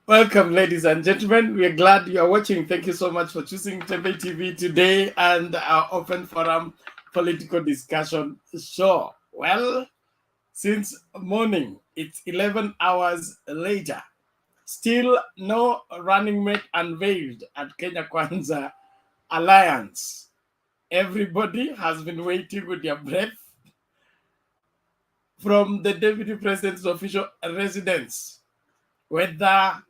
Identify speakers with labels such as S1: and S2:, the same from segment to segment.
S1: Welcome, ladies and gentlemen. We are glad you are watching. Thank you so much for choosing Tempe TV today and our open forum political discussion show. Well, since morning, it's 11 hours later. Still no running mate unveiled at Kenya Kwanza Alliance. Everybody has been waiting with their breath from the Deputy President's official residence, whether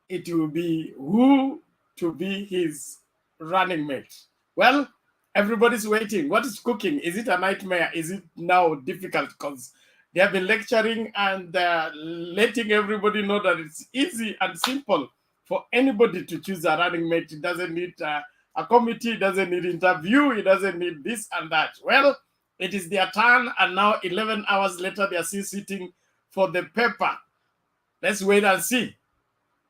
S1: it will be who to be his running mate. Well, everybody's waiting. What is cooking? Is it a nightmare? Is it now difficult? Because they have been lecturing and letting everybody know that it's easy and simple for anybody to choose a running mate. It doesn't need a committee, it doesn't need interview, it doesn't need this and that. Well, it is their turn, and now 11 hours later, they are still sitting for the paper. Let's wait and see.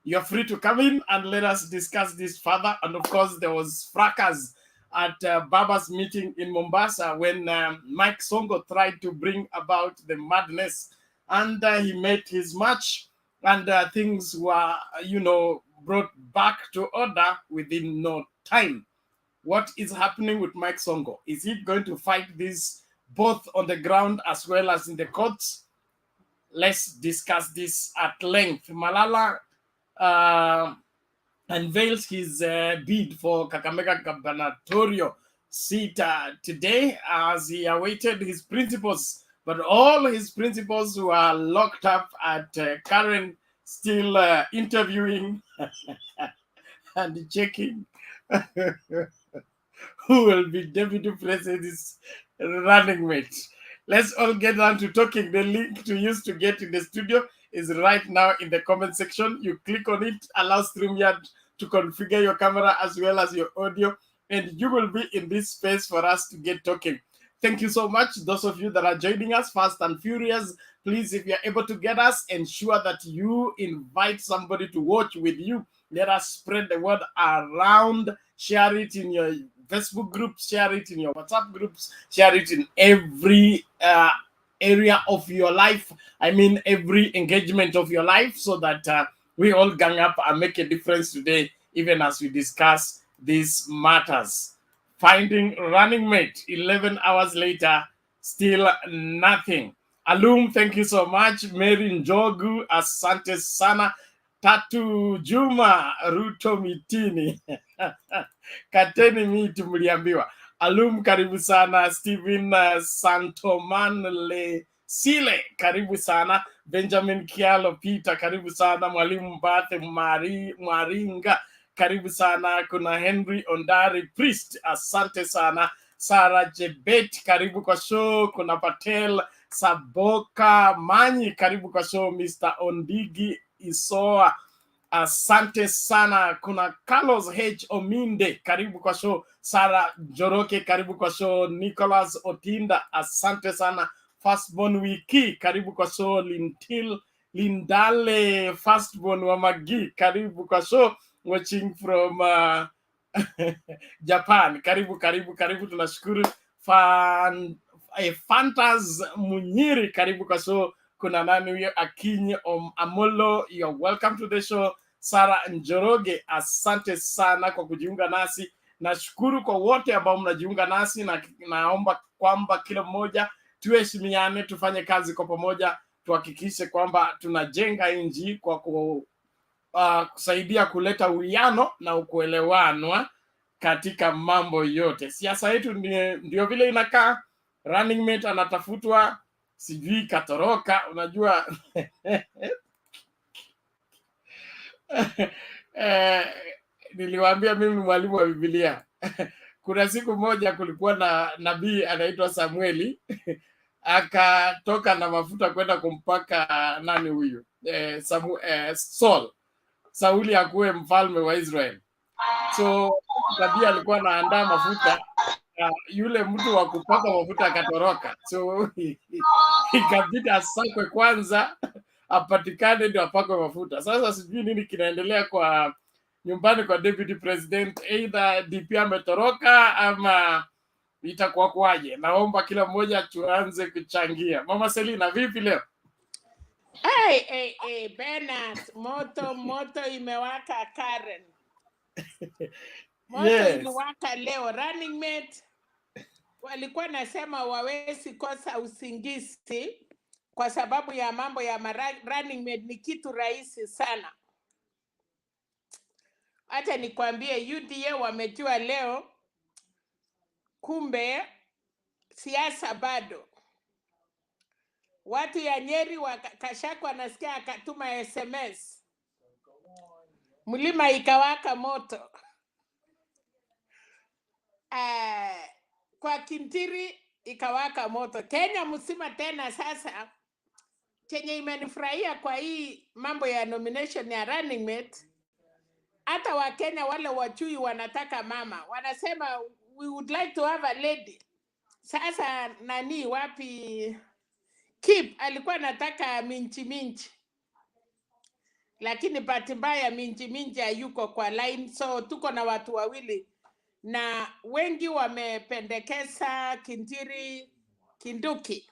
S1: You're free to come in and let us discuss this further. And of course, there was fracas at Baba's meeting in Mombasa when Mike Sonko tried to bring about the madness, and he made his match, and things were, brought back to order within no time. What is happening with Mike Sonko? Is he going to fight this both on the ground as well as in the courts? Let's discuss this at length. MALALA unveils his bid for KAKAMEGA gubernatorial seat today as he awaited his principals. But all his principals who are locked up at Karen, still interviewing and checking who will be Deputy President's running mate. Let's all get down to talking. The link to use to get in the studio is right now in the comment section. You click on it, allow StreamYard to configure your camera as well as your audio, and you will be in this space for us to get talking. Thank you so much. Those of you that are joining us fast and furious, please, if you're able to get us, ensure that you invite somebody to watch with you. Let us spread the word around. Share it in your Facebook groups, share it in your WhatsApp groups, share it in every area of your life. I mean, every engagement of your life, so that we all gang up and make a difference today, even as we discuss these matters. Finding running mate 11 hours later, still nothing. Alum, thank you so much. Mary Njogu, asante sana. Tatu Juma, Ruto Mitini. Kateni miti mliambiwa. Alum, karibu sana. Steven Santoman Le Sile, karibu sana. Benjamin Kialo Peter, karibu sana. Mwalimu Mbathe Maringa, karibu sana. Kuna Henry Ondari Priest, asante sana. Sarah Jebet, karibu kwa show. Kuna Patel Saboka Manyi, karibu kwa show. Mr. Ondigi Isoa, asante sana. Kuna Carlos H. Ominde, karibu kwa show. Sarah Joroke, karibu kwa show. Nicholas Otinda, asante sana. Firstborn Wiki, karibu kwa show. Lintil Lindale, Firstborn wa Magi, karibu kwa show. Watching from Japan, karibu tunashukuru. Fantas Munyiri, karibu kwa show. Kuna nani huyo? Akinyi Amolo, you're welcome to the show. Sarah Njoroge, asante sana kwa kujiunga nasi. Nashukuru kwa wote ambao mnajiunga nasi, na naomba kwamba kila mmoja tuheshimiane, tufanye kazi kwa pamoja, tuhakikishe kwamba tunajenga nchi kwa kusaidia kuleta uwiano na kuelewanwa katika mambo yote. Siasa yetu ndio vile inakaa. Running mate anatafutwa, sijui katoroka, unajua. Niliwaambia mimi mwalimu wa Biblia. Kuna siku moja kulikuwa na nabii anaitwa Samueli, akatoka na mafuta kwenda kumpaka nani huyu? Sauli akuwe mfalme wa Israel. So nabii alikuwa anaandaa mafuta, yule mtu wa kupaka mafuta akatoroka. So ikabidi asakwe kwanza, apatikane ndio apakwe mafuta. Sasa sijui nini kinaendelea kwa nyumbani kwa Deputy President, either DP ametoroka ama itakuwa kwaje. Naomba kila mmoja tuanze kuchangia. Mama Selina, vipi leo?
S2: Hey, Bernard, moto imewaka Karen. Moto
S1: Yes.
S2: imewaka leo. Running mate walikuwa nasema wawezi kosa usingizi kwa sababu ya mambo ya running mate ni kitu rahisi sana. Acha nikwambie UDA wamejua leo, kumbe siasa bado. Watu ya Nyeri Kashako wanasikia akatuma SMS. Mlima ikawaka moto. Kwa Kintiri ikawaka moto. Kenya mzima tena sasa. Kenya imenifurahia kwa hii mambo ya nomination ya running mate. Hata Wakenya wale wachui wanataka mama. Wanasema we would like to have a lady. Sasa nani wapi Kip alikuwa anataka minchi. Lakini bahati mbaya minchi hayuko kwa line, so tuko na watu wawili na wengi wamependekeza Kintiri Kinduki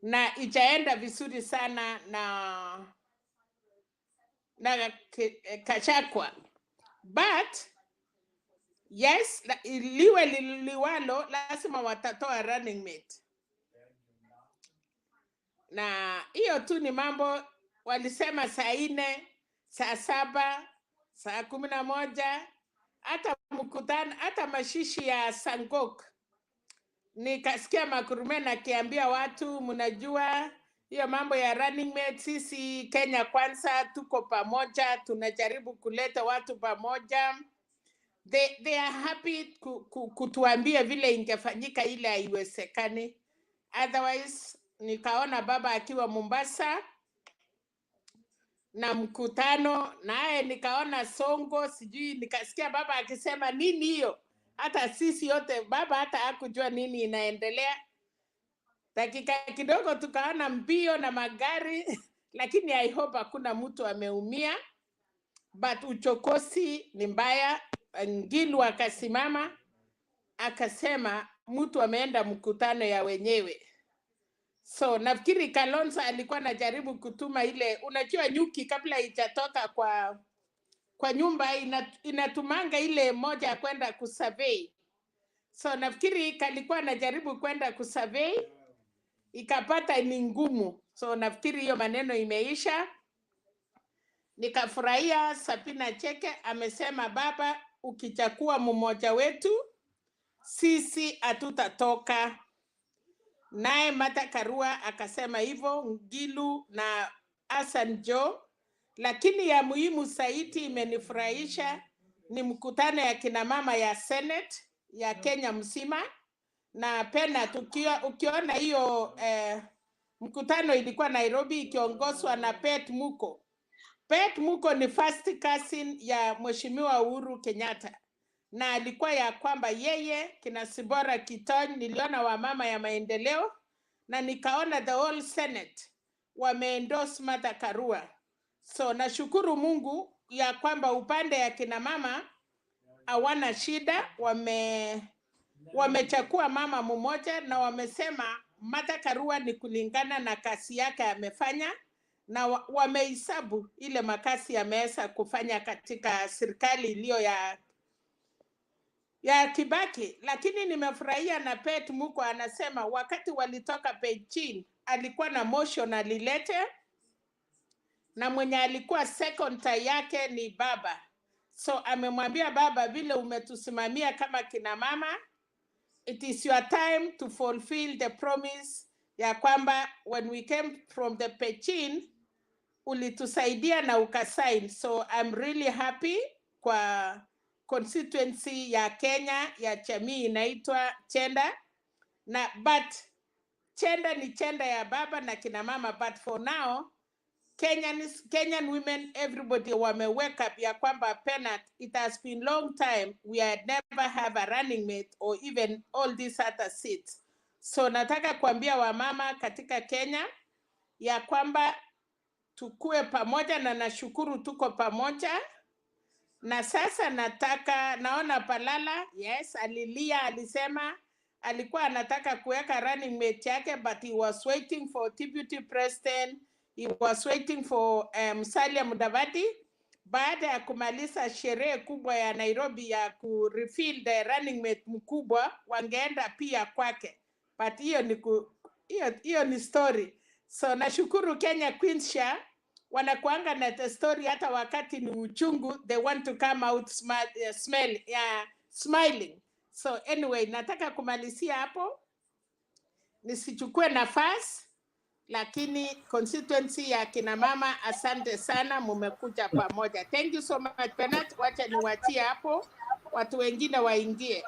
S2: na ijaenda vizuri sana na Kashakwa, but yes, liwe liwalo lazima watatoa running mate. Na hiyo tu ni mambo walisema saa 4, saa 7, saa 11, hata mkutano, hata mashishi ya Sangok. Nikasikia Makurumen akiambia watu, mnajua hiyo mambo ya running mate, sisi Kenya Kwanza tuko pamoja, tunajaribu kuleta watu pamoja. They are happy kutuambia vile ingefanyika ile haiwezekani. Otherwise, nikaona baba akiwa Mombasa na mkutano, naye nikaona Sonko, sijui nikasikia baba akisema nini hiyo. Hata sisi yote baba hata hakujua nini inaendelea. Dakika kidogo tukaona mbio na magari lakini I hope hakuna mtu ameumia, but uchokozi ni mbaya. Ngilu akasimama akasema mtu ameenda mkutano ya wenyewe. So nafikiri Kalonzo alikuwa anajaribu kutuma ile, unajua nyuki kabla itatoka kwa nyumba inatumanga ile moja kwenda kusurvey. So nafikiri kalikuwa anajaribu kwenda kusurvey, ikapata ni ngumu. So nafikiri hiyo maneno imeisha. Nikafurahia Sapina Cheke amesema baba, ukichakua mmoja wetu sisi hatutatoka. Naye Martha Karua akasema hivyo, Ngilu na Hassan Jo. Lakini ya muhimu zaidi imenifurahisha ni mkutano ya kina mama ya Senate ya Kenya mzima. Na pena ukiona hiyo mkutano ilikuwa Nairobi ikiongozwa na Pet Muko. Pet Muko ni first cousin ya Mheshimiwa Uhuru Kenyatta. Na alikuwa ya kwamba yeye kina Sibora Kitony, niliona wa mama ya maendeleo na nikaona the whole Senate wameendorse Martha Karua. So nashukuru Mungu ya kwamba upande ya kina mama hawana shida, wamechakua mama mmoja na wamesema Martha Karua ni kulingana na kazi yake amefanya, na wamehesabu ile makasi ameweza kufanya katika serikali iliyo ya Kibaki. Lakini nimefurahia na Pet Muko anasema wakati walitoka Beijing alikuwa na motion alilete, na mwenye alikuwa second yake ni baba. So amemwambia baba, vile umetusimamia kama kina mama, it is your time to fulfill the promise ya kwamba when we came from the Beijing ulitusaidia na ukasign. So I'm really happy kwa constituency ya Kenya ya jamii inaitwa Chenda. Na but Chenda ni Chenda ya baba na kina mama, but for now Kenyan women everybody wame wake up ya kwamba Penat, it has been long time we had never have a running mate or even all these other seats. So nataka kuambia wamama katika Kenya ya kwamba tukue pamoja, na nashukuru tuko pamoja. Na sasa naona Palala, yes, alilia, alisema alikuwa anataka kuweka running mate yake, but he was waiting for deputy president He was waiting for Musalia Mudavadi. Baada ya kumaliza sherehe kubwa ya Nairobi ya kurefill the running mate mkubwa, wangeenda pia kwake, but hiyo ni story. So nashukuru Kenya Queens Sha wanakuanga na the story, hata wakati ni uchungu, they want to come out smiling. So anyway, nataka kumalizia hapo, nisichukue nafasi, lakini constituency ya kina mama, asante sana, mumekuja pamoja. Thank you so much Bernard, wacha niwatie hapo watu wengine waingie.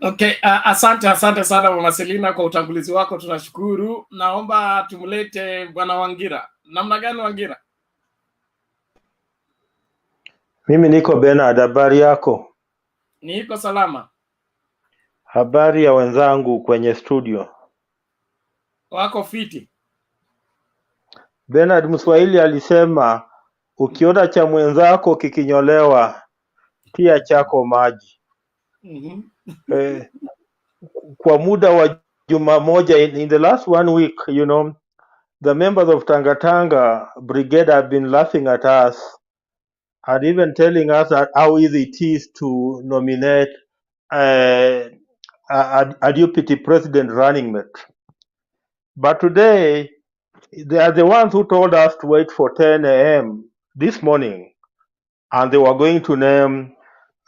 S1: Okay, asante sana Mama Selina kwa utangulizi wako, tunashukuru. Naomba tumlete Bwana Wangira. Namna gani Wangira?
S3: Mimi niko Bernard, habari yako?
S1: Niko salama.
S3: Habari ya wenzangu kwenye studio?
S1: Wako fiti.
S3: Bernard, Mswahili alisema ukiona cha mwenzako kikinyolewa tia chako maji. Kwa muda wa juma moja, in the last 1 week, you know, the members of Tanga Brigade have been laughing at us and even telling us that how easy it is to nominate a deputy president running mate. But today, they are the ones who told us to wait for 10 a.m. this morning, and they were going to name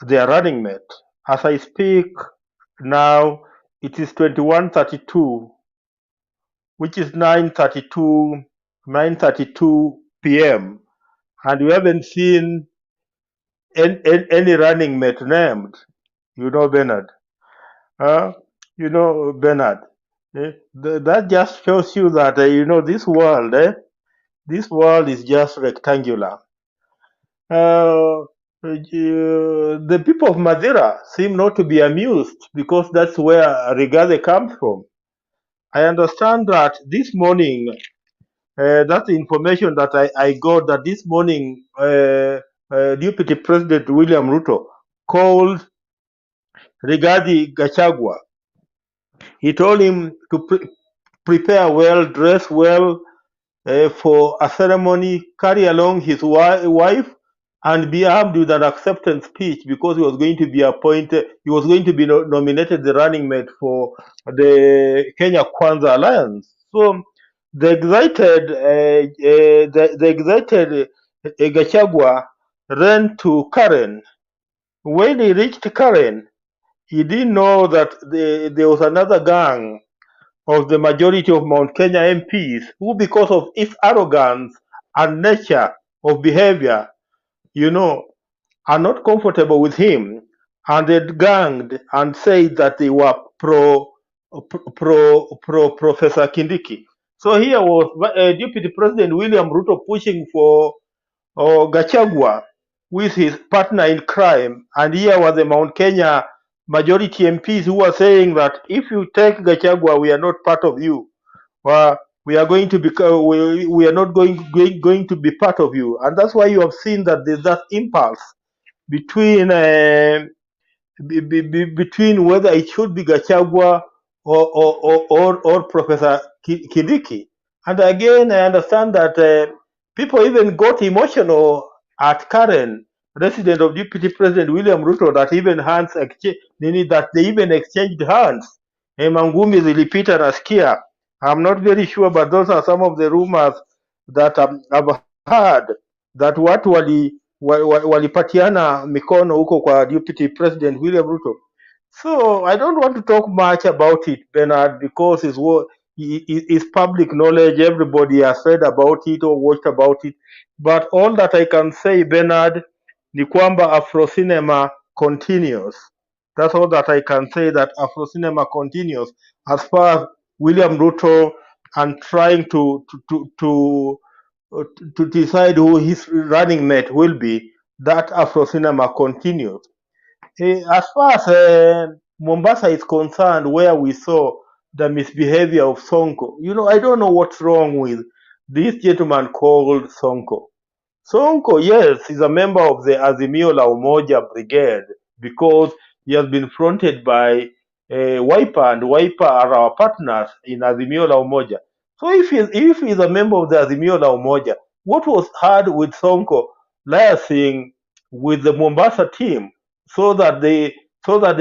S3: their running mate. As I speak now, it is 21:32, which is 9:32 p.m., and we haven't seen any running mate named. You know, Bernard. That just shows you that, this world is just rectangular. The people of Madeira seem not to be amused because that's where Rigathi comes from. I understand that this morning, that's the information that I got, that this morning Deputy President William Ruto called Rigathi Gachagua. He told him to prepare well, dress well for a ceremony, carry along his wife, and be armed with an acceptance speech, because he was going to be appointed, he was going to be nominated the running mate for the Kenya Kwanza Alliance. So the excited Gachagua ran to Karen. When he reached Karen, he didn't know that there was another gang of the majority of Mount Kenya MPs who, because of its arrogance and nature of behavior, are not comfortable with him, and they ganged and said that they were pro Professor Kindiki. So here was Deputy President William Ruto pushing for Gachagua with his partner in crime, and here was the Mount Kenya majority MPs who were saying that if you take Gachagua, we are not part of you. We are going to be, we are not going to be part of you, and that's why you have seen that there's that impulse between whether it should be Gachagua or Professor Kindiki. And again, I understand that people even got emotional at Karen, resident of Deputy President William Ruto, that even they even exchanged hands. Mangumi zilipita nasikia. I'm not very sure, but those are some of the rumors that I've heard, that watu walipatiana mikono huko kwa Deputy President William Ruto. So I don't want to talk much about it, Bernard, because it's public knowledge. Everybody has read about it or watched about it. But all that I can say, Bernard, ni kwamba Afro Cinema continues. That's all that I can say, that Afro Cinema continues as far as William Ruto and trying to decide who his running mate will be. That Afro Cinema continues. As far as Mombasa is concerned, where we saw the misbehavior of Sonko, I don't know what's wrong with this gentleman called Sonko. Sonko, yes, he's a member of the Azimio la Umoja Brigade, because he has been fronted by Wiper, and Wiper are our partners in Azimio la Umoja. So if he's a member of the Azimio la Umoja, what was hard with Sonko liaising with the Mombasa team so that they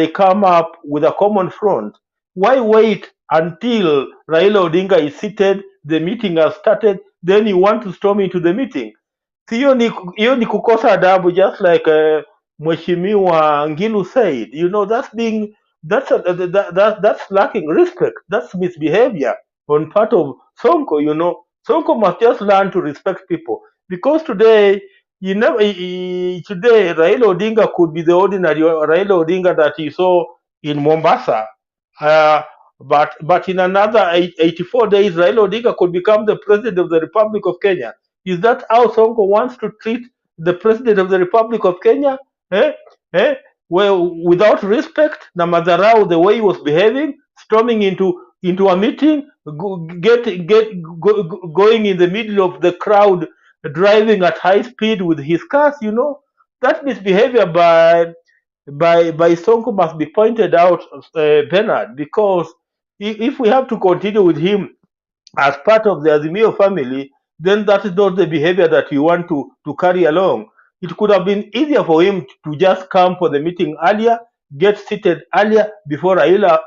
S3: come up with a common front? Why wait until Raila Odinga is seated, the meeting has started, then you want to storm into the meeting? Hiyo ni kukosa adabu, just like Mheshimiwa Ngilu said. That's lacking respect. That's misbehavior on part of Sonko. Sonko must just learn to respect people, because today today Raila Odinga could be the ordinary Raila Odinga that you saw in Mombasa. Uh, but in another 84 days, Raila Odinga could become the president of the Republic of Kenya. Is that how Sonko wants to treat the president of the Republic of Kenya? Eh? Eh? Well, without respect, na madharau, the way he was behaving, storming into a meeting, going in the middle of the crowd, driving at high speed with his cars. That misbehavior by Sonko must be pointed out, Bernard, because if we have to continue with him as part of the Azimio family, then that is not the behavior that you want to carry along. It could have been easier for him to just come for the meeting earlier, get seated earlier before Raila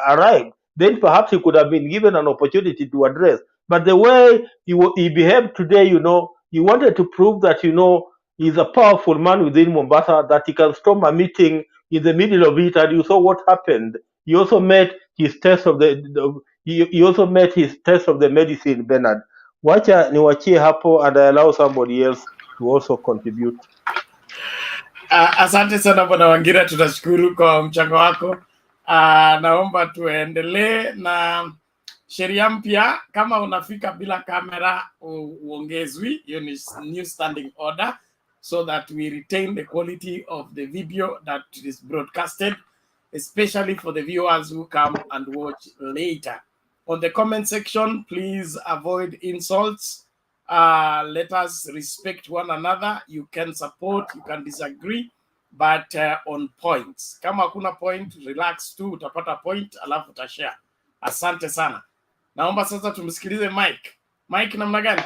S3: arrived. Then perhaps he could have been given an opportunity to address. But the way he behaved today, he wanted to prove that, he's a powerful man within Mombasa, that he can storm a meeting in the middle of it, and you saw what happened. He also met his test of he also met his test of the medicine, Bernard. Wacha niwachie hapo, and I allow somebody else to also contribute.
S1: Asante sana Bwana Wangira, tutashukuru kwa mchango wako. Naomba tuendelee na sheria mpya. Kama unafika bila kamera uongezwi, hiyo ni new standing order, so that we retain the quality of the video that is broadcasted, especially for the viewers who come and watch later. On the comment section, please avoid insults. Let us respect one another. You can support, you can disagree, but on points. Kama hakuna point, relax tu, utapata point, alafu utashare. Asante sana. Naomba sasa tumsikilize Mike. Mike, namna gani?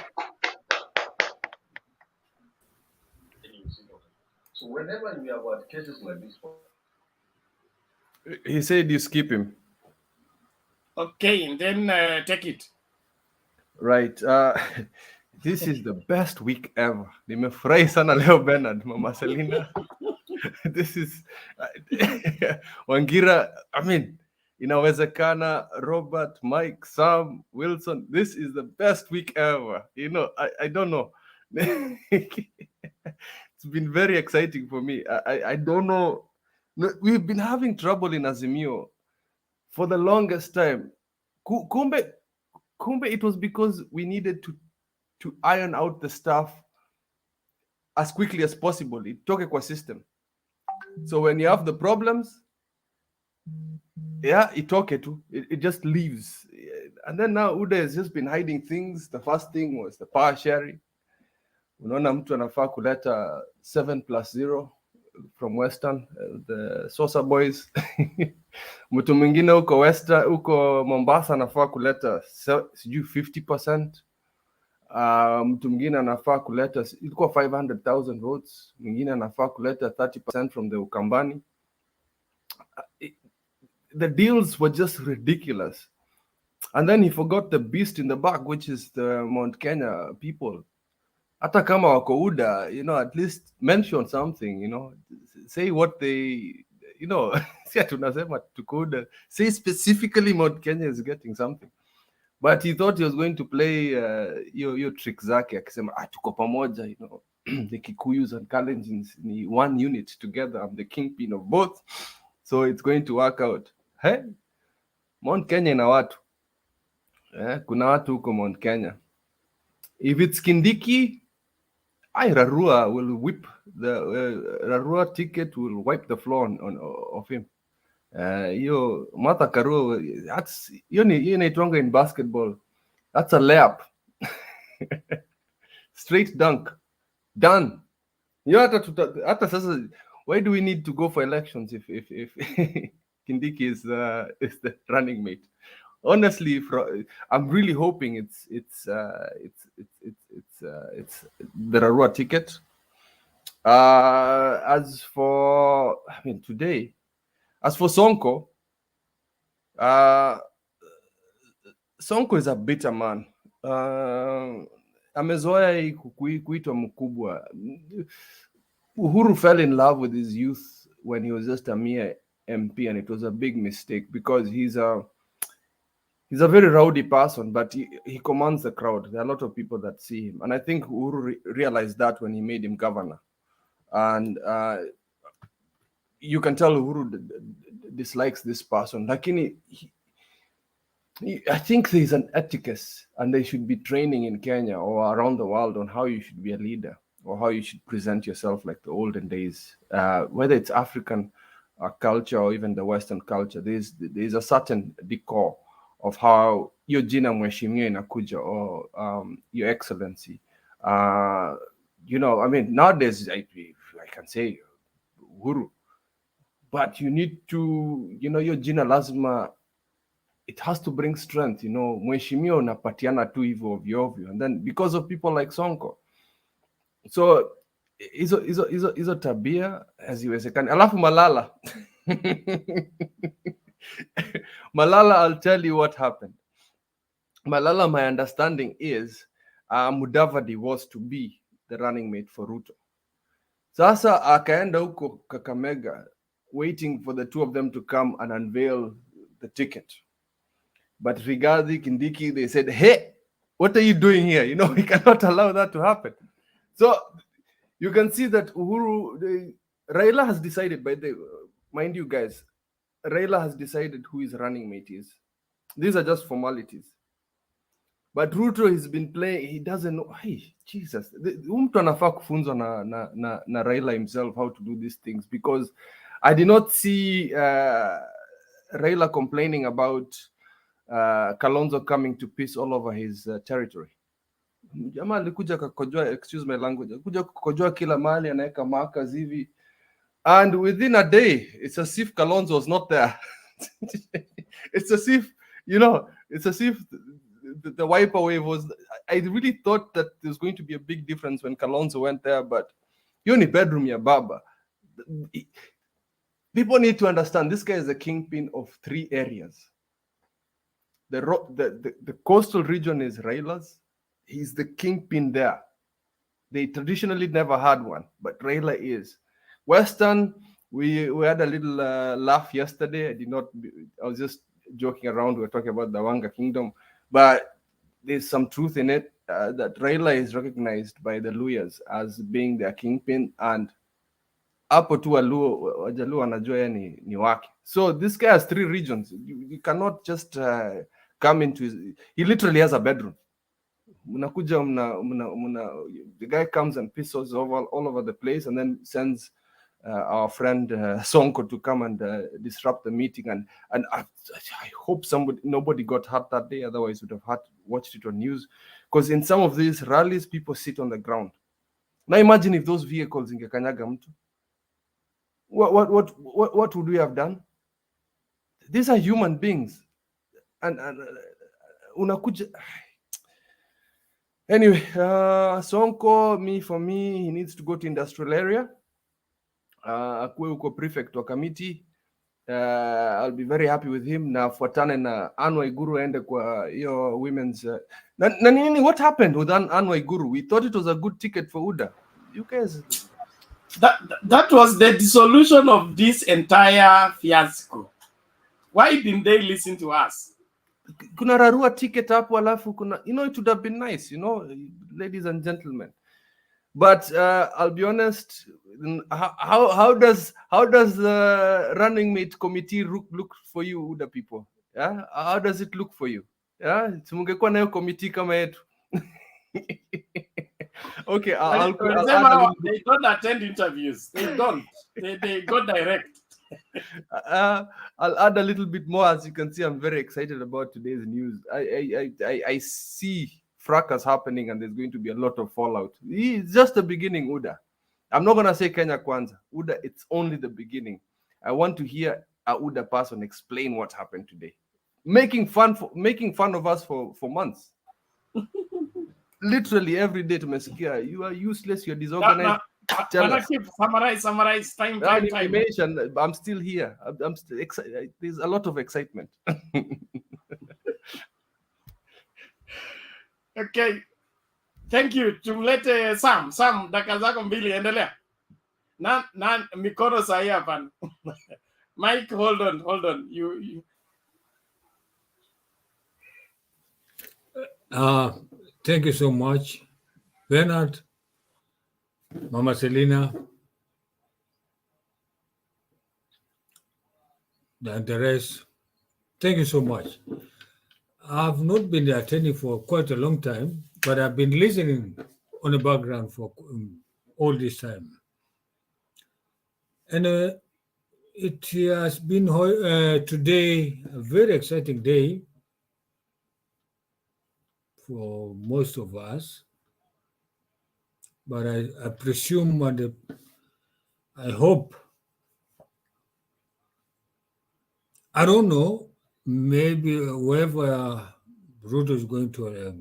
S4: So whenever we have got cases like this,
S5: he said you skip him.
S1: Okay, and then take it.
S5: Right. This is the best week ever. Nimefurahi sana leo Bernard, Mama Selina. This is Wangira. I mean, inawezekana, Robert, Mike, Sam, Wilson. This is the best week ever. I don't know. It's been very exciting for me. I don't know. We've been having trouble in Azimio for the longest time. Kumbe, it was because we needed to iron out the stuff as quickly as possible. Itoke kwa system. So when you have the problems, itoke tu. It just leaves. And then now Uda has just been hiding things. The first thing was the power sharing. Unaona mtu anafaa kuleta 7+0 from Western, the Sosa Boys. Mtu mwingine huko Western, huko Mombasa anafaa kuleta sijui 50%. Mtu mwingine anafaa kuleta ilikuwa 500,000 votes. Mwingine anafaa kuleta 30% from the Ukambani. The deals were just ridiculous. And then he forgot the beast in the back, which is the Mount Kenya people. Hata kama wako UDA, at least mention something, say what they, si tunasema tuko UDA, say specifically Mount Kenya is getting something. But he thought he was going to play your trick zake, akisema tuko pamoja, the Kikuyus and Kalenjins ni one unit together. I'm the kingpin of both, so it's going to work out. Hey, Mount Kenya ina watu. Kuna watu huko Mount Kenya. If it's Kindiki, Rarua will whip the Rarua ticket will wipe the floor of him. Martha Karua, that's inaitwanga in basketball. That's a layup. Straight dunk. Done. Hata sasa, why do we need to go for elections if Kindiki is the running mate? Honestly, I'm really hoping it's the Rarua ticket. As for, I mean, today, as for Sonko, Sonko is a bitter man. Amezoea kuitwa mkubwa. Uhuru fell in love with his youth when he was just a mere MP, and it was a big mistake because he's a very rowdy person, but he commands the crowd. There are a lot of people that see him, and I think Uhuru realized that when he made him governor. And you can tell Uhuru dislikes this person. Lakini I think there's an etiquette, and they should be training in Kenya or around the world on how you should be a leader or how you should present yourself like the olden days, whether it's African culture or even the Western culture. There's a certain decor of how your jina mheshimiwa inakuja or your excellency. You know, I mean, nowadays I can say Uhuru, but you need to, you know, your jina lazima, it has to bring strength, you know, mheshimiwa unapatiana tu hivyo ovyo ovyo, and then because of people like Sonko, so hizo tabia haziwezekani. Alafu Malala Malala, I'll tell you what happened. Malala, my understanding is Mudavadi was to be the running mate for Ruto. Sasa akaenda huko Kakamega waiting for the two of them to come and unveil the ticket. But Rigathi, Kindiki, they said, hey, what are you doing here? You know, we cannot allow that to happen. So you can see that Uhuru, Raila has decided, mind you guys, Raila has decided who his running mate is. These are just formalities. But Ruto has been playing, he doesn't know. Hey, Jesus. Mtu anafaa kufunzwa na Raila himself how to do these things, because I did not see Raila complaining about Kalonzo coming to piss all over his territory. Jamaa alikuja kakojoa, excuse my language, alikuja kukojoa kila mahali, anaweka markers hivi, and within a day it's as if Kalonzo was not there. It's as if, you know, it's as if the wiper wave was. I really thought that there's going to be a big difference when Kalonzo went there, but hiyo ni bedroom ya baba. People need to understand this guy is the kingpin of 3 areas. The coastal region is Raila's. He's the kingpin there. They traditionally never had one, but Raila is. Western, we had a little laugh yesterday. I was just joking around. We were talking about the Wanga Kingdom, but there's some truth in it, that Raila is recognized by the Luyas as being their kingpin, and hapo tu Wajaluo wanajua ni wake. So this guy has 3 regions. You cannot just come into he literally has a bedroom. The guy comes and pisses all over the place, and then sends our friend Sonko to come and disrupt the meeting. And I hope nobody got hurt that day, otherwise would have watched it on news, because in some of these rallies people sit on the ground. Now imagine if those vehicles ingekanyaga mtu, what would we have done? These are human beings, and unakuja. Anyway, Sonko, for me, he needs to go to industrial area. Akuwe uko prefect wa committee. I'll be very happy with him. Na fuatane na Anne Waiguru aende kwa hiyo women's. What happened with Anne Waiguru? We thought it was a good ticket for UDA. You guys.
S1: That was the dissolution of this entire fiasco. Why didn't they listen to us?
S5: Kuna Rarua ticket hapo, alafu kuna, you know, it would have been nice, you know, ladies and gentlemen. But I'll be honest, how does the running mate committee look for you, UDA people? Yeah, how does it look for you? Yeah, mungekuwa na hiyo committee kama yetu. Okay,
S1: they don't attend interviews. They don't. They go direct.
S5: I'll add a little bit more. As you can see, I'm very excited about today's news. I see fracas happening, and there's going to be a lot of fallout. It's just the beginning, UDA. I'm not going to say Kenya Kwanza. UDA, it's only the beginning. I want to hear a UDA person explain what happened today. making fun of us for months. Literally every day tumesikia you are useless, you're disorganized. Tell us.
S1: Summarize. Time.
S5: Animation, I'm still here. I'm still excited. There's a lot of excitement.
S1: Okay. Thank you. Tumlete Sam, dakika zako mbili, endelea. Na mikono sahi hapa. Mike, hold on. You.
S6: Thank you so much, Bernard, Mama Selina, and the rest. Thank you so much. I've not been attending for quite a long time, but I've been listening on the background for all this time. And it has been today a very exciting day for most of us. But I presume and I hope, I don't know, maybe whoever Ruto is going to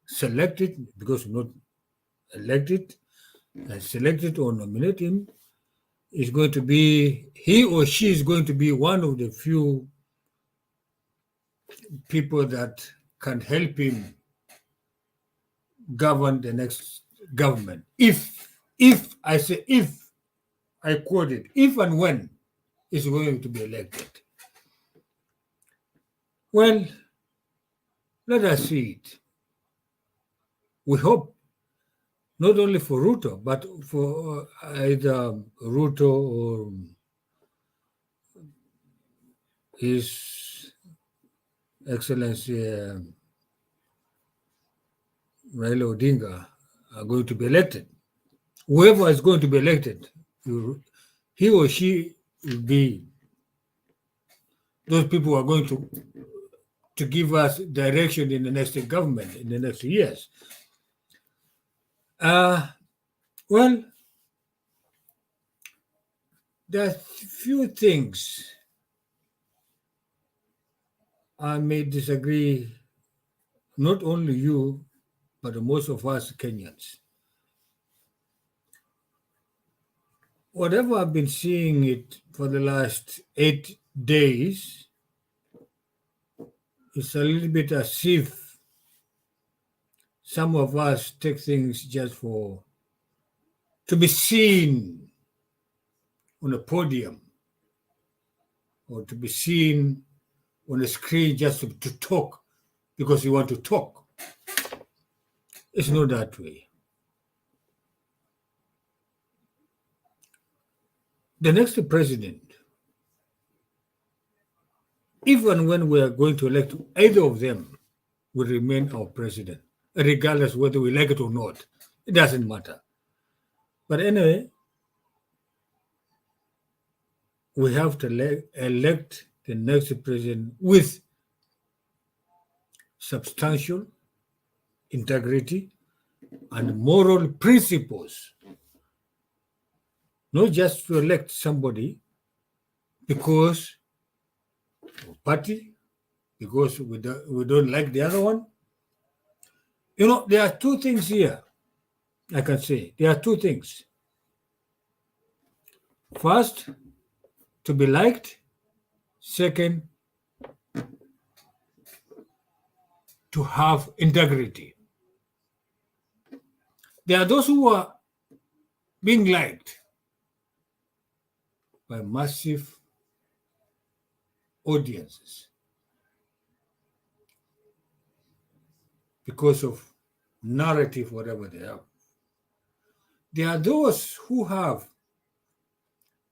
S6: select it, because not elected, selected or nominate him, is going to be, he or she is going to be one of the few people that can help him govern the next government. If I say, if I quote it, if and when is going to be elected. Well, let us see it. We hope not only for Ruto, but for either Ruto or His Excellency Raila Odinga are going to be elected. Whoever is going to be elected, he or she will be those people who are going to give us direction in the next government, in the next years. Well, there are few things I may disagree, not only you, but most of us Kenyans. Whatever I've been seeing it for the last 8 days, it's a little bit as if some of us take things just to be seen on a podium or to be seen on a screen just to talk because you want to talk. It's not that way. The next president, even when we are going to elect, either of them will remain our president, regardless whether we like it or not. It doesn't matter. But anyway, we have to elect the next president with substantial integrity and moral principles, not just to elect somebody because of party, because we don't like the other one. You know, there are two things here, I can say. There are two things. First, to be liked. Second, to have integrity. There are those who are being liked by massive audiences because of narrative, whatever they have. There are those who have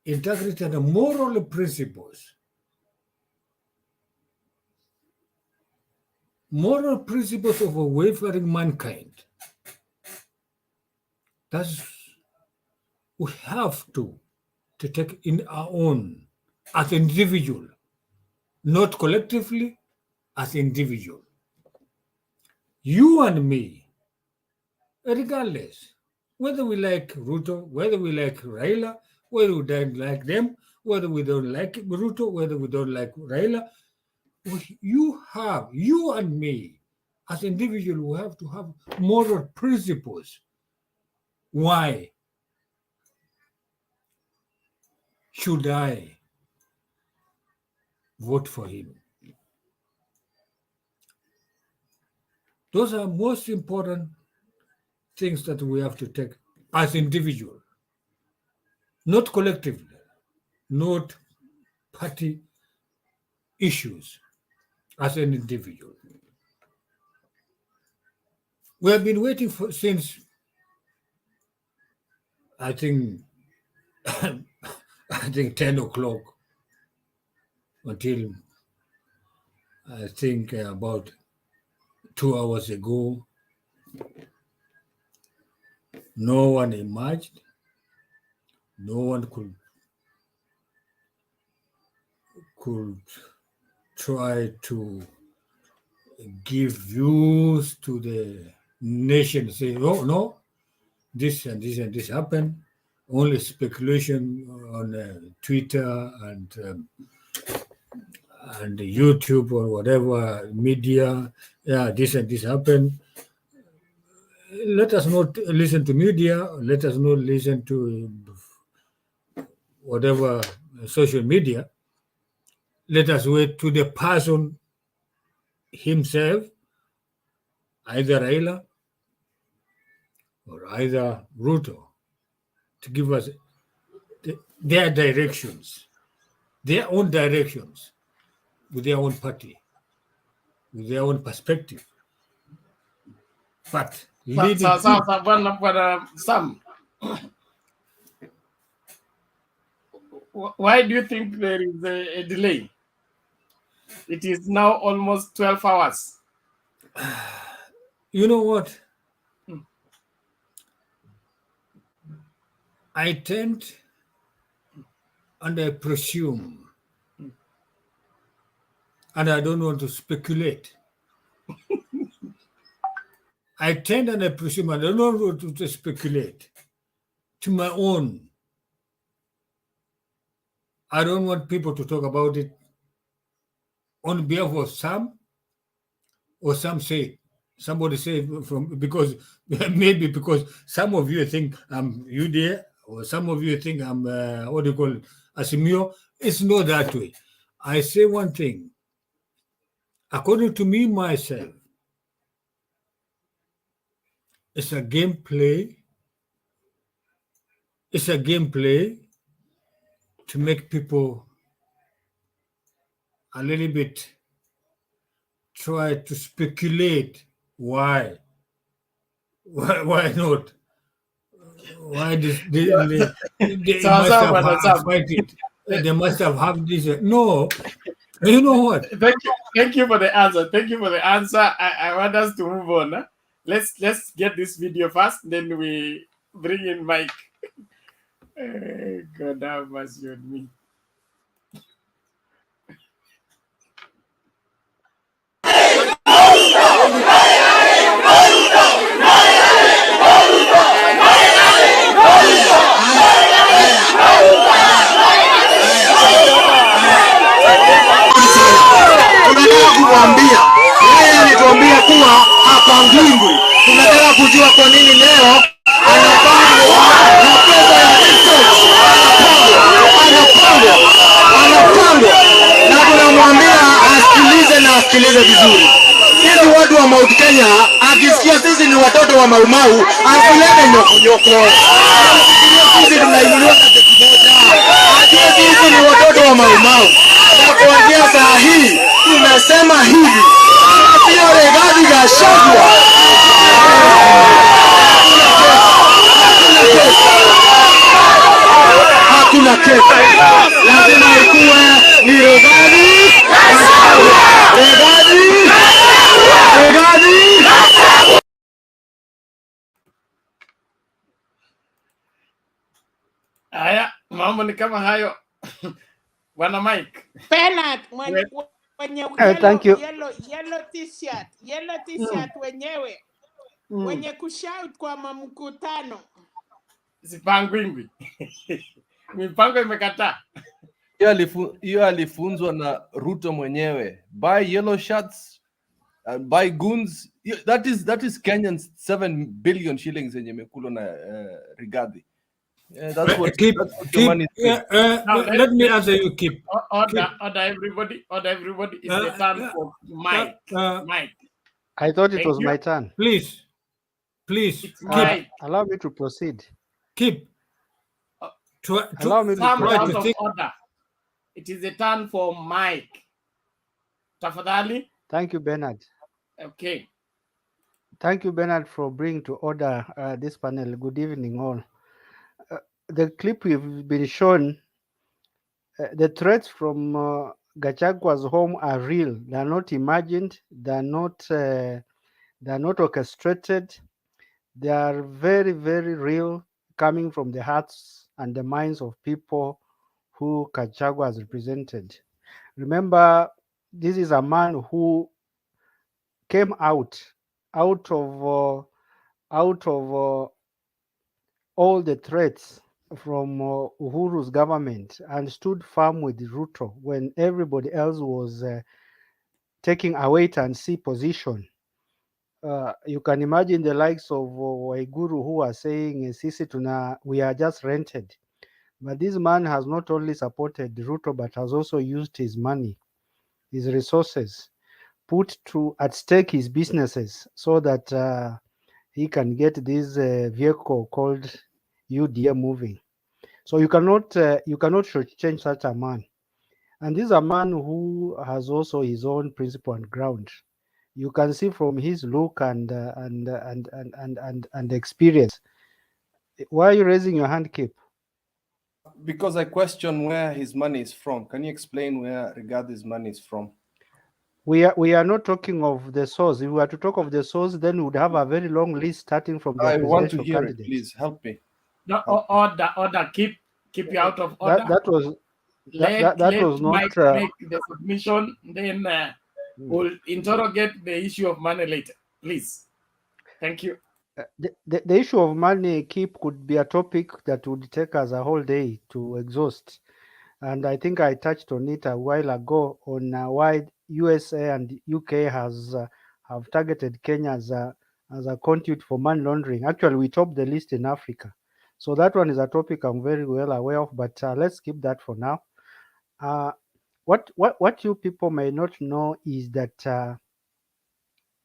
S6: integrity and moral principles. Moral principles of a wayfaring mankind. That's we have to take in our own as individual, not collectively, as individual. You and me, regardless, whether we like Ruto, whether we like Raila, whether we don't like them, whether we don't like Ruto, whether we don't like Raila, you and me, as individuals, we have to have moral principles. Why should I vote for him? Those are most important things that we have to take as individuals, not collectively, not party issues, as an individual. We have been waiting for since, I think, I think 10 o'clock until I think about 2 hours ago. No one emerged. No one could try to give views to the nation, say, oh no, this and this and this happened. Only speculation on Twitter and YouTube or whatever media. Yeah, this and this happened. Let us not listen to media. Let us not listen to whatever social media. Let us wait to the person himself, either Raila or either Ruto, to give us their directions, their own directions, with their own party, with their own perspective. But
S1: Sam, why do you think there is a delay? It is now almost 12 hours.
S6: You know what? I tend and I presume, and I don't want to speculate. I tend and I presume, and I don't want to speculate to my own. I don't want people to talk about it on behalf of some, or somebody say because maybe because some of you think I'm UDA, or some of you think I'm what do you call it, Asimio. It's not that way. I say one thing. According to me, myself, it's a gameplay. It's a gameplay to make people a little bit try to speculate why not? Why they must have fighted? They must have had this. No, you know what?
S1: Thank you for the answer. Thank you for the answer. I want us to move on. Huh? Let's get this video first, then we bring in Mike. God have mercy on me.
S7: Kumwambia yeye alituambia kuwa hapangwi. Tunataka kujua kwa nini leo anapangwa na pesa ya anapangwa, na tunamwambia asikilize vizuri. Sisi watu wa Mount Kenya, akisikia sisi ni watoto wa Maumau, asilete nyokonyoko. Sisi tunainuliwa na kitu moja. Ajue sisi ni watoto wa Maumau. Na kuanzia saa hii tumesema hivi, sio Rigathi Gachagua. Hakuna kesi. Lazima ikuwe ni Rigathi Gachagua.
S1: Haya, mambo ni kama hayo. Bwana Mike.
S2: Bernard, mwenye
S8: thank you.
S2: yellow t-shirt wenyewe wenye kushout kwa mkutano.
S1: Sipangwingwi. Mipango imekataa.
S5: Hiyo alifunzwa na Ruto mwenyewe. Buy yellow shirts and buy goons. That is Kenyan's 7 billion shillings yenye imekulwa na Rigathi. That's what your money is.
S6: Let me answer you, Keep.
S1: Order, everybody. It's the turn for Mike. Mike.
S8: I thought it
S1: Thank
S8: was
S1: you.
S8: my turn.
S6: Please,
S1: It's Mike.
S8: Allow me to proceed.
S6: Keep.
S8: Allow me to
S1: Some
S6: try
S1: out
S6: to
S1: of
S6: think.
S1: order. It is the turn for Mike. Tafadhali.
S8: Thank you, Bernard.
S1: Okay.
S8: Thank you, Bernard, for bringing to order this panel. Good evening, all. The clip we've been shown, the threats from Gachagwa's home are real. They are not imagined. They are not orchestrated. They are very, very real, coming from the hearts and the minds of people who Gachagua has represented. Remember, this is a man who came out of all the threats from Uhuru's government and stood firm with Ruto when everybody else was taking a wait and see position. You can imagine the likes of Waiguru who are saying, Sisi tuna, we are just rented. But this man has not only supported Ruto, but has also used his money, his resources, put at stake his businesses so that he can get this vehicle called UDA moving. So you cannot change such a man. And this is a man who has also his own principle and ground. You can see from his look and experience. Why are you raising your hand, Kip?
S5: Because I question where his money is from. Can you explain where Rigathi's money is from?
S8: We are not talking of the source. If we were to talk of the source, then we would have a very long list starting from the
S5: I want to
S8: presidential
S5: hear
S8: candidates.
S5: it. Please help me.
S1: No, order. Keep you out of order.
S8: That was not
S1: Mike make the submission. Then we'll interrogate the issue of money later. Please. Thank you.
S8: The issue of money, Keep, could be a topic that would take us a whole day to exhaust. And I think I touched on it a while ago on why USA and UK have targeted Kenya as a conduit for money laundering. Actually, we top the list in Africa. So that one is a topic I'm very well aware of, but let's keep that for now. What you people may not know is that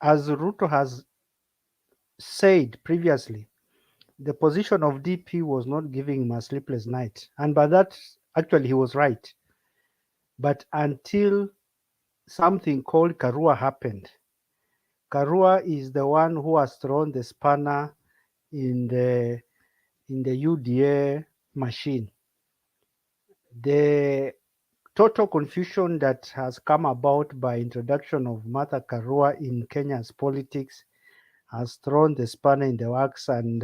S8: as Ruto has said previously, the position of DP was not giving him a sleepless night. And by that, actually, he was right. But until something called Karua happened, Karua is the one who has thrown the spanner in the UDA machine. The total confusion that has come about by introduction of Martha Karua in Kenya's politics has thrown the spanner in the works, and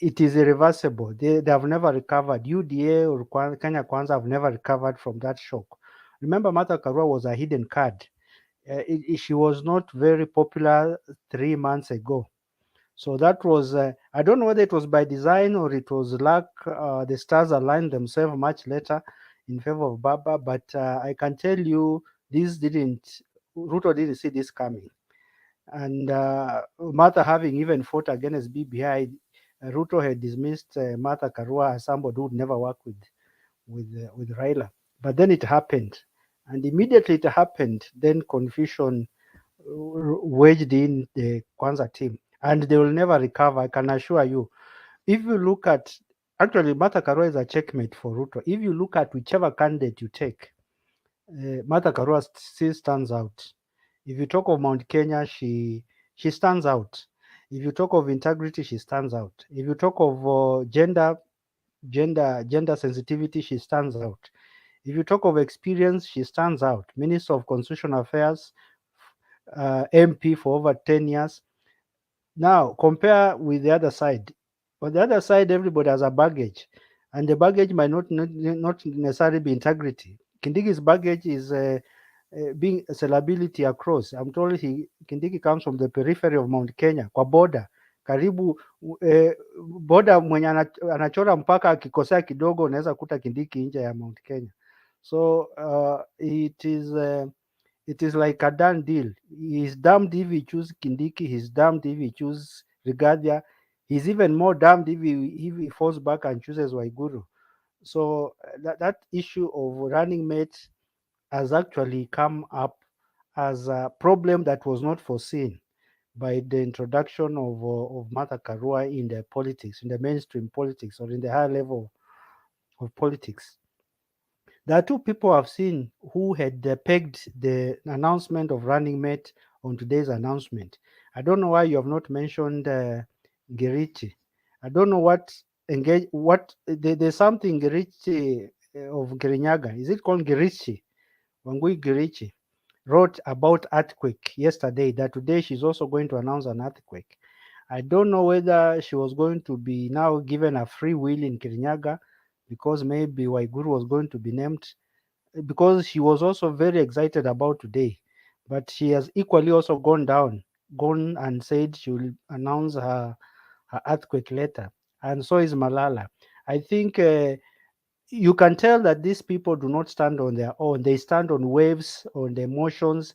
S8: it is irreversible. They have never recovered. UDA or Kenya Kwanza have never recovered from that shock. Remember, Martha Karua was a hidden card. She was not very popular 3 months ago. So that was, I don't know whether it was by design or it was luck. The stars aligned themselves much later in favor of Baba, but I can tell you Ruto didn't see this coming. And Martha having even fought against BBI, Ruto had dismissed Martha Karua as somebody who would never work with Raila. But then it happened. And immediately it happened, then confusion waged in the Kwanza team. And they will never recover, I can assure you. If you look at, actually, Martha Karua is a checkmate for Ruto. If you look at whichever candidate you take, Martha Karua still stands out. If you talk of Mount Kenya, she stands out. If you talk of integrity, she stands out. If you talk of gender sensitivity, she stands out. If you talk of experience, she stands out. Minister of Constitutional Affairs, MP for over 10 years. Now, compare with the other side. On the other side, everybody has a baggage, and the baggage might not necessarily be integrity. Kindiki's baggage is being a celebrity across. I'm told Kindiki comes from the periphery of Mount Kenya, kwa border. Karibu border mwenye anachora mpaka akikosea kidogo unaweza kuta Kindiki nje ya Mount Kenya. So it is like a done deal. He's damned if he choose Kindiki. He's damned if he choose Rigadia. He's even more damned if he falls back and chooses Waiguru. So that issue of running mates has actually come up as a problem that was not foreseen by the introduction of Martha Karua in the politics, in the mainstream politics, or in the high level of politics. There are two people I've seen who had pegged the announcement of running mate on today's announcement. I don't know why you have not mentioned Gerichi. I don't know there's something Gerichi of Girinyaga. Is it called Gerichi? Wangui Gerichi wrote about earthquake yesterday, that today she's also going to announce an earthquake. I don't know whether she was going to be now given a free will in Kirinyaga because maybe Waiguru was going to be named, because she was also very excited about today. But she has equally also gone and said she will announce her earthquake later. And so is Malala. I think you can tell that these people do not stand on their own. They stand on waves, on the emotions,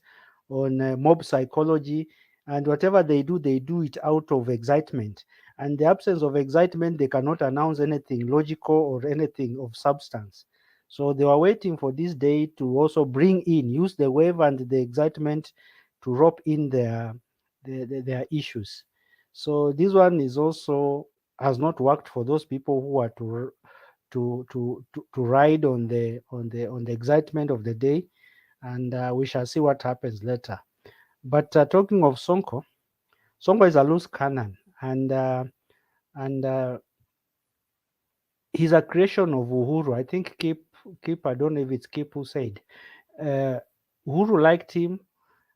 S8: on mob psychology, and whatever they do it out of excitement. And the absence of excitement, they cannot announce anything logical or anything of substance. So they were waiting for this day to also use the wave and the excitement to rope in their issues. So this one is also has not worked for those people who are to ride on the excitement of the day, and we shall see what happens later. But talking of Sonko is a loose cannon, and he's a creation of Uhuru. I think Kip, I don't know if it's Kip who said Uhuru liked him,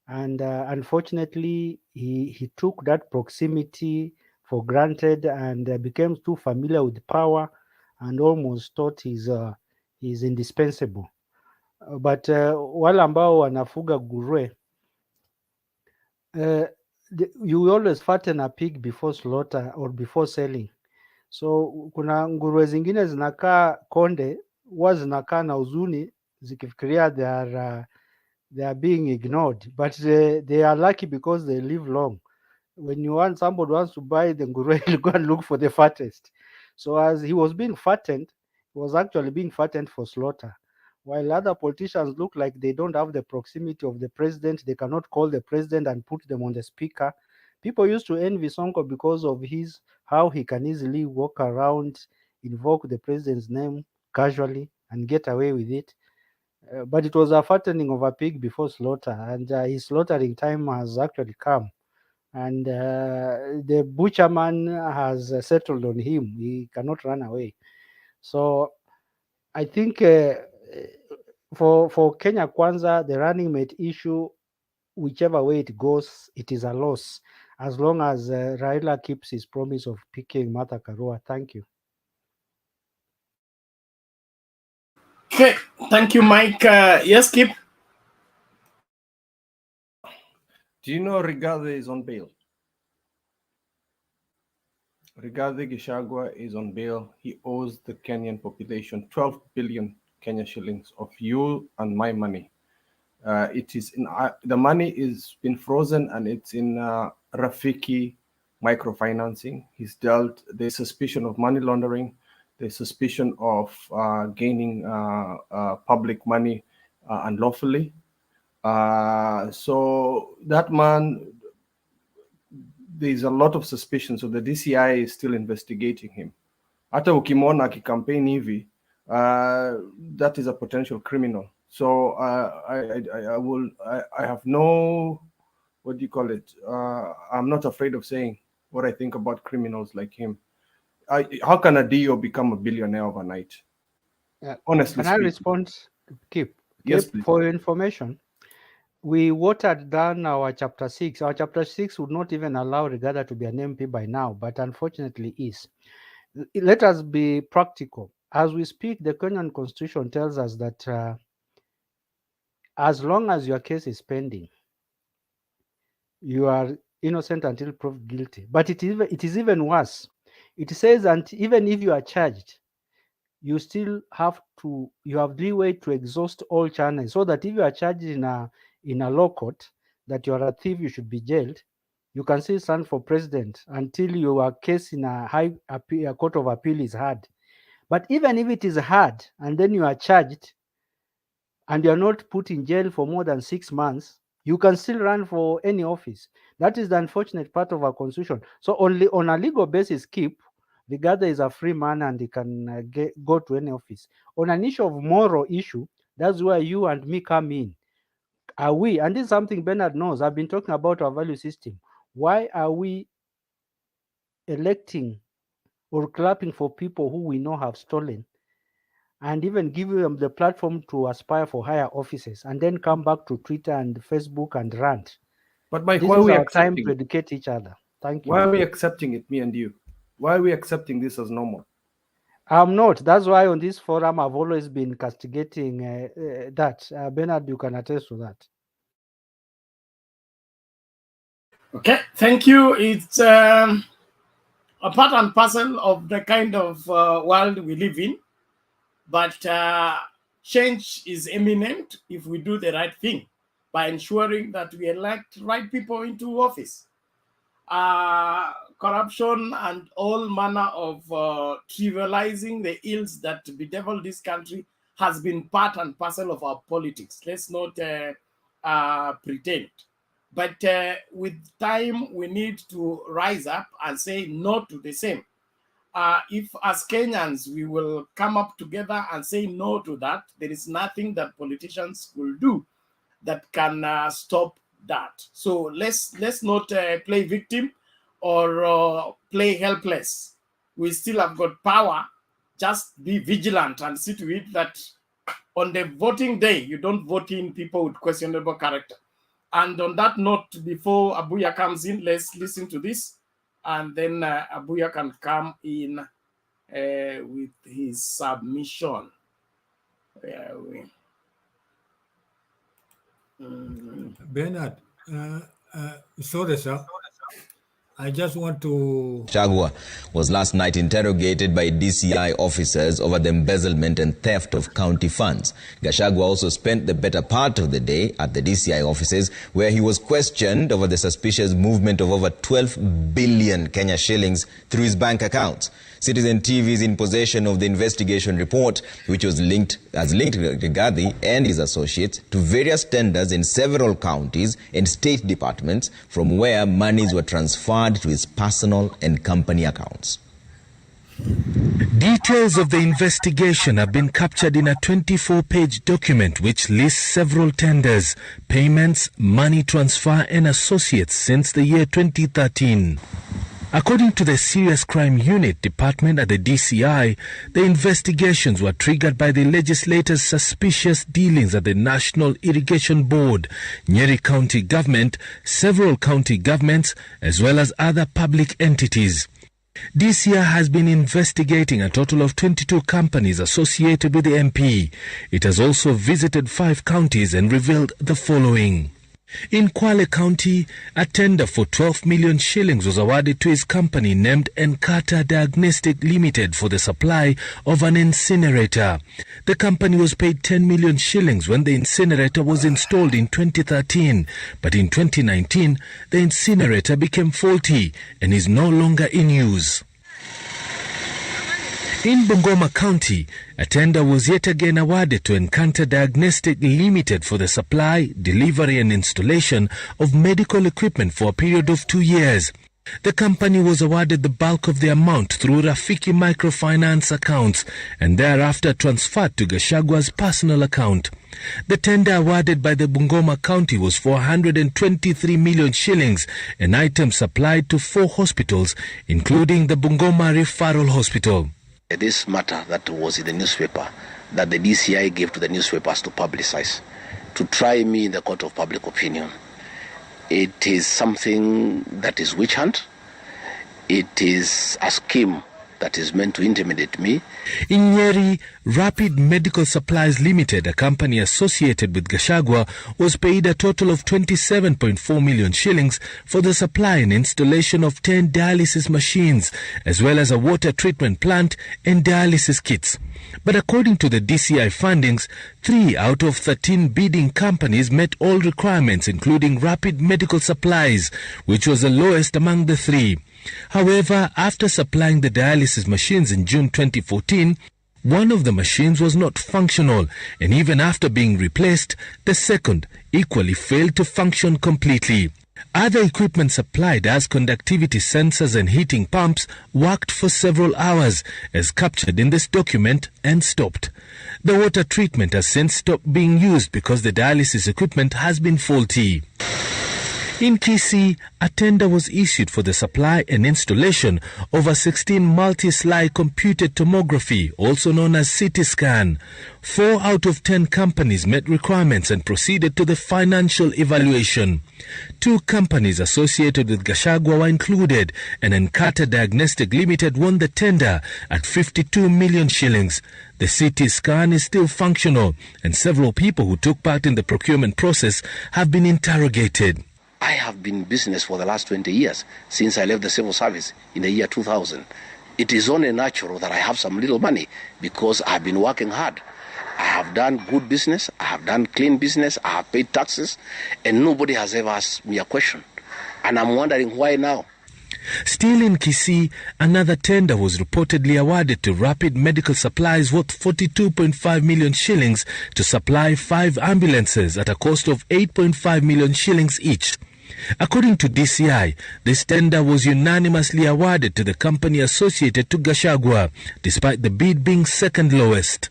S8: and unfortunately he took that proximity for granted and became too familiar with power and almost thought he's indispensable. But wale ambao wanafuga nguruwe, you always fatten a pig before slaughter or before selling. So kuna nguruwe zingine zinakaa konde, huwa zinakaa na huzuni zikifikiria they are being ignored, but they are lucky because they live long. When somebody wants to buy the nguruwe, he'll go and look for the fattest. So as he was being fattened, he was actually being fattened for slaughter. While other politicians look like they don't have the proximity of the president, they cannot call the president and put them on the speaker. People used to envy Sonko because of how he can easily walk around, invoke the president's name casually, and get away with it. But it was a fattening of a pig before slaughter, and his slaughtering time has actually come. And the butcherman has settled on him. He cannot run away. So I think for Kenya Kwanza, the running mate issue, whichever way it goes, it is a loss, as long as Raila keeps his promise of picking Martha Karua. Thank you.
S1: Okay, thank you, Mike. Yes, Kip.
S5: Do you know Rigathi is on bail? Rigathi Gachagua is on bail. He owes the Kenyan population 12 billion Kenya shillings of you and my money. It is in the money is been frozen and it's in Rafiki microfinancing. He's dealt. There's suspicion of money laundering. There's suspicion of gaining public money unlawfully. So that man, there's a lot of suspicion. So the DCI is still investigating him. Hata ukimwona akikampaign hivi, that is a potential criminal. So I have no, what do you call it? I'm not afraid of saying what I think about criminals like him. How can a DO become a billionaire overnight? Honestly
S8: Can I
S5: speaking.
S8: respond, Kip?
S5: Yes,
S8: Kip,
S5: please.
S8: for your information, we watered down our chapter 6. Our chapter 6 would not even allow Rigathi to be an MP by now, but unfortunately is. Let us be practical. As we speak, the Kenyan constitution tells us that as long as your case is pending, you are innocent until proved guilty. But it is even worse. It says, and even if you are charged, you still have to, you have leeway to exhaust all channels, so that if you are charged in a law court that you are a thief, you should be jailed, you can still stand for president until your case in a court of appeal is heard. But even if it is heard and then you are charged and you are not put in jail for more than 6 months, you can still run for any office. That is the unfortunate part of our constitution. So only on a legal basis, keep, the Gada is a free man and he can go to any office. On an issue of moral issue, that's where you and me come in. Are we, and this is something Bernard knows, I've been talking about our value system. Why are we electing or clapping for people who we know have stolen, and even give them the platform to aspire for higher offices, and then come back to Twitter and Facebook and rant?
S5: But Mike,
S8: This
S5: why are
S8: is
S5: we
S8: our time
S5: accepting
S8: to
S5: it?
S8: educate each other. Thank you.
S5: Why are we accepting it, me and you? Why are we accepting this as normal?
S8: I'm not. That's why on this forum I've always been castigating that. Bernard, you can attest to that.
S1: Okay, thank you. It's a part and parcel of the kind of world we live in. But change is imminent if we do the right thing by ensuring that we elect right people into office. Corruption and all manner of trivializing the ills that bedevil this country has been part and parcel of our politics. Let's not pretend. But with time, we need to rise up and say no to the same. If as Kenyans, we will come up together and say no to that, there is nothing that politicians will do that can stop that. So let's not play victim or play helpless. We still have got power. Just be vigilant and see to it that on the voting day, you don't vote in people with questionable character. And on that note, before Abuya comes in, let's listen to this. And then Abuya can come in with his submission.
S6: Bernard, sorry, sir. I just want to...
S9: Gachagua was last night interrogated by DCI officers over the embezzlement and theft of county funds. Gachagua also spent the better part of the day at the DCI offices, where he was questioned over the suspicious movement of over 12 billion Kenya shillings through his bank accounts. Citizen TV is in possession of the investigation report, which was linked Rigathi and his associates to various tenders in several counties and state departments, from where monies were transferred to his personal and company accounts.
S10: Details of the investigation have been captured in a 24-page document which lists several tenders, payments, money transfer and associates since the year 2013. According to the Serious Crime Unit Department at the DCI, the investigations were triggered by the legislators' suspicious dealings at the National Irrigation Board, Nyeri County Government, several county governments, as well as other public entities. DCI has been investigating a total of 22 companies associated with the MP. It has also visited 5 counties and revealed the following. In Kwale County, a tender for 12 million shillings was awarded to his company named Enkata Diagnostic Limited for the supply of an incinerator. The company was paid 10 million shillings when the incinerator was installed in 2013, but in 2019, the incinerator became faulty and is no longer in use. In Bungoma County, a tender was yet again awarded to Enkata Diagnostic Limited for the supply, delivery and installation of medical equipment for a period of 2 years. The company was awarded the bulk of the amount through Rafiki microfinance accounts and thereafter transferred to Gachagua's personal account. The tender awarded by the Bungoma County was for 123 million shillings, an item supplied to 4 hospitals, including the Bungoma Referral Hospital.
S11: This matter that was in the newspaper, that the DCI gave to the newspapers to publicize, to try me in the court of public opinion, it is something that is witch hunt. It is a scheme that is meant to intimidate me.
S10: In Nyeri, Rapid Medical Supplies Limited, a company associated with Gachagua, was paid a total of 27.4 million shillings for the supply and installation of 10 dialysis machines, as well as a water treatment plant and dialysis kits. But according to the DCI findings, 3 out of 13 bidding companies met all requirements, including Rapid Medical Supplies, which was the lowest among the 3. However, after supplying the dialysis machines in June 2014, one of the machines was not functional, and even after being replaced, the second equally failed to function completely. Other equipment supplied as conductivity sensors and heating pumps worked for several hours, as captured in this document, and stopped. The water treatment has since stopped being used because the dialysis equipment has been faulty. In Kisii, a tender was issued for the supply and installation of a 16 multi-sly computed tomography, also known as CT scan. 4 out of 10 companies met requirements and proceeded to the financial evaluation. 2 companies associated with Gachagua were included, and Nkata Diagnostic Limited won the tender at 52 million shillings. The CT scan is still functional, and several people who took part in the procurement process have been interrogated.
S11: I have been in business for the last 20 years, since I left the civil service in the year 2000. It is only natural that I have some little money because I have been working hard. I have done good business, I have done clean business, I have paid taxes, and nobody has ever asked me a question. And I'm wondering why now.
S10: Still in Kisii, another tender was reportedly awarded to Rapid Medical Supplies worth 42.5 million shillings to supply 5 ambulances at a cost of 8.5 million shillings each. According to DCI, this tender was unanimously awarded to the company associated to Gachagua, despite the bid being second lowest.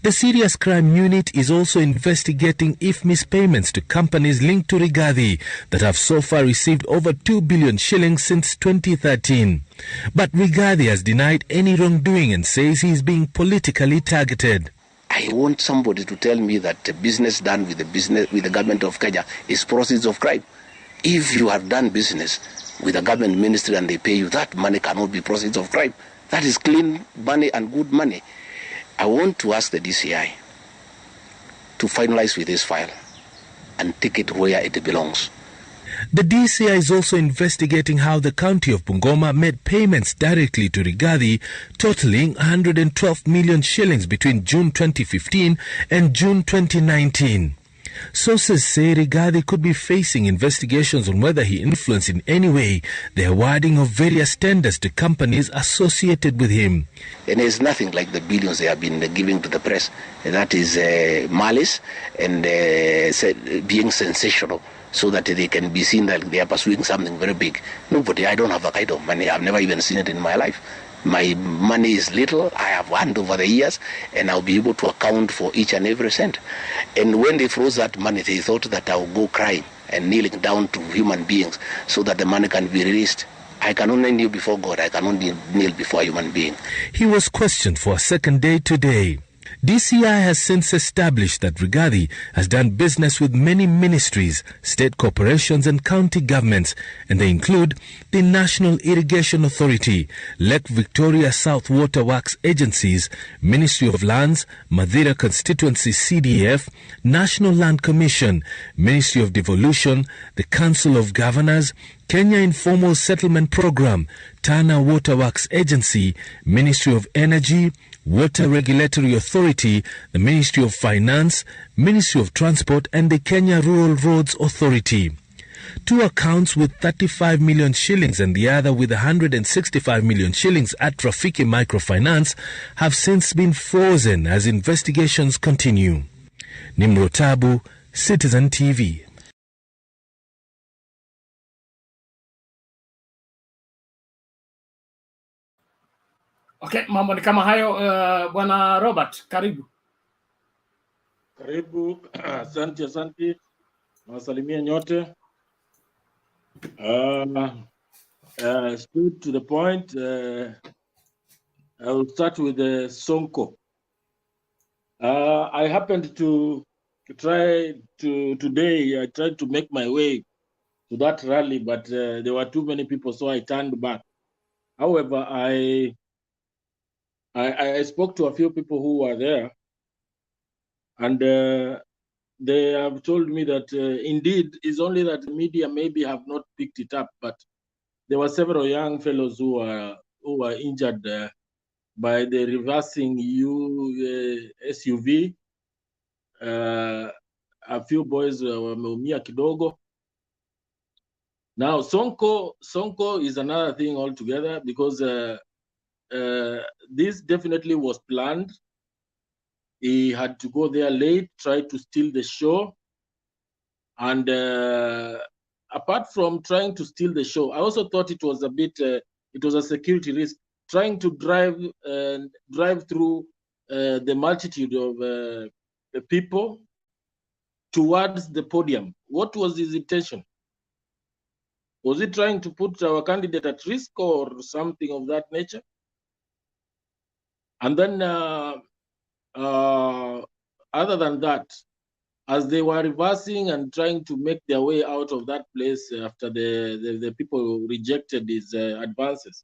S10: The Serious Crime Unit is also investigating if mispayments to companies linked to Rigathi that have so far received over 2 billion shillings since 2013. But Rigathi has denied any wrongdoing and says he is being politically targeted.
S11: I want somebody to tell me that the business done with the government of Kenya is proceeds of crime. If you have done business with the government ministry and they pay you, that money cannot be proceeds of crime. That is clean money and good money. I want to ask the DCI to finalize with this file and take it where it belongs.
S10: The DCI is also investigating how the county of Bungoma made payments directly to Rigathi, totaling 112 million shillings between June 2015 and June 2019. Sources say Rigathi could be facing investigations on whether he influenced in any way the awarding of various tenders to companies associated with him.
S11: And it's nothing like the billions they have been giving to the press. That is malice and being sensational, so that they can be seen that they are pursuing something very big. Nobody, I don't have that kind of money. I've never even seen it in my life. My money is little. I have earned over the years, and I'll be able to account for each and every cent. And when they froze that money, they thought that I would go crying and kneeling down to human beings so that the money can be released. I can only kneel before God. I can only kneel before a human being.
S10: He was questioned for a second day today. DCI has since established that Rigathi has done business with many ministries, state corporations and county governments, and they include the National Irrigation Authority, Lake Victoria South Water Works Agencies, Ministry of Lands, Madeira Constituency CDF, National Land Commission, Ministry of Devolution, the Council of Governors, Kenya Informal Settlement Program, Tana Waterworks Agency, Ministry of Energy, Water Regulatory Authority, the Ministry of Finance, Ministry of Transport and the Kenya Rural Roads Authority. 2 accounts with 35 million shillings and the other with 165 million shillings at Rafiki Microfinance have since been frozen as investigations continue. Nimrotabu, Citizen TV.
S1: Okay, mambo ni kama hayo. Bwana Robert, karibu.
S3: Karibu. Asante. Nawasalimia nyote. Straight to the point. I will start with Sonko. I happened to try to today. I tried to make my way to that rally, but there were too many people, so I turned back.
S12: However, I spoke to a few people who were there, and they have told me that indeed it's only that the media maybe have not picked it up, but there were several young fellows who were injured by the reversing SUV. A few boys wameumia kidogo. Now Sonko is another thing altogether, because this definitely was planned. He had to go there late, try to steal the show. And apart from trying to steal the show, I also thought it was a bit, it was a security risk, trying to drive through the multitude of the people towards the podium. What was his intention? Was he trying to put our candidate at risk or something of that nature? And then, other than that, as they were reversing and trying to make their way out of that place after the people rejected his advances,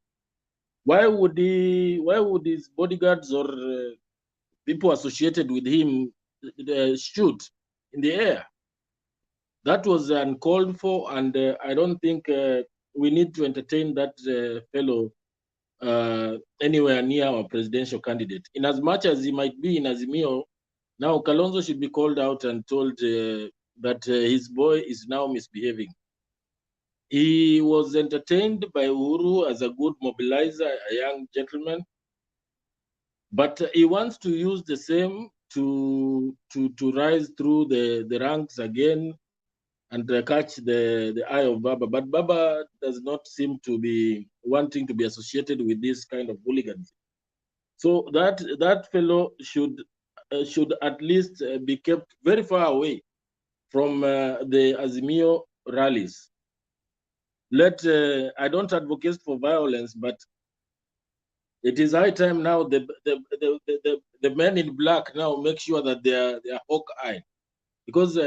S12: why would his bodyguards or people associated with him shoot in the air? That was uncalled for, and I don't think we need to entertain that fellow anywhere near our presidential candidate. In as much as he might be in Azimio, now Kalonzo should be called out and told that his boy is now misbehaving. He was entertained by Uhuru as a good mobilizer, a young gentleman, but he wants to use the same to rise through the ranks again and catch the eye of Baba. But Baba does not seem to be wanting to be associated with this kind of hooligans. So that fellow should at least be kept very far away from the Azimio rallies. I don't advocate for violence, but it is high time now the men in black now make sure that they are hawk-eyed, because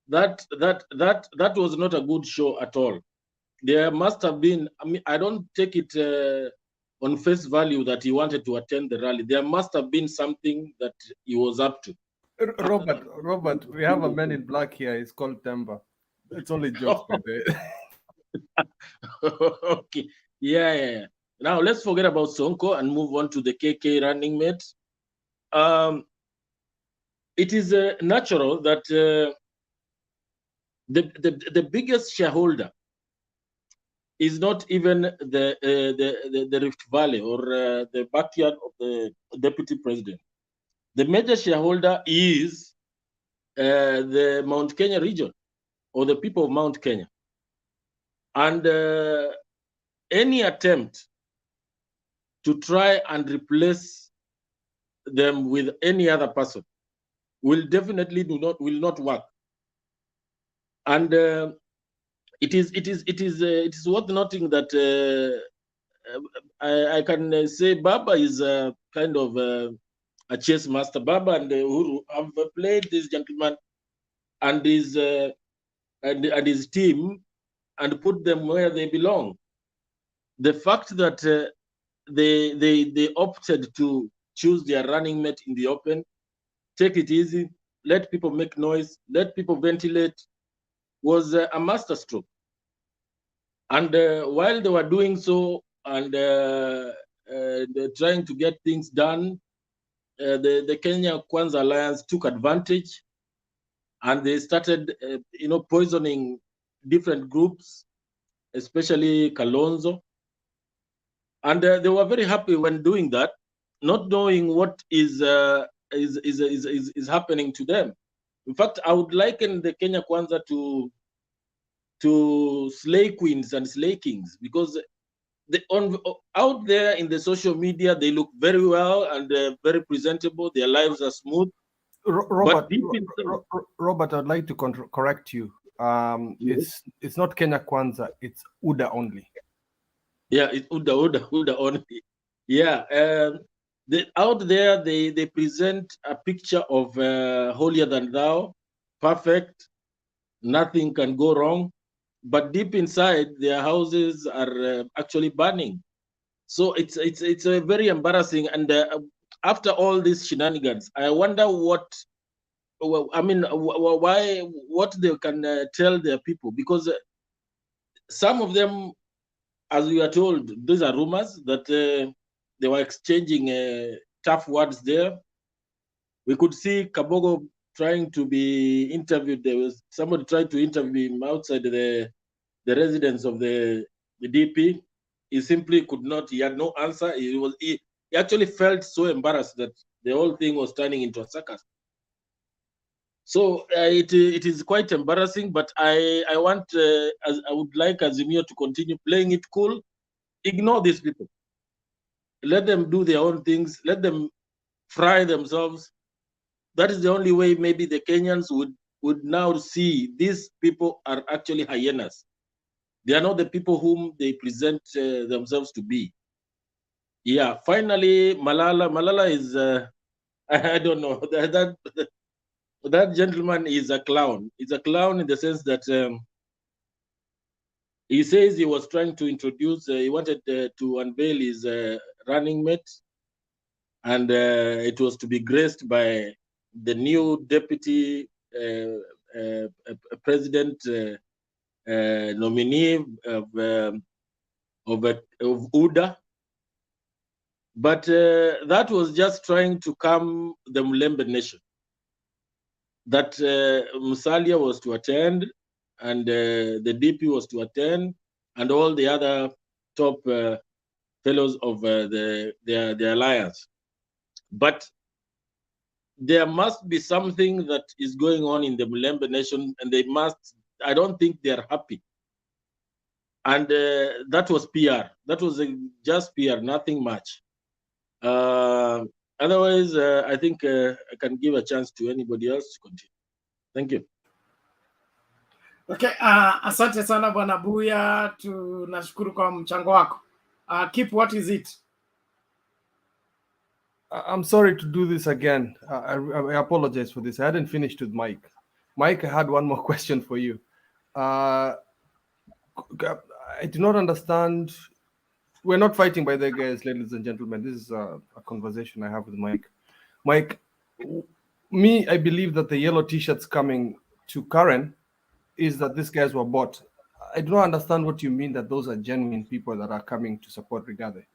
S12: that was not a good show at all. There must have been, I mean, I don't take it on face value that he wanted to attend the rally. There must have been something that he was up to.
S5: Robert, we have a man in black here. It's called Temba. It's only jokes by the
S12: Okay. Yeah. Now let's forget about Sonko and move on to the KK running mate. It is natural that the biggest shareholder is not even the Rift Valley or the backyard of the deputy president. The major shareholder is the Mount Kenya region, or the people of Mount Kenya. And any attempt to try and replace them with any other person will definitely will not work. And it is worth noting that I can say Baba is kind of a chess master. Baba and Uhuru have played this gentleman and his team and put them where they belong. The fact that they opted to choose their running mate in the open, take it easy, let people make noise, let people ventilate, was a masterstroke. And while they were doing so and trying to get things done, the Kenya Kwanza Alliance took advantage, and they started, poisoning different groups, especially Kalonzo. And they were very happy when doing that, not knowing what is happening to them. In fact, I would liken the Kenya Kwanza to slay queens and slay kings, because out there in the social media, they look very well and very presentable. Their lives are smooth.
S5: Robert, I'd like to correct you.
S12: Yes.
S5: It's not Kenya Kwanza, it's UDA only.
S12: Yeah, it's UDA only. Yeah, out there they present a picture of holier than thou, perfect, nothing can go wrong. But deep inside, their houses are actually burning. So it's a very embarrassing. And after all these shenanigans, I wonder what. I mean, why? What they can tell their people, because some of them, as we are told, these are rumors that they were exchanging tough words there. We could see Kabogo trying to be interviewed. There was somebody tried to interview him outside the residence of the DP. He simply could not. He had no answer. He actually felt so embarrassed that the whole thing was turning into a circus. So it is quite embarrassing. But I would like Azimio to continue playing it cool. Ignore these people. Let them do their own things. Let them fry themselves. That is the only way maybe the Kenyans would now see these people are actually hyenas. They are not the people whom they present themselves to be. Yeah, finally, Malala is, I don't know, that gentleman is a clown. He's a clown in the sense that he says he was trying to introduce, he wanted to unveil his running mate, and it was to be graced by the new deputy president nominee of UDA. But that was just trying to calm the Mulembe nation. That Musalia was to attend, and the DP was to attend, and all the other top fellows of the alliance. But there must be something that is going on in the Mulembe nation, and they must. I don't think they are happy. And that was PR. That was just PR, nothing much. Otherwise, I think I can give a chance to anybody else to continue. Thank you.
S1: Okay, asante sana Bwana Buya, tunashukuru kwa mchango wako. Keep, what is it?
S5: I'm sorry to do this again. I apologize for this. I hadn't finished with Mike. Mike, I had one more question for you. I do not understand. We're not fighting, by the guys, ladies and gentlemen. This is a conversation I have with Mike. Mike, I believe that the yellow T-shirts coming to Karen is that these guys were bought. I do not understand what you mean that those are genuine people that are coming to support Rigathi.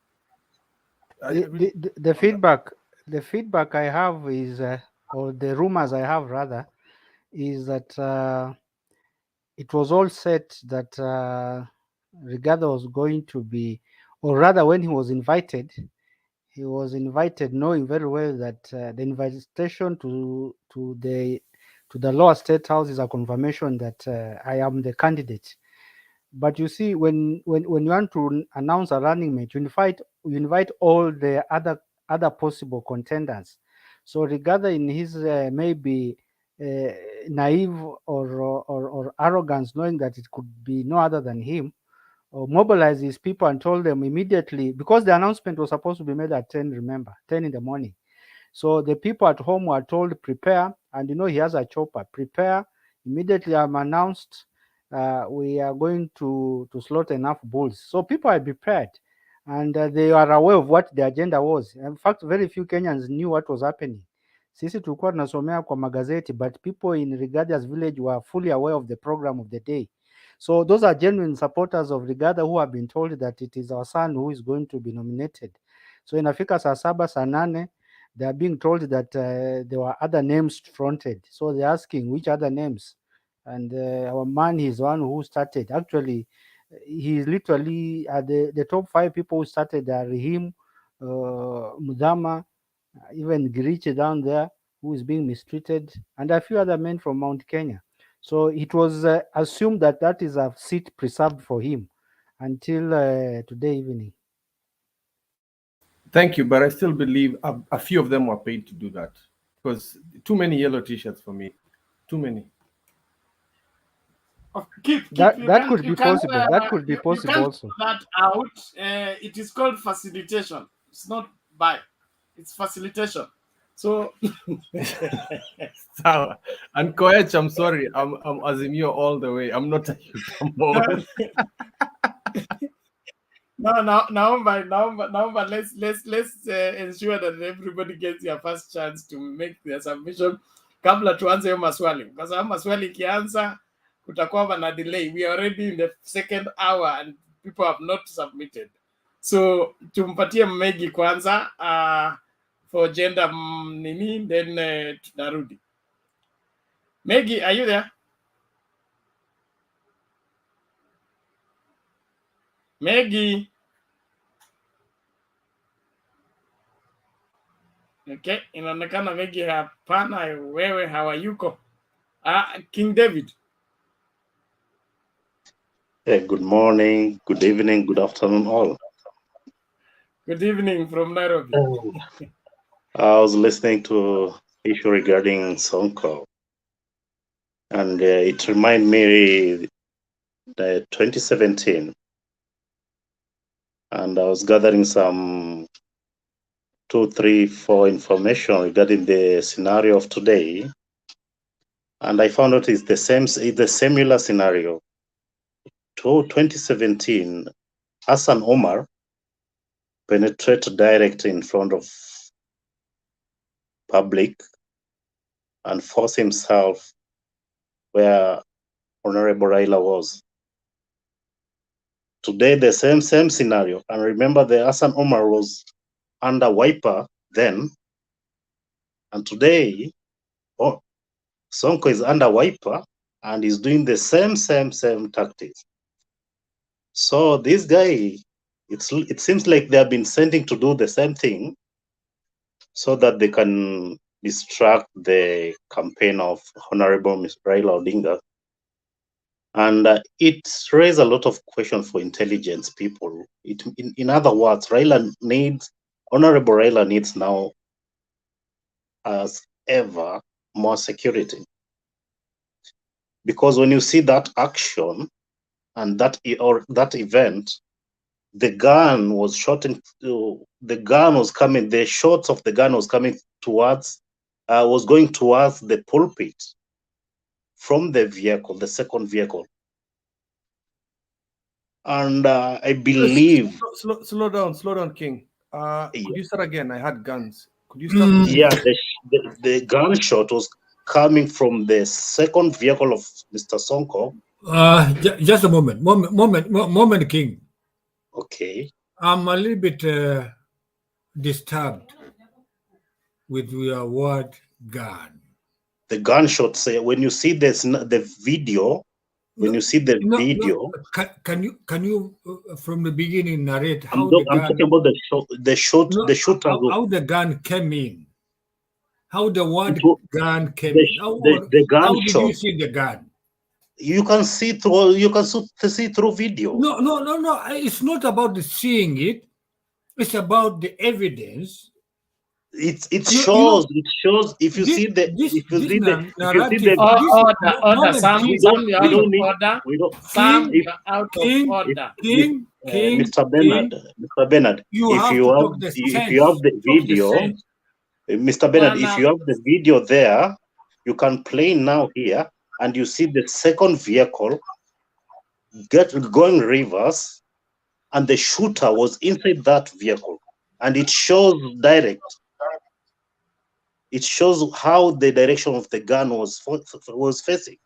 S8: The feedback I have is, or the rumors I have rather, is that it was all set that Rigathi was going to be, or rather when he was invited knowing very well that the invitation to the lower state house is a confirmation that I am the candidate. But you see, when you want to announce a running mate, you invite all the other possible contenders. So Rigathi, in his maybe naive or arrogance, knowing that it could be no other than him, mobilized his people and told them immediately, because the announcement was supposed to be made at 10, remember, 10 in the morning. So the people at home were told, prepare, and he has a chopper, prepare. Immediately I'm announced, we are going to slaughter enough bulls. So people are prepared, and they are aware of what the agenda was. In fact, very few Kenyans knew what was happening. Sisi tulikuwa tunasomea kwa magazeti, but people in Rigathi's village were fully aware of the program of the day. So those are genuine supporters of Rigathi who have been told that it is our son who is going to be nominated. So inafika saa saba, saa nane, they are being told that there were other names fronted. So they're asking which other names. And our man is one who started. Actually, he's literally the top 5 people who started are him, Mudama, even Girichi down there, who is being mistreated, and a few other men from Mount Kenya. So it was assumed that that is a seat preserved for him until today evening.
S5: Thank you, but I still believe a few of them were paid to do that, because too many yellow T-shirts for me, too many.
S8: That could be possible. That could be possible also.
S1: That out. It is called facilitation. It's not buy. It's facilitation. So,
S5: and Koech, I'm sorry, I'm Azimio all the way. I'm not a Yutambo.
S1: naomba let's ensure that everybody gets their first chance to make their submission kabla tuanze hiyo maswali, kwa sababu maswali ikianza kutakuwa na delay. We are already in the second hour and people have not submitted, so tumpatie Megi kwanza for gender nini, then tunarudi. Megi, are you there? Megi. Okay, inaonekana Megi hapana, wewe hawayuko. King David.
S13: Hey, good morning, good evening, good afternoon, all.
S1: Good evening from Nairobi.
S13: I was listening to issue regarding Sonko, and it reminded me that 2017, and I was gathering some 2, 3, 4 information regarding the scenario of today, and I found out it's the similar scenario. To 2017, Hassan Omar penetrated direct in front of public and force himself where Honorable Raila was. Today, the same scenario. And remember, the Hassan Omar was under wiper then, and today, Sonko is under wiper and is doing the same tactics. So this guy, it seems like they have been sending to do the same thing so that they can distract the campaign of Honorable Mr. Raila Odinga. And it raised a lot of questions for intelligence people. In other words, Honorable Raila needs now, as ever, more security. Because when you see that action and that event, the gun was shot into, the gun was coming, the shots of the gun was coming towards, was going towards the pulpit from the vehicle, the second vehicle. And I believe...
S5: Slow down, King. Could you start again? I had guns. Could you start?
S13: Yeah, the gunshot was coming from the second vehicle of Mr. Sonko.
S6: Just a moment, King.
S13: Okay.
S6: I'm a little bit disturbed with your word gun.
S13: The gunshot, say, when you see the video, when you see the video...
S6: Can you from the beginning narrate how
S13: I'm talking about the shooter.
S6: How the gun came in? How the word gun came in?
S13: The gun
S6: how did
S13: shot.
S6: you see the gun?
S13: You can see through video.
S6: No. It's not about the seeing it. It's about the evidence.
S13: It shows. If you see the
S1: narrative. Order. Sam, you're out of order. Sam, you're out of order.
S13: Mr. Bernard, if you have the video, Mr. Bernard, if you have the video there, you can play now here, and you see the second vehicle going reverse, and the shooter was inside that vehicle, and it shows direct. It shows how the direction of the gun was facing.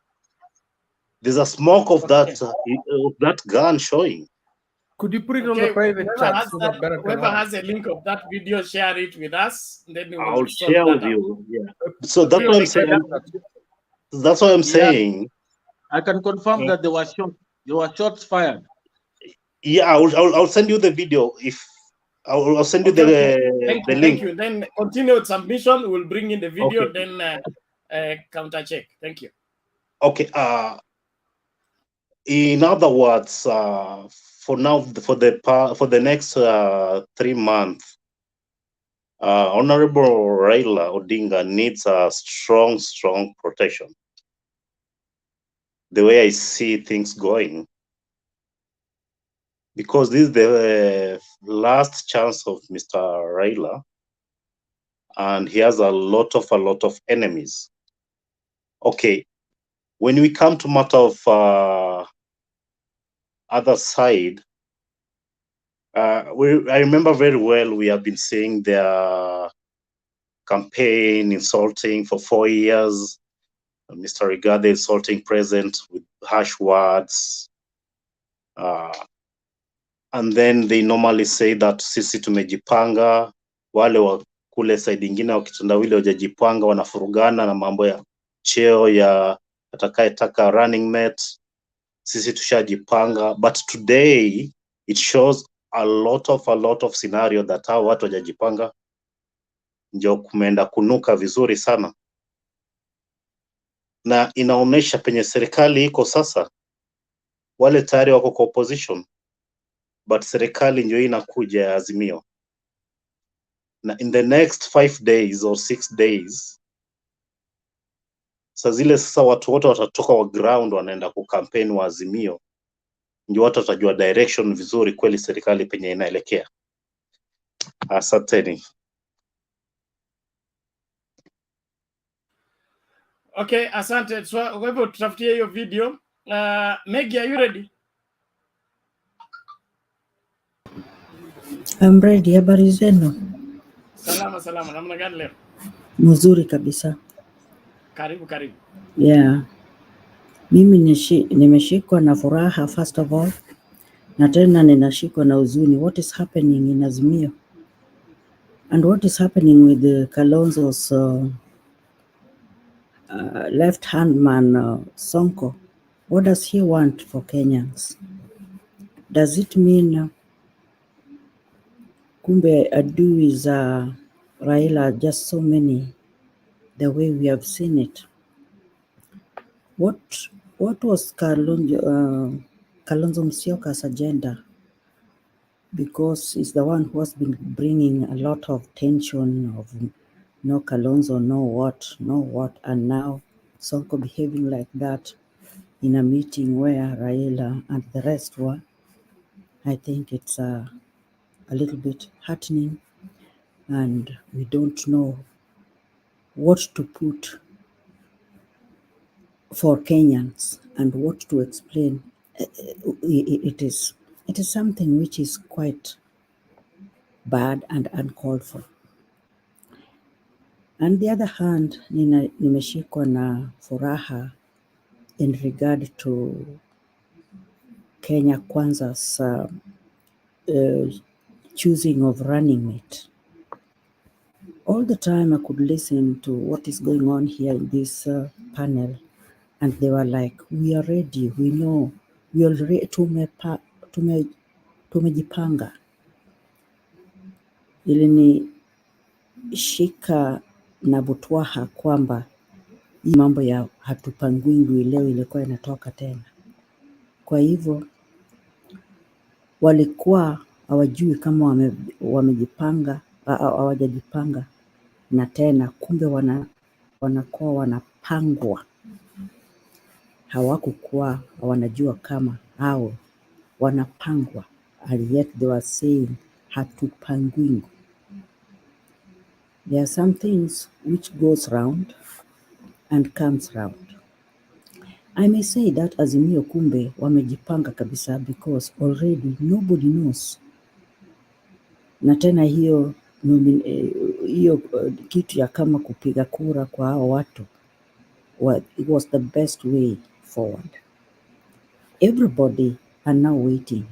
S13: There's a smoke of that gun showing.
S5: Could you put it on the private chat?
S1: Whoever has a link of that video, share it with us. Then we will
S13: I'll share with you. Yeah. So that's what I'm saying. That's what I'm saying.
S12: I can confirm that there were shots fired.
S13: Yeah, I'll send you the video. I'll send you the link.
S1: Thank you. Then continue with submission. We'll bring in the video. Then counter check. Thank you.
S13: Okay. In other words, for now, for the next 3 months, Honorable Raila Odinga needs a strong protection. The way I see things going, because this is the last chance of Mr. Raila, and he has a lot of enemies. Okay, when we come to matter of other side, I remember very well we have been seeing their campaign insulting for 4 years. Mr. Rigathi insulting president with harsh words. And then they normally say that sisi tumejipanga, wale wa kule side ingine wakitendawili wajajipanga, wanafurugana na mambo ya cheo ya atakayetaka running mate. Sisi tushajipanga, but today it shows a lot of scenario that hao watu wajajipanga, ndio kumeenda kunuka vizuri sana, na inaonesha penye serikali iko sasa. Wale tayari wako kwa opposition, but serikali ndio inakuja ya Azimio, na in the next 5 days or 6 days sasa watu wote watatoka wa ground wanaenda kukampeni wa Azimio, ndio watu watajua direction vizuri kweli serikali penye inaelekea. Asanteni.
S1: Okay, asante. So kwa hivyo tutafutie hiyo video. Maggie, are you ready?
S14: I'm ready. Habari zenu?
S1: Salama. Namna gani leo?
S14: Mzuri kabisa.
S1: Karibu.
S14: Yeah. Mimi nimeshikwa na furaha first of all, na tena ninashikwa na huzuni. What is happening in Azimio? And what is happening with the Kalonzo's left-hand man, Sonko? What does he want for Kenyans? Does it mean kumbe adui za Raila are just so many, the way we have seen it? What was Kalonzo Musyoka's agenda? Because he's the one who has been bringing a lot of tension of no Kalonzo, no what, and now Sonko behaving like that in a meeting where Raila and the rest were. I think it's a little bit heartening, and we don't know what to put for Kenyans and what to explain. It is something which is quite bad and uncalled for. On the other hand, nimeshikwa na furaha in regard to Kenya Kwanza's choosing of running mate. All the time I could listen to what is going on here in this panel, and they were like, we are ready, we know, we already tumejipanga. Ilinishika na butwaha kwamba hii mambo ya hatupangwingwi leo ilikuwa inatoka tena. Kwa hivyo walikuwa hawajui kama wamejipanga, hawajajipanga, na tena kumbe wanakuwa wanapangwa. Hawakukuwa wanajua kama hao wanapangwa, and yet they were saying hatupangwingwi. There are some things which goes round and comes round. I may say that Azimio kumbe wamejipanga kabisa, because already nobody knows. Na tena hiyo kitu ya kama kupiga kura kwa hao watu, it was the best way forward. Everybody are now waiting.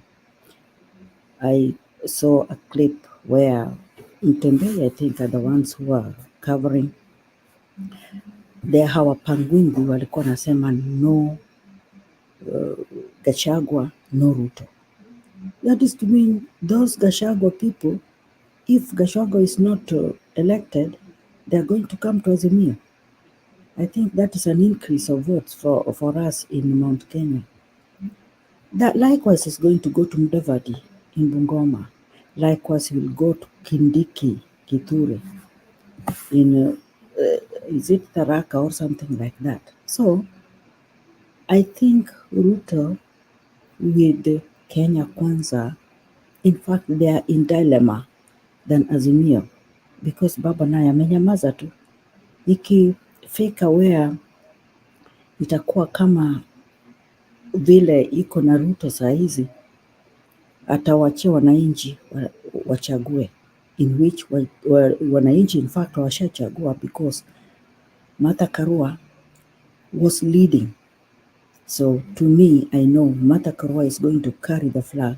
S14: I saw a clip where Mtembei, I think, are the ones who are covering. There hawapangwingwi walikuwa nasema no Gachagua, no Ruto. That is to mean those Gachagua people, if Gachagua is not elected, they are going to come to Azimio. I think that is an increase of votes for us in Mount Kenya. That likewise is going to go to Mudavadi in Bungoma. Likewise will go to Kindiki, Kithure, in is it Tharaka or something like that. So I think Ruto with Kenya Kwanza, in fact they are in dilemma than Azimio, because Baba naye amenyamaza tu. Ikifika where itakuwa kama vile iko na Ruto saa hizi, atawachia wananchi wachague, in which wananchi in fact washachagua, because Martha Karua was leading. So to me, I know Martha Karua is going to carry the flag,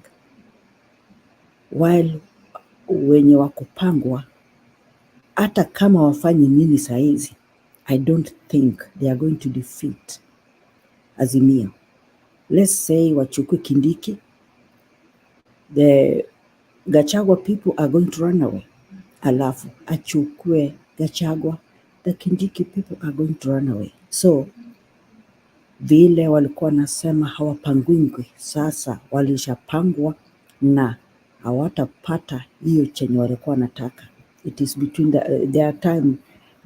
S14: while wenye wakupangwa hata kama wafanye nini saizi, I don't think they are going to defeat Azimio. Let's say wachukue Kindiki, the Gachagua people are going to run away. Alafu achukue Gachagua, the Kindiki people are going to run away. So vile walikuwa nasema hawapangwingwi, sasa walishapangwa na hawatapata hiyo chenye walikuwa nataka. It is between their time,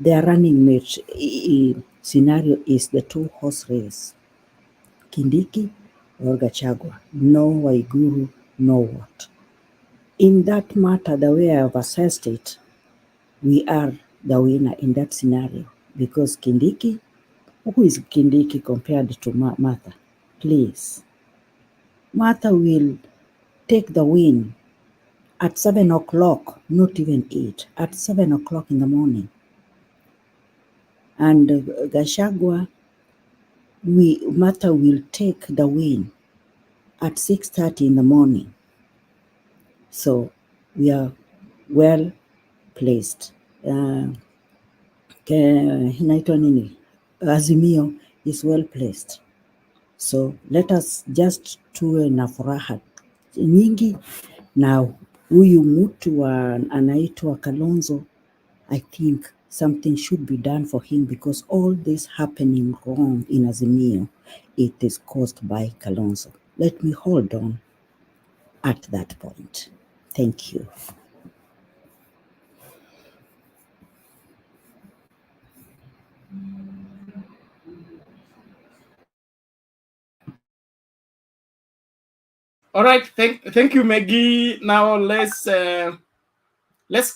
S14: their running mate scenario is the 2-horse race, Kindiki or Gachagua, no Waiguru, no what. In that matter, the way I have assessed it, we are the winner in that scenario, because Kindiki, who is Kindiki compared to Martha? Please. Martha will take the win at 7 o'clock, not even 8, at 7 o'clock in the morning. And Gachagua, Martha will take the win at 6:30 in the morning. So we are well placed. Inaitwa nini? Azimio is well placed. So let us just tuwe na furaha nyingi, na huyu mtu anaitwa Kalonzo, I think something should be done for him, because all this happening wrong in Azimio, it is caused by Kalonzo. Let me hold on at that point. Thank you.
S1: All right, thank you, Maggie. Now let's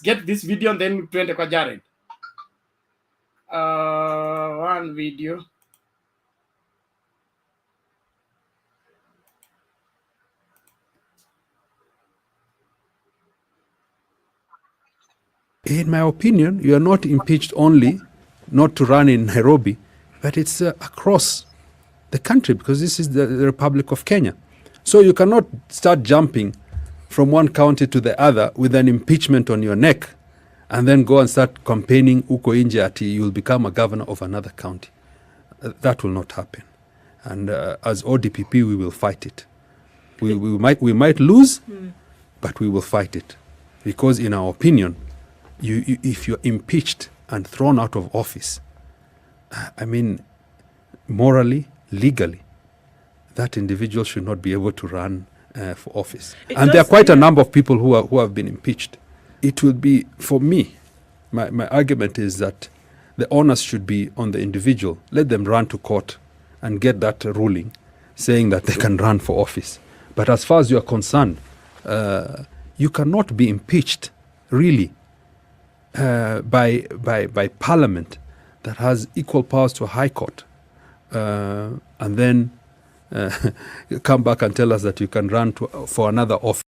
S1: get this video and then tuende kwa Jared. One video.
S15: In my opinion, you are not impeached only not to run in Nairobi, but it's across the country, because this is the Republic of Kenya. So you cannot start jumping from one county to the other with an impeachment on your neck and then go and start campaigning uko nje ati you will become a governor of another county. That will not happen. And as ODPP, we will fight it. We might lose, but we will fight it. Because in our opinion, if you're impeached and thrown out of office, I mean, morally, legally, that individual should not be able to run for office. And there are quite a number of people who have been impeached. It will be, for me, my argument is that the onus should be on the individual. Let them run to court and get that ruling saying that they can run for office. But as far as you are concerned, you cannot be impeached, really, by Parliament that has equal powers to a High Court, and then come back and tell us that you can run for another office.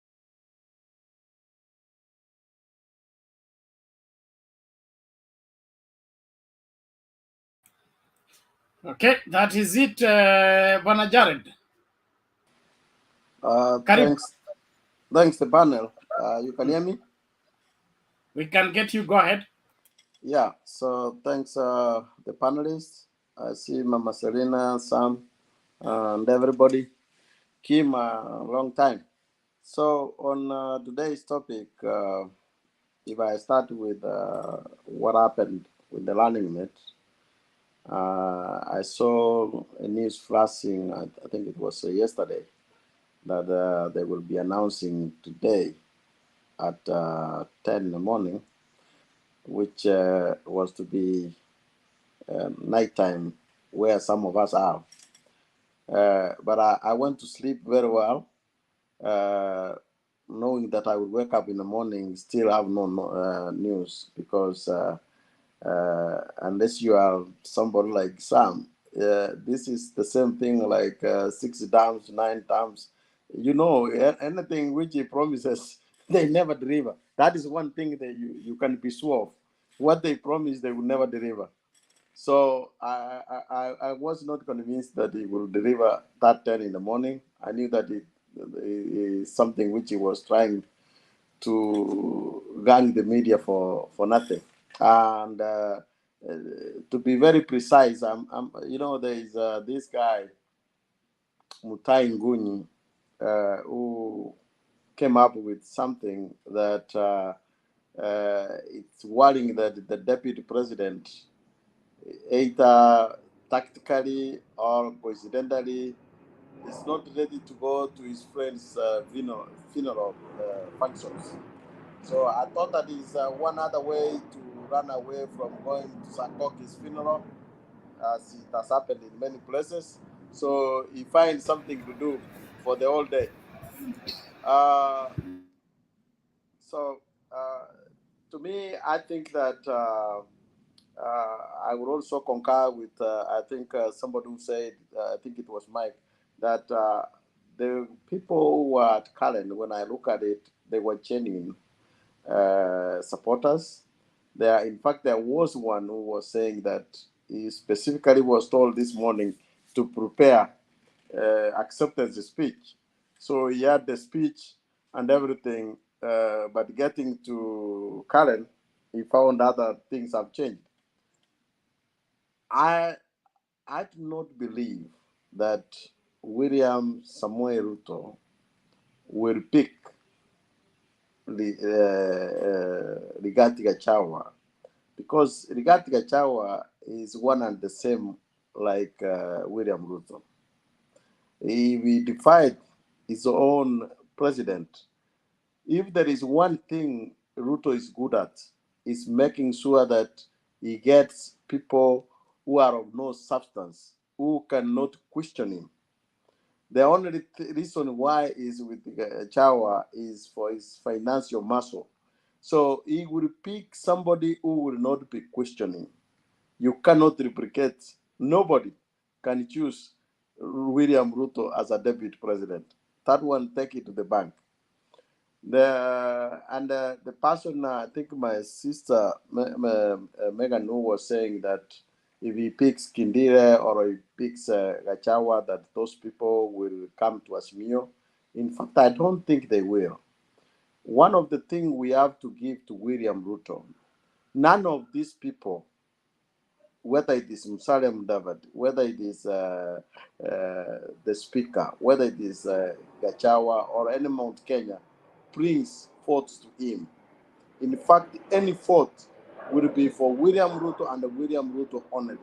S1: Okay, that is it, Bwana Jared.
S16: Thanks the panel. You can hear me?
S1: We can get you. Go ahead.
S16: Yeah, so thanks the panelists. I see Mama Serena, Sam, and everybody. Kim, a long time. So on today's topic, if I start with what happened with the running mate, I saw a news flashing, I think it was yesterday, that they will be announcing today at 10 in the morning, which was to be nighttime where some of us are. But I went to sleep very well, knowing that I would wake up in the morning, still have no news, because unless you are somebody like Sam, this is the same thing like 6 times, 9 times. You know, anything which he promises, they never deliver. That is one thing that you can be sure of. What they promise, they will never deliver. So I was not convinced that he will deliver that 10 in the morning. I knew that it is something which he was trying to gang the media for nothing. And to be very precise, you know, there is this guy, Mutai Nguni, who came up with something that it's worrying that the deputy president, either tactically or coincidentally, is not ready to go to his friend's funeral functions. So I thought that is one other way to run away from going to Sankoki's funeral, as it has happened in many places. So he finds something to do for the whole day. Uh, so to me, I think that I would also concur with, I think somebody who said, I think it was Mike, that the people who were at Karen, when I look at it, they were genuine supporters. In fact, there was one who was saying that he specifically was told this morning to prepare acceptance speech. So he had the speech and everything, but getting to Karen, he found other things have changed. I do not believe that William Samuel Ruto will pick Rigathi Gachagua, because Rigathi Gachagua is one and the same like William Ruto. He defied his own president. If there is one thing Ruto is good at, is making sure that he gets people who are of no substance, who cannot question him. The only reason why is with Chawa is for his financial muscle. So he will pick somebody who will not be questioning. You cannot replicate. Nobody can choose William Ruto as a deputy president. That one, take it to the bank. The person, I think my sister Megan was saying that if he picks Kindire or he picks Gachawa, that those people will come to Asmio. In fact, I don't think they will. One of the things we have to give to William Ruto, none of these people, whether it is Musalem David, whether it is the speaker, whether it is Gachawa or any Mount Kenya, brings faults to him. In fact, any fault will be for William Ruto and William Ruto only.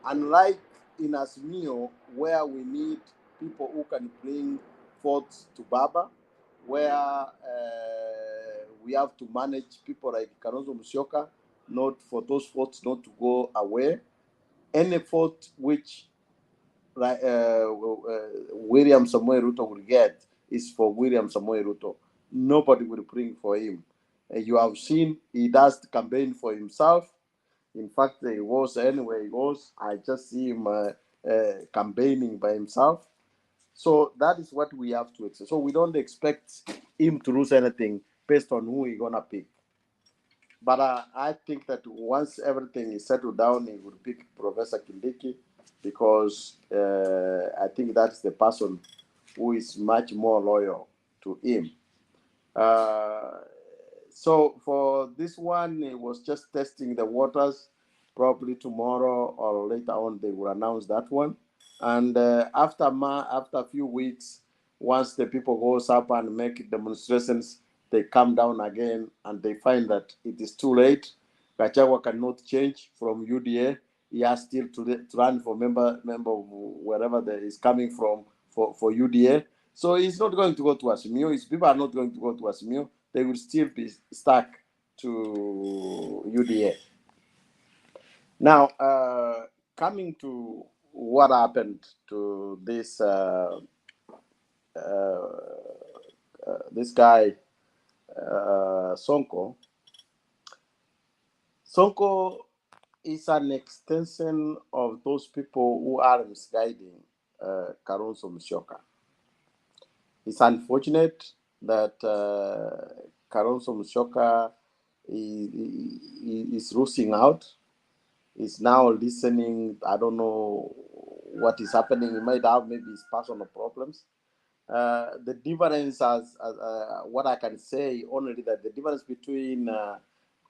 S16: Unlike in Asmio, where we need people who can bring faults to Baba, where we have to manage people like Kalonzo Musyoka, not for those faults not to go away. Any fault which William Samuel Ruto will get is for William Samuel Ruto. Nobody will bring for him. You have seen he does the campaign for himself. In fact, he was anywhere he goes. I just see him campaigning by himself. So that is what we have to expect. So we don't expect him to lose anything based on who he's gonna pick. But I think that once everything is settled down, he will pick Professor Kindiki, because I think that's the person who is much more loyal to him. So for this one, it was just testing the waters. Probably tomorrow or later on, they will announce that one. And after a few weeks, once the people goes up and make demonstrations, they come down again and they find that it is too late. Gachagua cannot change from UDA. He has still to run for member of wherever that is coming from for UDA. So he's not going to go to Asmio. His people are not going to go to Asmio. They will still be stuck to UDA. Now, coming to what happened to this this guy, Sonko. Sonko is an extension of those people who are misguiding Kalonzo Musyoka. It's unfortunate that Kalonzo Musyoka is rushing out. He's now listening. I don't know what is happening. He might have maybe his personal problems. The difference, as what I can say, only that the difference between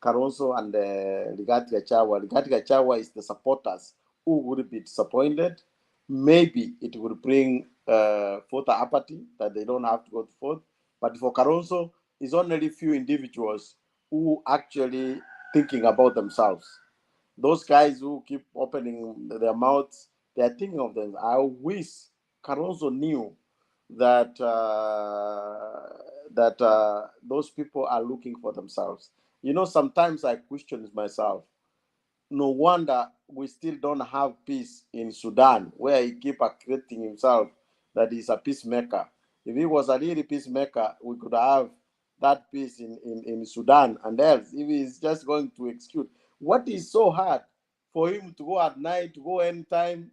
S16: Kalonzo and Rigathi Gachagua is the supporters who would be disappointed. Maybe it would bring voter apathy that they don't have to go to vote. But for Kalonzo, it's only a few individuals who actually thinking about themselves. Those guys who keep opening their mouths, they are thinking of them. I wish Kalonzo knew that those people are looking for themselves. You know, sometimes I question myself. No wonder we still don't have peace in Sudan, where he keep accrediting himself that he's a peacemaker. If he was a really peacemaker, we could have that peace in Sudan and else. If he's just going to execute, what is so hard for him to go at night, to go anytime,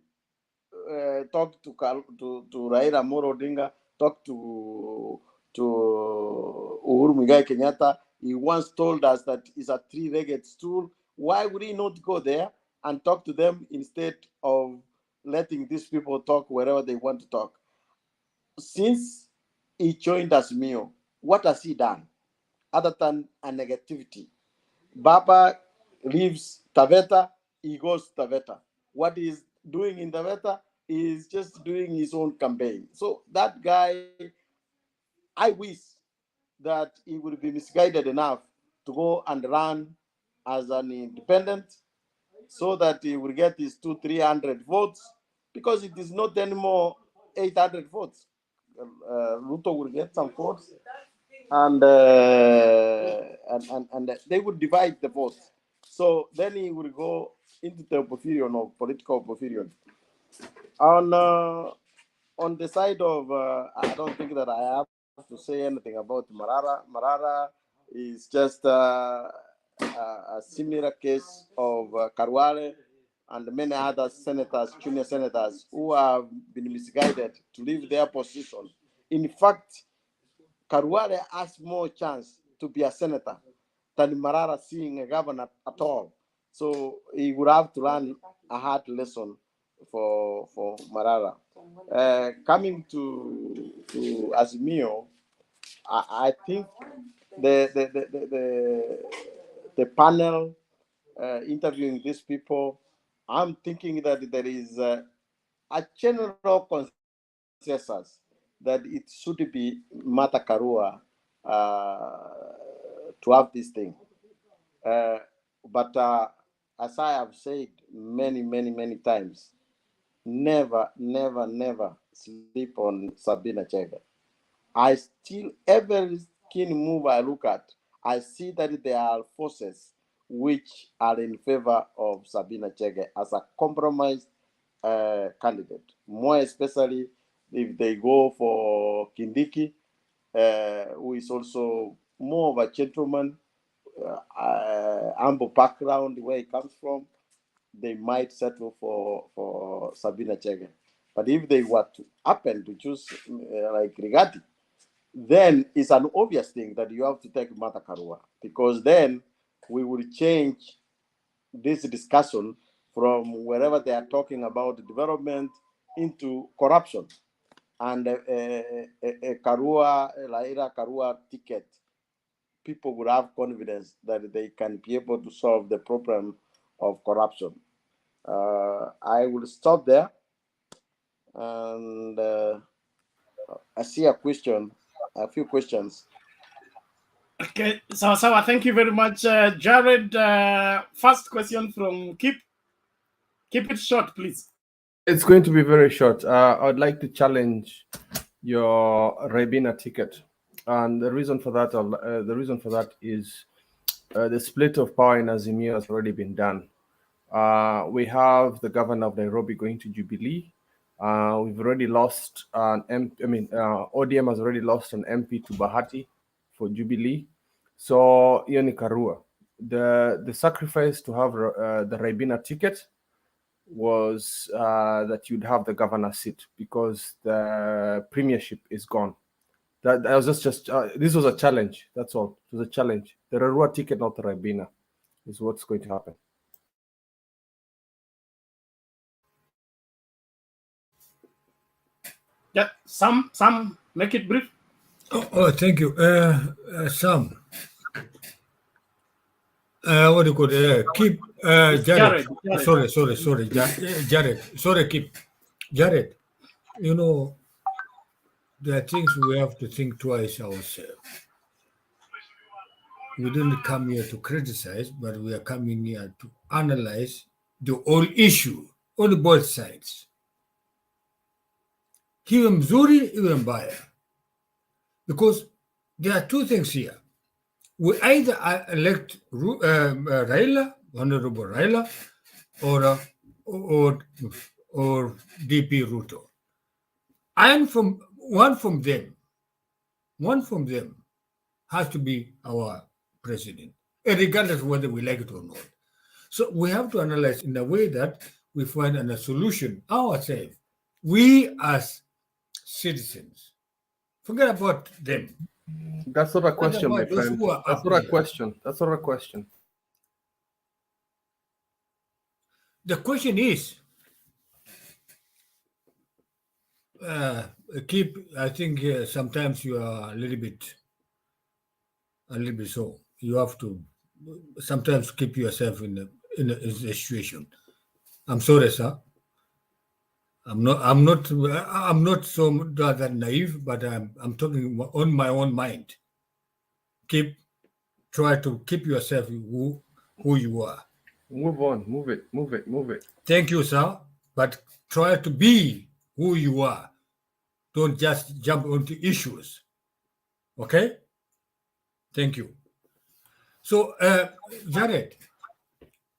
S16: talk to Raila Amolo Odinga, talk to Uhuru Muigai Kenyatta. He once told us that he's a three-legged stool. Why would he not go there and talk to them instead of letting these people talk wherever they want to talk? Since he joined Azimio, what has he done other than a negativity? Baba leaves Taveta, he goes to Taveta. What he's doing in Taveta is just doing his own campaign. So that guy, I wish that he would be misguided enough to go and run as an independent so that he will get his 300 votes, because it is not anymore 800 votes. Ruto will get some votes, and they would divide the votes. So then he will go into the opposition or political opposition. On the side of, I don't think that I have to say anything about Marara. Marara is just a similar case of Karwale and many other senators, junior senators, who have been misguided to leave their position. In fact, Karwale has more chance to be a senator than Marara seeing a governor at all. So he would have to learn a hard lesson for Marara. Coming to Azimio, I think the panel interviewing these people, I'm thinking that there is a general consensus that it should be Martha Karua to have this thing. But as I have said many times, never sleep on Sabina Chega. I still, every keen move I look at, I see that there are forces which are in favor of Sabina Chege as a compromise candidate, more especially if they go for Kindiki, who is also more of a gentleman, humble background where he comes from. They might settle for Sabina Chege. But if they were to happen to choose like Rigathi, then it's an obvious thing that you have to take Martha Karua, because then we will change this discussion from wherever they are talking about development into corruption. And a Karua, Laira Karua ticket, people would have confidence that they can be able to solve the problem of corruption. I will stop there, and I see a few questions.
S1: Okay, so thank you very much, Jared. First question from Keep it short, please.
S5: It's going to be very short. I'd like to challenge your Rebina ticket, and the reason for that, is the split of power in Azimio has already been done. We have the governor of Nairobi going to Jubilee. We've already lost an MP. ODM has already lost an MP to Bahati for Jubilee. So Yoni Karua, the sacrifice to have the Rebina ticket was that you'd have the governor seat, because the premiership is gone. That was just this was a challenge. That's all. It was a challenge. The Rarua ticket, not the Ribena, is what's going to happen.
S1: Yeah, some make it brief.
S6: Oh, thank you. Sam. What do you call it? Keep Jared.
S1: Jared.
S6: Sorry. Jared. Sorry, keep Jared. You know, there are things we have to think twice ourselves. We didn't come here to criticize, but we are coming here to analyze the whole issue on both sides. Iwe mzuri, iwe mbaya. Because there are two things here. We either elect Raila, Honorable Raila, or DP Ruto. And one from them has to be our president, regardless of whether we like it or not. So we have to analyze in a way that we find a solution ourselves. We as citizens. Forget about them.
S5: That's not a question, my friend. That's not a question. That's not a question.
S6: The question is, I think sometimes you are a little bit so. You have to sometimes keep yourself in a situation. I'm sorry, sir. I'm not so that naive, but I'm talking on my own mind. Try to keep yourself who you are.
S5: Move on. Move it.
S6: Thank you, sir. But try to be who you are. Don't just jump onto issues. Okay? Thank you. So, Jared,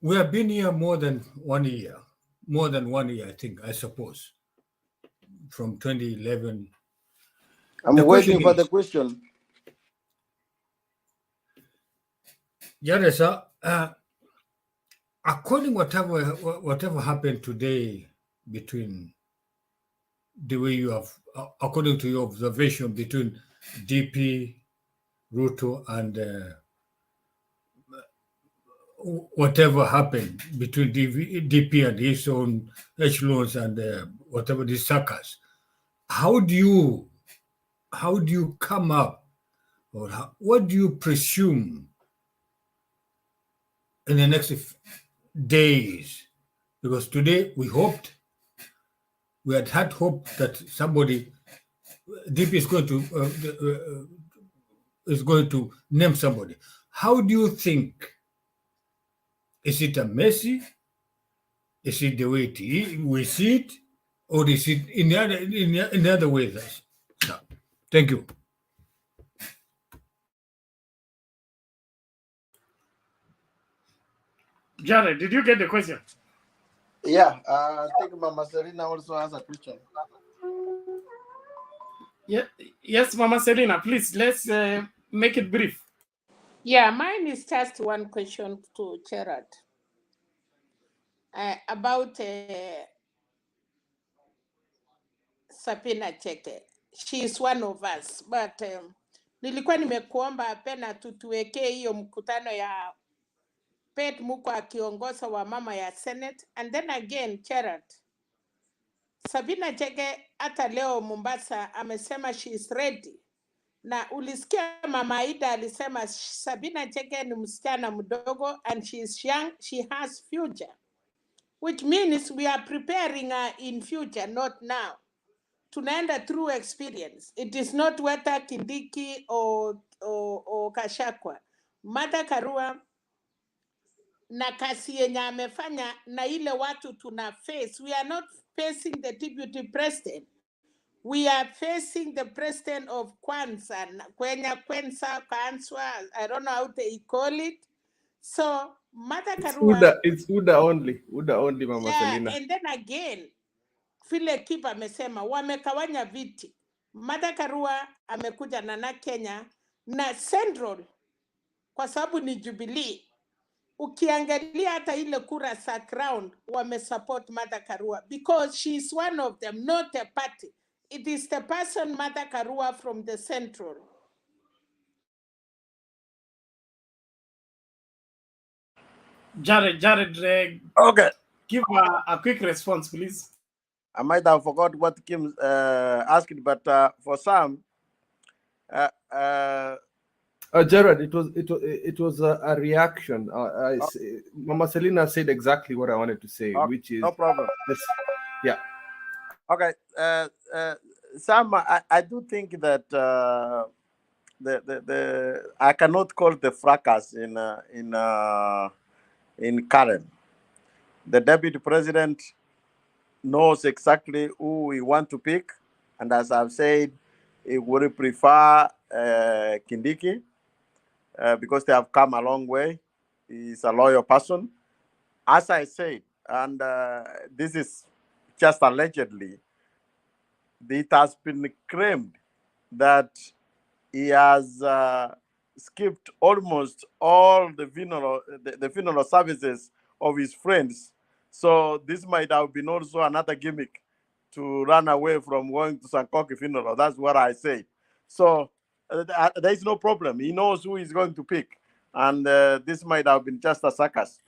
S6: we have been here more than 1 year. More than 1 year, I suppose. From 2011.
S16: I'm waiting for the question.
S6: Jared, sir, according whatever happened today between the way you have, according to your observation between DP, Ruto, and whatever happened between DP and his own echelons and whatever the suckers, how do you come up, or what do you presume in the next days? Because today we had hope that somebody, DP is going to name somebody. How do you think? Is it a messy? Is it the way we see it, or is it in the other ways? No. Thank you.
S1: Jared, did you get the question?
S16: Yeah, I think Mama Serena also has a question.
S1: Yeah, yes, Mama Serena, please, let's make it brief.
S2: Yeah, mine is just one question to Gerard about Sabina Cheke. She is one of us, but nilikuwa nimekuomba Pena tutuwekee hiyo mkutano ya Pet Muko akiongoza wa mama ya Senate, and then again Gerard, Sabina Chege hata leo Mombasa amesema she is ready. Na ulisikia Mama Aida alisema Sabina Chege ni msichana mdogo and she is young, she has future, which means we are preparing her in future, not now. Tunaenda through experience. It is not whether Kindiki or Kashakwa. Martha Karua na kasi yenye amefanya na ile watu tuna face. We are not facing the deputy president. We are facing the president of Kwanza, Kwensa, I don't know how they call it. So, Martha Karua.
S5: It's Uda only, Mama Selina.
S2: And then again, vile Kipa amesema, wamekawanya viti. Martha Karua amekuja na Kenya na Central, kwa sababu ni Jubilee. Ukiangalia hata ile kura sa ground, wamesupport Martha Karua because she is one of them, not a party. it is the person Martha Karua from the Central.
S1: Jared,
S7: Okay.
S1: give a quick response, please.
S7: I might have forgot what Kim asked, but for some,
S5: Jared, it was a reaction. Mama Selina said exactly what I wanted to say, which is
S7: no problem.
S5: this, yeah.
S7: Okay, Sam, I do think that the I cannot call the fracas in Karen. The deputy president knows exactly who we want to pick, and as I've said, he would prefer Kindiki because they have come a long way. He's a loyal person. As I said, and this is just allegedly, it has been claimed that he has skipped almost all the funeral services of his friends. So this might have been also another gimmick to run away from going to Sankoki funeral. That's what I say. So there is no problem. He knows who he's going to pick. And this might have been just a circus.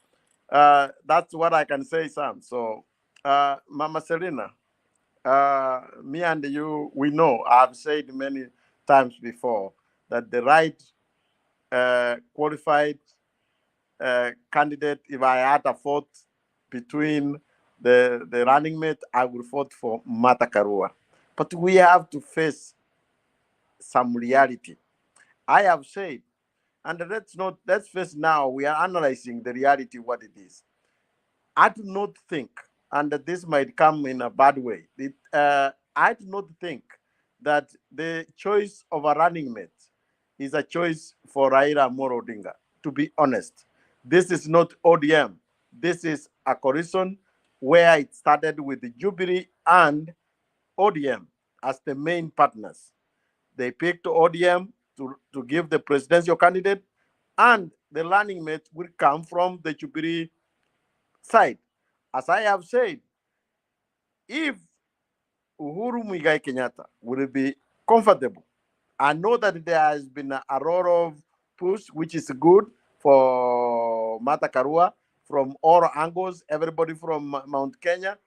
S7: That's what I can say, Sam. So, Mama Selina, me and you, we know, I've said many times before that the right qualified candidate, if I had a vote between the running mate, I would vote for Martha Karua. But we have to face some reality. I have said, and let's face now, we are analyzing the reality, what it is. I do not think, and this might come in a bad way, I do not think that the choice of a running mate is a choice for Raila Amolo Odinga, to be honest. This is not ODM. This is a coalition where it started with the Jubilee and ODM as the main partners. They picked ODM to give the presidential candidate, and the running mate will come from the Jubilee side. As I have said, if Uhuru Muigai Kenyatta will be comfortable, I know that there has been a lot of push, which is good for Martha Karua from all angles, everybody from Mount Kenya.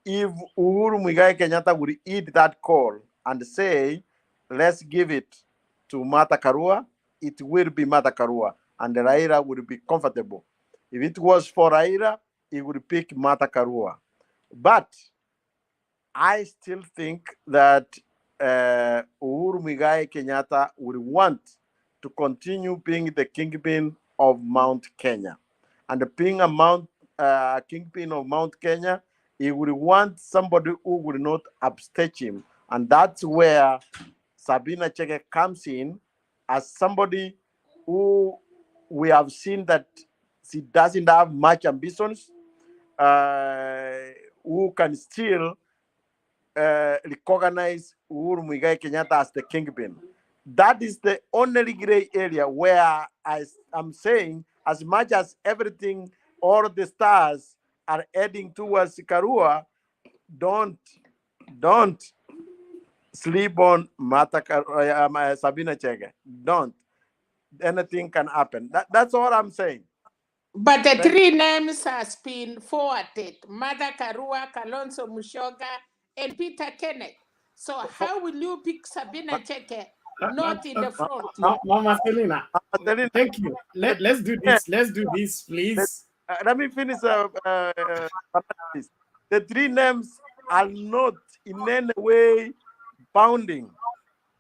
S7: If Uhuru Muigai Kenyatta would eat that call and say, let's give it to Martha Karua, it will be Martha Karua, and Raila would be comfortable. If it was for Raila, he would pick Martha Karua. But I still think that Uhuru Muigai Kenyatta would want to continue being the kingpin of Mount Kenya. And being a kingpin of Mount Kenya, he would want somebody who would not upstage him. And that's where Sabina Chege comes in as somebody who we have seen that she doesn't have much ambitions, who can still recognize Uhuru Muigai Kenyatta as the kingpin. That is the only gray area where I'm saying, as much as everything, all the stars are heading towards Karua, don't sleep on Sabina Chege. Don't. Anything can happen. That's all I'm saying.
S2: But the three names has been forwarded: Martha Karua, Kalonzo Musyoka, and Peter Kenneth. So how will you pick Sabina Chege not in the front?
S1: Mama Selina, thank you. Let's do this. Let's do this, please.
S7: Let me finish. The three names are not in any way bounding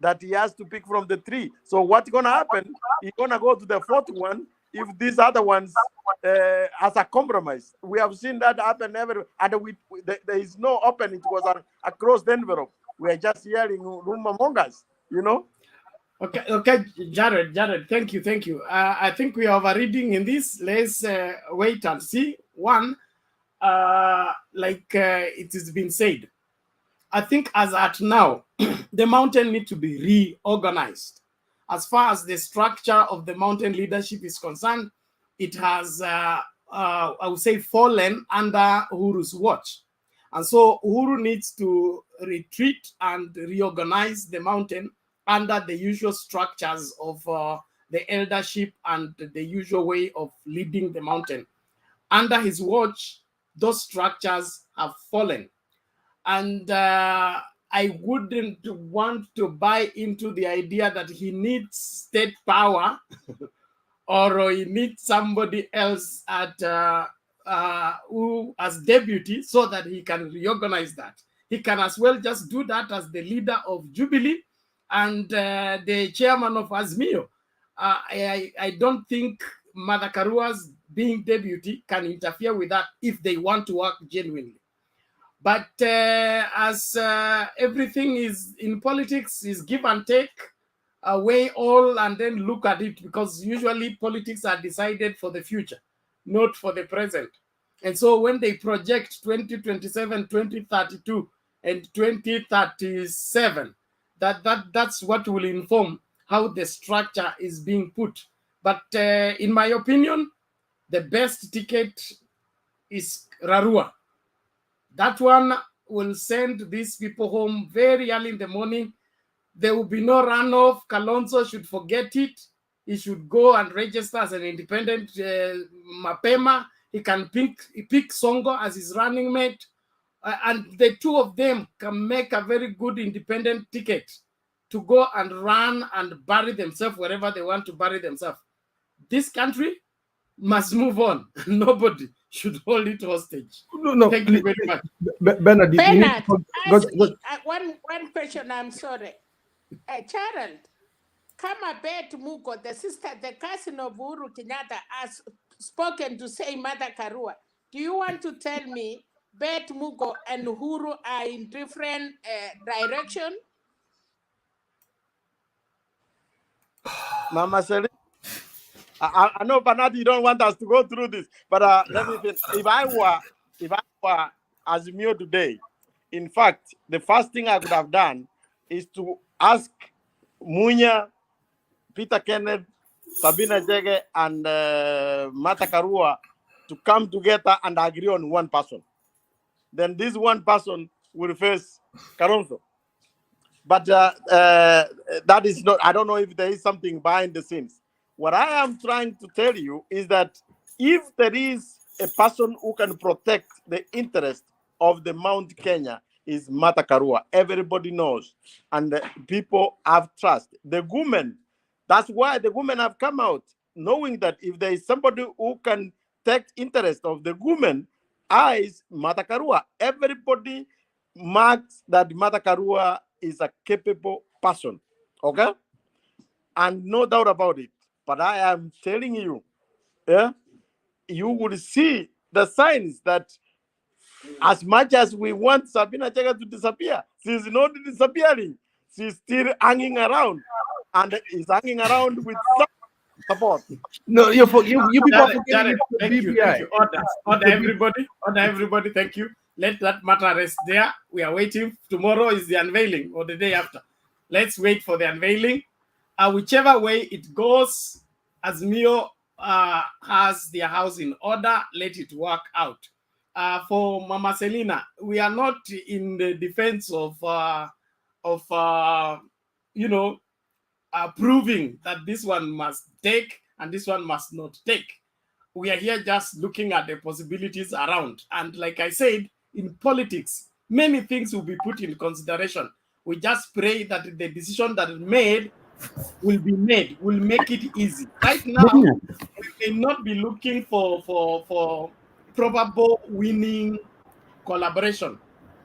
S7: that he has to pick from the three. So what's going to happen? He's going to go to the fourth one if these other ones as a compromise. We have seen that happen everywhere. And there is no open. It was across the envelope. We are just hearing room among us, you know?
S1: Okay, Jared, thank you. I think we are overreading in this. Let's wait and see. One, it has been said, I think as at now, the mountain need to be reorganized. As far as the structure of the mountain leadership is concerned, it has, I would say, fallen under Uhuru's watch. And so Uhuru needs to retreat and reorganize the mountain under the usual structures of the eldership and the usual way of leading the mountain. Under his watch, those structures have fallen. And I wouldn't want to buy into the idea that he needs state power or he needs somebody else at who as deputy so that he can reorganize that. He can as well just do that as the leader of Jubilee and the chairman of Azmio. I don't think Martha Karua's being deputy can interfere with that if they want to work genuinely. But as everything is in politics is give and take, weigh all and then look at it, because usually politics are decided for the future, not for the present. And so when they project 2027, 2032, and 2037, that's what will inform how the structure is being put. But in my opinion, the best ticket is Rarua. That one will send these people home very early in the morning. There will be no runoff. Kalonzo should forget it. He should go and register as an independent Mapema. He can pick Sonko as his running mate. And the two of them can make a very good independent ticket to go and run and bury themselves wherever they want to bury themselves. This country must move on. Nobody should hold it hostage.
S5: No,
S1: Thank you very much.
S5: Bernard,
S2: Bernard, one question, I'm sorry. Gerald, Kama Bet Muko, the sister, the cousin of Uhuru Kenyatta, has spoken to say Martha Karua. Do you want to tell me Bet Muko and Uhuru are in different direction?
S17: Mama Shelly, I know, Bernard, you don't want us to go through this, but let me think. If I were Azimio today, in fact, the first thing I could have done is to ask Munya, Peter Kenneth, Sabina Jege, and Martha Karua to come together and agree on one person. Then this one person will face Kalonzo. But that is not, I don't know if there is something behind the scenes. What I am trying to tell you is that if there is a person who can protect the interest of the Mount Kenya, is Martha Karua. Everybody knows. And the people have trust. The women, that's why the women have come out, knowing that if there is somebody who can take interest of the women, is Martha Karua. Everybody marks that Martha Karua is a capable person. Okay? And no doubt about it. But I am telling you, you will see the signs that as much as we want Sabina Chega to disappear, she's not disappearing. She's still hanging around, and is hanging around with some support.
S5: No, you people are forgetting
S1: thank you. Order everybody. Thank you. Let that matter rest there. We are waiting. Tomorrow is the unveiling, or the day after. Let's wait for the unveiling. Whichever way it goes, Azmio has their house in order. Let it work out. For Mama Selina, we are not in the defense of proving that this one must take and this one must not take. We are here just looking at the possibilities around. And like I said, in politics, many things will be put in consideration. We just pray that the decision that is made will be made, will make it easy. Right now, we may not be looking for probable winning collaboration.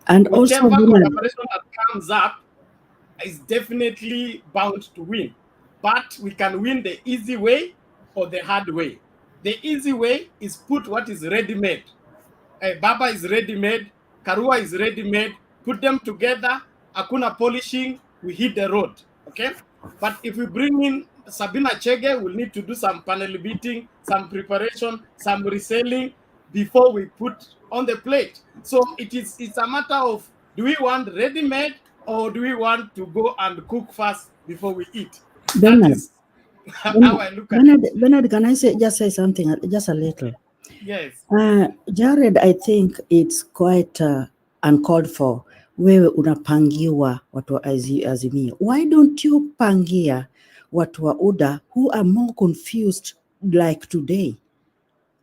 S14: And
S1: whichever
S14: also,
S1: collaboration that comes up is definitely bound to win. But we can win the easy way or the hard way. The easy way is put what is ready-made. Baba is ready-made, Karua is ready-made, put them together, hakuna polishing, we hit the road, okay? But if we bring in Sabina Chege, we'll need to do some panel beating, some preparation, some reselling before we put on the plate. So it's a matter of, do we want ready-made or do we want to go and cook first before we eat?
S14: Bernard,
S1: that is how I look at it.
S14: Bernard, can I just say something, just a little?
S1: Yes.
S14: Jared, I think it's quite uncalled for. Wewe unapangiwa watu wa Azimio. Why don't you pangia watu wa UDA who are more confused like today?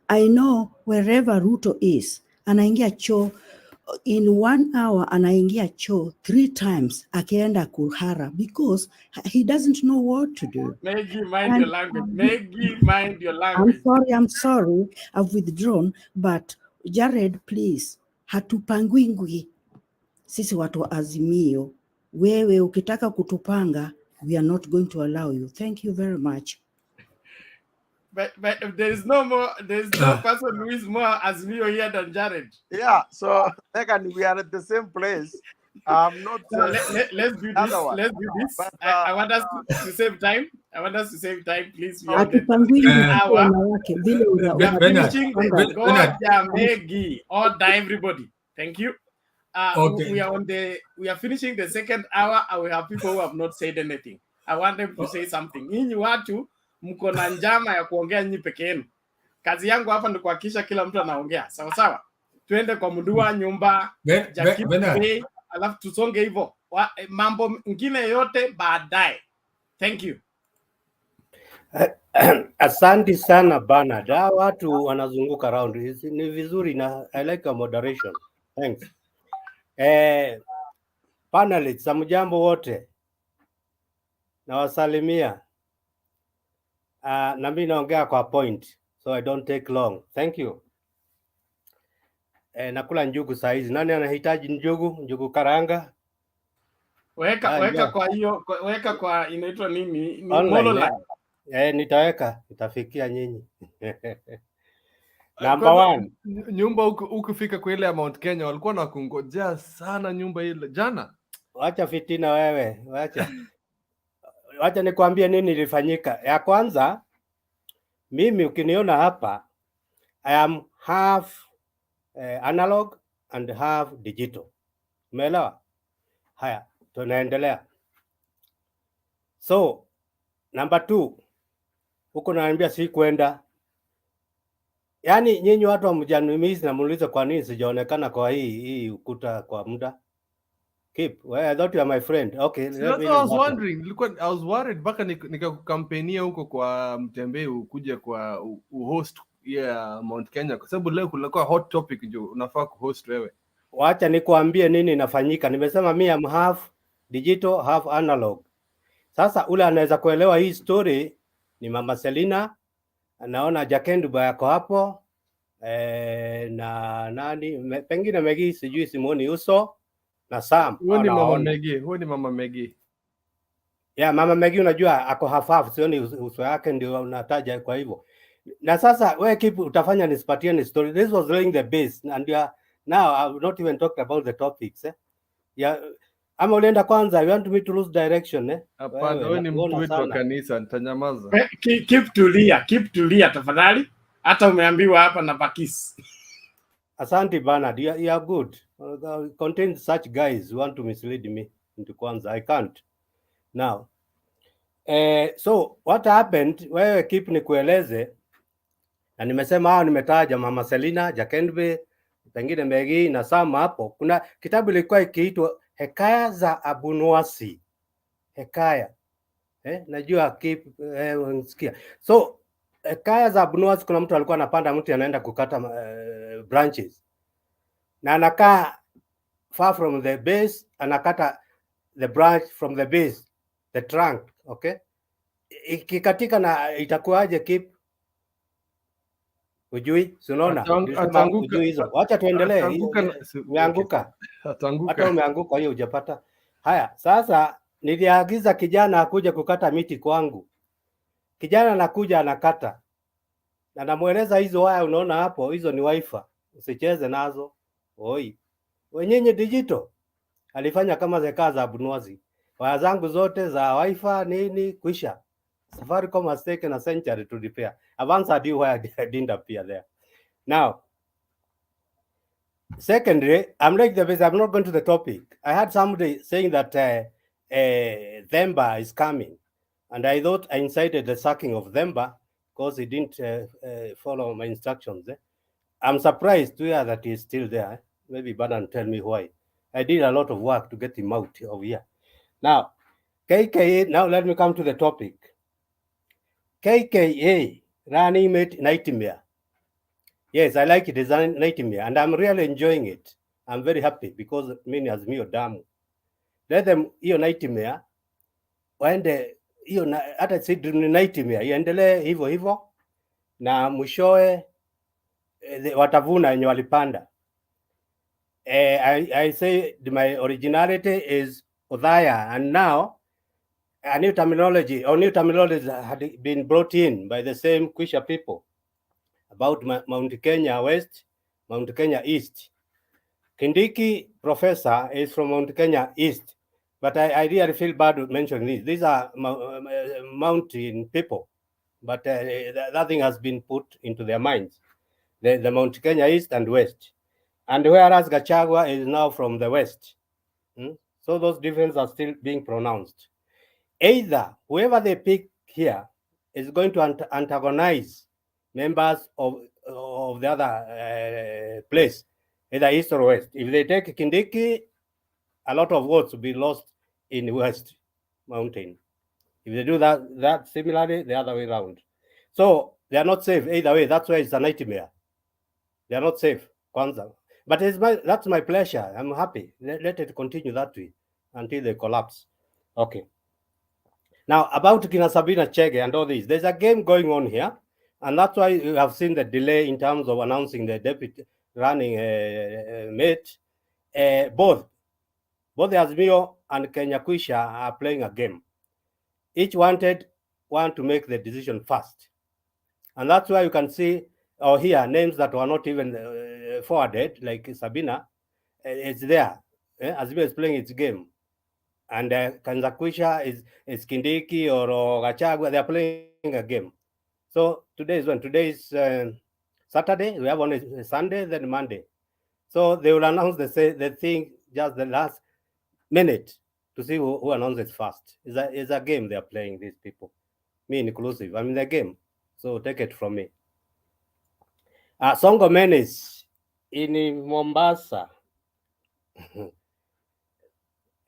S14: I know wherever Ruto is, anaingia choo in 1 hour, anaingia choo 3 times akienda kuhara because he doesn't know what to do.
S1: Maggie, mind your language. Maggie, mind your language.
S14: I'm sorry, I've withdrawn, but Jared, please, hatupangwingwi sisi watu wa Azimio. Wewe ukitaka kutupanga, we are not going to allow you. Thank you very much.
S1: But there is no person who is more Azimio here than Jared.
S17: Yeah, so Megan, we are at the same place. I'm not.
S1: So let's do this. Let's do this.
S17: But,
S1: I want us to save time. Please. We are finishing. Goja, Maggie, order everybody. Thank you.
S6: Okay.
S1: We are finishing the second hour, and we have people who have not said anything. I want them to say something. Nyinyi watu mko na njama ya kuongea nyinyi peke yenu. Kazi yangu hapa ni kuhakikisha kila mtu anaongea. Sawa sawa. Tuende kwa Mundua nyumba, Jackie, alafu tusonge hivyo. Mambo mengine yote baadaye. Thank you.
S18: Asante sana Bernard. Watu wanazunguka around. Ni vizuri na I like a moderation. Thanks. Panelists, hamjambo wote. Nawasalimia. Na mimi naongea kwa point, so I don't take long. Thank you. Nakula njugu saa hizi. Nani anahitaji njugu? Njugu karanga?
S1: Weka kwa inaitwa nini? Ni
S18: MALALA. Nitaweka, itafikia nyinyi. Number one.
S5: Nyumba ukifika kwa ile ya Mount Kenya walikuwa na kungojea sana nyumba ile jana.
S18: Wacha fitina wewe, wacha nikwambie nini ilifanyika. Ya kwanza, mimi ukiniona hapa, I am half analog and half digital. Umeelewa? Haya, tunaendelea. So, number 2, huko naambia si kwenda. Yaani nyinyi watu wa mjanimizi na muulize kwa nini sijaonekana kwa hii ukuta kwa muda. Keep. Well, I thought you are my friend. Okay.
S5: I was wondering. I was worried mpaka nikakukampenia huko kwa Mtembei ukuje kwa host Mount Kenya kwa sababu leo kulikuwa hot topic ndio unafaa kuhost wewe.
S18: Wacha nikuambie nini inafanyika. Nimesema mimi am half digital, half analog. Sasa ule anaweza kuelewa hii story ni Mama Selina, naona Jakenduba yako hapo na nani pengine Megi sijui simuoni uso na Sam.
S5: Huo ni Mama Megi.
S18: Yeah, Mama Megi unajua ako half sioni uso yake ndio unataja kwa hivyo. Na sasa wewe kipi utafanya nisipatie ni story. This was laying the base and now I will not even talk about the topics. Yeah. Ama ulienda kwanza, you want me to lose direction
S5: Hapana, wewe ni mtu wetu wa kanisa, nitanyamaza.
S1: Keep tulia tafadhali. Hata umeambiwa hapa na Bakis.
S18: Asante Bernard, you are good. Contain such guys who want to mislead me into kwanza. I can't. Now, so what happened, wewe keep nikueleze, na nimesema hao nimetaja Mama Selina, Jakendbe, pengine Megi na Sam hapo. Kuna kitabu ilikuwa ikiitwa Hekaya za Abunuwasi. Hekaya. Najua keep unsikia. So Hekaya za Abunuwasi, kuna mtu alikuwa anapanda mti anaenda kukata branches. Na anakaa far from the base, anakata the branch from the base, the trunk, okay? Ikikatika na itakuwaje keep? Ujui? Unaona?
S5: Atanguka
S18: hizo. Wacha tuendelee. Umeanguka. Hata umeanguka hiyo hujapata. Haya, sasa niliagiza kijana akuje kukata miti kwangu. Kijana anakuja anakata. Na namueleza hizo waya unaona hapo, hizo ni wifi. Usicheze nazo. Oi. Wenyenye digital. Alifanya kama zeka za Abunuwasi. Waya zangu zote za wifi nini kuisha. Safaricom has taken a century to repair. I've answered you why I didn't appear there. Now, secondly, I'm like the base. I'm not going to the topic. I had somebody saying that Themba is coming. And I thought I incited the sacking of Themba because he didn't follow my instructions. I'm surprised to hear that he's still there. Maybe Bernard tell me why. I did a lot of work to get him out of here. Now, KKA, now let me come to the topic. KKA, running mate nightmare. Yes, I like it as a nightmare, and I'm really enjoying it. I'm very happy because mimi Azimio damu. Let them hiyo nightmare waende hiyo hata si nightmare iendelee hivyo hivyo, na mwishowe watavuna wenye walipanda. I say my originality is Othaya, and now a new terminology had been brought in by the same Kwisha people about Mount Kenya West, Mount Kenya East. Kindiki professor is from Mount Kenya East, but I really feel bad mentioning this. These are mountain people, but nothing has been put into their minds. The Mount Kenya East and West. And whereas Gachagua is now from the West. So those differences are still being pronounced. Either whoever they pick here is going to antagonize members of the other place, either East or West. If they take Kindiki, a lot of votes will be lost in West Mountain. If they do that similarly, the other way around. So they are not safe either way. That's why it's a nightmare. They are not safe, Kwanzaa. But that's my pleasure. I'm happy. Let it continue that way until they collapse. Okay. Now, about Kina Sabina Chege and all this, there's a game going on here. And that's why you have seen the delay in terms of announcing the deputy running mate. Both the Azimio and Kenya Kwisha are playing a game. Each want to make the decision fast. And that's why you can see or hear names that were not even forwarded, like Sabina. It's there. Azimio is playing its game. And Kanzakwisha is Kindiki or Gachagua, they are playing a game. So today is when? Today is Saturday. We have on Sunday, then Monday. So they will announce the thing just the last minute to see who announces first. It's a game they are playing, these people. Me inclusive. I'm in the game. So take it from me. Sonko Menace in Mombasa.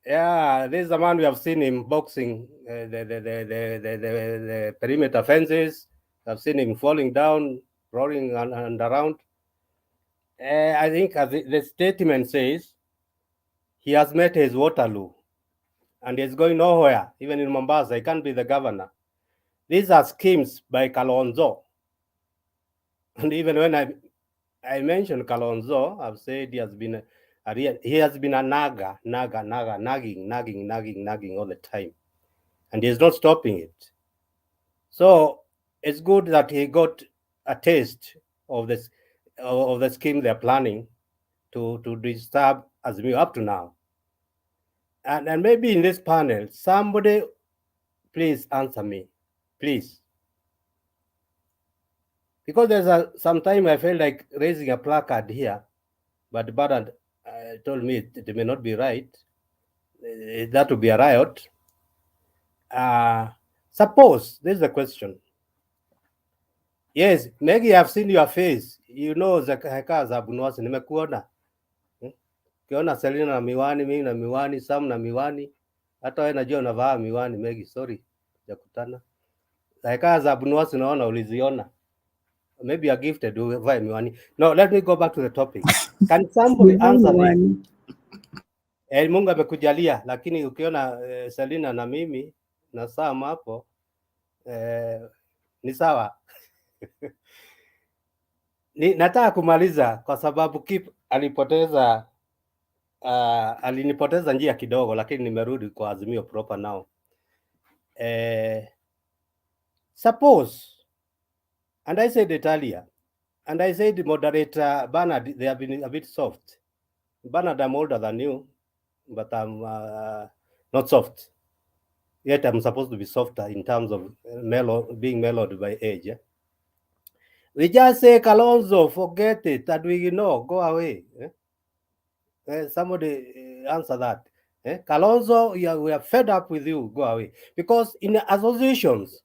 S18: Yeah, this is the man we have seen him boxing the perimeter fences. I've seen him falling down, rolling and around. I think the statement says he has met his Waterloo and he's going nowhere, even in Mombasa. He can't be the governor. These are schemes by Kalonzo. And even when I mentioned Kalonzo, I've said he has been a nagging all the time. And he's not stopping it. So it's good that he got a taste of this of the scheme they're planning to disturb Azimio up to now. And maybe in this panel, somebody please answer me, please. Because there's some time I felt like raising a placard here, but Bernard told me it may not be right. That would be a riot. Suppose, this is the question. Yes, Maggie, I've seen your face. You know the heka za Bunwasi, nimekuona. Ukiona Selina na miwani, mimi na miwani, Sam na miwani. Hata wewe najua unavaa miwani, Maggie, sorry. Jakutana. Heka za Bunwasi naona uliziona. Maybe you're gifted uvae miwani. No, let me go back to the topic. Can somebody answer this? Mungu amekujalia, lakini ukiona Selina na mimi na Sam hapo ni sawa. Nataka kumaliza kwa sababu Kip alinipoteza njia kidogo, lakini nimerudi kwa Azimio proper now. Suppose, and I said it earlier, and I said moderator Bernard, they have been a bit soft. Bernard, I'm older than you, but I'm not soft. Yet I'm supposed to be softer in terms of being mellowed by age. Yeah? We just say, Kalonzo, forget it, that we go away. Somebody answer that. Kalonzo, we are fed up with you, go away. Because in associations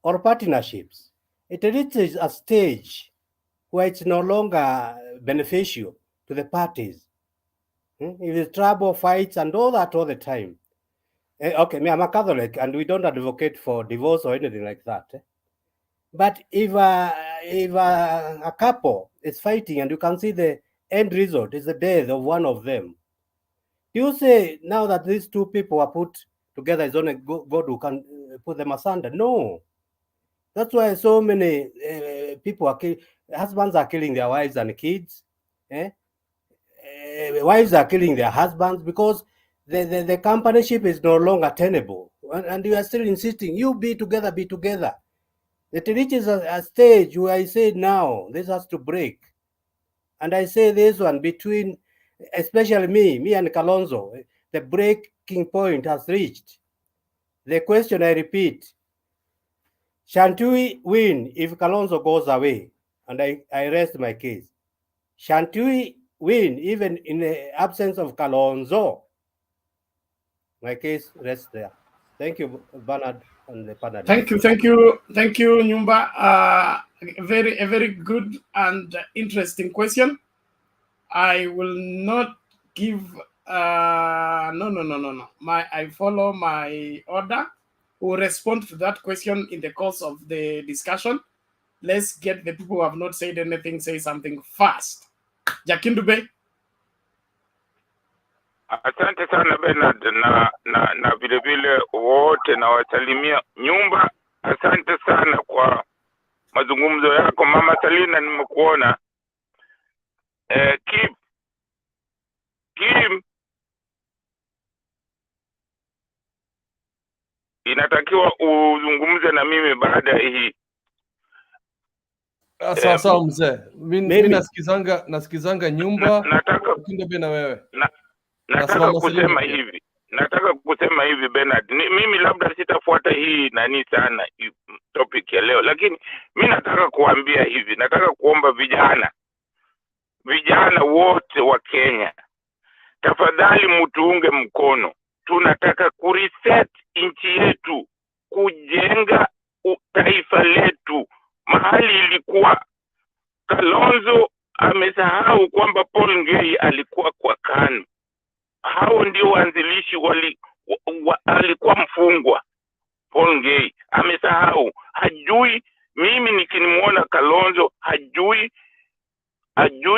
S18: or partnerships, it reaches a stage where it's no longer beneficial to the parties. If it's trouble, fights, and all that all the time. Okay, me, I'm a Catholic, and we don't advocate for divorce or anything like that. But if a couple is fighting and you can see the end result is the death of one of them, do you say now that these two people are put together is only God who can put them asunder? No. That's why so many people are husbands are killing their wives and kids. Wives are killing their husbands because the companionship is no longer tenable, and you are still insisting you be together, be together. It reaches a stage where I say now this has to break, and I say this one between, especially me and Kalonzo, the breaking point has reached. The question I repeat: shan't we win if Kalonzo goes away? And I rest my case. Shan't we win even in the absence of Kalonzo? My case rests there. Thank you, Bernard and the panelists.
S1: Thank you, Nyumba. A very good and interesting question. I will not give. No. I follow my order. We'll respond to that question in the course of the discussion. Let's get the people who have not said anything say something fast. Jakindube.
S19: Asante sana Bernard na vile vile wote na wasalimia Nyumba. Asante sana kwa mazungumzo yako. Mama Salina nimekuona. Kim inatakiwa uzungumze na mimi baada hii.
S5: Sawa mzee. Mimi nasikizanga Nyumba.
S19: Nataka
S5: Kindebe na wewe.
S19: Nataka kusema hivi Bernard. Mimi labda sitafuata hii nani sana topic ya leo, lakini mimi nataka kuambia hivi, nataka kuomba vijana wote wa Kenya, tafadhali mtuunge mkono. Tunataka kureset nchi yetu, kujenga taifa letu. Mahali ilikuwa Kalonzo amesahau kwamba Paul Ngei alikuwa kwa KANU. Hao ndio waanzilishi alikuwa mfungwa. Paul Ngei amesahau, hajui. Mimi nikinimuona Kalonzo hajui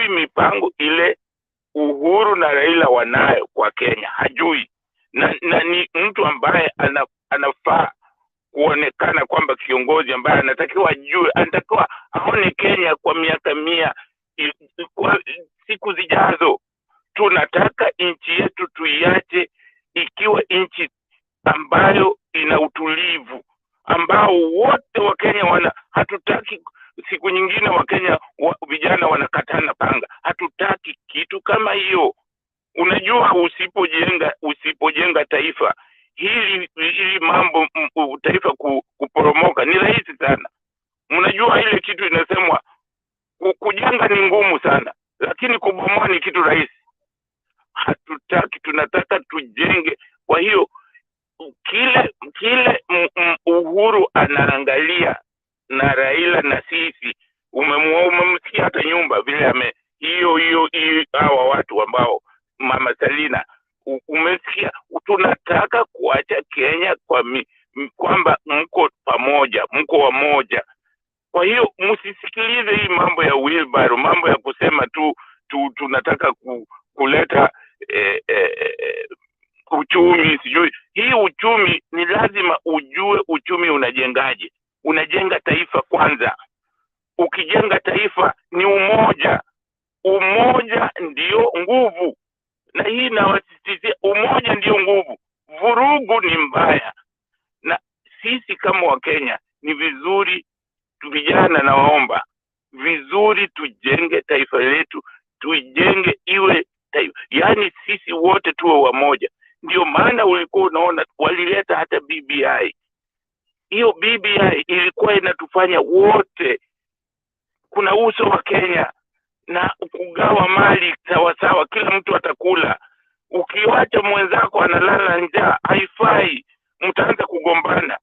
S19: mipango ile Uhuru na Raila wanayo kwa Kenya, hajui. Na ni mtu ambaye anafaa kuonekana kwamba kiongozi ambaye anatakiwa aone Kenya kwa miaka 100 kwa siku zijazo. Tunataka nchi yetu tuiache ikiwa nchi ambayo ina utulivu, ambao wote wa Kenya hatutaki siku nyingine wa Kenya vijana wanakatana panga. Hatutaki kitu kama hiyo. Unajua usipojenga taifa hili mambo taifa kuporomoka ni rahisi sana. Unajua ile kitu inasemwa kujenga ni ngumu sana, lakini kubomoa ni kitu rahisi. Hatutaki, tunataka tujenge. Kwa hiyo kile Uhuru anaangalia na Raila na sisi, umemsikia hata Nyumba vile hiyo hawa watu ambao Mama Salina umesikia, tunataka kuacha Kenya kwamba mko pamoja, mko wamoja. Kwa hiyo msisikilize hii mambo ya wheelbarrow, mambo ya kusema tunataka kuleta uchumi sijui. Hii uchumi ni lazima ujue uchumi unajengaje. Unajenga taifa kwanza. Ukijenga taifa ni umoja. Umoja ndio nguvu. Na hii nawasisitizia, umoja ndio nguvu. Vurugu ni mbaya. Na sisi kama Wakenya ni vizuri vijana, nawaomba vizuri tujenge taifa letu, tuijenge iwe taifa. Yaani sisi wote tuwe wamoja. Ndio maana ulikuwa unaona walileta hata BBI. Hiyo BBI ilikuwa inatufanya wote kuna uso wa Kenya na kugawa mali sawa, kila mtu atakula. Ukiwacha mwenzako analala njaa haifai, mtaanza kugombana.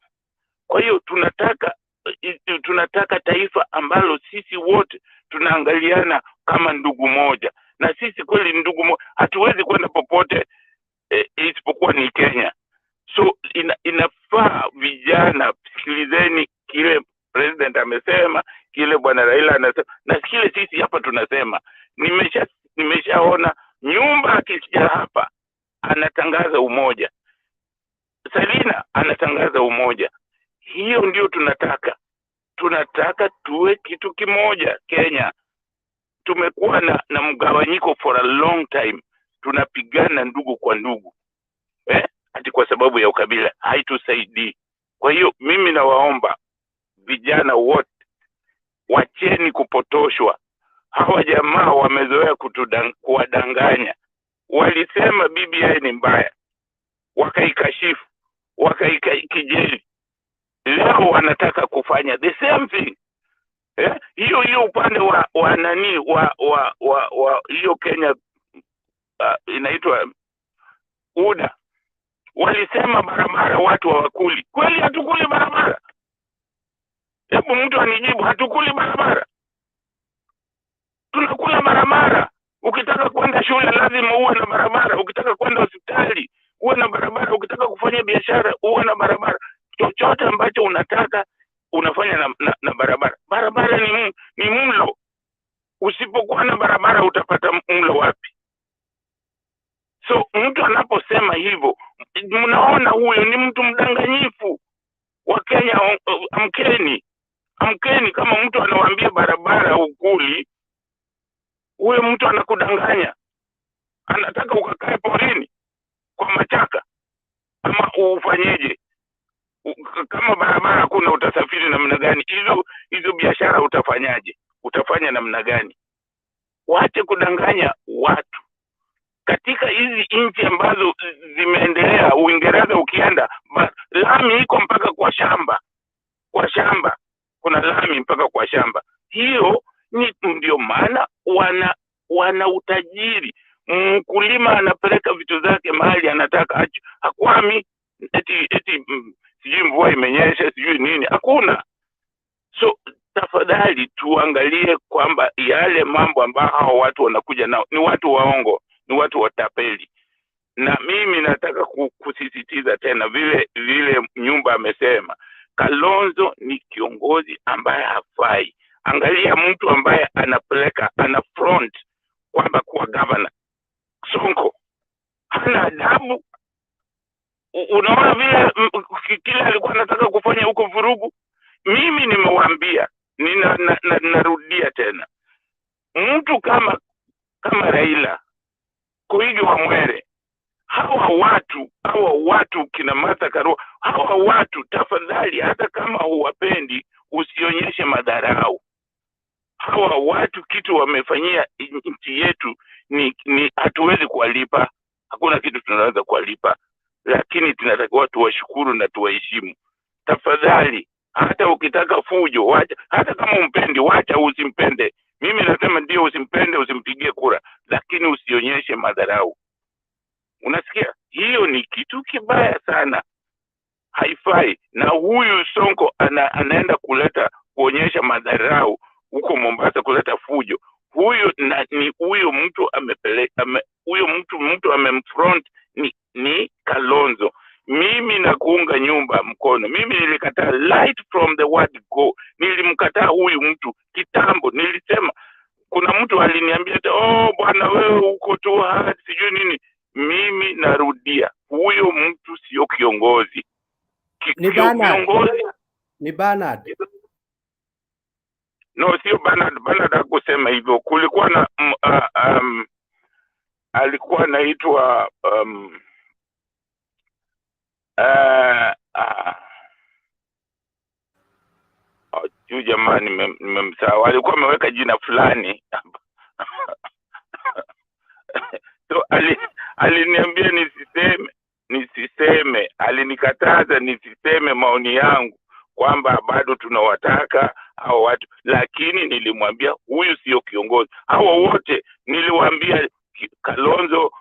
S19: Kwa hiyo tunataka taifa ambalo sisi wote tunaangaliana kama ndugu moja. na sisi kweli ndugu, hatuwezi kwenda popote isipokuwa ni Kenya. So inafaa vijana, sikilizeni kile president amesema, kile bwana Raila anasema, na kile sisi hapa tunasema. Nimeshaona Nyumba akisikia hapa anatangaza umoja, Salina anatangaza umoja. Hiyo ndio tunataka. Tunataka tuwe kitu kimoja Kenya. Tumekuwa na mgawanyiko for a long time. Tunapigana ndugu kwa ndugu. Ati kwa sababu ya ukabila, haitusaidii. Kwa hiyo mimi nawaomba vijana wote, wacheni kupotoshwa. Hawa jamaa wamezoea kuwadanganya. Walisema BBI ni mbaya, wakaikashifu, wakaikijeli. Leo wanataka kufanya the same thing. Hiyo upande wa nani wa hiyo Kenya inaitwa UDA. Walisema barabara watu hawakuli. Kweli hatukuli barabara? Hebu mtu anijibu, hatukuli barabara? Tunakula barabara. Ukitaka kwenda shule lazima uwe na barabara. Ukitaka kwenda hospitali uwe na barabara. Ukitaka kufanya biashara uwe na barabara. Chochote ambacho unataka unafanya na barabara. Barabara ni mlo. Usipokuwa na barabara utapata mlo wapi? So mtu anaposema hivyo, mnaona huyo ni mtu mdanganyifu. Wa Kenya, amkeni. Kama mtu anawaambia barabara ukuli, huyo mtu anakudanganya. Anataka ukakae porini kwa machaka, ama ufanyeje? Kama barabara kuna utasafiri namna gani? Hizo biashara utafanyaje? Utafanya namna gani? Waache kudanganya watu. Katika hizi nchi ambazo zimeendelea, Uingereza ukienda, lami iko mpaka kwa shamba. Kwa shamba kuna lami mpaka kwa shamba. Hiyo ndio maana wana utajiri. Mkulima anapeleka vitu zake mahali anataka, hakwami eti sijui mvua imenyesha sijui nini, hakuna. So tafadhali tuangalie kwamba yale mambo ambayo hao watu wanakuja nao ni watu waongo, ni watu watapeli. Na mimi nataka kusisitiza tena vile Nyumba amesema, Kalonzo ni kiongozi ambaye hafai. Angalia mtu ambaye ana front kwamba kuwa governor. Sonko hana adabu. Unaona vile kile alikuwa anataka kufanya huko vurugu. Mimi nimewaambia, narudia tena, mtu kama Raila, Koigi wa Mwere, hawa watu kina Martha Karua, hawa watu tafadhali, hata kama huwapendi usionyeshe madharau. Hawa watu kitu wamefanyia nchi yetu ni hatuwezi kuwalipa. Hakuna kitu tunaweza kuwalipa, lakini tunatakiwa tuwashukuru na tuwaheshimu. Tafadhali, hata ukitaka fujo, wacha. Hata kama umpendi, wacha. Usimpende. Mimi nasema ndio, usimpende, usimpigie kura, lakini usionyeshe madharau. Unasikia? Hiyo ni kitu kibaya sana, haifai. Na huyu Sonko anaenda kuonyesha madharau huko Mombasa, kuleta fujo. Huyo mtu amepeleka, huyo mtu amemfront ni Kalonzo. Mimi nakuunga Nyumba mkono. Mimi nilikataa light from the word go. Nilimkataa huyu mtu kitambo. Nilisema, kuna mtu aliniambia bwana wewe uko tu hard sijui nini. Mimi narudia, huyo mtu sio kiongozi.
S18: Kiongozi ni Bernard.
S19: No, sio Bernard. Bernard hakusema hivyo. Kulikuwa na alikuwa anaitwa jamani, nimemsahau. Alikuwa ameweka jina fulani. So aliniambia nisiseme, alinikataza nisiseme maoni yangu kwamba bado tunawataka hao watu, lakini nilimwambia huyu sio kiongozi. Hawa wote niliwaambia, Kalonzo,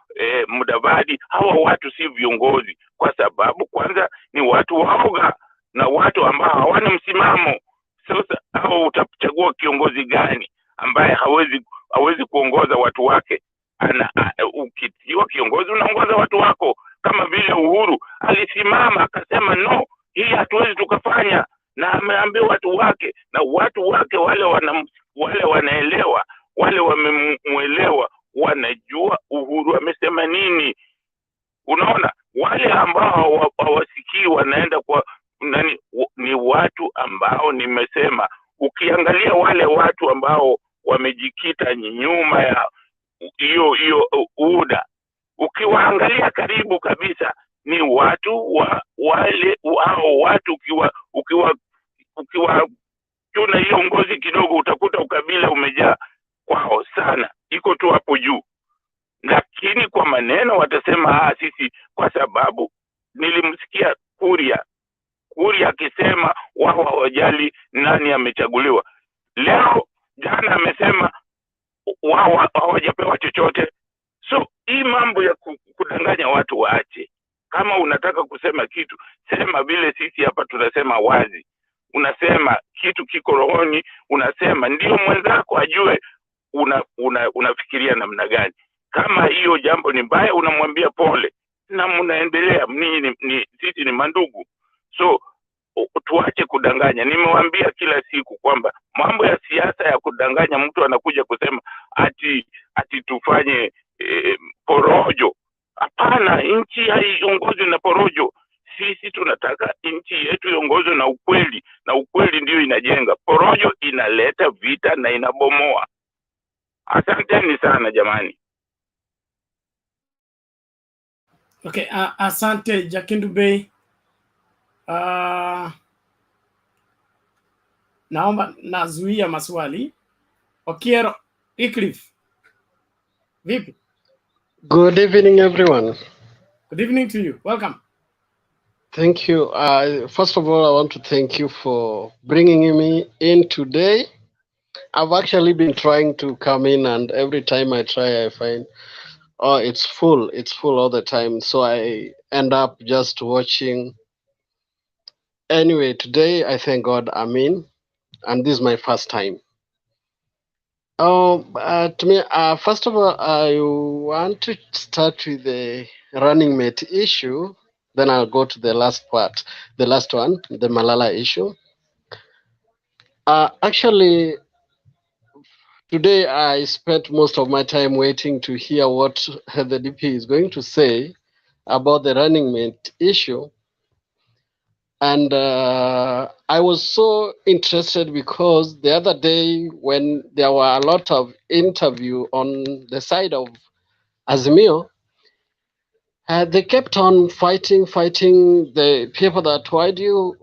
S19: Mudavadi, hawa watu si viongozi, kwa sababu kwanza ni watu waoga na watu ambao hawana msimamo. Sasa hao utachagua kiongozi gani ambaye hawezi kuongoza watu wake? Ukiwa kiongozi unaongoza watu wako, kama vile Uhuru alisimama akasema no, hii hatuwezi tukafanya, na ameambia watu wake, na watu wake wale wanaelewa, wale wamemuelewa, wanajua Uhuru amesema nini. Unaona, wale ambao hawasikii wanaenda kwa nani, ni watu ambao nimesema, ukiangalia wale watu ambao wamejikita nyuma ya hiyo UDA, ukiwaangalia karibu kabisa ni watu wao watu, ukiwa tuna hiyo ngozi kidogo, utakuta ukabila umejaa kwao sana, iko tu hapo juu. Lakini kwa maneno watasema sisi, kwa sababu nilimsikia Kuria akisema wao hawajali nani amechaguliwa. Jana amesema wao hawajapewa chochote. So hii mambo ya kudanganya watu waache. Kama unataka kusema kitu, sema vile sisi hapa tunasema wazi. Unasema kitu kiko rohoni, unasema ndio mwenzako ajue unafikiria namna gani. Kama hiyo jambo ni mbaya, unamwambia pole na mnaendelea. Sisi ni mandugu. So tuache kudanganya. Nimewaambia kila siku kwamba mambo ya siasa ya kudanganya, mtu anakuja kusema ati tufanye porojo. Hapana, nchi haiongozwi na porojo. Sisi tunataka nchi yetu iongozwe na ukweli, na ukweli ndio inajenga. Porojo inaleta vita na inabomoa. Asanteni sana jamani.
S1: Okay, asante Jakindu Bey. Naomba nazuia maswali. Okiero Wycliffe. Vipi?
S20: Good evening, everyone.
S1: Good evening to you. Welcome.
S20: Thank you. First of all, I want to thank you for bringing me in today. I've actually been trying to come in, and every time I try, I find, it's full. It's full all the time. So I end up just watching. Anyway, today, I thank God I'm in, and this is my first time. To me, first of all, I want to start with the running mate issue. Then I'll go to the last part, the last one, the Malala issue. Actually, today I spent most of my time waiting to hear what the DP is going to say about the running mate issue. And I was so interested because the other day when there were a lot of interview on the side of Azimio, they kept on fighting the people that, why do you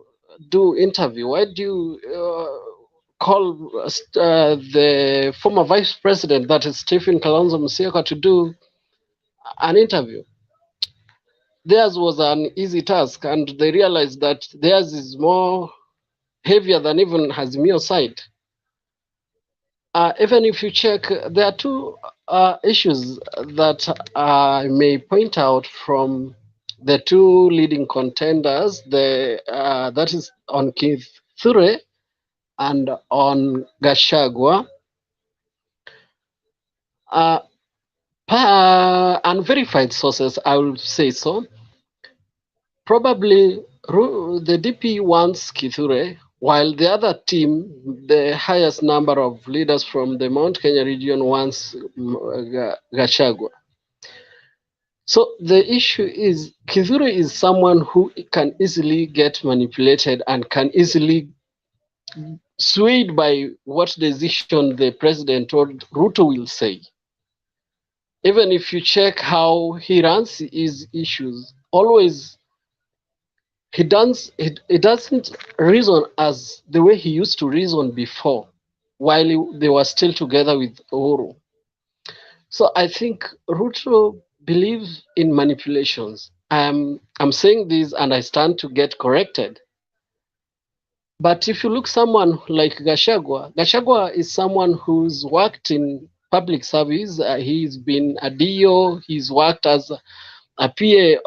S20: do interview? Why do you call the former vice president, that is Stephen Kalonzo Musyoka, to do an interview? Theirs was an easy task, and they realized that theirs is more heavier than even Azimio's side. Even if you check, there are two issues that I may point out from the two leading contenders, that is on Keith Thure and on Gachagua. Unverified sources, I will say so. Probably the DP wants Kithure, while the other team, the highest number of leaders from the Mount Kenya region, wants Gachagua. So the issue is, Kithure is someone who can easily get manipulated and can easily swayed by what decision the president or Ruto will say. Even if you check how he runs his issues, always he doesn't reason as the way he used to reason before, while they were still together with Uhuru. So I think Ruto believes in manipulations. I'm saying this and I stand to get corrected. But if you look someone like Gachagua is someone who's worked in public service. He's been a DO. He's worked as a PA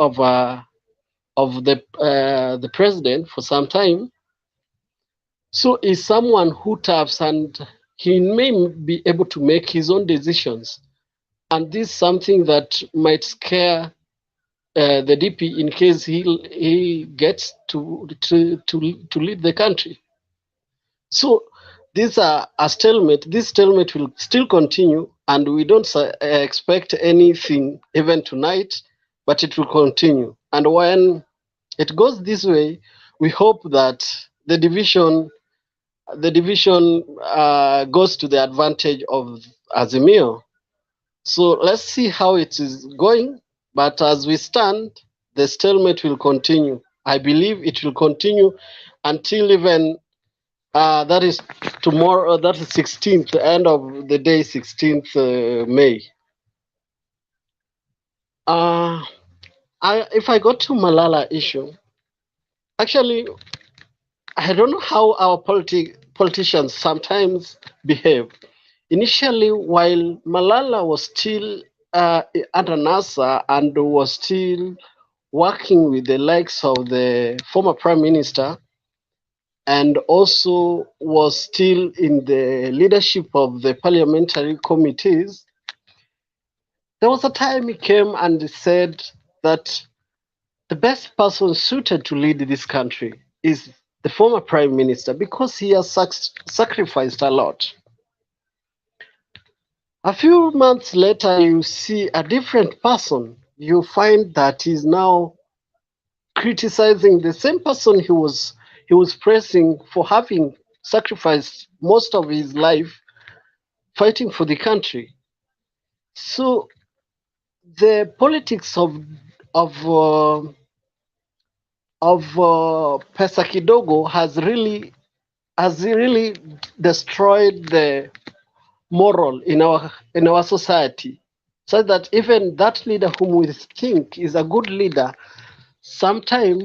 S20: of the president for some time. So he's someone who taps, and he may be able to make his own decisions. and this is something that might scare the DP in case he gets to lead the country. So these are a stalemate. This stalemate will still continue, and we don't expect anything even tonight, but it will continue. And when it goes this way, we hope that the division goes to the advantage of Azimio. So let's see how it is going. But as we stand, the stalemate will continue. I believe it will continue until even that is tomorrow. That is 16th, the end of the day, 16th May. If I go to Malala issue, actually, I don't know how our politicians sometimes behave. Initially, while Malala was still under NASA and was still working with the likes of the former Prime Minister, and also was still in the leadership of the parliamentary committees, there was a time he came and said that the best person suited to lead this country is the former prime minister because he has sacrificed a lot. A few months later, you see a different person. You find that he's now criticizing the same person he was praising for having sacrificed most of his life fighting for the country. So the politics of pesa kidogo has really destroyed the moral in our society, so that even that leader whom we think is a good leader sometimes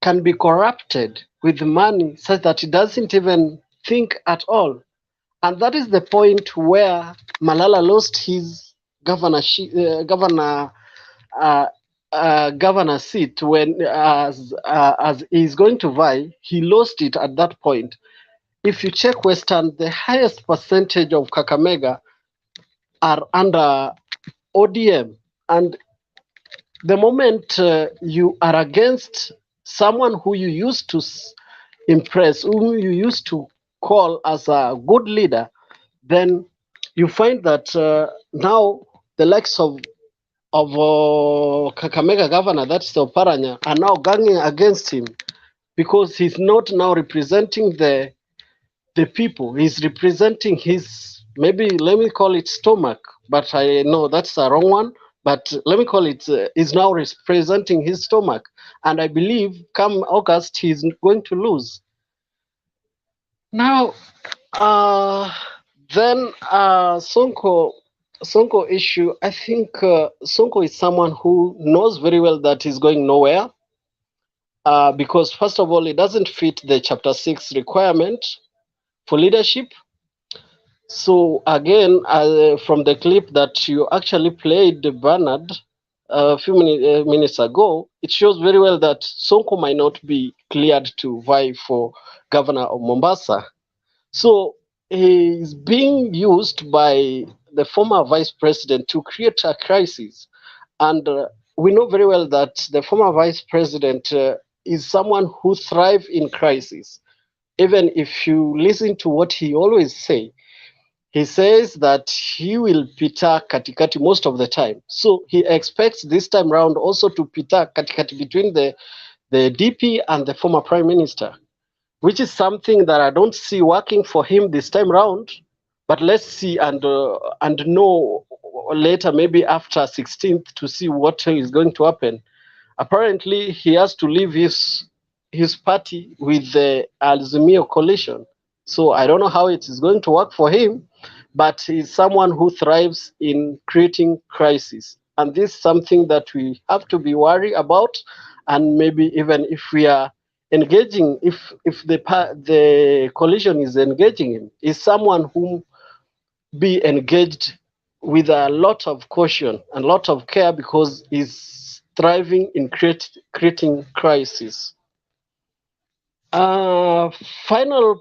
S20: can be corrupted with money such that he doesn't even think at all. And that is the point where Malala lost his governor seat when as he's going to vie, he lost it at that point. If you check Western, the highest percentage of Kakamega are under ODM, and the moment you are against someone who you used to impress, whom you used to call as a good leader, then you find that now the likes of Kakamega governor, that's the Oparanya, are now ganging against him because he's not now representing the people. He's representing his, maybe let me call it stomach, but I know that's the wrong one. But let me call it, he's now representing his stomach. And I believe come August, he's going to lose. Now, then Sonko issue, I think Sonko is someone who knows very well that he's going nowhere because first of all, it doesn't fit the Chapter 6 requirement for leadership. So again, from the clip that you actually played, Bernard, a few minutes ago, it shows very well that Sonko might not be cleared to vie for governor of Mombasa. So he's being used by the former vice president to create a crisis. And we know very well that the former vice president is someone who thrives in crisis. Even if you listen to what he always says, he says that he will pita katikati most of the time. So he expects this time round also to pita katikati between the DP and the former prime minister, which is something that I don't see working for him this time round. But let's see and know later, maybe after 16th, to see what is going to happen. Apparently, he has to leave his party with the Azimio coalition. So I don't know how it is going to work for him, but he's someone who thrives in creating crisis. And this is something that we have to be worried about. And maybe even if we are engaging, if the coalition is engaging him, is someone who be engaged with a lot of caution and a lot of care because he's thriving in creating crisis. Final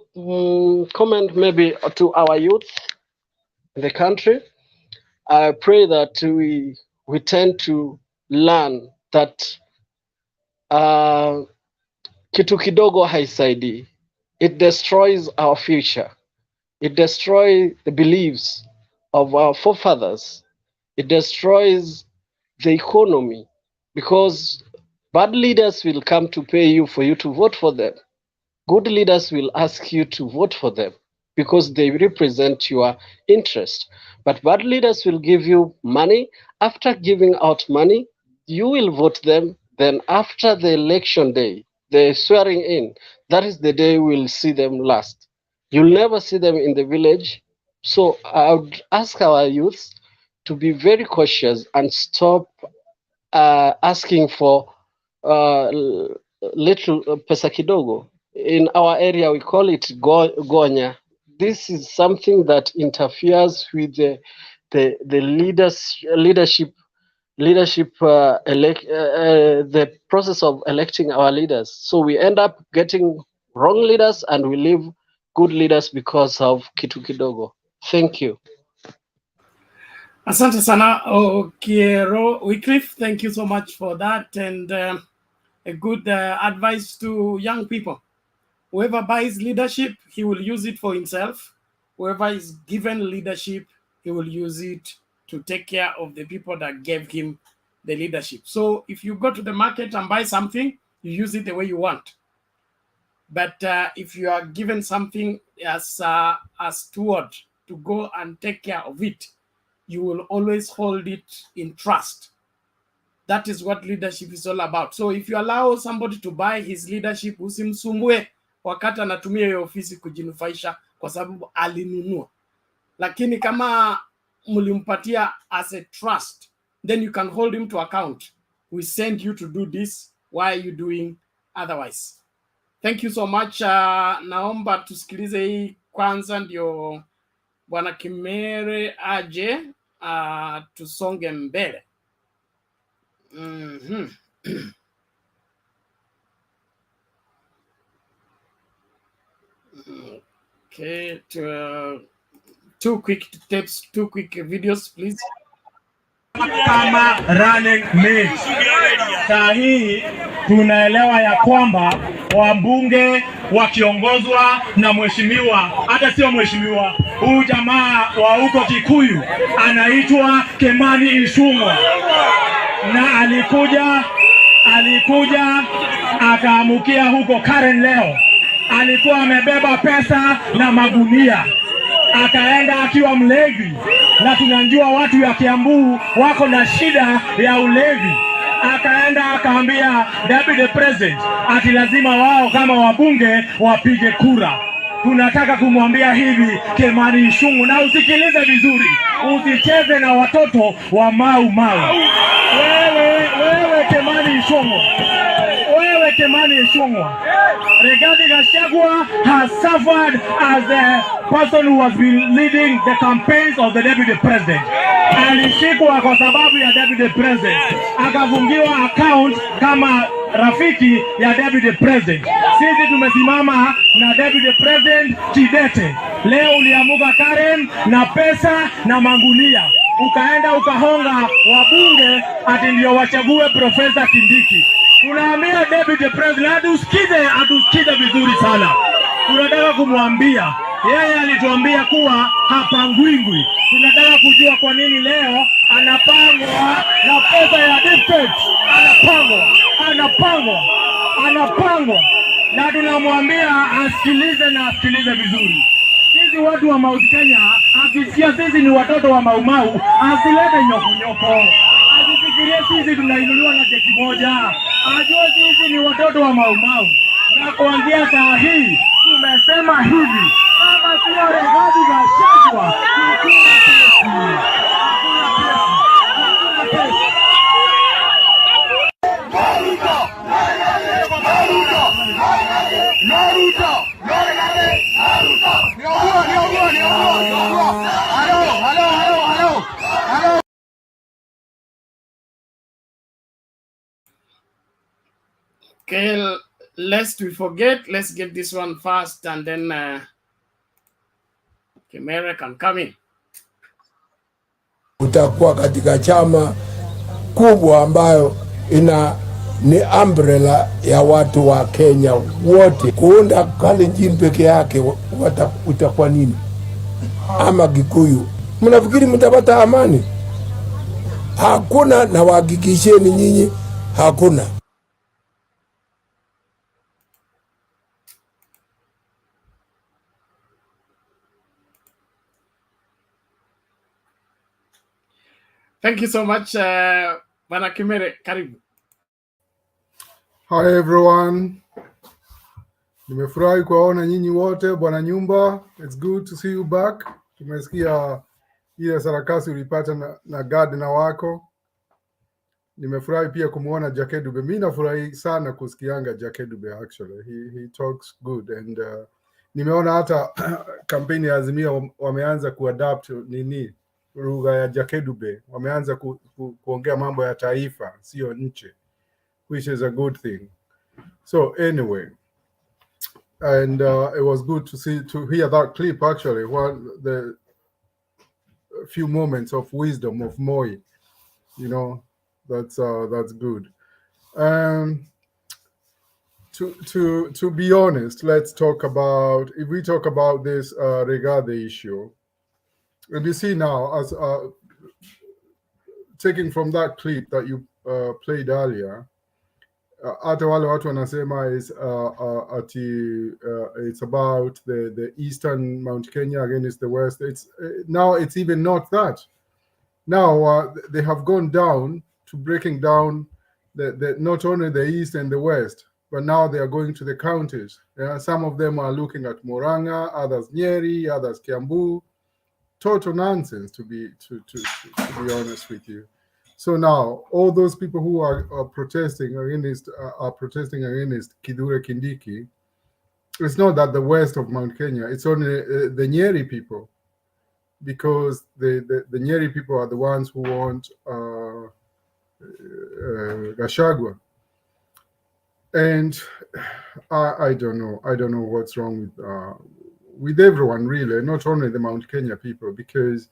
S20: comment maybe to our youth in the country. I pray that we tend to learn that kitu kidogo haisaidii. It destroys our future. It destroys the beliefs of our forefathers. It destroys the economy, because bad leaders will come to pay you for you to vote for them. Good leaders will ask you to vote for them because they represent your interest. But bad leaders will give you money. After giving out money, you will vote them. Then after the election day, the swearing in, that is the day we'll see them last. You'll never see them in the village. So I would ask our youth to be very cautious and stop asking for little pesa kidogo. In our area, we call it gonya. This is something that interferes with the leadership the process of electing our leaders. So we end up getting wrong leaders and we leave good leaders because of kitu kidogo. Thank you.
S1: Asante sana Okiero Wycliffe, thank you so much for that, and a good advice to young people. Whoever buys leadership, he will use it for himself. Whoever is given leadership, he will use it to take care of the people that gave him the leadership. So if you go to the market and buy something, you use it the way you want. But if you are given something as a steward to go and take care of it, you will always hold it in trust. That is what leadership is all about. So if you allow somebody to buy his leadership, usimsumbue wakati anatumia hiyo ofisi kujinufaisha kwa sababu alinunua. Lakini kama mlimpatia as a trust, then you can hold him to account. We send you to do this, why are you doing otherwise? Thank you so much. Naomba tusikilize hii kwanza ndio Bwana Kimere aje tusonge mbele. Okay, two quick tips, two quick videos please.
S21: Kama running mate. Saa hii tunaelewa ya kwamba wabunge wakiongozwa na mheshimiwa, hata sio mheshimiwa, huyu jamaa wa huko Kikuyu anaitwa Kimani Ichung'wah, na alikuja akaamukia huko Karen leo. Alikuwa amebeba pesa na magunia, akaenda akiwa mlevi, na tunajua watu ya Kiambu wako na shida ya ulevi. Akaenda akaambia Deputy President ati lazima wao kama wabunge wapige kura. Tunataka kumwambia hivi Kimani Ichung'wah, na usikilize vizuri, usicheze na watoto wa Mau. Wewe Kimani Ichung'wah, Rigathi Gachagua has suffered as a person who has been leading the campaigns of the Deputy President. Alishikwa kwa sababu ya Deputy President, akafungiwa account kama rafiki ya Deputy President. Sisi tumesimama na Deputy President kidete. Leo uliamuka Karen na pesa na mangunia, ukaenda ukahonga wabunge ati ndio wachague Profesa Kindiki. Tunaambia Deputy President atusikize vizuri sana. Tunataka kumwambia, yeye alituambia kuwa hapangwingwi. Tunataka kujua kwa nini leo anapangwa na pesa ya defense. Anapangwa. Na tunamwambia asikilize vizuri. Sisi watu wa Mount Kenya, akisikia sisi ni watoto wa Mau, asilete nyoko. Asifikirie sisi tunainuliwa na jeki moja. Ajue sisi ni watoto wa Mau. Na kuanzia saa hii tumesema hivi, kama sio Rigathi Gachagua
S1: Okay, lest we forget, let's get this one fast and then Kimere can come in.
S4: utakuwa katika chama kubwa ambayo ni umbrella ya watu wa Kenya wote. Kuunda Kalenjin peke yake utakuwa nini? Ama Gikuyu, mnafikiri mtapata amani? Hakuna, na wahakikisheni nyinyi hakuna.
S1: Thank you so much, Bwana Kimere, karibu.
S22: Hi everyone. Nimefurahi kuwaona nyinyi wote, Bwana Nyumba. It's good to see you back. Tumesikia ile sarakasi ulipata na gardener wako. Nimefurahi pia kumuona Jake Dube. Mimi nafurahi sana kusikianga Jake Dube actually. He talks good and nimeona hata kampeni ya Azimio wameanza kuadapt nini lugha ya Jake Dube. Wameanza kuongea mambo ya taifa, sio nchi, which is a good thing. So anyway, and it was good to hear that clip actually, the few moments of wisdom of Moi, you know, that's good. To be honest, let's talk about, if we talk about this Regardie issue, and you see now, as taking from that clip that you played earlier, hata wale watu wanasema is it's about the eastern Mount Kenya against the west. Now it's even not that. Now they have gone down to breaking down the not only the east and the west, but now they are going to the counties. Some of them are looking at Murang'a, others Nyeri, others Kiambu. Total nonsense, to be honest with you. So now, all those people who are protesting against Kithure Kindiki, it's not that the west of Mount Kenya, it's only the Nyeri people, because the Nyeri people are the ones who want Gachagua. And I don't know what's wrong with everyone really, not only the Mount Kenya people, because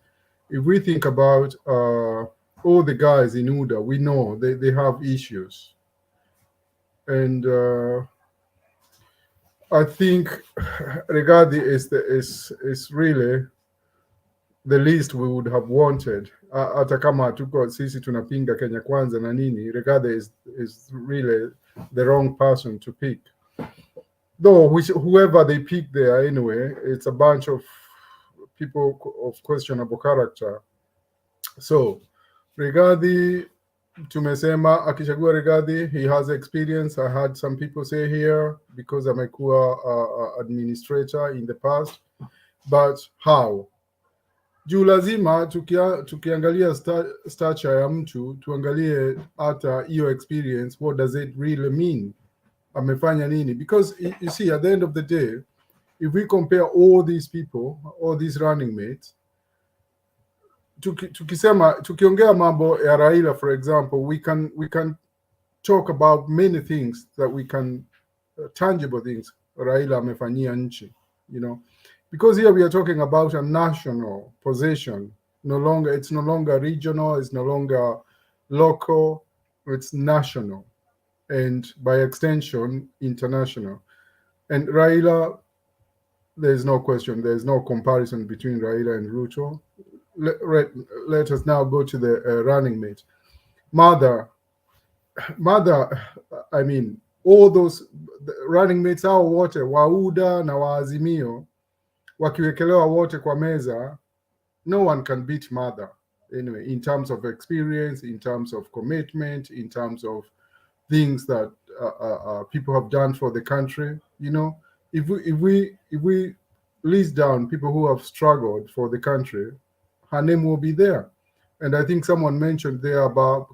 S22: if we think about all the guys in UDA, we know they have issues. And I think Regardie is really the least we would have wanted. Hata kama tuko sisi tunapinga Kenya Kwanza na nini, Regardie is really the wrong person to pick. Though whoever they pick there anyway, it's a bunch of people of questionable character. So Regardie, tumesema akichagua Regardie, he has experience. I had some people say here because amekuwa administrator in the past, but how? Juu lazima tukiangalia stature ya mtu tuangalie hata hiyo experience, what does it really mean? Amefanya nini? Because you see, at the end of the day, if we compare all these people, all these running mates, tukiongea mambo ya Raila, for example, we can talk about many things that we can tangible things Raila amefanyia nchi, you know, because here we are talking about a national position. It's no longer regional, it's no longer local, it's national, and by extension international. And Raila, there's no question, there's no comparison between Raila and Ruto. Let us now go to the running mate. Mother, I mean, all those running mates hao wote wa UDA na wa Azimio wakiwekelewa wote kwa meza, no one can beat Mother anyway, in terms of experience, in terms of commitment, in terms of things that people have done for the country. You know, if we list down people who have struggled for the country, her name will be there. And I think someone mentioned there about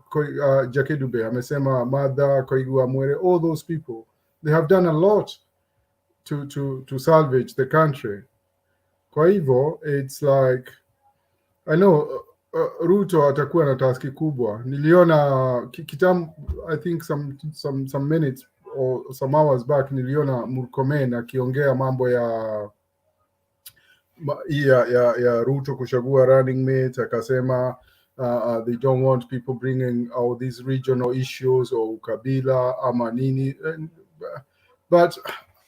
S22: Jake Dube, amesema Mada, Koigua Mwere, all those people, they have done a lot to salvage the country. Kwa hivyo, it's like, I know Ruto atakuwa na taski kubwa. Niliona I think some minutes or some hours back, niliona Murkomen akiongea mambo ya Ruto kuchagua running mate, akasema They don't want people bringing all these regional issues or Kabila, Amanini. But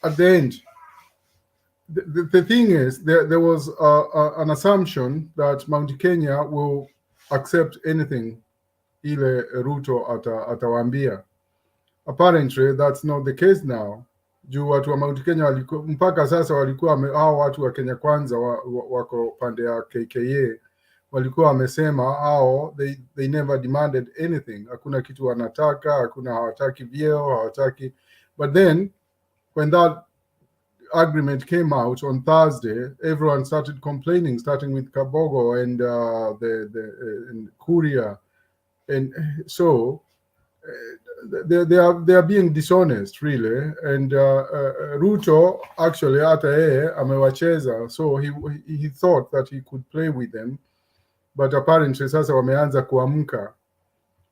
S22: at the end, the thing is, there was an assumption that Mount Kenya will accept anything ile Ruto atawaambia. Apparently that's not the case now. Juu watu wa Mount Kenya walikuwa mpaka sasa walikuwa hao watu wa Kenya Kwanza wako pande ya KKA walikuwa wamesema hao they never demanded anything. Hakuna kitu wanataka, hakuna, hawataki vyeo, hawataki. But then when that agreement came out on Thursday, everyone started complaining, starting with Kabogo and and Kuria, and so they are being dishonest really. And Ruto actually hata yeye amewacheza, so he thought that he could play with them, but apparently sasa wameanza kuamka,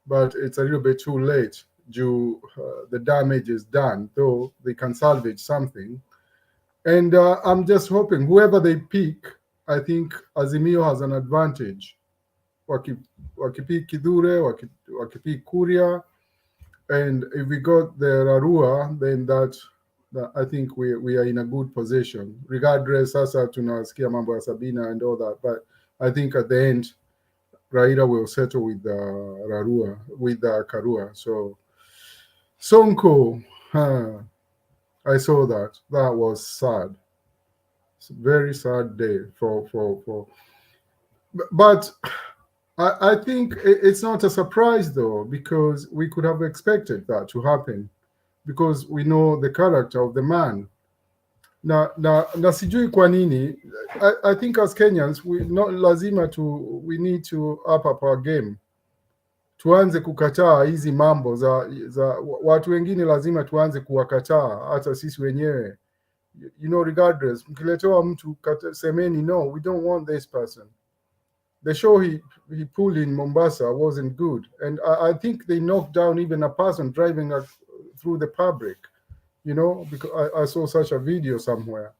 S22: but it's a little bit too late. The damage is done, though they can salvage something. And I'm just hoping whoever they pick, I think Azimio has an advantage. Wakipick Kidure, wakipick Kuria, and if we got the Rarua, then that I think we are in a good position. Regardless, sasa tunasikia mambo ya Sabina and all that, but I think at the end, Raila will settle with Rarua, with Karua. So Sonko, I saw that. That was sad. It's a very sad day for. But I think it's not a surprise though, because we could have expected that to happen, because we know the character of the man. Na sijui kwa nini. I think as Kenyans we need to up our game. Tuanze kukataa hizi mambo za watu wengine, lazima tuanze kuwakataa hata sisi wenyewe. You know, regardless, mkiletewa mtu semeni no, we don't want this person. The show he pulled in Mombasa wasn't good, and I think they knocked down even a person driving through the public. You know, because I saw such a video somewhere.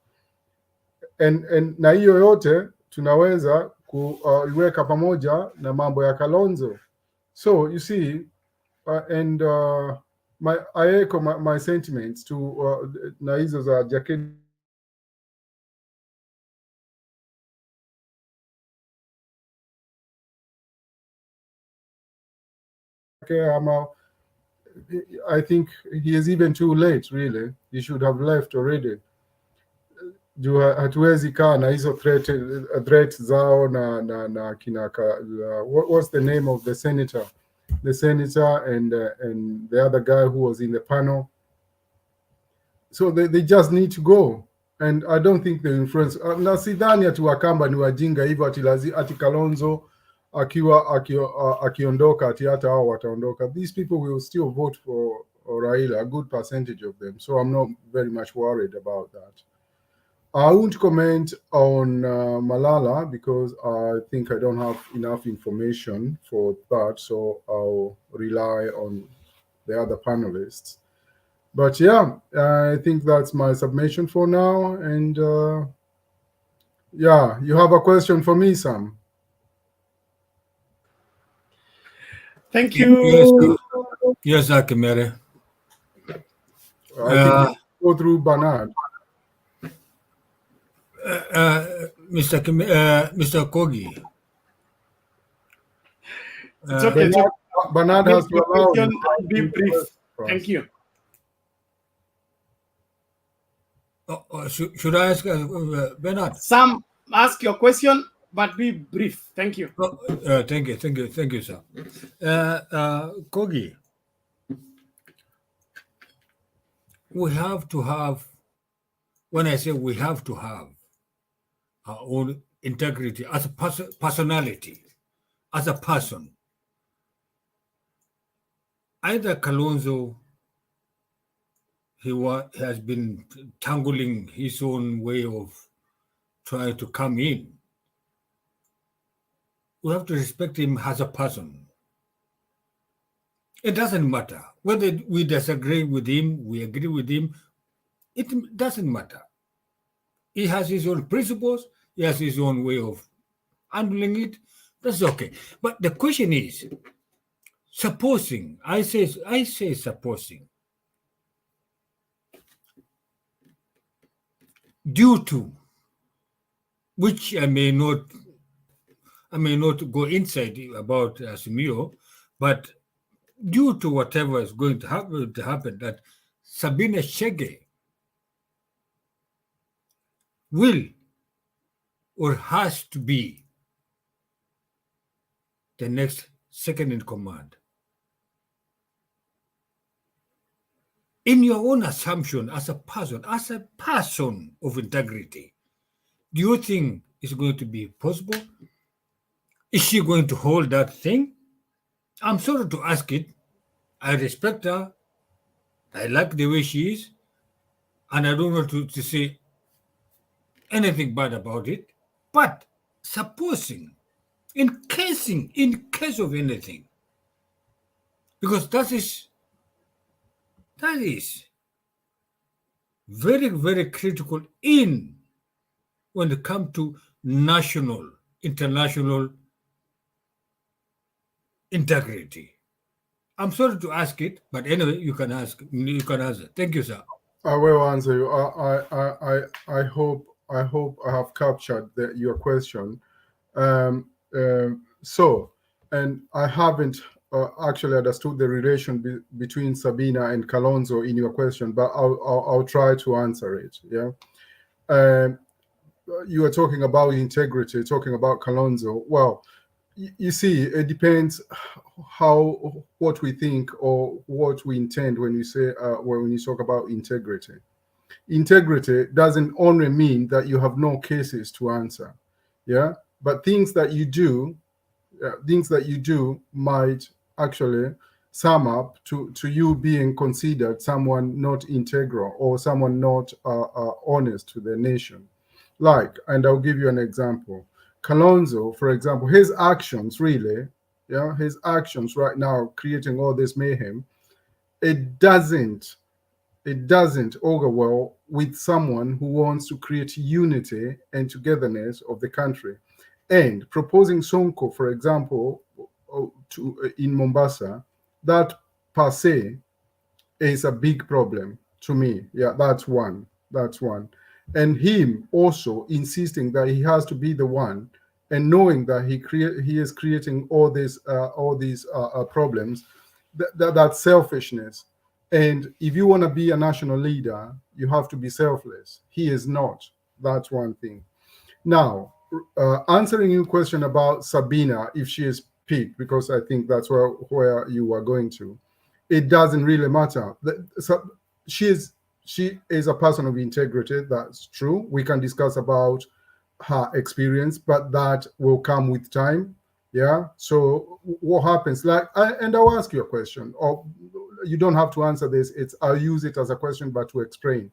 S22: And na hiyo yote tunaweza kuiweka pamoja na mambo ya Kalonzo. So you see, I echo my sentiments to na hizo za Jakedi. I think he is even too late, really. He should have left already. Hatuwezi kaa na hizo threat zao na kinaka. What's the name of the senator? The senator and the other guy who was in the panel. So they just need to go. And I don't think the influence. Na sidhani ati Wakamba ni wajinga hivyo ati Kalonzo akiondoka ati hata hao wataondoka. These people will still vote for Raila, a good percentage of them. So I'm not very much worried about that. I won't comment on Malala because I think I don't have enough information for that. So I'll rely on the other panelists. But yeah, I think that's my submission for now. And yeah, you have a question for me, Sam?
S1: Thank you.
S6: Yes, Akimere.
S22: I think go through Bernard.
S1: Mr.
S6: Kogi.
S1: It's okay.
S22: Bernard has to allow you.
S1: Be brief. Thank you.
S6: Should I ask Bernard?
S1: Sam, ask your question, but be brief. Thank you.
S6: Thank you, sir. Kogi, we have to have, when I say we have to have our own integrity as a personality, as a person. Either Kalonzo, he has been tangling his own way of trying to come in. We have to respect him as a person. It doesn't matter whether we disagree with him, we agree with him. It doesn't matter. He has his own principles. He has his own way of handling it. That's okay. But the question is, supposing, I say supposing, due to which I may not go inside about Asumio, but due to whatever is going to happen, that Sabina Chege will or has to be the next second in command. In your own assumption as a person of integrity, do you think it's going to be possible? Is she going to hold that thing? I'm sorry to ask it. I respect her. I like the way she is. And I don't want to say anything bad about it. But supposing, in case of anything, because that is very, very critical when it comes to national, international integrity. I'm sorry to ask it, but anyway, you can answer. Thank you, sir.
S22: I will answer you. I hope I have captured your question. And I haven't actually understood the relation between Sabina and Kalonzo in your question, but I'll try to answer it. Yeah. You are talking about integrity, talking about Kalonzo. Well, you see, it depends what we think or what we intend when you talk about integrity. Integrity doesn't only mean that you have no cases to answer, yeah. But things that you do might actually sum up to you being considered someone not integral or someone not honest to the nation. And I'll give you an example. Kalonzo, for example, his actions right now creating all this mayhem, it doesn't augur well with someone who wants to create unity and togetherness of the country. And proposing Sonko, for example, in Mombasa, that per se is a big problem to me. Yeah, that's one. And him also insisting that he has to be the one, and knowing that he is creating all these problems, that's selfishness. And if you want to be a national leader, you have to be selfless. He is not. That's one thing. Now, answering your question about Sabina, if she is picked, because I think that's where you are going to, it doesn't really matter. She is a person of integrity. That's true. We can discuss about her experience, but that will come with time. Yeah. So what happens? And I'll ask you a question, or you don't have to answer this. I'll use it as a question, but to explain.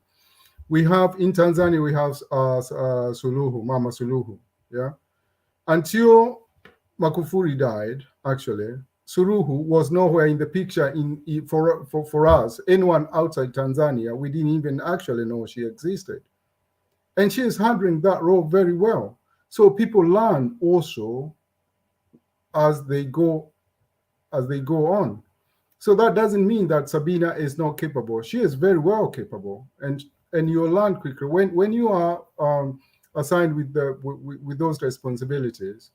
S22: We have in Tanzania, we have Suluhu, Mama Suluhu. Yeah. Until Magufuli died, actually, Suluhu was nowhere in the picture for us. Anyone outside Tanzania, we didn't even actually know she existed. And she is handling that role very well. So people learn also as they go on. So that doesn't mean that Sabina is not capable. She is very well capable, and you learn quickly when you are assigned with those responsibilities.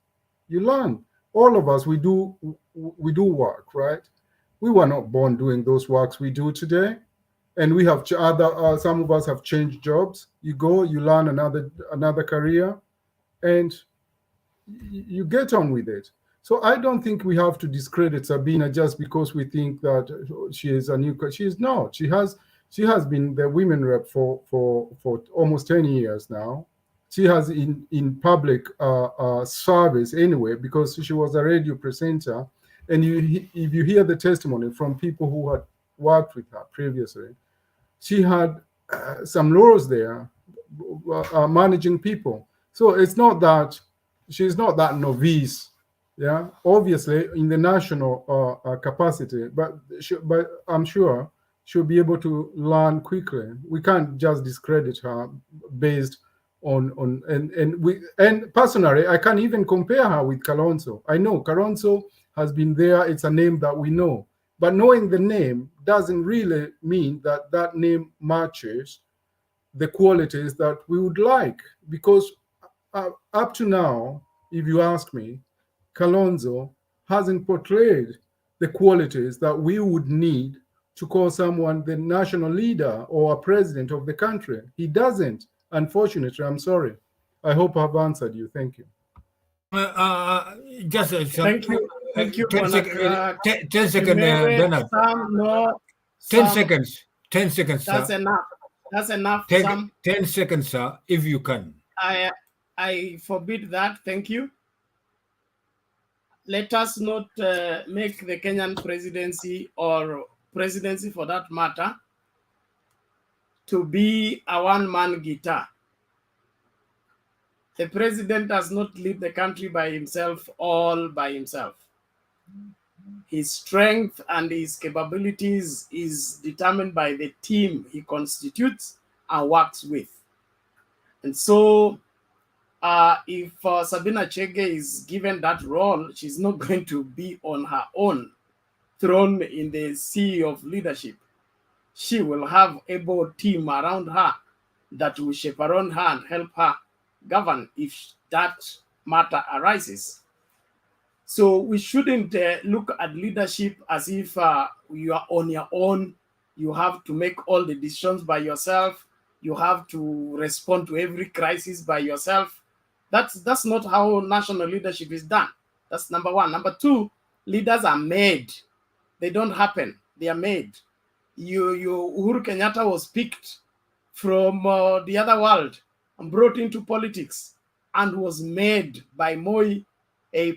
S22: You learn. All of us, we do work, right? We were not born doing those works we do today, and we have some of us have changed jobs. You go, you learn another career, and you get on with it. So I don't think we have to discredit Sabina just because we think that she is a new. She is not. She has been the women rep for almost 10 years now. She has in public service anyway, because she was a radio presenter. And if you hear the testimony from people who had worked with her previously, she had some roles there, managing people. So it's not that she's not that novice. Yeah, obviously in the national capacity, but I'm sure she'll be able to learn quickly. We can't just discredit her based and personally, I can't even compare her with Kalonzo. I know Kalonzo has been there. It's a name that we know, but knowing the name doesn't really mean that that name matches the qualities that we would like. Because up to now, if you ask me, Kalonzo hasn't portrayed the qualities that we would need to call someone the national leader or a president of the country. He doesn't. Unfortunately, I'm sorry. I hope I've answered you. Thank you.
S6: Just
S1: Thank you. Thank you,
S6: 10 seconds, Bernard.
S1: Sam, no.
S6: 10
S1: Sam,
S6: seconds. 10 seconds, sir.
S1: That's enough. That's enough,
S6: Take
S1: Sam.
S6: 10 seconds, sir, if you can.
S1: I forbid that. Thank you. Let us not make the Kenyan presidency, or presidency for that matter, to be a one-man guitar. The president does not lead the country by himself, all by himself. His strength and his capabilities is determined by the team he constitutes and works with. And so if Sabina Chege is given that role, she's not going to be on her own, thrown in the sea of leadership. She will have a able team around her that will chaperone her and help her govern if that matter arises. So we shouldn't look at leadership as if you are on your own. You have to make all the decisions by yourself. You have to respond to every crisis by yourself. That's not how national leadership is done. That's number one. Number two, leaders are made. They don't happen. They are made. Uhuru Kenyatta was picked from the other world and brought into politics and was made by Moi,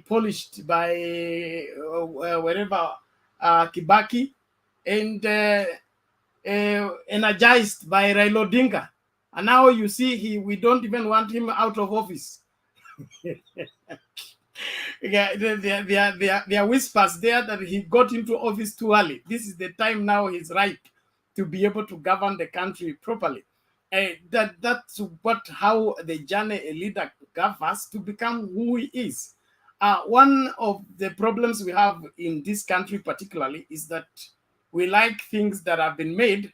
S1: polished by wherever Kibaki, and energized by Raila Odinga. And now you see we don't even want him out of office. Yeah, there are whispers there that he got into office too early. This is the time now he's ripe to be able to govern the country properly. That's how the journey a leader governs to become who he is. One of the problems we have in this country particularly is that we like things that have been made,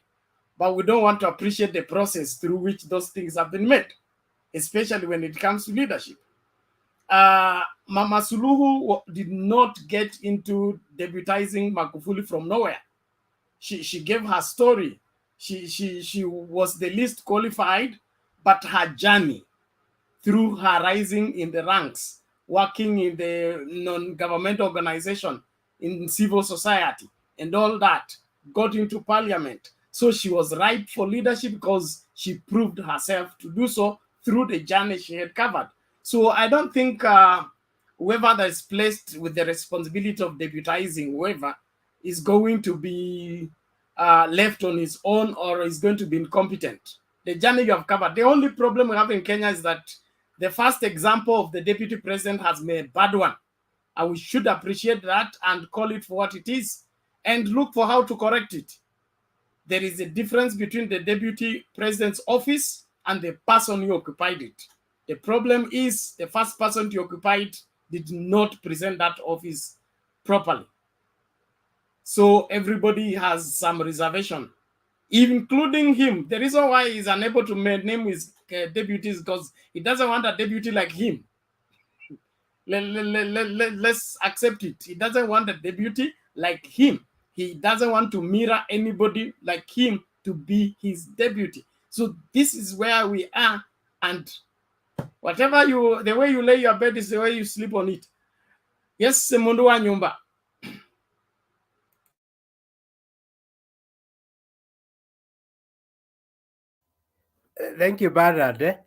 S1: but we don't want to appreciate the process through which those things have been made, especially when it comes to leadership. Mama Suluhu did not get into deputizing Magufuli from nowhere. She gave her story. She was the least qualified, but her journey through her rising in the ranks, working in the non-government organization, in civil society, and all that, got into parliament. So she was ripe for leadership because she proved herself to do so through the journey she had covered. So I don't think whoever that is placed with the responsibility of deputizing, whoever, is going to be left on his own or is going to be incompetent. The journey you have covered. The only problem we have in Kenya is that the first example of the deputy president has been a bad one. And we should appreciate that and call it for what it is and look for how to correct it. There is a difference between the deputy president's office and the person who occupied it. The problem is the first person to occupy it did not present that office properly. So everybody has some reservation, including him. The reason why he's unable to name his deputies because he doesn't want a deputy like him. Let's accept it. He doesn't want a deputy like him. He doesn't want to mirror anybody like him to be his deputy. So this is where we are, and whatever the way you lay your bed is the way you sleep on it. Yes, Mundu wa nyumba.
S18: Thank you, Bernard.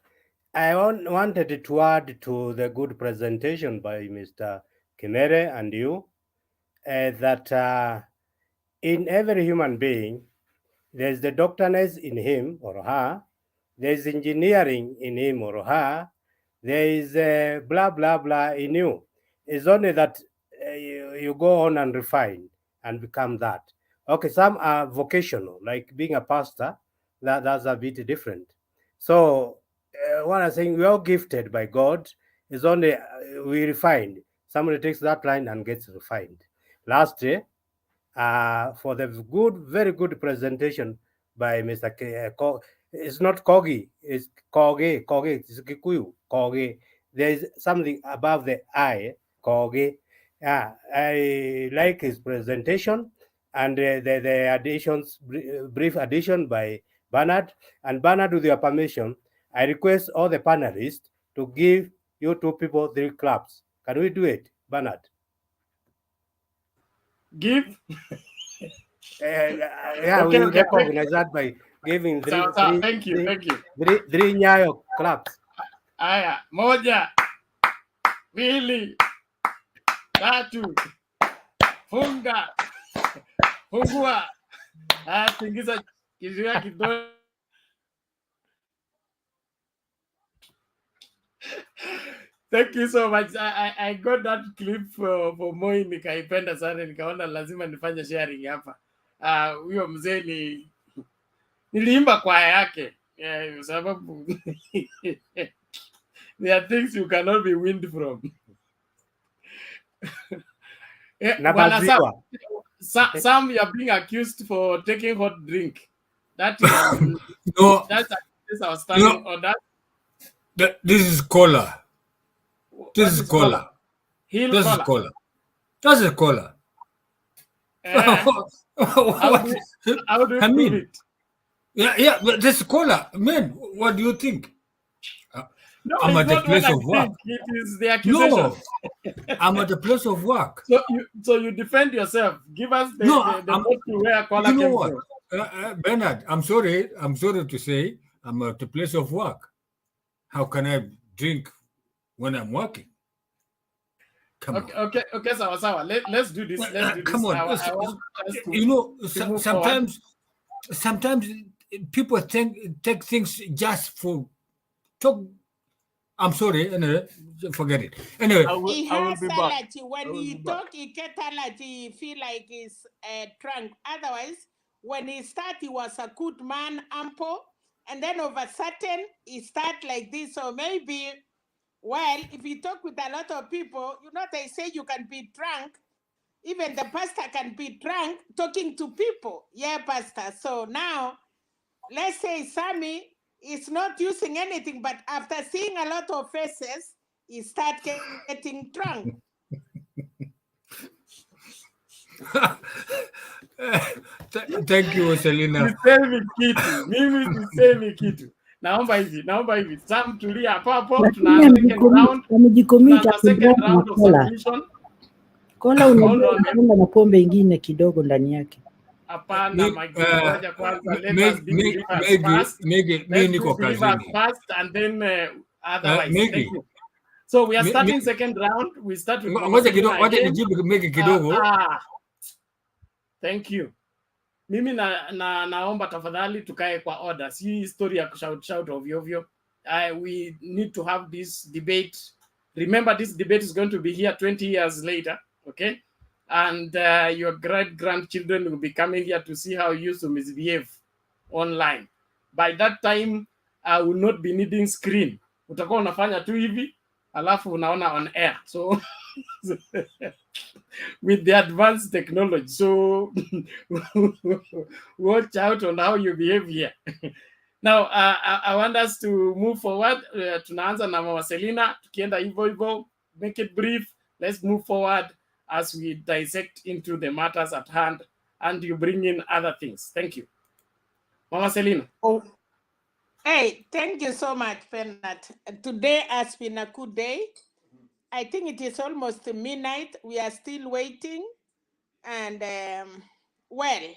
S18: I wanted to add to the good presentation by Mr. Kimere and you that in every human being, there's the doctorness in him or her, there's engineering in him or her, there is blah, blah, blah in you. It's only that you go on and refine and become that. Okay, some are vocational, like being a pastor, that's a bit different. So what I'm saying, we are gifted by God. It's only we refined. Somebody takes that line and gets refined. Last day, for the very good presentation by Mr. It's not Kogi, it's Koge, it's Kikuyu, Koge. There is something above the I, Koge. Yeah, I like his presentation and the additions, brief addition by Bernard. And Bernard, with your permission, I request all the panelists to give you two people 3 claps. Can we do it, Bernard?
S1: Give.
S18: Yeah,
S1: Okay,
S18: we
S1: okay,
S18: recognize that by giving three
S1: thank you.
S18: three Nyayo claps.
S1: Aya, moja, mbili, tatu, funga, fungua. Tingiza kizuia kidole. Thank you so much. I got that clip for Moi, nikaipenda sana, nikaona lazima nifanye sharing hapa. Huyo mzee niliimba kwaya yake. Sababu there are things you cannot be weaned from. Sam, you are being accused for taking hot drink. That is
S6: no.
S1: That's outstanding.
S6: No.
S1: On that.
S6: This is cola. This is cola.
S1: Heel
S6: this
S1: cola.
S6: Is cola. That's a cola.
S1: How do you prove it?
S6: Yeah, but this cola, man. What do you think?
S1: No,
S6: I'm at the
S1: not
S6: place
S1: what
S6: of work.
S1: It is the accusation.
S6: No, I'm at the place of work.
S1: So you defend yourself. Give us the where cola
S6: you know
S1: came
S6: what?
S1: from.
S6: Bernard, I'm sorry to say, I'm at the place of work. How can I drink when I'm working? Come on.
S1: Okay, sawa. Let's do this. Let's do
S6: come
S1: this.
S6: on. You know, sometimes people take things just for talk. I'm sorry, anyway, forget it. Anyway,
S2: he has allergy. When he talk, he get allergy. He feel like he's drunk. Otherwise, when he start, he was a good man, ample, and then over sudden he start like this. So maybe, well, if you talk with a lot of people, they say you can be drunk. Even the pastor can be drunk talking to people. Yeah, pastor. So now, let's say Sammy is not using anything, but after seeing a lot of faces, he start getting drunk.
S6: Thank you, Selina.
S1: Sisemi kitu. Naomba hivi. Sam, tulia hapo. Tunaanza second round of submission.
S14: Kola unajua na pombe ingine kidogo ndani yake.
S1: Hapana, ngoja kwanza. Let us be believers first.
S6: Mimi niko kazini.
S1: First and then otherwise. Thank you. So we are starting second round. We start with
S6: ngoja nijibu Megi kidogo.
S1: Thank you. Mimi naomba tafadhali tukae kwa order. Si story ya shout ovyo. We need to have this debate. Remember, this debate is going to be here 20 years later, okay? And your great-grandchildren will be coming here to see how you used to misbehave online. By that time, I will not be needing screen. Utakuwa unafanya tu hivi, alafu unaona on air. So, with the advanced technology. So, watch out on how you behave here. Now, I want us to move forward. Tunaanza na Mama Selina. Tukienda hivyo, make it brief. Let's move forward as we dissect into the matters at hand and you bring in other things. Thank you. Mama Selina.
S2: Oh. Hey, thank you so much, Bernard. Today has been a good day. I think it is almost midnight. We are still waiting. And, well,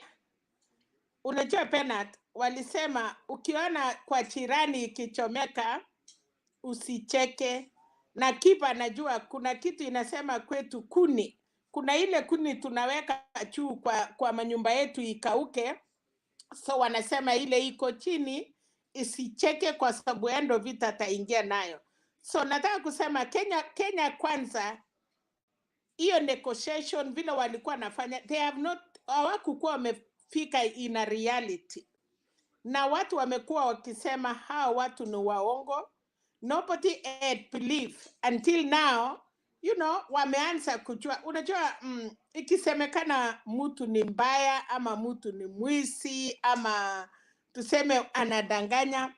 S2: unajua Bernard, walisema ukiona kwa jirani ikichomeka, usicheke. Na Kipa anajua kuna kitu inasema kwetu kuni. Kuna ile kuni tunaweka juu kwa manyumba yetu ikauke. So wanasema ile iko chini isicheke kwa sababu endo vita taingia nayo. So nataka kusema Kenya kwanza, hiyo negotiation vile walikuwa nafanya, they have not, hawakukuwa wamefika in a reality. na watu wamekuwa wakisema hawa watu ni waongo. Nobody had believed until now, you know, wameanza kujua. Unajua, ikisemekana mtu ni mbaya ama mtu ni mwizi ama tuseme anadanganya,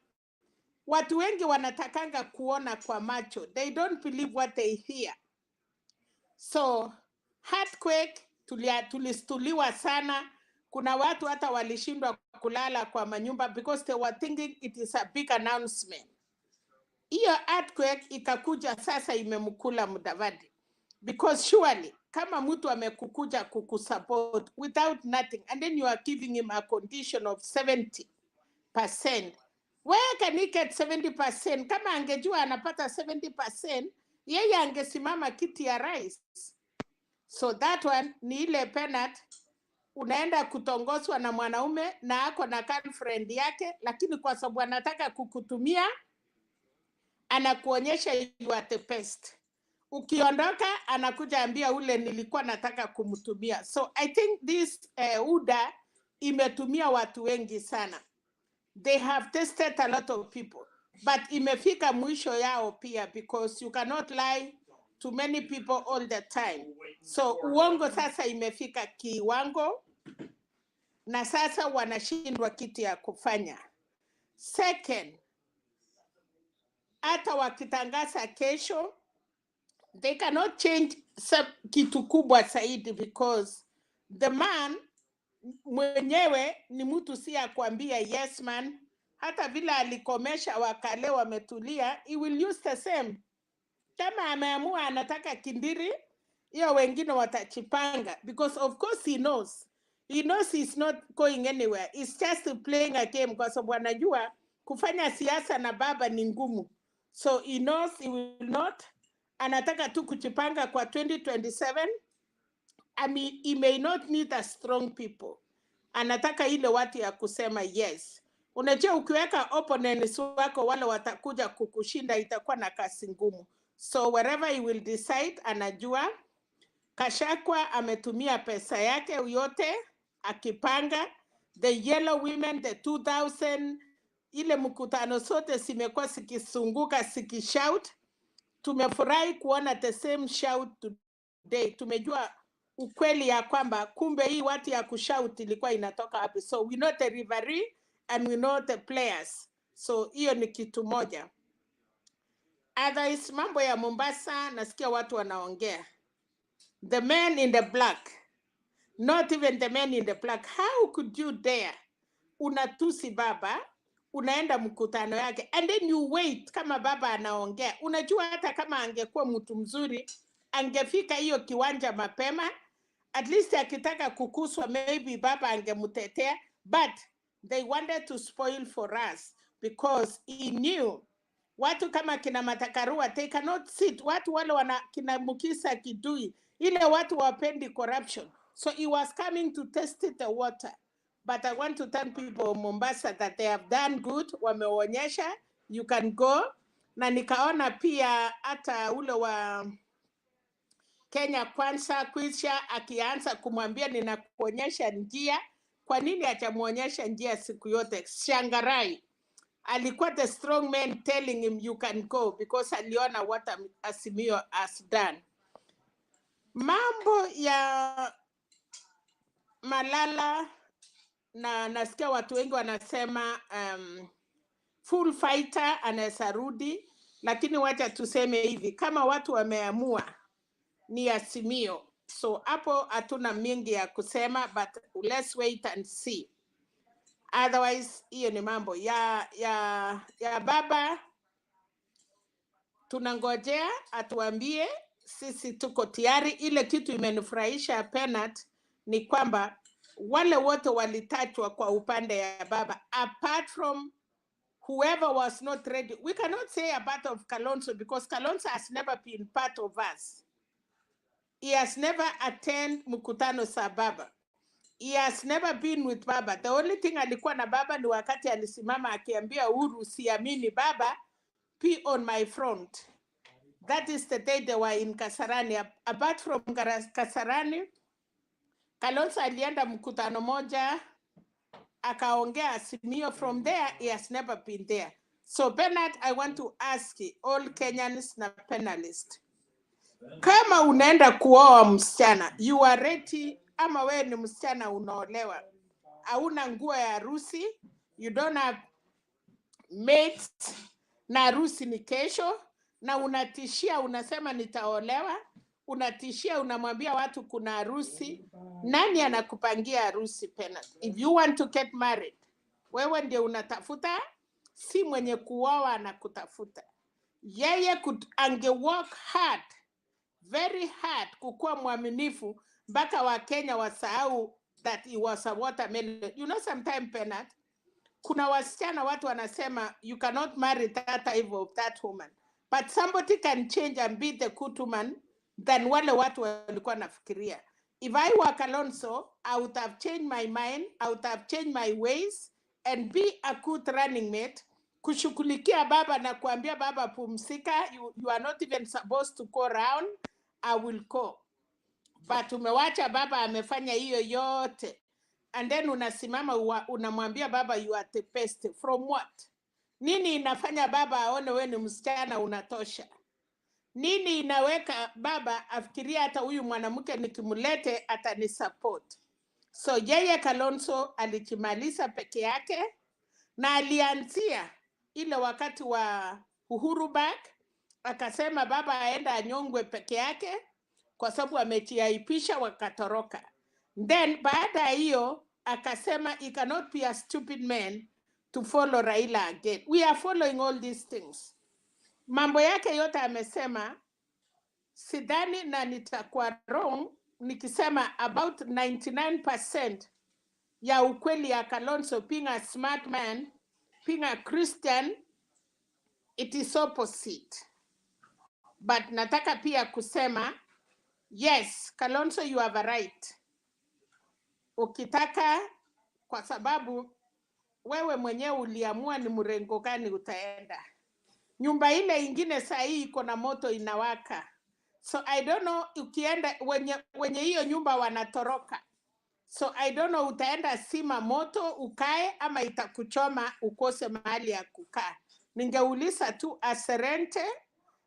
S2: watu wengi wanatakanga kuona kwa macho. They don't believe what they hear. So earthquake tulistuliwa sana. Kuna watu hata walishindwa kulala kwa manyumba because they were thinking it is a big announcement. Hiyo earthquake ikakuja sasa imemkula Mudavadi, because surely kama mtu amekukuja kukusupport without nothing and then you are giving him a condition of 70%, where can he get 70%? Kama angejua anapata 70%, yeye angesimama kiti ya rais. So that one ni ile penat, unaenda kutongozwa na mwanaume na ako na girlfriend yake, lakini kwa sababu anataka kukutumia, anakuonyesha you are the best. Ukiondoka anakuja ambia ule nilikuwa nataka kumtumia. So I think this UDA imetumia watu wengi sana. They have tested a lot of people, but imefika mwisho yao pia, because you cannot lie to many people all the time. So uongo sasa imefika kiwango na sasa wanashindwa kitu ya kufanya. Second, hata wakitangaza kesho, they cannot change kitu kubwa zaidi, because the man mwenyewe ni mtu si akwambia yes man. Hata vile alikomesha wakale wametulia, he will use the same. Kama ameamua anataka Kindiri, hiyo wengine watachipanga, because of course he knows he's not going anywhere. It's just playing a game, kwa sababu anajua kufanya siasa na baba ni ngumu. So he knows he will not. Anataka tu kuchipanga kwa 2027. I mean, he may not need a strong people. Anataka ile watu ya kusema yes. Unajua ukiweka opponents wako wale watakuja kukushinda, itakuwa na kasi ngumu. So wherever he will decide, anajua Gachagua ametumia pesa yake yote akipanga the yellow women, the 2000, ile mkutano sote zimekuwa sikisunguka sikishout. Tumefurahi kuona the same shout today. Tumejua ukweli ya kwamba kumbe hii watu ya kushout ilikuwa inatoka wapi. So we know the referee and we know the players. So hiyo ni kitu moja. Otherwise, mambo ya Mombasa nasikia watu wanaongea. The man in the black, not even the man in the black. How could you dare? Unatusi baba, unaenda mkutano yake, and then you wait kama baba anaongea. Unajua hata kama angekuwa mtu mzuri, angefika hiyo kiwanja mapema. At least akitaka kukuswa, maybe baba angemtetea. But they wanted to spoil for us, because he knew watu kama kina Matakarua, they cannot sit. Watu wale wana kina Mukisa Kidui, ile watu wapendi corruption. So he was coming to test the water. But I want to thank people of Mombasa that they have done good. Wameonyesha you can go. Na nikaona pia hata ule wa Kenya Kwanza Kwisha akianza kumwambia ninakuonyesha njia. Kwa nini atamuonyesha njia siku yote? Shangarai alikuwa the strong man telling him you can go, because aliona what Azimio has done. Mambo ya Malala, na nasikia watu wengi wanasema full fighter anaweza rudi, lakini wacha tuseme hivi, kama watu wameamua ni Azimio. So hapo hatuna mingi ya kusema, but let's wait and see. Otherwise, hiyo ni mambo ya baba. Tunangojea atuambie, sisi tuko tayari. Ile kitu imenifurahisha Penat ni kwamba wale wote walitachwa kwa upande ya baba, apart from whoever was not ready. We cannot say a part of Kalonzo, because Kalonzo has never been part of us. He has never attended mkutano sa baba. He has never been with baba. The only thing alikuwa na baba ni wakati alisimama akiambia Uhuru, siamini baba, be on my front. That is the day they were in Kasarani. Apart from Kasarani, Kalonzo alienda mkutano moja akaongea Azimio. From there he has never been there. So Bernard, I want to ask all Kenyans na panelists, kama unaenda kuoa msichana, you are ready, ama wewe ni msichana unaolewa, hauna nguo ya harusi, you don't have mates, na harusi ni kesho, na unatishia unasema nitaolewa, unatishia unamwambia watu kuna harusi, nani anakupangia harusi Bernard? If you want to get married, wewe ndio unatafuta, si mwenye kuoa anakutafuta. Yeye ange work hard, very hard, kukuwa mwaminifu mpaka Wakenya wasahau that he was a watermelon. You know, sometimes Bernard, kuna wasichana watu wanasema you cannot marry that type of that woman, but somebody can change and be the good woman than wale watu walikuwa nafikiria. If I were Kalonzo, I would have changed my mind, I would have changed my ways and be a good running mate, kushughulikia baba na kuambia baba pumzika, you are not even supposed to go around, I will go. But umewacha baba amefanya hiyo yote, and then unasimama unamwambia baba you are the best. From what? Nini inafanya baba aone wewe ni msichana unatosha? Nini inaweka baba afikiria hata huyu mwanamke nikimlete atanisupport? So yeye Kalonzo alijimaliza peke yake, na alianzia ile wakati wa Uhuru Back, akasema baba aenda anyongwe peke yake kwa sababu amejiaipisha, wakatoroka. Then baada hiyo akasema he cannot be a stupid man to follow Raila again. We are following all these things. Mambo yake yote amesema, sidhani na nitakuwa wrong nikisema about 99% ya ukweli ya Kalonzo, being a smart man, being a Christian, it is opposite. But nataka pia kusema, yes, Kalonzo, you have a right. Ukitaka, kwa sababu wewe mwenyewe uliamua ni mrengo gani utaenda. Nyumba ile ingine saa hii iko na moto inawaka. So I don't know, ukienda wenye hiyo nyumba wanatoroka. So I don't know utaenda sima moto ukae ama itakuchoma ukose mahali ya kukaa. Ningeuliza tu aserente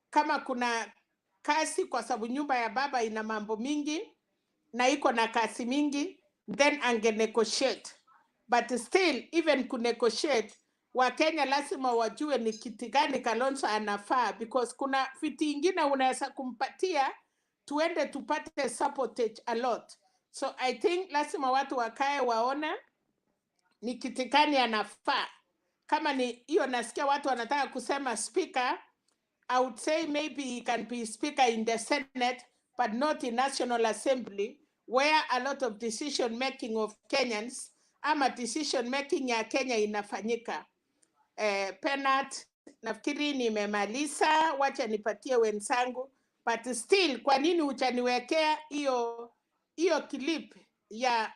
S2: kama kuna kasi, kwa sababu nyumba ya baba ina mambo mingi na iko na kasi mingi, then ange negotiate. But still, even ku negotiate, Wakenya lazima wajue ni kiti gani Kalonzo anafaa, because kuna viti ingine unaweza kumpatia tuende tupate supportage a lot. So I think lazima watu wakae waone ni kiti gani anafaa. Kama ni hiyo, nasikia watu wanataka kusema speaker, I would say maybe he can be speaker in the Senate, but not in National Assembly, where a lot of decision making of Kenyans ama decision making ya Kenya inafanyika. Penat, nafikiri nimemaliza, wacha nipatie wenzangu, but still, kwa nini uchaniwekea hiyo clip ya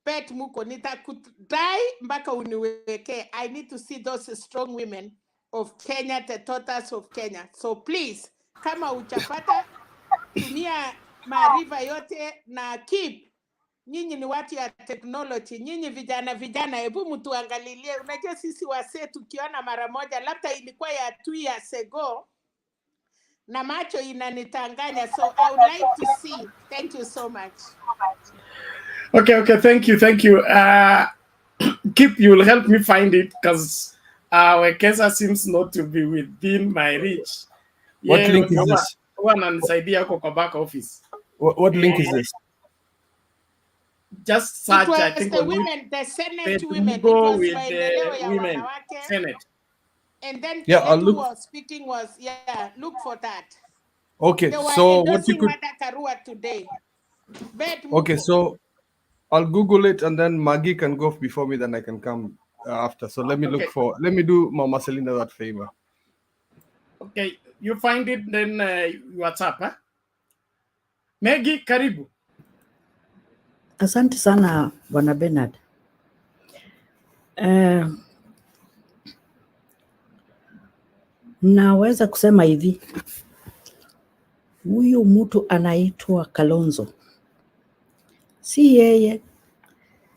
S2: Pet Muko? Nitakudai mpaka uniwekee. I need to see those strong women of Kenya, the daughters of Kenya. So please, kama uchapata, tumia maarifa yote na keep. Nyinyi ni watu ya technology, nyinyi vijana, hebu mtuangalilie. Unajua sisi wasee tukiona mara moja, labda ilikuwa ya 2 years ago, na macho inanitanganya. So I would like to see. Thank you so much.
S1: Okay, thank you. Keep, you will help me find it, because Wekesa seems not to be within my reach.
S5: What link is this?
S1: Wananisaidia huko kwa back office.
S5: What link is this?
S1: Just search,
S2: It was
S1: I think,
S2: the women, the Senate women. It
S1: go
S2: was
S1: with
S2: maendeleo
S1: the
S2: ya
S1: women
S2: wanawake.
S1: Senate.
S2: And then
S5: Yeah, I'll
S2: who
S5: look.
S2: was speaking was, look for that.
S5: Okay,
S2: They were
S5: so what you
S2: endorsing
S5: could.
S2: Mada Karua today. Bet
S5: Okay,
S2: Muko.
S5: so I'll Google it, and then Maggie can go before me, then I can come after. So let me look
S1: Okay.
S5: for. Let me do Mama Selina that favor.
S1: Okay, you find it, then WhatsApp, huh? Maggie, karibu.
S14: Asante sana Bwana Bernard. Naweza kusema hivi, huyu mtu anaitwa Kalonzo, si yeye,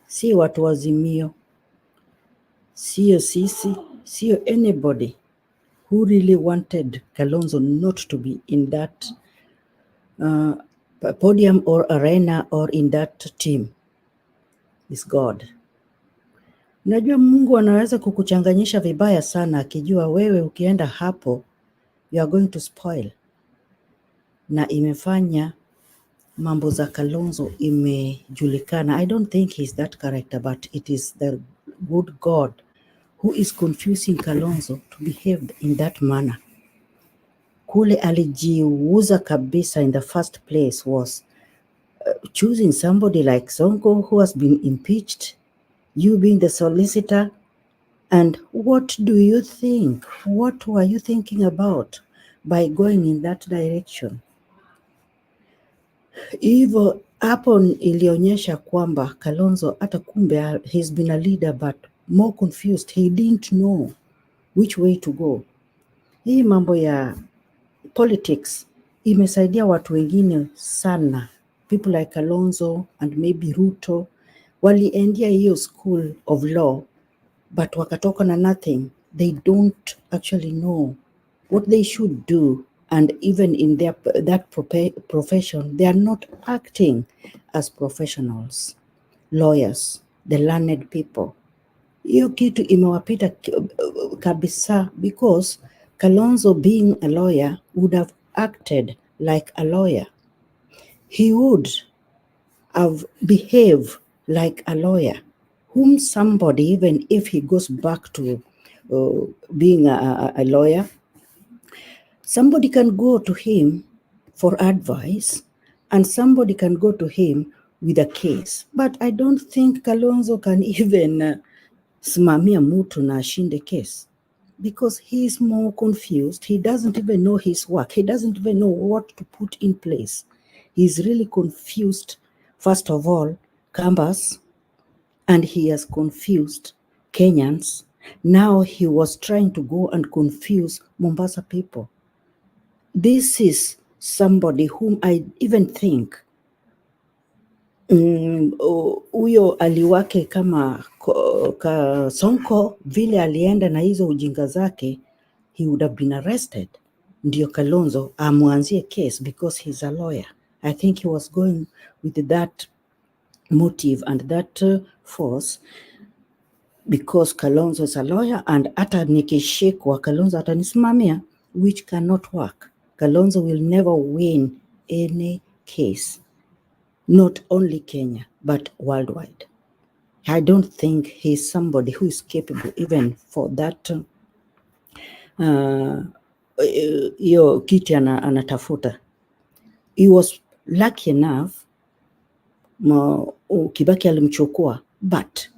S14: si watu wa Azimio, sio sisi, sio anybody who really wanted Kalonzo not to be in that podium or arena or in that team is God. Unajua Mungu anaweza kukuchanganyisha vibaya sana akijua wewe ukienda hapo you are going to spoil. Na imefanya mambo za Kalonzo imejulikana. I don't think he's that character, but it is the good God who is confusing Kalonzo to behave in that manner. Kule alijiuza kabisa in the first place was choosing somebody like Sonko who has been impeached, you being the solicitor. And what do you think? What were you thinking about by going in that direction? Hivyo hapo ilionyesha kwamba Kalonzo hata kumbe he's been a leader but more confused. He didn't know which way to go. Hii mambo ya politics imesaidia watu wengine sana. People like Kalonzo and maybe Ruto waliendia hiyo school of law but wakatoka na nothing. They don't actually know what they should do, and even in that profession they are not acting as professionals, lawyers, the learned people. Hiyo kitu imewapita kabisa because Kalonzo being a lawyer would have acted like a lawyer. He would have behaved like a lawyer, whom somebody, even if he goes back to being a lawyer, somebody can go to him for advice and somebody can go to him with a case. But I don't think Kalonzo can even simamia mtu na ashinde case because he is more confused. He doesn't even know his work. He doesn't even know what to put in place. He's really confused, first of all, Kambas, and he has confused Kenyans. Now he was trying to go and confuse Mombasa people. This is somebody whom I even think huyo aliwake kama Sonko vile alienda na hizo ujinga zake, he would have been arrested. Ndio Kalonzo amwanzie case because he's a lawyer. I think he was going with that motive and that force because Kalonzo is a lawyer and hata nikishikwa Kalonzo atanisimamia, which cannot work. Kalonzo will never win any case, not only Kenya, but worldwide. I don't think he's somebody who is capable even for that hiyo kiti anatafuta. He was lucky enough Kibaki alimchukua, but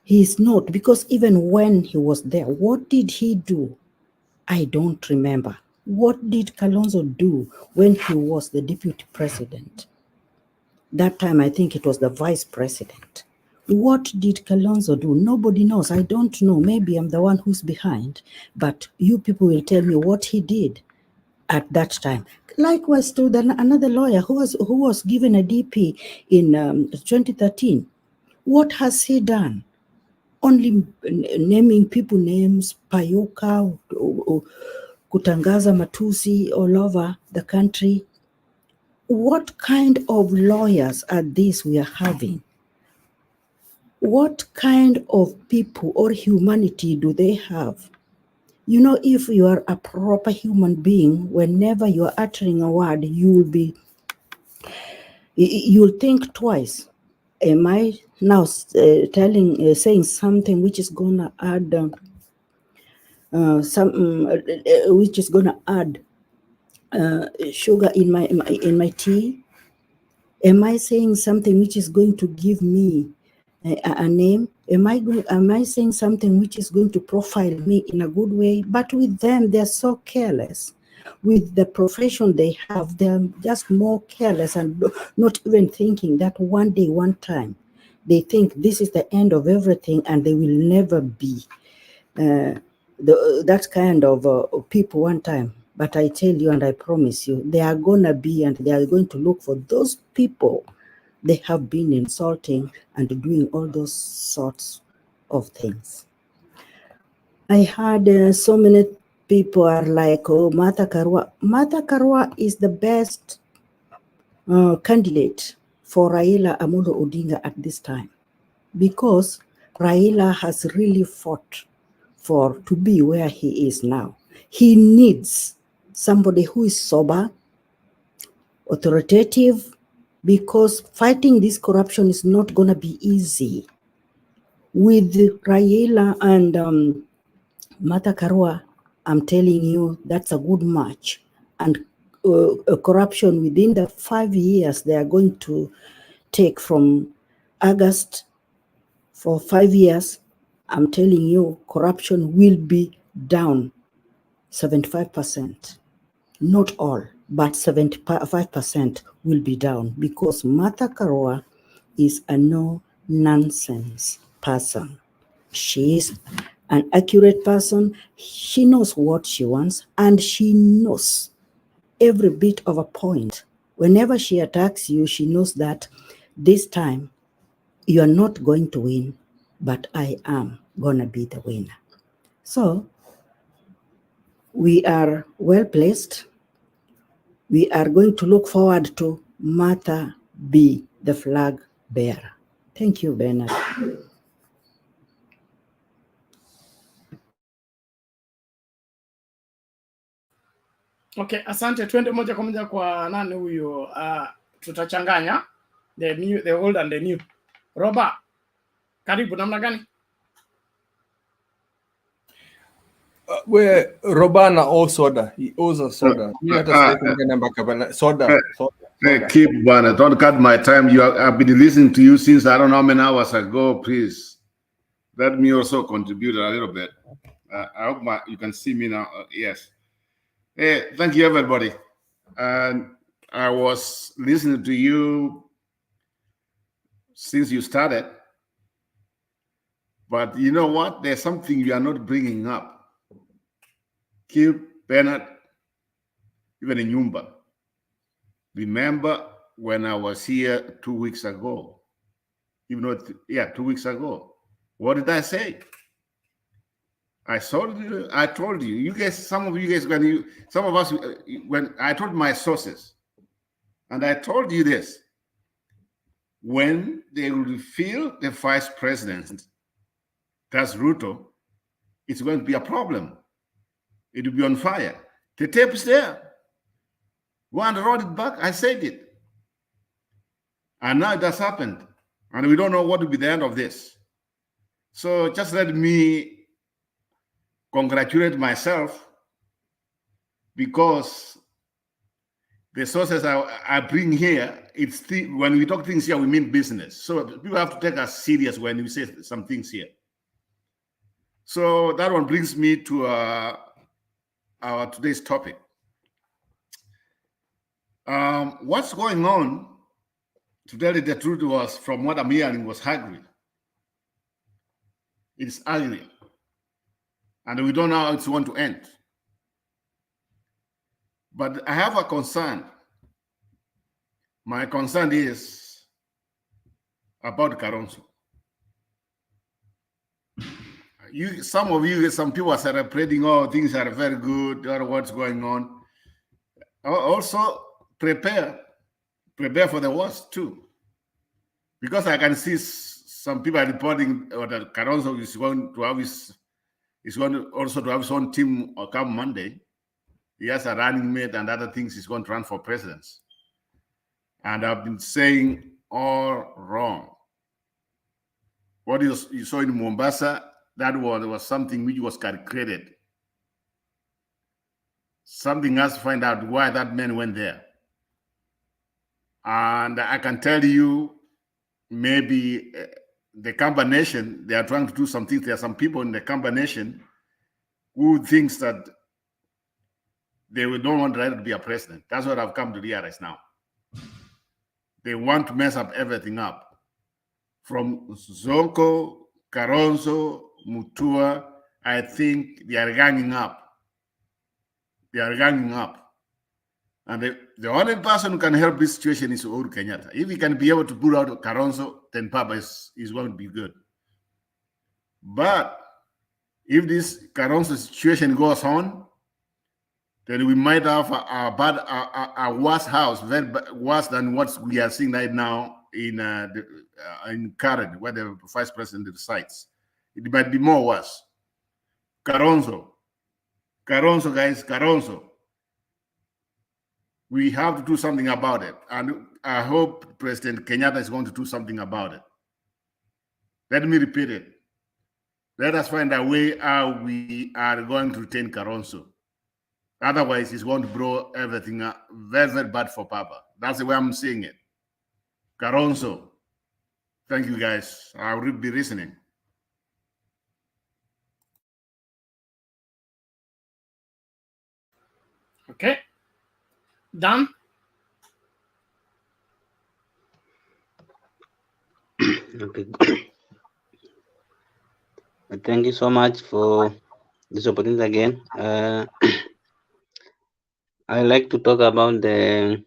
S14: he is not, because even when he was there, what did he do? I don't remember. What did Kalonzo do when he was the deputy president? That time, I think it was the vice president. What did Kalonzo do? Nobody knows. I don't know. Maybe I'm the one who's behind, but you people will tell me what he did at that time. Likewise to another lawyer who was given a DP in 2013. What has he done? Only naming people names, Payuka, kutangaza matusi all over the country. What kind of lawyers are these we are having? What kind of people or humanity do they have? You know, if you are a proper human being, whenever you are uttering a word, you'll think twice. Am I now saying something which is gonna add which is gonna add sugar in my tea? Am I saying something which is going to give me a name? Am I saying something which is going to profile me in a good way? But with them, they're so careless. With the profession they have, they're just more careless and not even thinking that one day, one time, they think this is the end of everything and they will never be that kind of people one time. But I tell you and I promise you, they are going to be, and they are going to look for those people they have been insulting and doing all those sorts of things. I heard so many people are like, oh, Martha Karua. Martha Karua is the best candidate for Raila Amolo Odinga at this time, because Raila has really fought to be where he is now. He needs somebody who is sober, authoritative, because fighting this corruption is not going to be easy. With Raila and Martha Karua, I'm telling you, that's a good match. And corruption within the 5 years they are going to take from August for 5 years, I'm telling you, corruption will be down 75%. Not all, but 75% will be down, because Martha Karua is a no-nonsense person. She is an accurate person. She knows what she wants, and she knows every bit of a point. Whenever she attacks you, she knows that this time you are not going to win, but I am going to be the winner. So we are well placed. We are going to look forward to Martha be the flag bearer. Thank you, Bernard.
S1: Okay, asante. Twende moja kwa moja kwa nani huyo? Tutachanganya the old and the new. Roba, karibu, namna gani?
S5: Where Robana or soda. He owes a soda. Soda.
S9: Hey, keep one. Don't cut my time. I've been listening to you since I don't know how many hours ago. Please let me also contribute a little bit. I hope you can see me now. Yes. Hey, thank you, everybody. And I was listening to you since you started. But you know what? There's something you are not bringing up. Keep Bernard, even in Nyumba. Remember when I was here 2 weeks ago? Even though, 2 weeks ago. What did I say? I told you. You guys, some of you guys, some of us, when I told my sources, and I told you this: when they will reveal the vice president, that's Ruto, it's going to be a problem. It will be on fire. The tape is there. One wrote it back. I said it. And now it has happened. And we don't know what will be the end of this. So just let me congratulate myself, because the sources I bring here, when we talk things here, we mean business. So people have to take us serious when we say some things here. So that one brings me to our today's topic. What's going on, to tell you the truth, was, from what I'm hearing, was ugly. It's ugly. And we don't know how it's going to end. But I have a concern. My concern is about Kalonzo. Some people are celebrating, oh, things are very good, or what's going on. Also, prepare for the worst too. Because I can see some people are reporting that Kalonzo is going to have his own team come Monday. He has a running mate and other things. He's going to run for president. And I've been saying all wrong. What you saw in Mombasa, that was something which was calculated. Something has to find out why that man went there. And I can tell you, maybe the Kamba Nation, they are trying to do some things. There are some people in the Kamba Nation who thinks that they don't want Raila to be a president. That's what I've come to realize now. They want to mess up everything up. From Sonko, Kalonzo, Mutua, I think they are ganging up. They are ganging up. And the only person who can help this situation is Uhuru Kenyatta. If he can be able to pull out Kalonzo, then Papa is going to be good. But If this Kalonzo situation goes on, then we might have a worse house, worse than what we are seeing right now in Karen, where the vice president resides. It might be more worse. Kalonzo, guys, Kalonzo. We have to do something about it, and I hope President Kenyatta is going to do something about it. Let me repeat it. Let us find a way how we are going to retain Kalonzo. Otherwise, it's going to blow everything up very, very bad for Papa. That's the way I'm seeing it. Kalonzo. Thank you, guys. I will be listening.
S1: Okay. Dan?
S10: Okay. Thank you so much for this opportunity again. I like to talk about the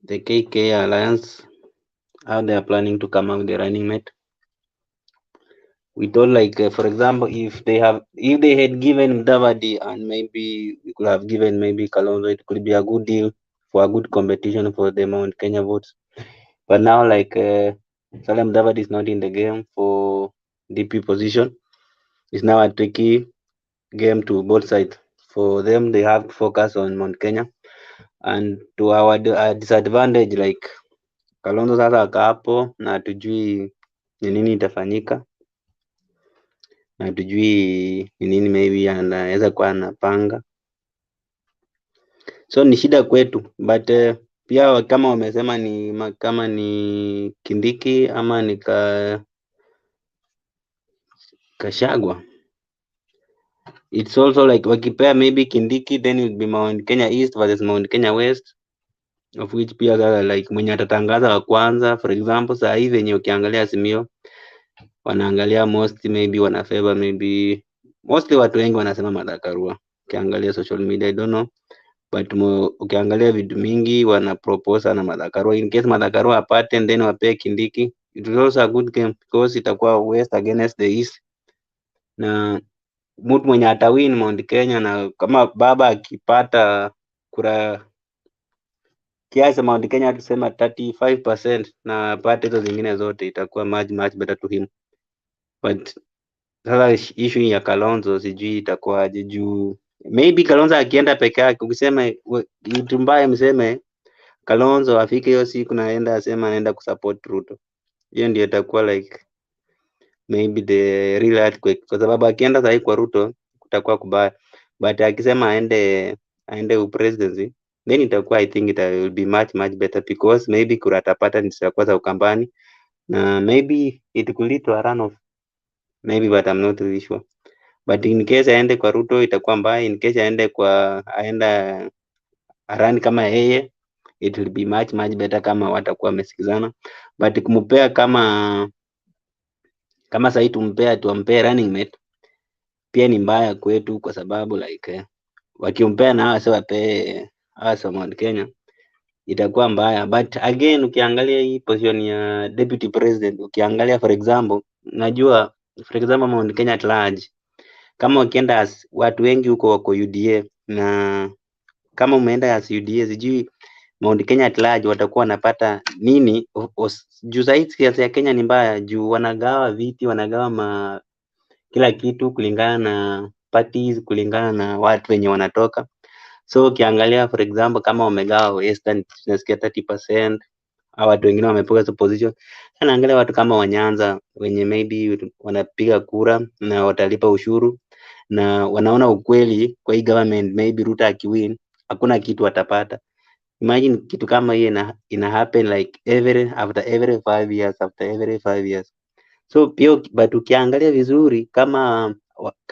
S10: KK Alliance, how they are planning to come up with the running mate. We thought, like, for example, if they had given Davadi and maybe we could have given maybe Kalonzo, it could be a good deal for a good competition for the Mount Kenya votes. But now, like, Salem Davadi is not in the game for DP position. It's now a tricky game to both sides. For them, they have to focus on Mount Kenya, and to our disadvantage, like Kalonzo sasa akapo na hatujui ni nini itafanyika, na hatujui ni nini maybe anaweza kuwa anapanga, so ni shida kwetu. But pia kama wamesema ni kama ni Kindiki ama ni Kashagwa, it's also like wakipea maybe Kindiki, then it will be Mount Kenya East versus Mount Kenya West, of which pia like mwenye atatangaza wa kwanza. For example, saa hivi wenye ukiangalia Azimio wanaangalia maybe wana favor mostly watu wengi wanasema Martha Karua. Ukiangalia social media, I don't know, but ukiangalia vitu mingi wana propose na Martha Karua. In case Martha Karua apate and then wapee Kindiki, it is also a good game because itakuwa West against the East, na mtu mwenye atawin Mount Kenya, na kama baba akipata kura kiasi Mount Kenya tusema 35% na apate hizo zingine zote, itakuwa much better to him. But sasa issue ya Kalonzo sijui itakuwaje, juu maybe Kalonzo akienda peke yake, ukisema mtu mbaya mseme Kalonzo afike hiyo siku naenda asema anaenda kusupport Ruto, hiyo ndio itakuwa like maybe the real earthquake, kwa sababu akienda sahi kwa Ruto kutakuwa kubaya. But akisema aende upresidency, then itakuwa, I think it will be much better, because maybe kura atapata nitakuwa za Ukambani na maybe it could lead to a runoff maybe, but I'm not really sure. But in case aende kwa Ruto itakuwa mbaya. In case aenda arani kama yeye, it will be much better kama watakuwa wamesikizana. But kumpea kama sasa tumpee running mate pia ni mbaya kwetu, kwa sababu like wakimpea na hawa wapee hawa Mount Kenya itakuwa mbaya. But again, ukiangalia hii position ya deputy president, ukiangalia for example, najua for example Mount Kenya at large, kama ukienda watu wengi huko wako UDA, na kama umeenda as UDA, sijui Mount Kenya at large watakuwa wanapata nini. Juu zaidi siasa ya Kenya ni mbaya, juu wanagawa viti, wanagawa kila kitu kulingana na parties, kulingana na watu wenye wanatoka. So ukiangalia for example kama wamegawa Western tunasikia 30%, au watu wengine wamepewa hizo position. Sana angalia watu kama Wanyanza wenye maybe wanapiga kura na watalipa ushuru na wanaona ukweli kwa hii government, maybe Ruto akiwin hakuna kitu watapata. Imagine kitu kama hiyo ina happen like after every 5 years. So pia but ukiangalia vizuri, kama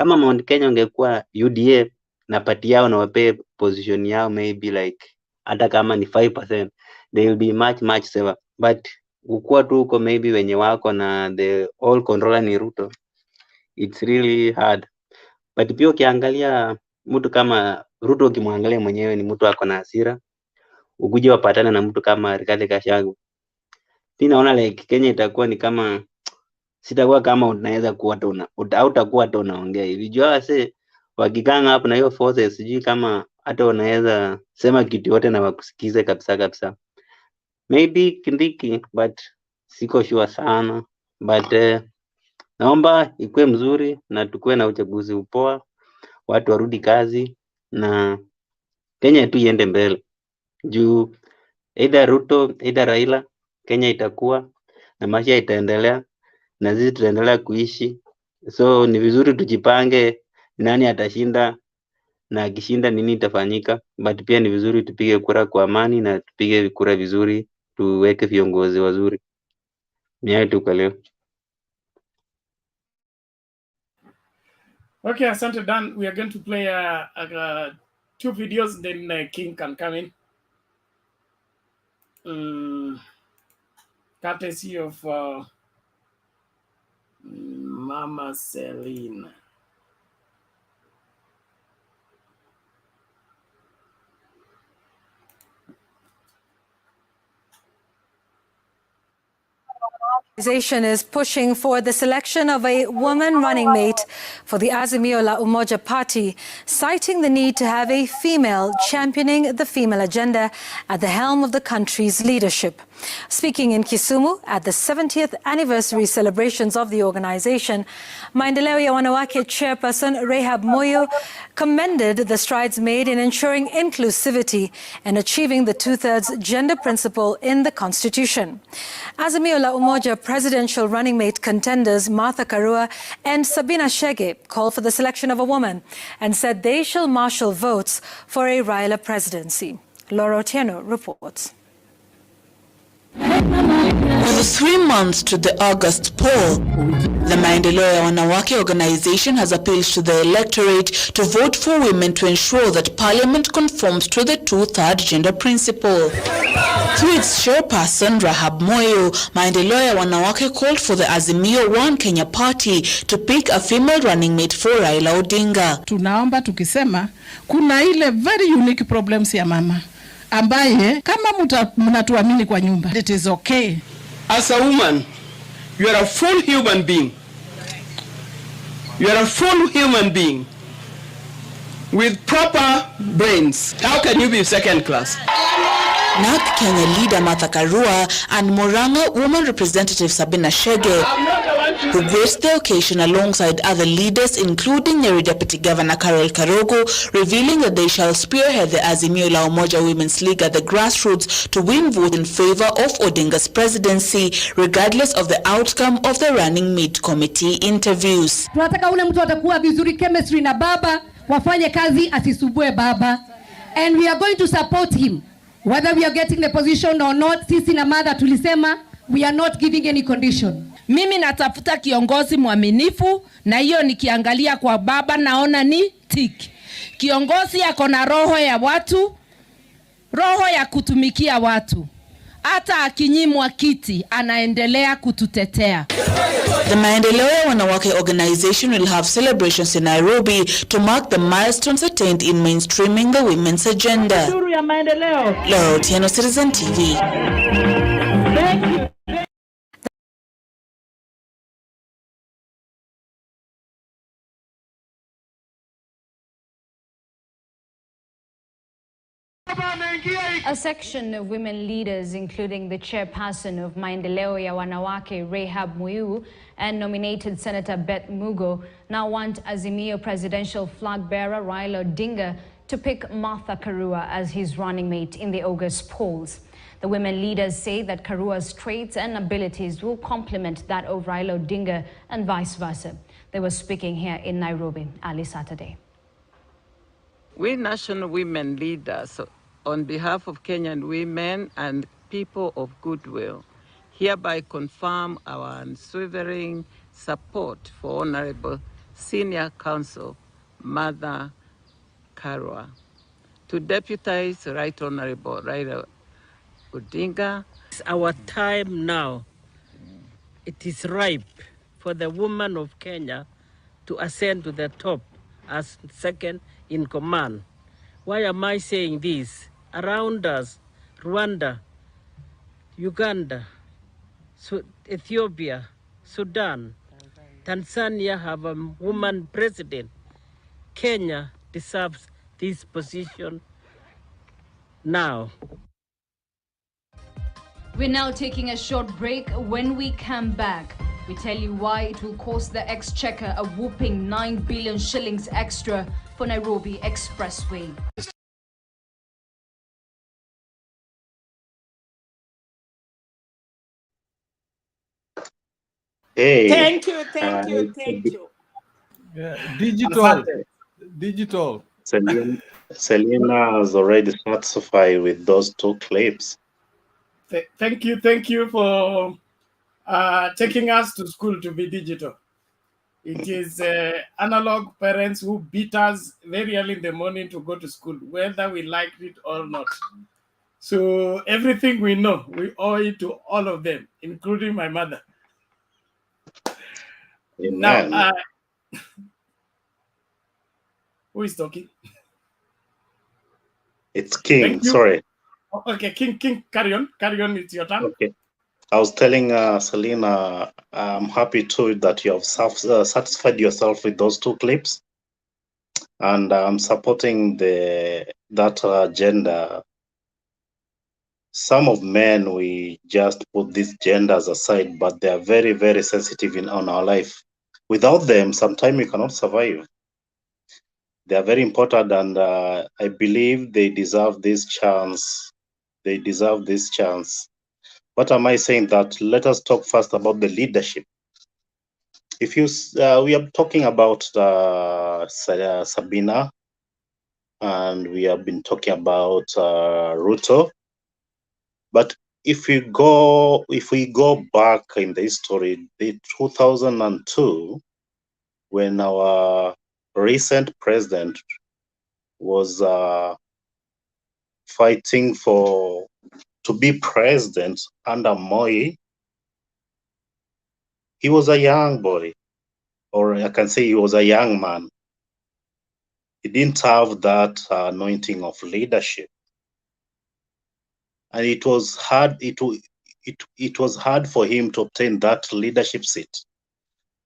S10: Mount Kenya ungekuwa UDA na party yao na wape position yao maybe like hata kama ni 5%, they will be much safer. But ukua tu uko maybe wenye wako na the all controller ni Ruto, it's really hard. But pia ukiangalia mtu kama Ruto, ukimwangalia mwenyewe ni mtu ako na hasira, ukuje wapatana na mtu kama Rigathi Gachagua, naona like Kenya itakuwa ni kama sitakuwa kama unaweza kuwa hautakuwa hata unaongea hivi. Jua wase wakikanga hapo na hiyo forces, sijui kama hata unaweza sema kitu yote na wakusikize kabisa kabisa. Maybe Kindiki, but siko sure sana, but naomba ikuwe mzuri na tukue na uchaguzi upoa, watu warudi kazi na Kenya tu iende mbele. Juu either Ruto either Raila, Kenya itakuwa na maisha itaendelea na sisi tutaendelea kuishi. So ni vizuri tujipange nani atashinda na akishinda nini itafanyika, but pia ni vizuri tupige kura kwa amani na tupige kura vizuri, tuweke viongozi wazuri. Ni hayo tu kwa leo.
S1: Okay, asante Dan. We are going to play 2 videos, then King can come in. Courtesy of Mama Selina.
S3: Organization is pushing for the selection of a woman running mate for the Azimio la Umoja party, citing the need to have a female championing the female agenda at the helm of the country's leadership. Speaking in Kisumu at the 70th anniversary celebrations of the organization, Maendeleo ya Wanawake chairperson Rehab Moyo commended the strides made in ensuring inclusivity and achieving the 2/3 gender principle in the constitution. Azimio la Umoja presidential running mate contenders Martha Karua and Sabina Chege called for the selection of a woman and said they shall marshal votes for a Raila presidency. Laura Otieno reports.
S11: With 3 months to the August poll, the Maendeleo ya Wanawake organization has appealed to the electorate to vote for women to ensure that parliament conforms to the 2/3 gender principle. Through its chairperson Rahab Moyo, Maendeleo ya Wanawake called for the Azimio One Kenya party to pick a female running mate for Raila Odinga.
S23: Tunaomba tukisema kuna ile very unique problems ya mama ambaye kama mnatuamini kwa nyumba, it is okay.
S24: As a woman, you are a full human being. You are a full human being with proper brains. How can you be second class?
S11: NARC Kenya leader Martha Karua and Murang'a woman representative Sabina Chege, who graced the occasion alongside other leaders including Nyeri Deputy Governor Carol Karogo, revealing that they shall spearhead the Azimio la Umoja Women's League at the grassroots to win votes in favor of Odinga's presidency, regardless of the outcome of the running mate committee interviews.
S25: Tunataka ule mtu atakuwa vizuri chemistry na baba, wafanye kazi asisubue baba, and we are going to support him whether we are getting the position or not. Sisi na mother tulisema we are not giving any condition.
S23: Mimi natafuta kiongozi mwaminifu, na hiyo nikiangalia kwa baba naona ni tick. Kiongozi ako na roho ya watu, roho ya kutumikia watu. Hata akinyimwa kiti anaendelea kututetea.
S11: The Maendeleo ya Wanawake organization will have celebrations in Nairobi to mark the milestones attained in mainstreaming the women's agenda. Laura Otieno, Citizen TV.
S25: Thank you.
S26: A section of women leaders, including the chairperson of Maendeleo ya Wanawake, Rehab Moyo, and nominated Senator Beth Mugo, now want Azimio presidential flag bearer Raila Odinga to pick Martha Karua as his running mate in the August polls. The women leaders say that Karua's traits and abilities will complement that of Raila Odinga and vice versa. They were speaking here in Nairobi early Saturday.
S27: We national women leaders, on behalf of Kenyan women and people of goodwill, hereby confirm our unwavering support for Honorable Senior Counsel Martha Karua to deputize Right Honorable Raila Odinga.
S23: It's our time now. It is ripe for the woman of Kenya to ascend to the top as second in command. Why am I saying this? Around us, Rwanda, Uganda, Ethiopia,
S7: Sudan, Tanzania have a woman president. Kenya deserves this position now.
S26: We're now taking a short break. When we come back, we tell you why it will cost the exchequer a whopping 9 billion shillings extra for Nairobi Expressway.
S8: Hey,
S2: Thank you, thank you, thank you.
S5: Yeah, digital.
S8: Selena has already satisfied with those 2 clips.
S1: Thank you for taking us to school to be digital. It is analog parents who beat us very early in the morning to go to school, whether we liked it or not. So everything we know, we owe it to all of them, including my mother.
S8: Amen.
S1: Now, who is talking?
S8: It's King,
S1: Thank you.
S8: sorry.
S1: Okay, King, carry on, it's your turn.
S8: Okay. I was telling Selena, I'm happy too that you have satisfied yourself with those 2 clips. And I'm supporting that agenda. Some of men, we just put these genders aside, but they are very, very sensitive on our life. Without them, sometimes we cannot survive. They are very important, and I believe they deserve this chance. They deserve this chance. What am I saying? That let us talk first about the leadership. If you, we are talking about Sabina, and we have been talking about Ruto. But if we go back in the history, the 2002, when our recent president was fighting to be president under Moi, he was a young boy, or I can say he was a young man. He didn't have that anointing of leadership, and it was hard. It was hard for him to obtain that leadership seat,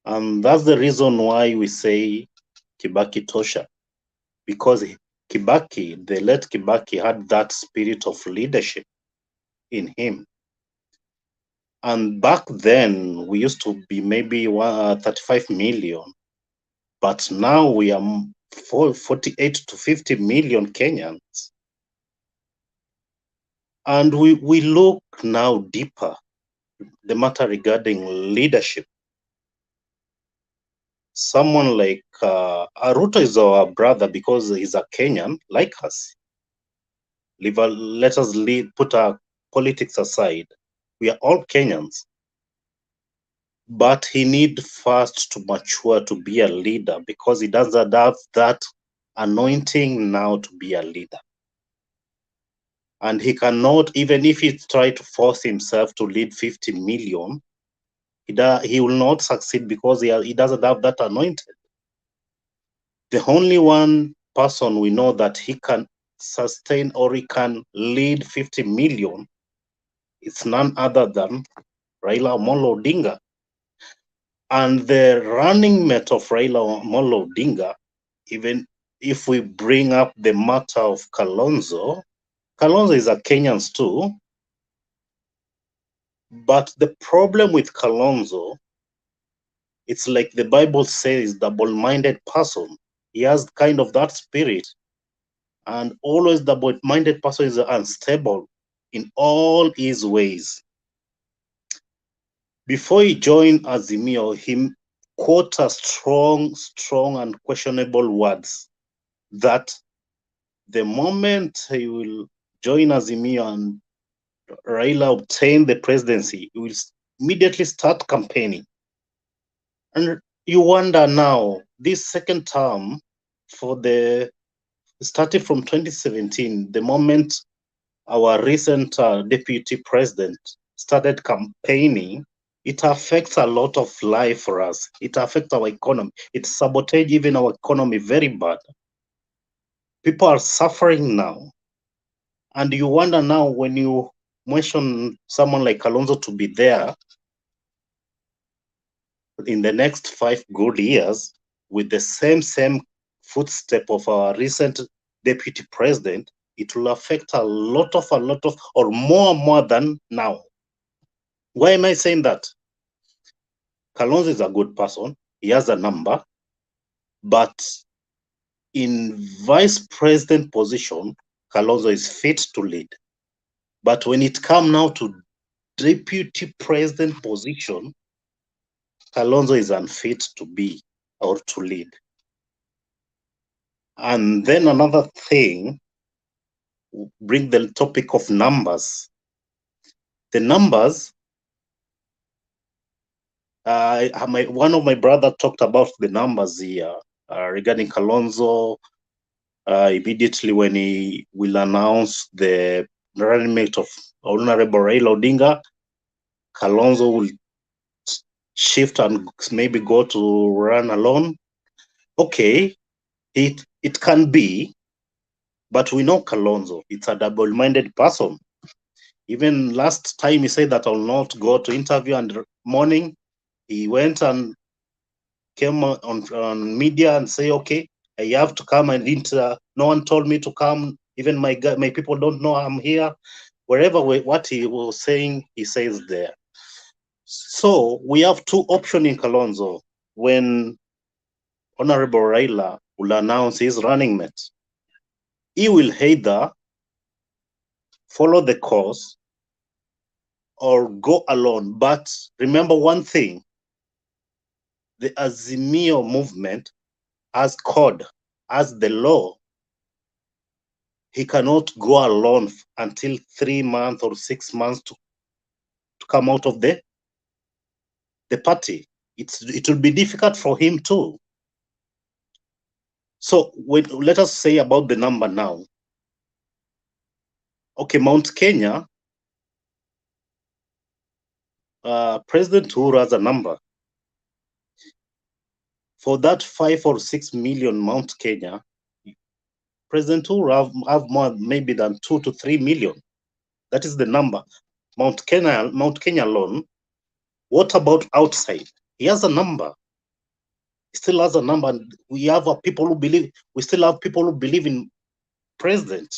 S8: and that's the reason why we say Kibaki Tosha, because Kibaki, the late Kibaki, had that spirit of leadership in him. And back then, we used to be maybe 35 million, but now we are 48 to 50 million Kenyans. And we look now deeper, the matter regarding leadership. Someone like Ruto is our brother because he's a Kenyan like us. Let us put our politics aside. We are all Kenyans. But he needs first to mature to be a leader because he doesn't have that anointing now to be a leader. And he cannot, even if he try to force himself to lead 50 million, he will not succeed because he doesn't have that anointing. The only one person we know that he can sustain or he can lead 50 million, it's none other than Raila Amolo Odinga. And the running mate of Raila Amolo Odinga, even if we bring up the matter of Kalonzo is a Kenyan too. But the problem with Kalonzo, it's like the Bible says, double-minded person. He has kind of that spirit. And always the double-minded person is unstable in all his ways. Before he joined Azimio, he quoted strong and questionable words that the moment he will join Azimio and Raila obtain the presidency, he will immediately start campaigning. And you wonder now, this second term started from 2017, the moment our recent deputy president started campaigning, it affects a lot of life for us. It affects our economy. It sabotages even our economy very bad. People are suffering now. And you wonder now when you mention someone like Kalonzo to be there, in the next 5 good years with the same footstep of our recent deputy president, it will affect a lot of, or more than now. Why am I saying that? Kalonzo is a good person. He has a number, but in vice president position, Kalonzo is fit to lead. But when it comes now to deputy president position, Kalonzo is unfit to be or to lead. And then another thing, bring the topic of numbers. The numbers, one of my brother talked about the numbers here regarding Kalonzo. Immediately when he will announce the running mate of Honorable Raila Odinga, Kalonzo will shift and maybe go to run alone. Okay, it can be, but we know Kalonzo, it's a double-minded person. Even last time he said that I'll not go to interview, and morning he went and came on media and say, okay, I have to come and no one told me to come. Even my people don't know I'm here. Wherever what he was saying, he says there. So we have two options in Kalonzo when Honorable Raila will announce his running mate. He will either follow the course or go alone. But remember one thing, the Azimio movement has code, as the law. He cannot go alone until 3 months or 6 months to come out of the party. It will be difficult for him too. So let us say about the number now. Okay, Mount Kenya, President Uhuru has a number. For that 5 or 6 million Mount Kenya, President Uhuru have more maybe than 2 to 3 million. That is the number. Mount Kenya alone. What about outside? He has a number. He still has a number. And we have people who believe. We still have people who believe in president.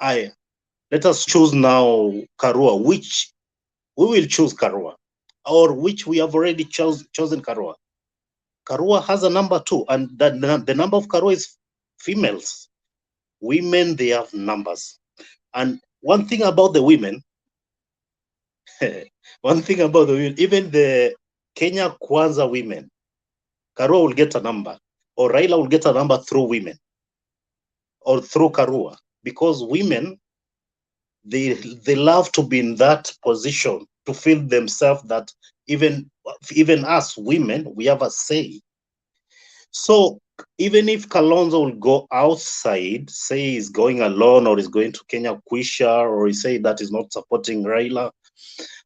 S8: Let us choose now Karua. Which we will choose Karua, or which we have already chosen Karua. Karua has a number too, and the number of Karua is females. Women, they have numbers. And one thing about the women, even the Kenya Kwanza women, Karua will get a number, or Raila will get a number through women, or through Karua, because women, they love to be in that position, to feel themselves that even us women, we have a say. So even if Kalonzo will go outside, say he's going alone, or he's going to Kenya Kwisha, or he say that he's not supporting Raila,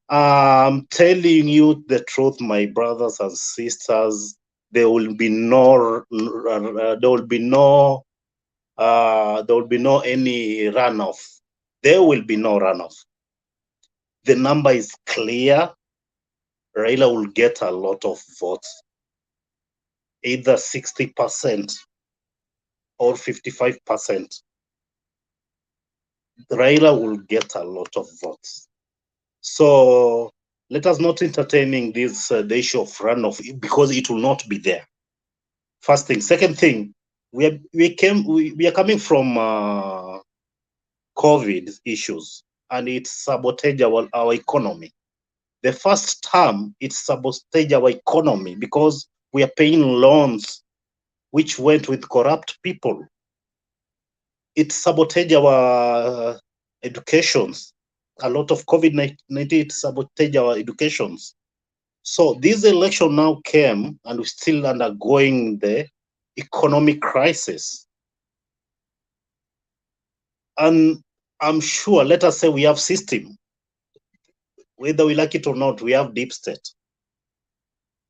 S8: I'm telling you the truth, my brothers and sisters, there will be no any runoff. There will be no runoff. The number is clear. Raila will get a lot of votes, either 60% or 55%. Raila will get a lot of votes. So let us not entertaining this the issue of runoff, because it will not be there. First thing. Second thing, we are coming from COVID issues, and it sabotaged our economy. The first term, it sabotaged our economy because we are paying loans which went with corrupt people. It sabotaged our educations. A lot of COVID-19 sabotaged our educations. So this election now came, and we're still undergoing the economic crisis. And I'm sure, let us say we have system. Whether we like it or not, we have deep state.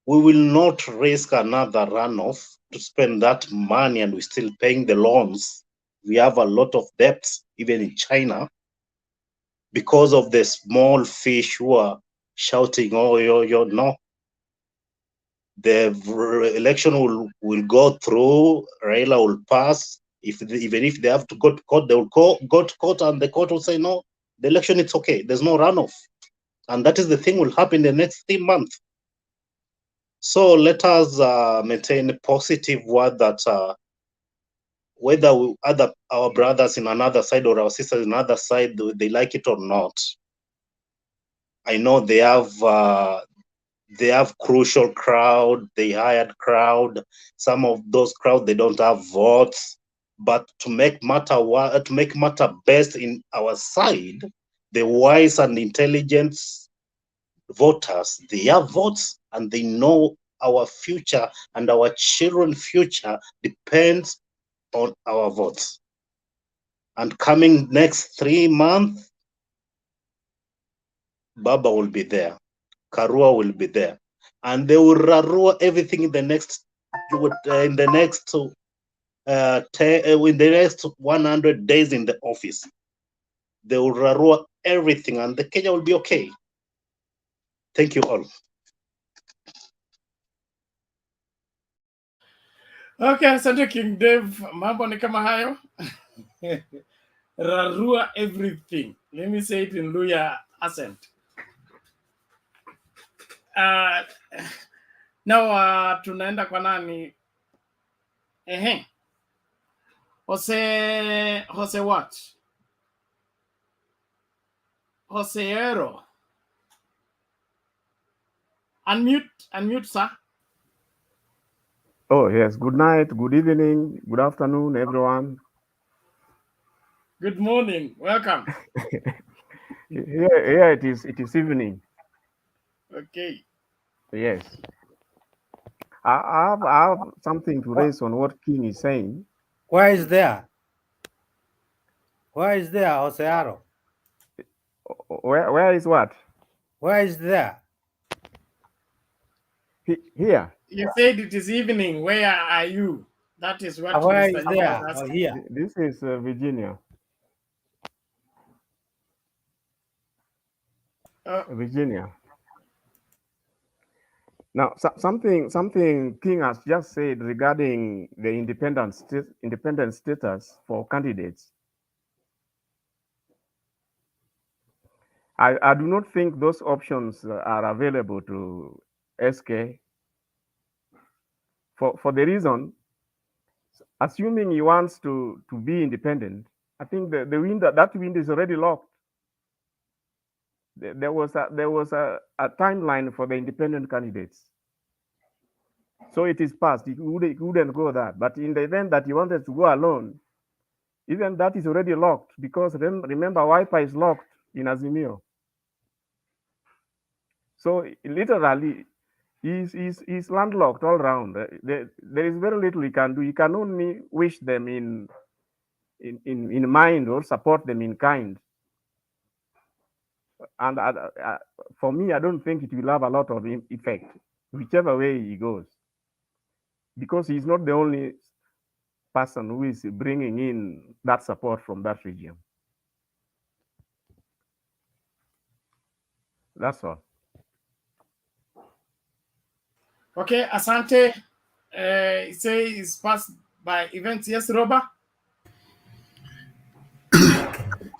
S8: We will not risk another runoff to spend that money, and we're still paying the loans. We have a lot of debts, even in China, because of the small fish who are shouting, oh, no. The election will go through. Raila will pass. Even if they have to go to court, they will go to court, and the court will say no. The election, it's okay. There's no runoff, and that is the thing will happen in the next 3 months. So let us maintain a positive word that whether our brothers in another side or our sisters in another side, they like it or not, I know they have crucial crowd, they hired crowd. Some of those crowd, they don't have votes, but to make matter best in our side, the wise and intelligent voters, they have votes and they know our future and our children's future depends on our votes. And coming next 3 months, Baba will be there, Karua will be there, and they will rarua everything in the next 100 days in the office. They will rarua everything, and the Kenya will be okay. Thank you all.
S1: Okay, asante King Dave. Mambo ni kama hayo. Rarua everything. Let me say it in Luya accent. Now tunaenda kwa nani? Jose what? Joseero. Unmute, sir.
S12: Oh, yes. Good night, good evening, good afternoon, everyone.
S1: Good morning. Welcome.
S12: Here it is evening.
S1: Okay.
S12: Yes. I have something to raise on what King is saying.
S18: Where is there? Where is there, Josearo?
S12: Where is what?
S18: Where is there?
S12: Here.
S1: You said it is evening. Where are you? That is what
S18: where
S1: Mr.
S18: is there?
S1: Was asking.
S18: Here.
S12: This is Virginia. Virginia. Now, something King has just said regarding the independent status for candidates. I do not think those options are available to SK for the reason, assuming he wants to be independent, I think that window is already locked. There was a timeline for the independent candidates, so it is past. He wouldn't go that. But in the event that he wanted to go alone, even that is already locked, because remember, Wi-Fi is locked in Azimio. So literally, he's landlocked all around. There is very little he can do. He can only wish them in mind or support them in kind. And for me, I don't think it will have a lot of effect, whichever way he goes, because he's not the only person who is bringing in that support from that region. That's all.
S1: Okay, Asante. Say it's passed by events. Yes, Robert?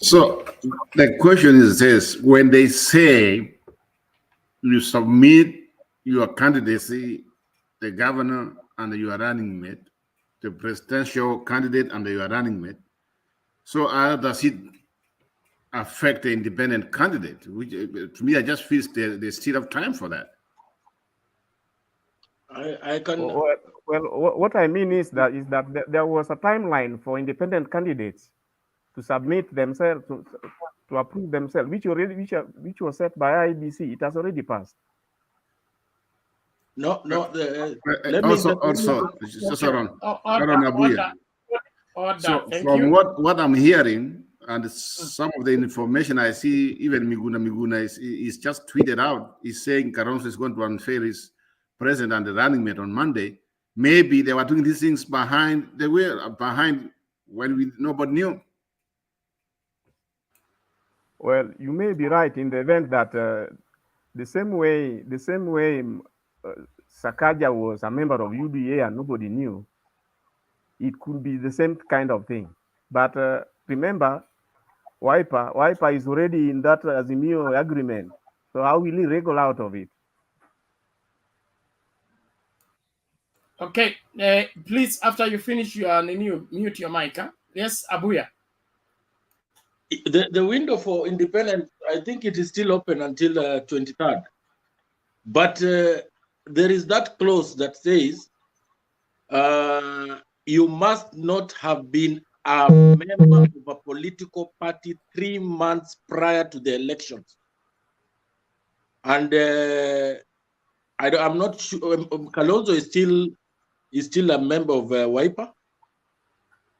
S9: So the question is this: when they say you submit your candidacy, the governor and your running mate, the presidential candidate and your running mate, so how does it affect the independent candidate? Which to me, I just feel they still have time for that.
S12: I can. Well, what I mean is that there was a timeline for independent candidates to submit themselves to approve themselves, which was set by IBC. It has already passed.
S13: No.
S9: So from what I'm hearing and some of the information I see, even Miguna is just tweeted out. He's saying Kalonzo is going to unveil his president and the running mate on Monday. Maybe they were doing these things behind the wheel, behind when nobody knew.
S12: Well, you may be right in the event that the same way Sakaja was a member of UDA and nobody knew, it could be the same kind of thing. But remember, Wiper is already in that Azimio agreement. So how will he wriggle out of it?
S1: Okay, please, after you finish, mute your mic. Huh? Yes, Abuya.
S13: The window for independence, I think it is still open until 23rd. But there is that clause that says you must not have been a member of a political party 3 months prior to the elections. And I'm not sure. Kalonzo is still a member of Wiper.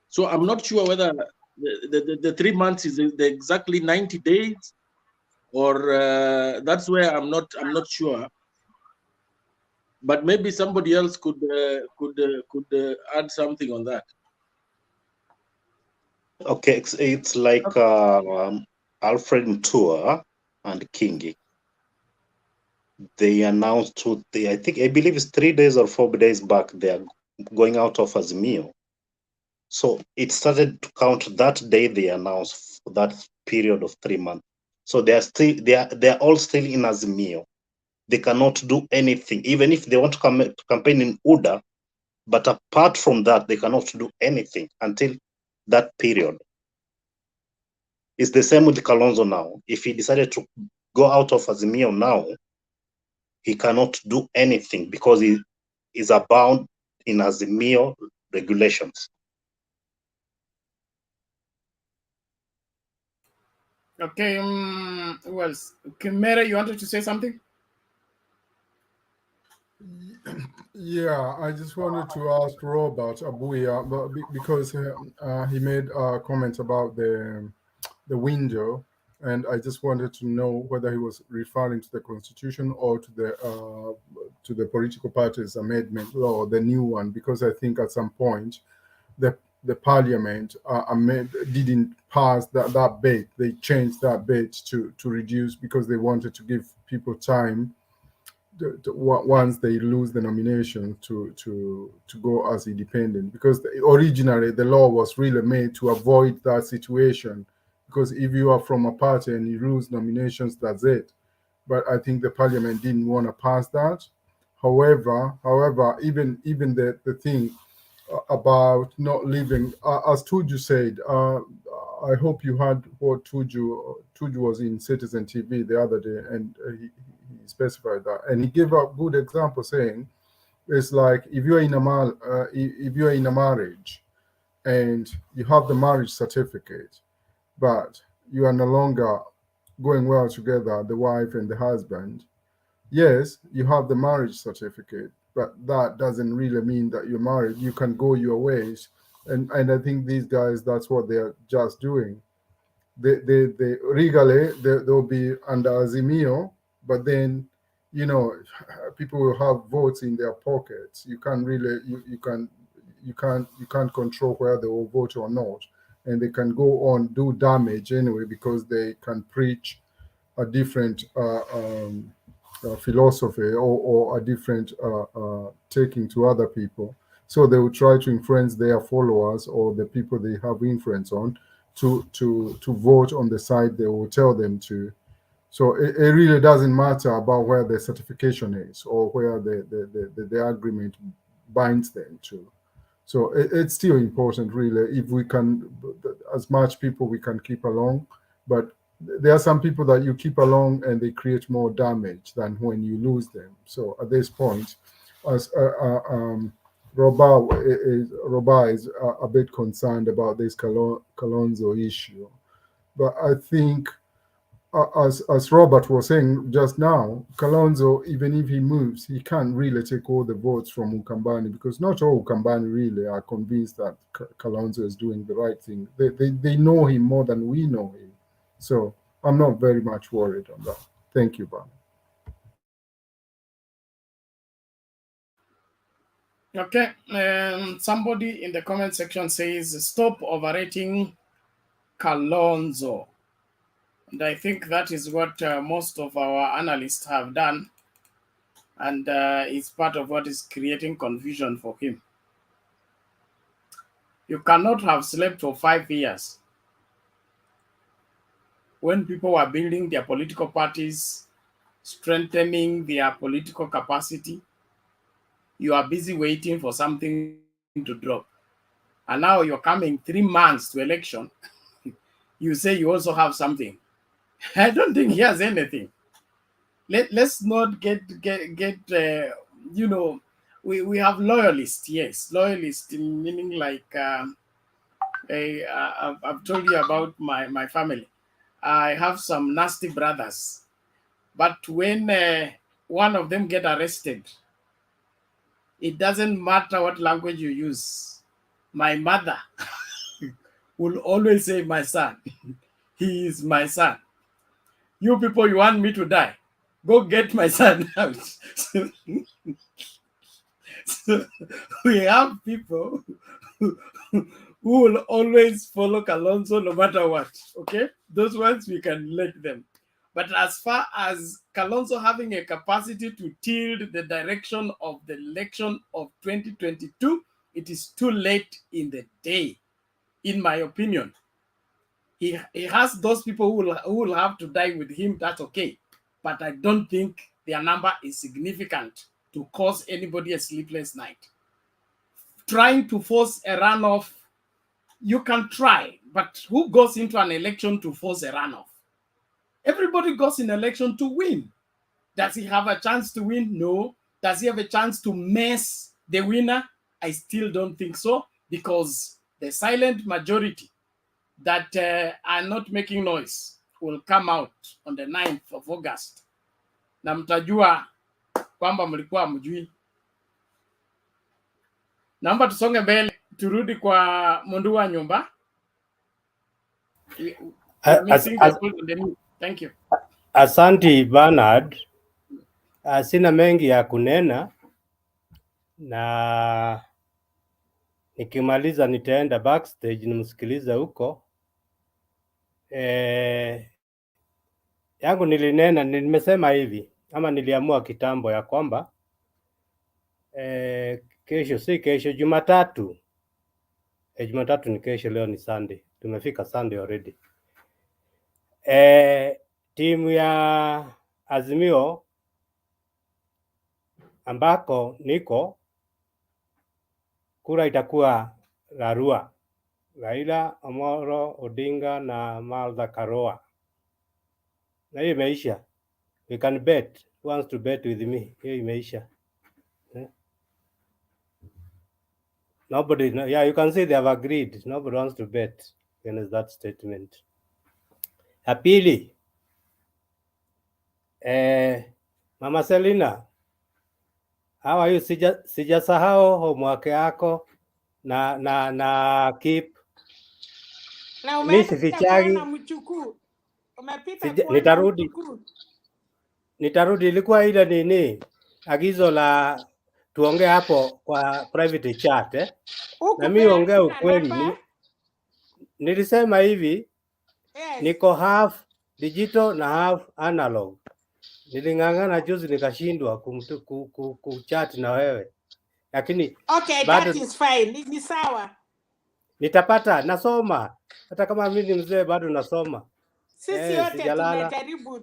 S13: So I'm not sure whether the 3 months is the exactly 90 days, or that's where I'm not sure. But maybe somebody else could add something on that.
S8: Okay, it's like Alfred Mutua and Kingi. They annoued I believe it's 3 days or 4 days back, they are going out of Azimio. So it started to count that day they announced for that period of 3 months. So they are all still in Azimio. They cannot do anything, even if they want to campaign in UDA. But apart from that, they cannot do anything until that period. It's the same with Kalonzo now. If he decided to go out of Azimio now, he cannot do anything because he is bound in Azimio regulations.
S1: Okay, who else? Kimere, you wanted to say something?
S22: Yeah, I just wanted to ask Robert Abuya, because he made a comment about the window, and I just wanted to know whether he was referring to the Constitution or to the political parties amendment law, the new one, because I think at some point the Parliament didn't pass that bit. They changed that bit to reduce, because they wanted to give people time once they lose the nomination to go as independent, because originally the law was really made to avoid that situation, because if you are from a party and you lose nominations, that's it. But I think the Parliament didn't want to pass that. However, even the thing about not leaving, as Tuju said, I hope you heard what Tuju was in Citizen TV the other day, and he specified that, and he gave a good example, saying it's like if you're in a marriage and you have the marriage certificate, but you are no longer going well together, the wife and the husband. Yes, you have the marriage certificate, but that doesn't really mean that you're married. You can go your ways, and I think these guys, that's what they're just doing. They legally they'll be under Azimio, but then people will have votes in their pockets. You can't really you can't control where they will vote or not, and they can go on do damage anyway, because they can preach a different philosophy or a different taking to other people. So they will try to influence their followers or the people they have influence on to vote on the side they will tell them to. So it really doesn't matter about where the certification is or where the agreement binds them to. So it's still important, really, if we can, as much people we can keep along. But there are some people that you keep along and they create more damage than when you lose them. So at this point, as Roba is a bit concerned about this Kalonzo issue. But I think, as Robert was saying just now, Kalonzo, even if he moves, he can't really take all the votes from Ukambani, because not all Ukambani really are convinced that Kalonzo is doing the right thing. They know him more than we know him. So I'm not very much worried on that. Thank you, Bana.
S1: Okay, somebody in the comment section says, stop overrating Kalonzo. And I think that is what most of our analysts have done. and it's part of what is creating confusion for him. You cannot have slept for 5 years when people were building their political parties, strengthening their political capacity. You are busy waiting for something to drop. And now you're coming 3 months to election. You say you also have something. I don't think he has anything. Let's not get you know, we have loyalists, yes. Loyalists meaning like, I've told you about my family. I have some nasty brothers. But when one of them get arrested, it doesn't matter what language you use. My mother will always say, my son. He is my son. You people, you want me to die? Go get my son out. So we have people who will always follow Kalonzo no matter what. Okay? Those ones we can let them. But as far as Kalonzo having a capacity to tilt the direction of the election of 2022, it is too late in the day, in my opinion. He has those people who will have to die with him, that's okay. But I don't think their number is significant to cause anybody a sleepless night. Trying to force a runoff, you can try, but who goes into an election to force a runoff? Everybody goes in election to win. Does he have a chance to win? No. Does he have a chance to mess the winner? I still don't think so, because the silent majority that are not making noise will come out on the 9th of August. Na mtajua kwamba mlikuwa mjui. Naomba tusonge mbele, turudi kwa Mundu wa Nyumba. Thank you.
S18: Asante Bernard. Sina mengi ya kunena, na nikimaliza nitaenda backstage nimsikiliza huko. Yangu nilinena, nimesema hivi ama niliamua kitambo ya kwamba kesho, si kesho, Jumatatu. Jumatatu ni kesho, leo ni Sunday. Tumefika Sunday already. Timu ya Azimio ambako niko, kura itakuwa Rarua, Raila Amolo Odinga na Martha Karua. Na hiyo imeisha. We can bet. Who wants to bet with me? Hiyo imeisha. Nobody, yeah, you can see they have agreed. Nobody wants to bet against that statement. Ya pili, Mama Selina, how are you? Sijasahau homework yako na keep.
S2: Na
S18: Nisifichagi. Nitarudi, ilikuwa ile nini, agizo la tuongee hapo kwa private chat na mimi ongea ukweli. Nilisema hivi, niko half digital na half analog. Niling'ang'ana juzi nikashindwa kuchat na wewe. Lakini
S2: okay, that is fine. Ni sawa.
S18: Nitapata, nasoma. Hata kama mimi ni mzee bado nasoma.
S2: Sisi yote tunajaribu,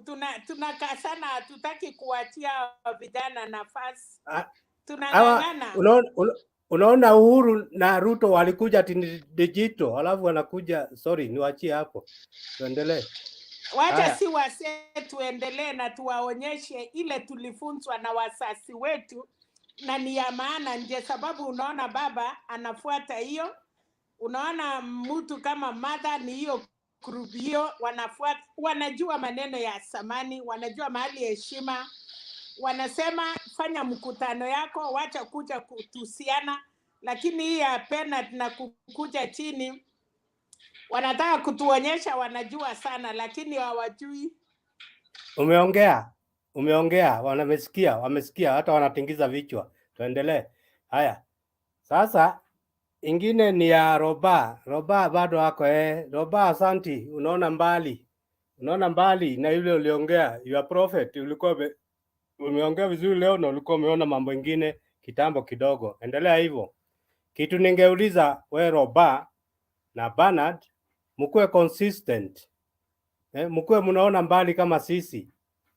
S2: tunakaa sana, hatutaki kuachia vijana nafasi. Tunang'ang'ana.
S18: Unaona Uhuru na Ruto walikuja digital, alafu wanakuja, sorry, niwaachie hapo. Tuendelee.
S2: Wacha si wase tuendelee na tuwaonyeshe ile tulifunzwa na wasasi wetu, na ni ya maana. Ndio sababu unaona baba anafuata hiyo. Unaona mtu kama mother ni hiyo group hiyo, wanafuata, wanajua maneno ya samani, wanajua mahali heshima. Wanasema fanya mkutano yako, wacha kuja kutusiana. Lakini hii ya penalty na kukuja chini, wanataka kutuonyesha wanajua sana, lakini hawajui.
S18: Umeongea, wamesikia, hata wanatingiza vichwa. Tuendelee. Haya. Sasa ingine ni ya Roba bado wako Roba, asanti. Unaona mbali na yule uliongea, your prophet ulikuwa umeongea vizuri leo na ulikuwa umeona mambo ingine kitambo kidogo. Endelea hivyo. Kitu ningeuliza wewe Roba na Bernard, mkuwe consistent. Mkuwe mnaona mbali kama sisi.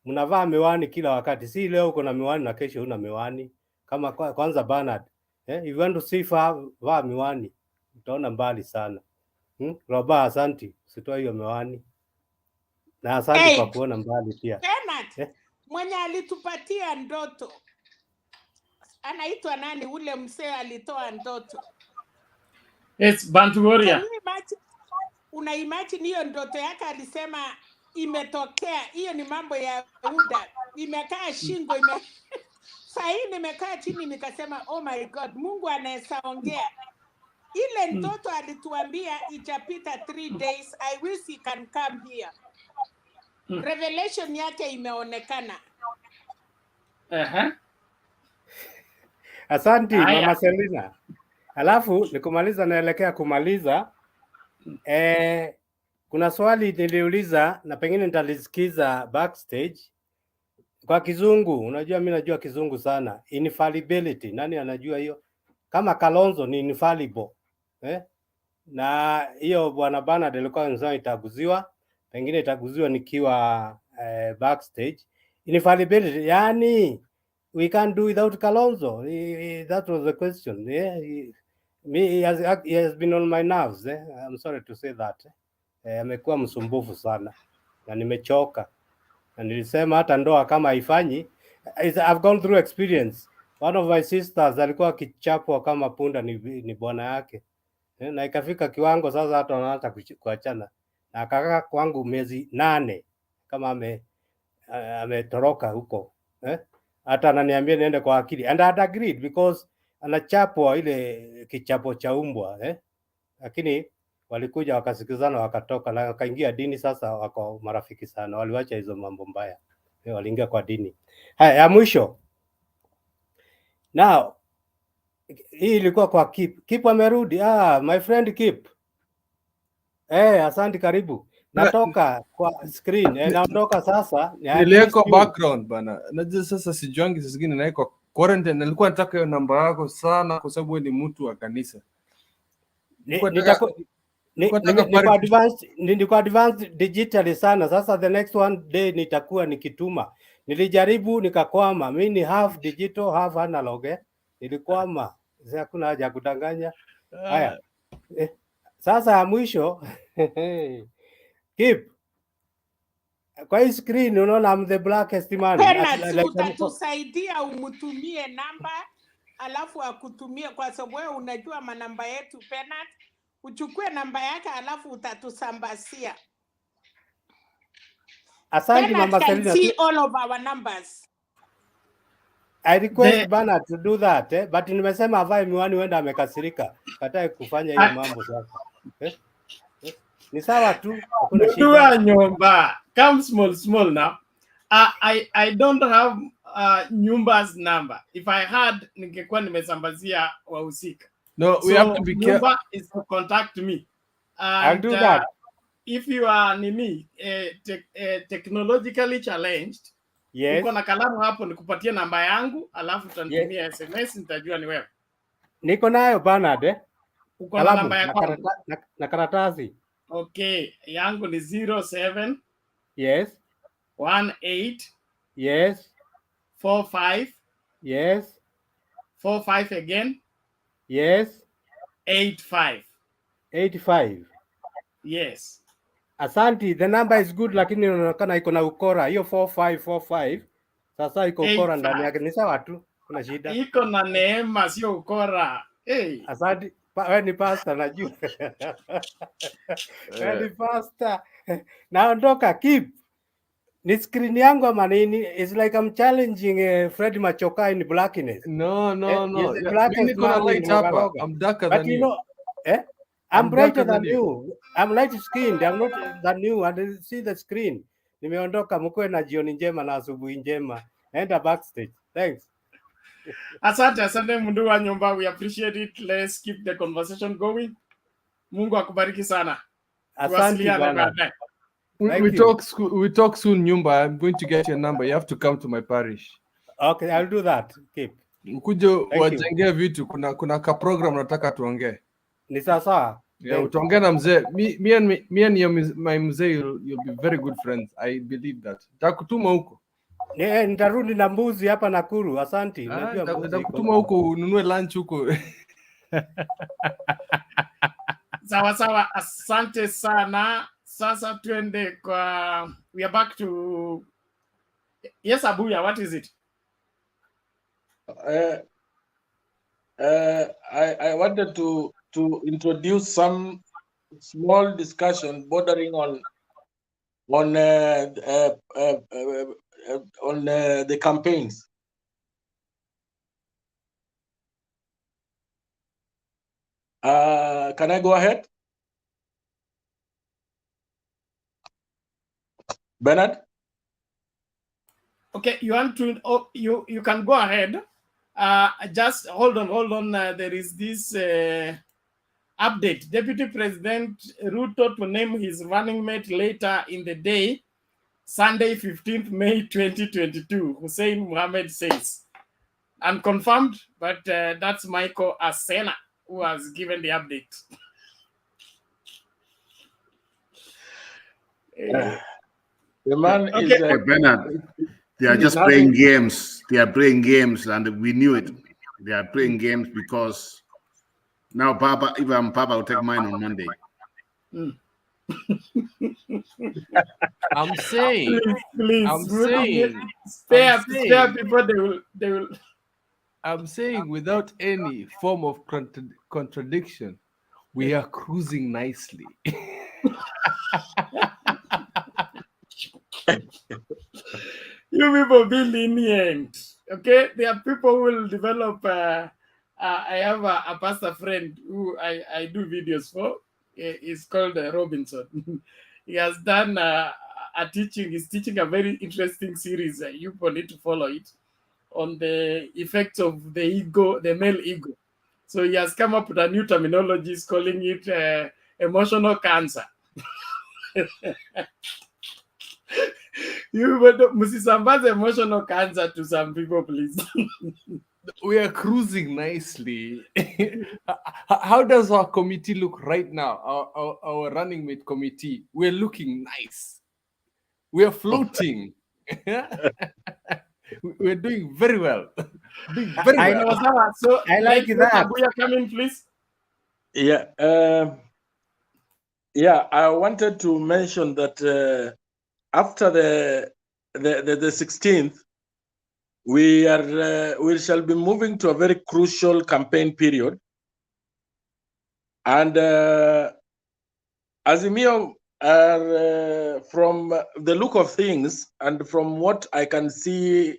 S18: Mnavaa miwani kila wakati. Si leo uko na miwani na kesho huna miwani. Kama kwanza Bernard, if you want to see vaa miwani, utaona mbali sana. Roba, asante. Usitoe hiyo miwani. Na asante kwa kuona mbali pia.
S2: Bernard, mwenye alitupatia ndoto anaitwa nani? Ule msee alitoa ndoto.
S1: It's Bantu Warrior.
S2: Una imagine hiyo ndoto yake alisema imetokea. Hiyo ni mambo ya UDA. Imekaa shingo Sasa hii nimekaa chini nikasema oh my God, Mungu anaweza ongea. Ile ndoto alituambia itapita 3 days. I wish he can come here. Revelation yake imeonekana.
S18: Asante Mama Selina. Alafu nikumaliza, naelekea kumaliza. Kuna swali niliuliza na pengine nitalisikiza backstage kwa Kizungu. Unajua mimi najua Kizungu sana. Infallibility, nani anajua hiyo? Kama Kalonzo ni infallible. Na hiyo bwana Bernard alikuwa anasema itaguziwa, pengine itaguziwa nikiwa backstage. Infallibility, yani we can't do without Kalonzo. That was the question. He has been on my nerves. I'm sorry to say that. Amekuwa msumbufu sana na nimechoka, na nilisema hata ndoa kama haifanyi. I've gone through experience. One of my sisters alikuwa akichapwa kama punda ni bwana yake, na ikafika kiwango sasa hata wanaanza kuachana, na akakaa kwangu miezi 8 kama ametoroka huko. Hata ananiambia niende kwa akili, and I agreed because anachapwa ile kichapo cha umbwa. Lakini walikuja wakasikizana wakatoka na wakaingia dini. Sasa wako marafiki sana, waliwacha hizo mambo mbaya, waliingia kwa dini. Haya, ya mwisho now, hii ilikuwa kwa Kip amerudi. My friend Kip. Asante, karibu. Natoka kwa screen, naondoka sasa.
S5: Nilieko background bana. Najua sasa sijuangi sasa zingine naiko quarantine. Nilikuwa nataka hiyo namba yako sana kwa sababu wewe ni mtu wa kanisa.
S18: Niko advanced digitally sana. Sasa the next one day nitakuwa nikituma. Nilijaribu nikakwama. Mimi ni half digital half analog. Nilikwama. Hakuna haja ya kudanganya. Haya. Sasa mwisho Kip, kwa hii screen unaona I'm the blackest man.
S2: Utatusaidia umtumie namba alafu akutumie, kwa sababu wewe unajua manamba yetu. Bernard, uchukue namba yake alafu utatusambasia.
S18: Asante Mama Selina.
S2: See all of our numbers.
S18: I request Bernard to do that, but nimesema avae miwani, wenda amekasirika. Katai kufanya hiyo mambo sasa. Ni sawa tu, hakuna shida.
S1: Nyumba. Come small now. I don't have Nyumba's number. If I had, ningekuwa nimesambazia wahusika.
S5: No, we have to be careful.
S1: Nyumba is to contact me.
S18: I'll do that.
S1: If you are technologically challenged,
S18: yes,
S1: uko na kalamu hapo nikupatie namba yangu, alafu utanitumia SMS, nitajua ni wewe.
S18: Niko nayo Bernard,
S1: uko na namba yako
S18: na karatasi.
S1: Okay, yangu ni 07
S18: yes
S1: 18
S18: yes
S1: 45
S18: yes
S1: 45 again
S18: yes
S1: 85
S18: yes. Asante, the number is good, lakini inaonekana iko na ukora hiyo 4545. Sasa iko ukora ndani yake. Ni sawa tu, kuna shida.
S1: Iko na neema, sio ukora. Hey.
S18: Asante. Wewe ni pastor najua. Wewe ni pastor. Naondoka Kip. Ni screen yangu ama nini? It's like I'm challenging Fred Machoka in blackness.
S5: No.
S18: Blackness hapa.
S5: I'm darker than you.
S18: Know, I'm brighter than you. I'm light skinned. I'm not than you. And see the screen. Nimeondoka, mkwe na jioni njema na asubuhi njema. Enda backstage. Thanks.
S1: Asante Mundu wa Nyumba, we appreciate it. Let's keep the conversation going. Mungu akubariki sana.
S18: Asante bwana.
S5: We talk soon, Nyumba. I'm going to get your number. You have to come to my parish.
S18: Okay, I'll do that. Keep.
S5: Ukujo
S18: Thank you.
S5: wajengea vitu, kuna ka program nataka tuongee.
S18: Ni sawa.
S5: Yeah, utaongea na mzee. Me and my mzee, you'll be very good friends. I believe that. Takutuma huko.
S18: Yeah, nitarudi na mbuzi hapa Nakuru. Asante. Unajua mbuzi iko.
S5: Takutuma huko ununue lunch huko.
S1: Sawa sawa, asante sana. Sasa tuende kwa, we are back to, yes, Abuya, what is it?
S13: I wanted to introduce some small discussion bordering on the campaigns. Can I go ahead, Bernard?
S1: Okay, you want to? Oh, you can go ahead. Just hold on. There is this update. Deputy President Ruto to name his running mate later in the day, Sunday, 15th May 2022. Hussein Mohammed says, unconfirmed, but that's Michael Asena who has given the update.
S13: The man
S1: okay.
S13: is
S9: Bernard. They are just playing games. They are playing games, and we knew it. They are playing games because now Papa, even Papa will take mine on Monday.
S5: I'm saying,
S1: please.
S5: I'm saying,
S1: spare people. They will.
S5: I'm saying, without any form of contradiction, we are cruising nicely.
S1: You people be lenient, okay? There are people who will develop. I have a pastor friend who I do videos for. He's called Robinson. He has done a teaching. He's teaching a very interesting series. You will need to follow it, on the effects of the ego, the male ego. So he has come up with a new terminology, calling it emotional cancer. You must emotional cancer to some people, please.
S5: We are cruising nicely. How does our committee look right now? Our running mate committee. We're looking nice. We are floating. We're doing very well.
S1: I know, so
S18: I like that.
S1: Abuya, come in, please.
S13: Yeah. I wanted to mention that after the 16th, we shall be moving to a very crucial campaign period, and Azimio are from the look of things and from what I can see,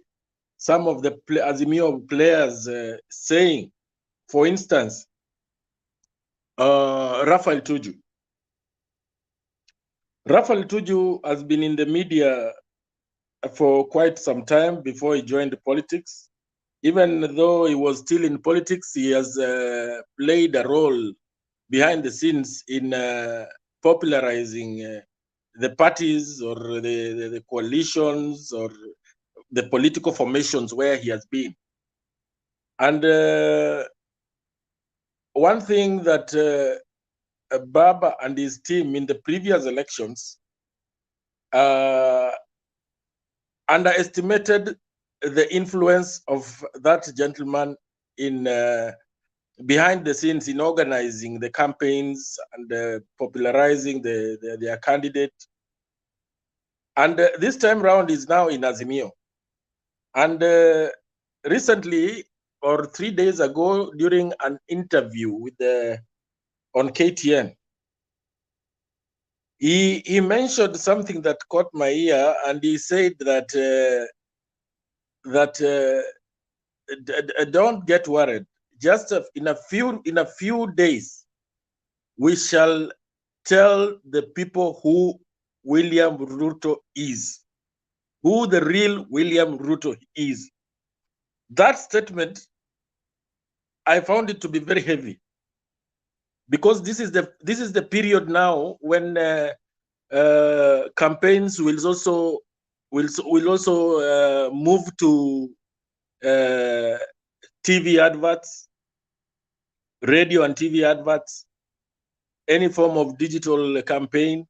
S13: some of the Azimio players saying, for instance, Raphael Tuju. Raphael Tuju has been in the media for quite some time before he joined politics. Even though he was still in politics, he has played a role behind the scenes in popularizing the parties or the coalitions or the political formations where he has been. And one thing that Baba and his team in the previous elections underestimated the influence of that gentleman in behind the scenes in organizing the campaigns and popularizing their candidate. And this time round is now in Azimio. And recently, or 3 days ago, during an interview with on KTN, he mentioned something that caught my ear, and he said that don't get worried. Just in a few days, we shall tell the people who William Ruto is, who the real William Ruto is. That statement, I found it to be very heavy, because this is the period now when campaigns will also move to TV adverts, radio and TV adverts, any form of digital campaign.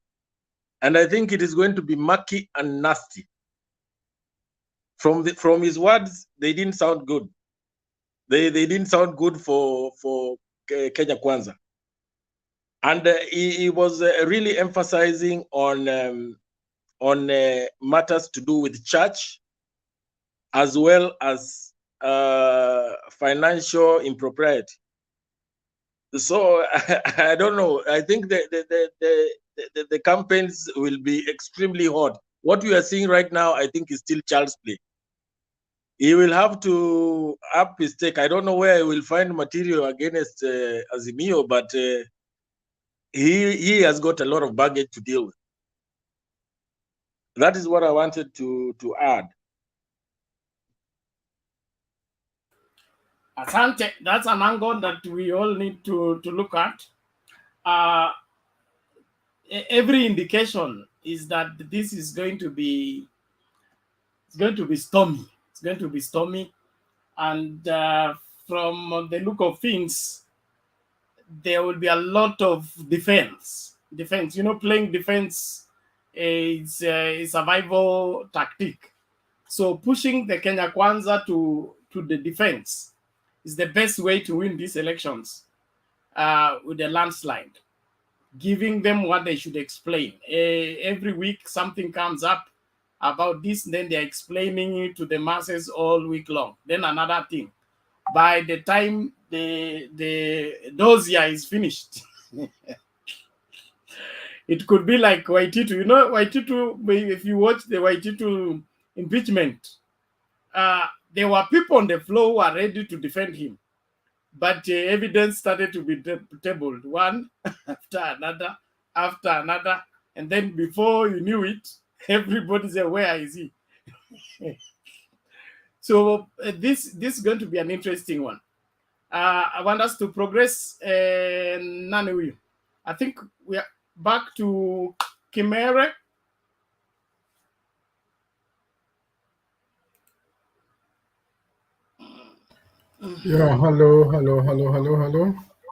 S13: And I think it is going to be murky and nasty. From his words, they didn't sound good. They didn't sound good for Kenya Kwanza. And he was really emphasizing on matters to do with church, as well as financial impropriety. So I don't know. I think the campaigns will be extremely hot. What we are seeing right now, I think, is still child's play. He will have to up his stake. I don't know where he will find material against Azimio, but he has got a lot of baggage to deal with. That is what I wanted to add.
S1: Asante, that's an angle that we all need to look at. Every indication is that this is going to be stormy. It's going to be stormy, and from the look of things, there will be a lot of defense. You know, playing defense is a survival tactic. So pushing the Kenya Kwanza to the defense is the best way to win these elections with a landslide. Giving them what they should explain. Every week something comes up about this, then they're explaining it to the masses all week long. Then another thing. By the time the dossier is finished, it could be like Waititu. You know, Waititu, if you watch the Waititu impeachment, there were people on the floor who are ready to defend him. But evidence started to be tabled, one after another. And then before you knew it, everybody said, where is he? So this is going to be an interesting one. I want us to progress. Nani, I think we are back to Kimere.
S22: Yeah, hello.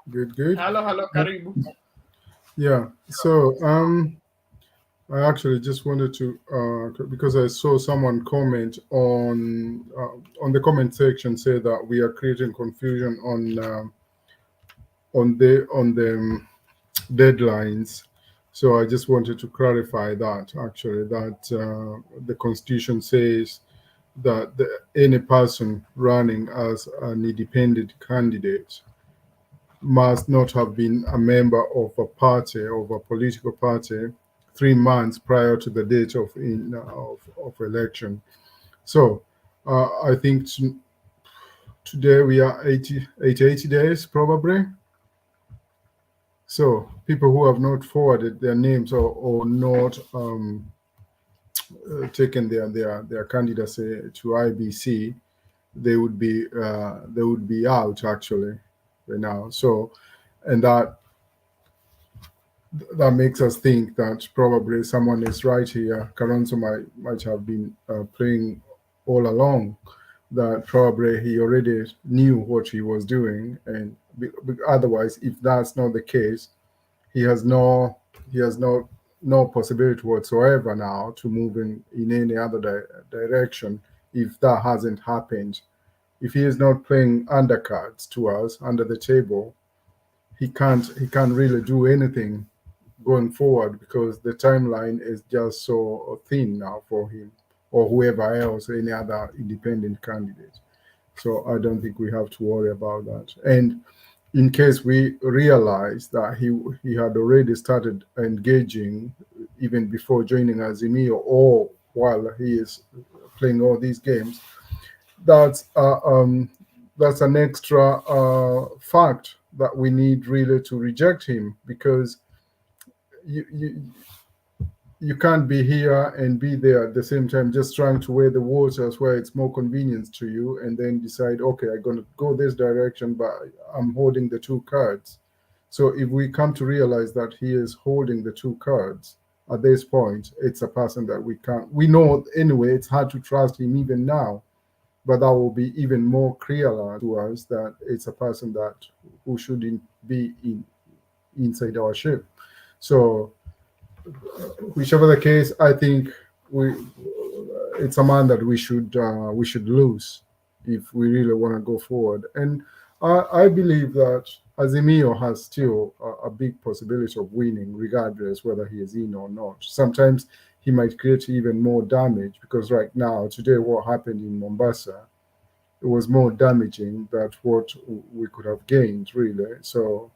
S22: Good.
S1: Hello, Karibu.
S22: Yeah, so I actually just wanted to because I saw someone comment on the comment section say that we are creating confusion on the deadlines. So I just wanted to clarify that actually that the Constitution says that any person running as an independent candidate must not have been a member of a party, of a political party, 3 months prior to the date of election. So I think today we are 80 days probably. So people who have not forwarded their names or not taken their candidacy to IBC, they would be out actually right now. So, and that makes us think that probably someone is right here. Kalonzo might have been playing all along. That probably he already knew what he was doing, and otherwise, if that's not the case, he has no possibility whatsoever now to move in any other direction. If that hasn't happened, if he is not playing undercards to us under the table, he can't really do anything going forward because the timeline is just so thin now for him or whoever else, any other independent candidate. So I don't think we have to worry about that. And in case we realize that he had already started engaging even before joining Azimio or while he is playing all these games, that's an extra fact that we need really to reject him, because you can't be here and be there at the same time, just trying to weigh the waters where it's more convenient to you, and then decide, okay, I'm going to go this direction, but I'm holding the two cards. So if we come to realize that he is holding the two cards at this point, it's a person that we know anyway. It's hard to trust him even now, but that will be even more clearer to us that it's a person that who shouldn't be inside our ship. So, whichever the case, I think it's a man that we should lose if we really want to go forward. And I believe that Azimio has still a big possibility of winning, regardless whether he is in or not. Sometimes he might create even more damage, because right now, today, what happened in Mombasa, it was more damaging than what we could have gained, really. So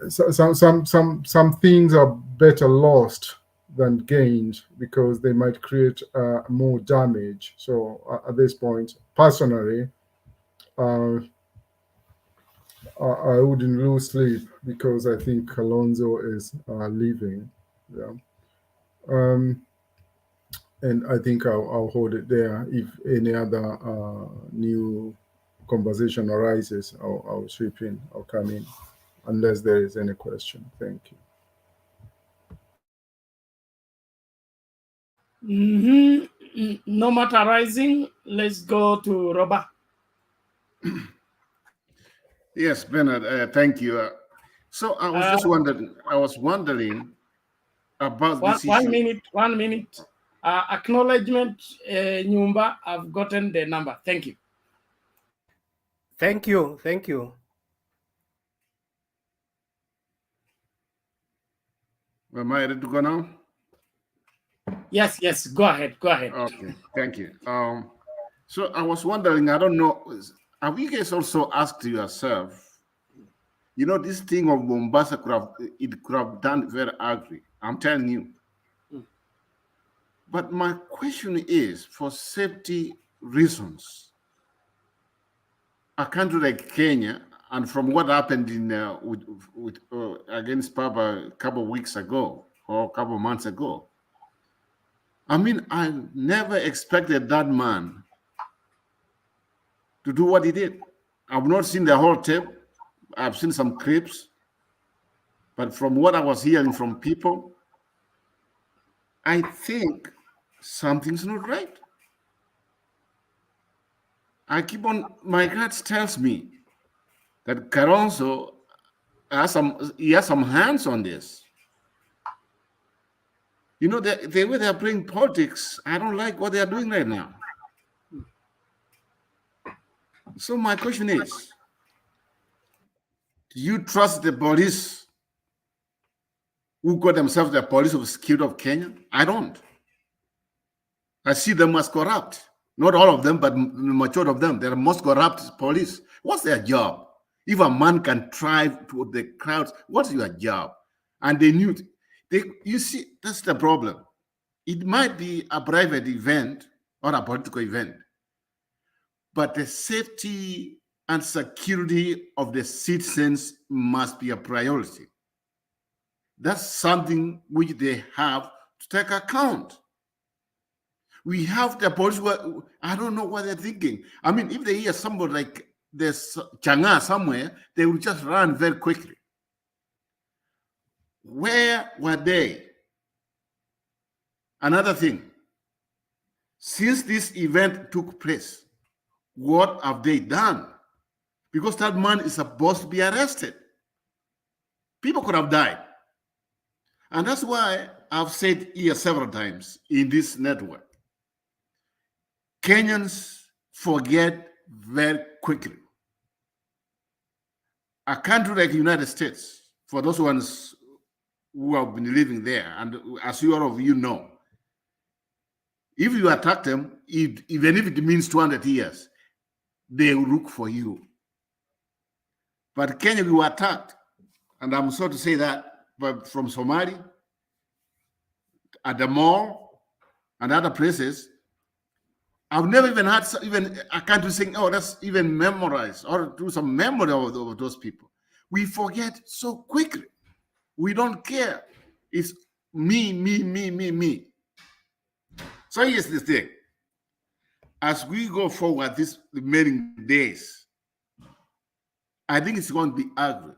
S22: some things are better lost than gained, because they might create more damage. So at this point, personally, I wouldn't lose sleep, because I think Kalonzo is leaving. Yeah. And I think I'll hold it there. If any other new conversation arises, I'll chip in, I'll come in, unless there is any question. Thank you.
S1: No matter rising, let's go to Robert.
S9: Yes, Bernard, thank you. So I was just wondering about this issue.
S1: 1 minute. Acknowledgement, Nyumba, I've gotten the number. Thank you.
S18: Thank you. Thank you.
S9: Am I ready to go now?
S1: Yes, go ahead.
S9: Okay, thank you. So I was wondering, I don't know, have you guys also asked yourself, you know, this thing of Mombasa could have done very ugly. I'm telling you. But my question is, for safety reasons, a country like Kenya, and from what happened in against Papa a couple of weeks ago or a couple of months ago, I mean, I never expected that man to do what he did. I've not seen the whole tape. I've seen some clips. But from what I was hearing from people, I think something's not right. My gut tells me that Kalonzo has some hands on this. You know, the way they're playing politics, I don't like what they're doing right now. So my question is, do you trust the police who call themselves the police of security of Kenya? I don't. I see them as corrupt. Not all of them, but the majority of them. They're the most corrupt police. What's their job? If a man can thrive to the crowds, what's your job? And they knew. You see, that's the problem. It might be a private event or a political event, but the safety and security of the citizens must be a priority. That's something which they have to take account. We have the police who, I don't know what they're thinking. I mean, if they hear somebody like there's Changa somewhere, they will just run very quickly. Where were they? Another thing, since this event took place, what have they done? Because that man is supposed to be arrested. People could have died. And that's why I've said here several times in this network, Kenyans forget very quickly. A country like the United States, for those ones who have been living there, and as all of you know, if you attack them, even if it means 200 years, they will look for you. But Kenya, we were attacked, and I'm sorry to say that, but from Somali, at the mall, and other places, I've never even had even a country saying, oh, that's even memorized or do some memory of those people. We forget so quickly. We don't care. It's me, me, me, me, me. So here's the thing. As we go forward these remaining days, I think it's going to be ugly.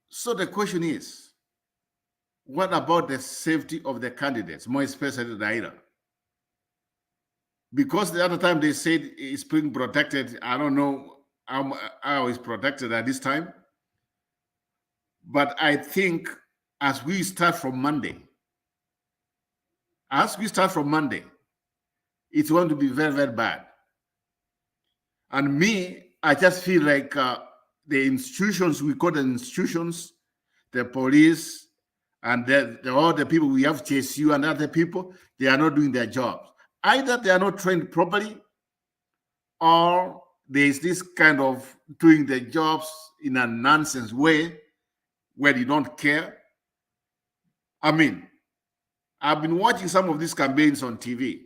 S9: So the question is, what about the safety of the candidates, more especially Raila? because the other time they said it's being protected. I don't know how it's protected at this time. But I think as we start from Monday, it's going to be very, very bad. And me, I just feel like the institutions, we call the institutions, the police, and all the people we have, JSU and other people, they are not doing their jobs. Either they are not trained properly, or there is this kind of doing their jobs in a nonsense way where you don't care. I mean, I've been watching some of these campaigns on TV.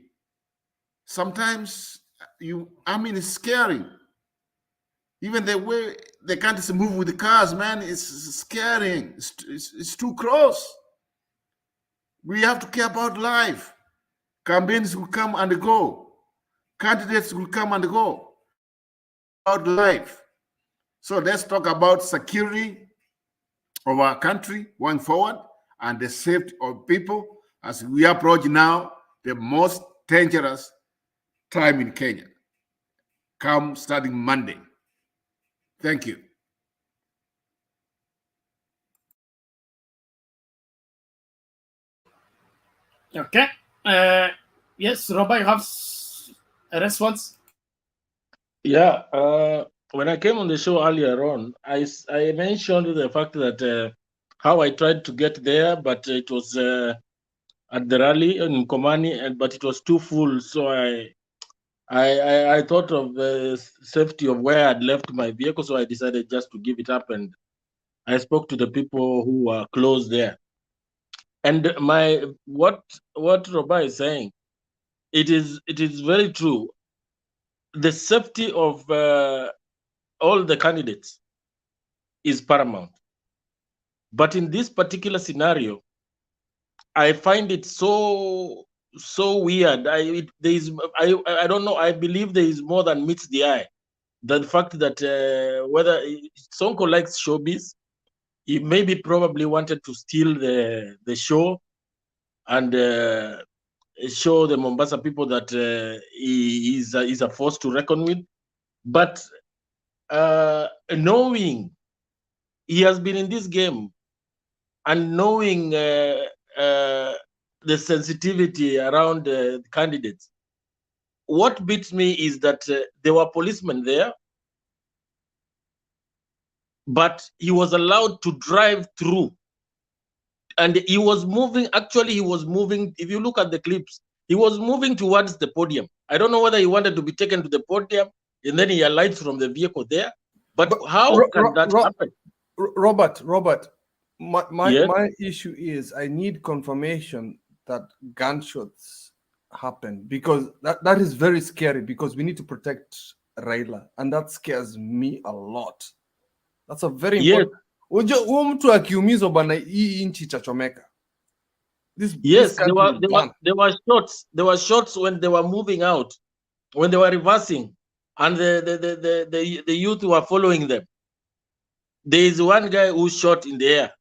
S9: Sometimes it's scary. Even the way they can't move with the cars, man, it's scaring. It's too close. We have to care about life. Campaigns will come and go. Candidates will come and go. About life. So let's talk about security of our country going forward and the safety of people as we approach now the most dangerous time in Kenya, come starting Monday. Thank you.
S1: Okay. Yes, Roba, you have a response?
S13: Yeah. When I came on the show earlier on, I mentioned the fact that how I tried to get there, but it was at the rally in Komani, but it was too full. So I thought of the safety of where I'd left my vehicle, so I decided just to give it up, and I spoke to the people who were close there. And what Roba is saying, it is very true. The safety of all the candidates is paramount. But in this particular scenario, I find it so weird. I don't know. I believe there is more than meets the eye. The fact that whether Sonko likes showbiz, he maybe probably wanted to steal the show and show the Mombasa people that he is a force to reckon with. But knowing he has been in this game and knowing the sensitivity around candidates, what beats me is that there were policemen there, but he was allowed to drive through. And he was moving, actually he was moving, if you look at the clips, he was moving towards the podium. I don't know whether he wanted to be taken to the podium and then he alights from the vehicle there. But how can that happen?
S5: Robert, my
S13: Yes.
S5: issue is I need confirmation that gunshots happen, because that is very scary, because we need to protect Raila, and that scares me a lot. That's a very important. Mtu akiumizwa bana, hii nchi itachomeka.
S13: Yes, there were shots. There were shots when they were moving out, when they were reversing, and the youth were following them. There is one guy who shot in the air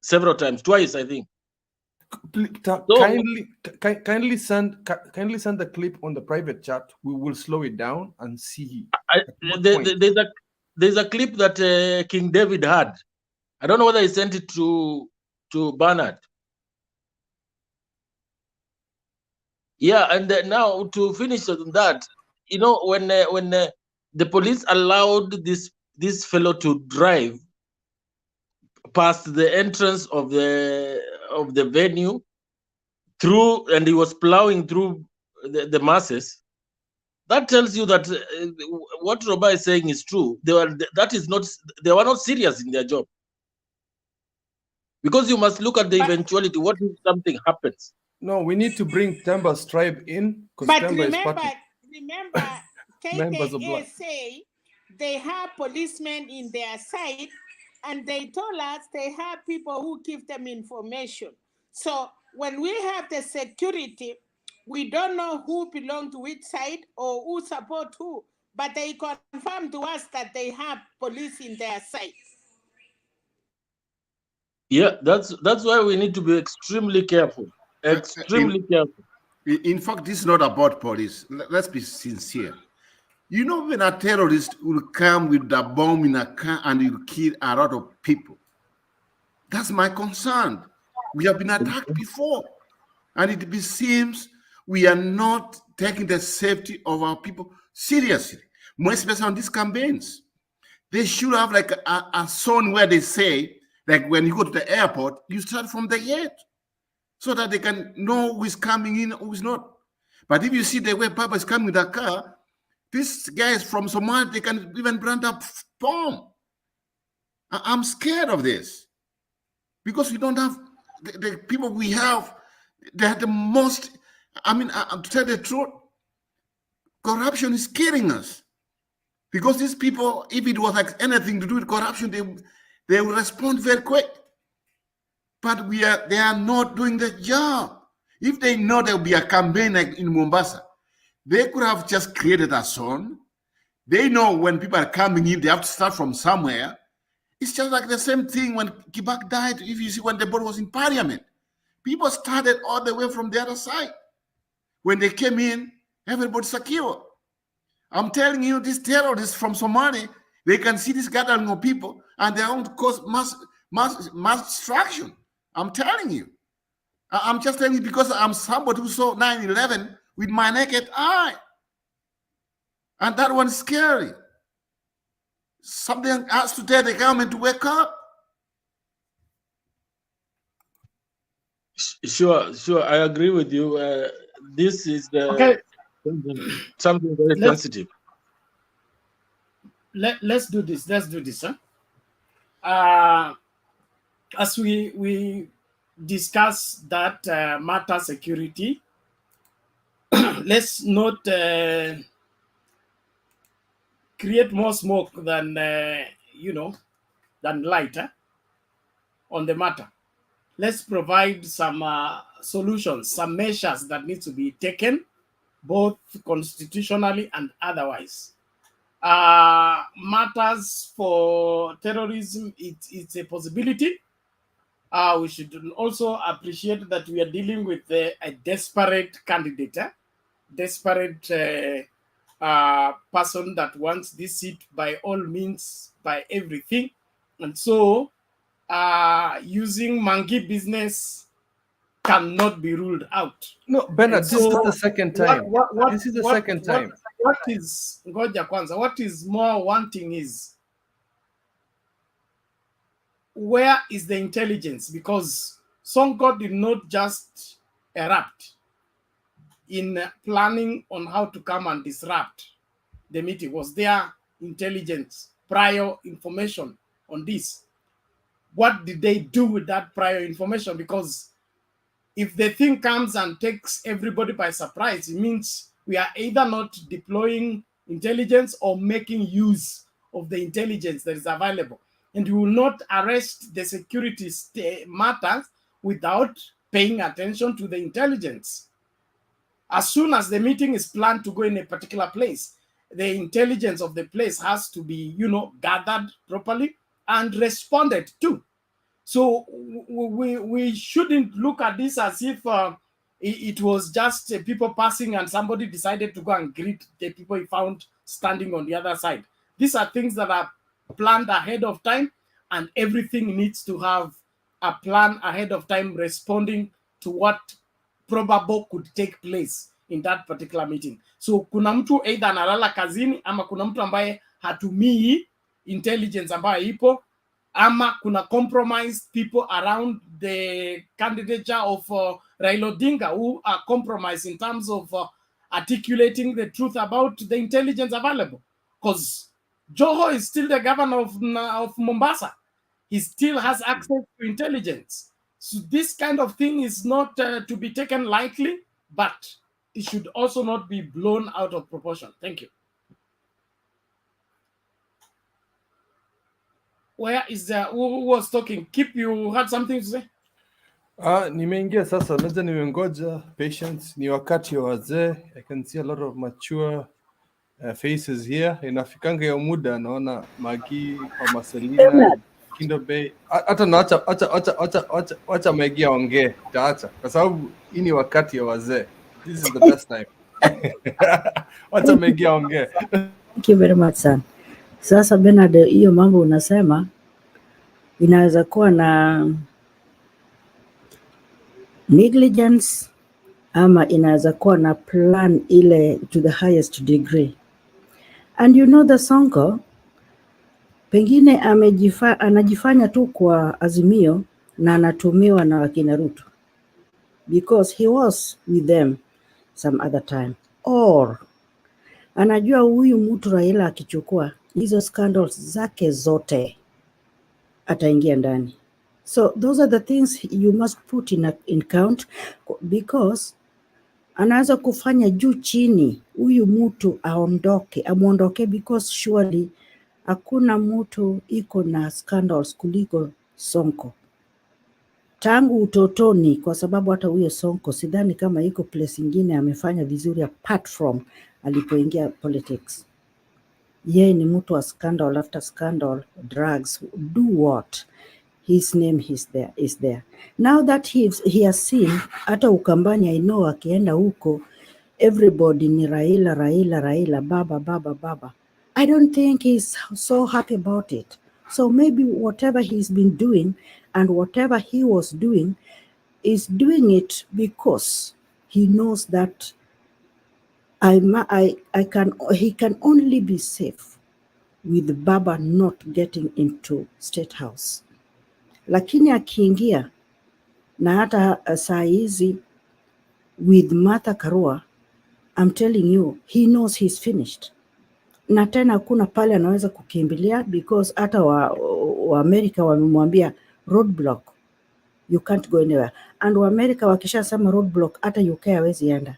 S13: several times, twice, I think.
S5: Kindly send the clip on the private chat. We will slow it down and see.
S13: There's a clip that King David had. I don't know whether he sent it to Bernard. Yeah, and now to finish on that, you know, when the police allowed this fellow to drive past the entrance of the venue through, and he was plowing through the masses, that tells you that what Roba is saying is true. They were not serious in their job, because you must look at the eventuality. What if something happens?
S5: No, we need to bring Temba's tribe in, because Temba is part of.
S2: Remember, KKA say they have policemen in their side, and they told us they have people who give them information. So when we have the security, we don't know who belong to which side or who support who, but they confirm to us that they have police in their side.
S13: Yeah, that's why we need to be extremely careful. Extremely careful.
S9: In fact, this is not about police. Let's be sincere. You know, when a terrorist will come with a bomb in a car and will kill a lot of people, that's my concern. We have been attacked before, and it seems we are not taking the safety of our people seriously, more especially on these campaigns. They should have like a zone where they say, like when you go to the airport, you start from the gate so that they can know who is coming in, who is not. But if you see the way Papa is coming with a car, this guy is from Somalia, they can even brand up bomb. I'm scared of this because we don't have the people we have. They are the most, I mean, to tell the truth, corruption is killing us. Because these people, if it was like anything to do with corruption, they will respond very quick. But they are not doing the job. If they know there will be a campaign like in Mombasa, they could have just created a zone. They know when people are coming in, they have to start from somewhere. It's just like the same thing when Kibak died. If you see when the board was in parliament, people started all the way from the other side. When they came in, everybody secure. I'm telling you, these terrorists from Somalia, they can see this gathering of people and they want to cause mass destruction. I'm telling you. I'm just telling you because I'm somebody who saw 9/11 with my naked eye. And that one's scary. Something has to tell the government to wake up.
S13: Sure, I agree with you. This is something very sensitive.
S1: Let's do this. Huh? As we discuss that matter security, let's not create more smoke than than light on the matter. Let's provide some solutions, some measures that need to be taken, both constitutionally and otherwise. Matters for terrorism, it's a possibility. We should also appreciate that we are dealing with a desperate candidate, desperate person that wants this seat by all means, by everything. And so using monkey business cannot be ruled out.
S5: No, Bernard, this is the second time. This is the second time.
S1: What is Ngoja Kwanza? What is more wanting is, where is the intelligence? Because Sonko did not just erupt in planning on how to come and disrupt the meeting. Was there intelligence, prior information on this? What did they do with that prior information? Because if the thing comes and takes everybody by surprise, it means we are either not deploying intelligence or making use of the intelligence that is available. And we will not arrest the security matters without paying attention to the intelligence. As soon as the meeting is planned to go in a particular place, the intelligence of the place has to be, gathered properly and responded to. So we shouldn't look at this as if it was just people passing and somebody decided to go and greet the people he found standing on the other side. These are things that are planned ahead of time, and everything needs to have a plan ahead of time responding to what probable could take place in that particular meeting. So kuna mtu either analala kazini ama kuna mtu ambaye hatumii intelligence ambayo ipo, ama kuna compromised people around the candidature of Raila Odinga who are compromised in terms of articulating the truth about the intelligence available. Because Joho is still the governor of Mombasa. He still has access to intelligence. So this kind of thing is not to be taken lightly, but it should also not be blown out of proportion. Thank you. Where is who was talking? Kip, you had something to say?
S5: Nimeingia sasa, labda nimengoja patience, ni wakati wa wazee. I can see a lot of mature faces here. Inafikanga ya muda naona Magi kwa Marcelina, Kindo Bay. Hata naacha Magi aongee, taacha kwa sababu hii ni wakati ya wazee. This is the best time. Wacha Megi aongee.
S14: Thank you very much sana. Sasa Bernard, hiyo mambo unasema inaweza kuwa na negligence ama inaweza kuwa na plan ile to the highest degree. And you know the Sonko pengine anajifanya tu kwa Azimio na anatumiwa na wakina Ruto because he was with them some other time, or anajua huyu mtu Raila akichukua hizo scandals zake zote ataingia ndani. So those are the things you must put in count, because anaweza kufanya juu chini huyu mtu amuondoke, because surely hakuna mtu iko na scandals kuliko Sonko tangu utotoni, kwa sababu hata huyo Sonko sidhani kama iko place ingine amefanya vizuri apart from alipoingia politics. Yeye ni mtu wa scandal after scandal, drugs, do what? His name is there. Now that he has seen, hata Ukambani, I know akienda huko, everybody ni Raila, baba. I don't think he's so happy about it. So maybe whatever he's been doing and whatever he was doing is doing it because he knows that he can only be safe with Baba not getting into State House. Lakini akiingia na hata saa hizi with Martha Karua, I'm telling you, he knows he's finished. Na tena hakuna pale anaweza kukimbilia, because hata wa Amerika wamemwambia roadblock, you can't go anywhere. And wa Amerika wakishasema roadblock, hata UK hawezi enda.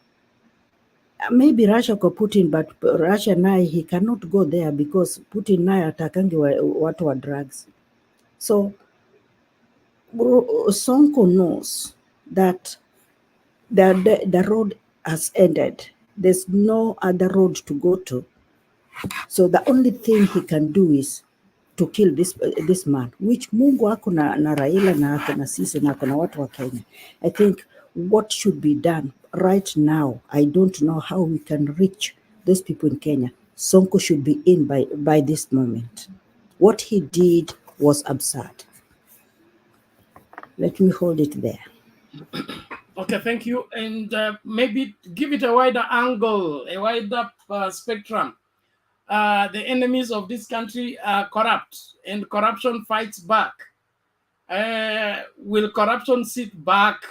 S14: Maybe Russia kwa Putin, but Russia naye he cannot go there because Putin naye atakangi watu wa drugs. So Sonko knows that the road has ended. There's no other road to go to. So the only thing he can do is to kill this man, which Mungu ako na Raila na ako na sisi na ako na watu wa Kenya. I think what should be done right now, I don't know how we can reach those people in Kenya. Sonko should be in by this moment. What he did was absurd. Let me hold it there.
S1: Okay, thank you. And maybe give it a wider angle, a wider spectrum. The enemies of this country are corrupt, and corruption fights back. Will corruption sit back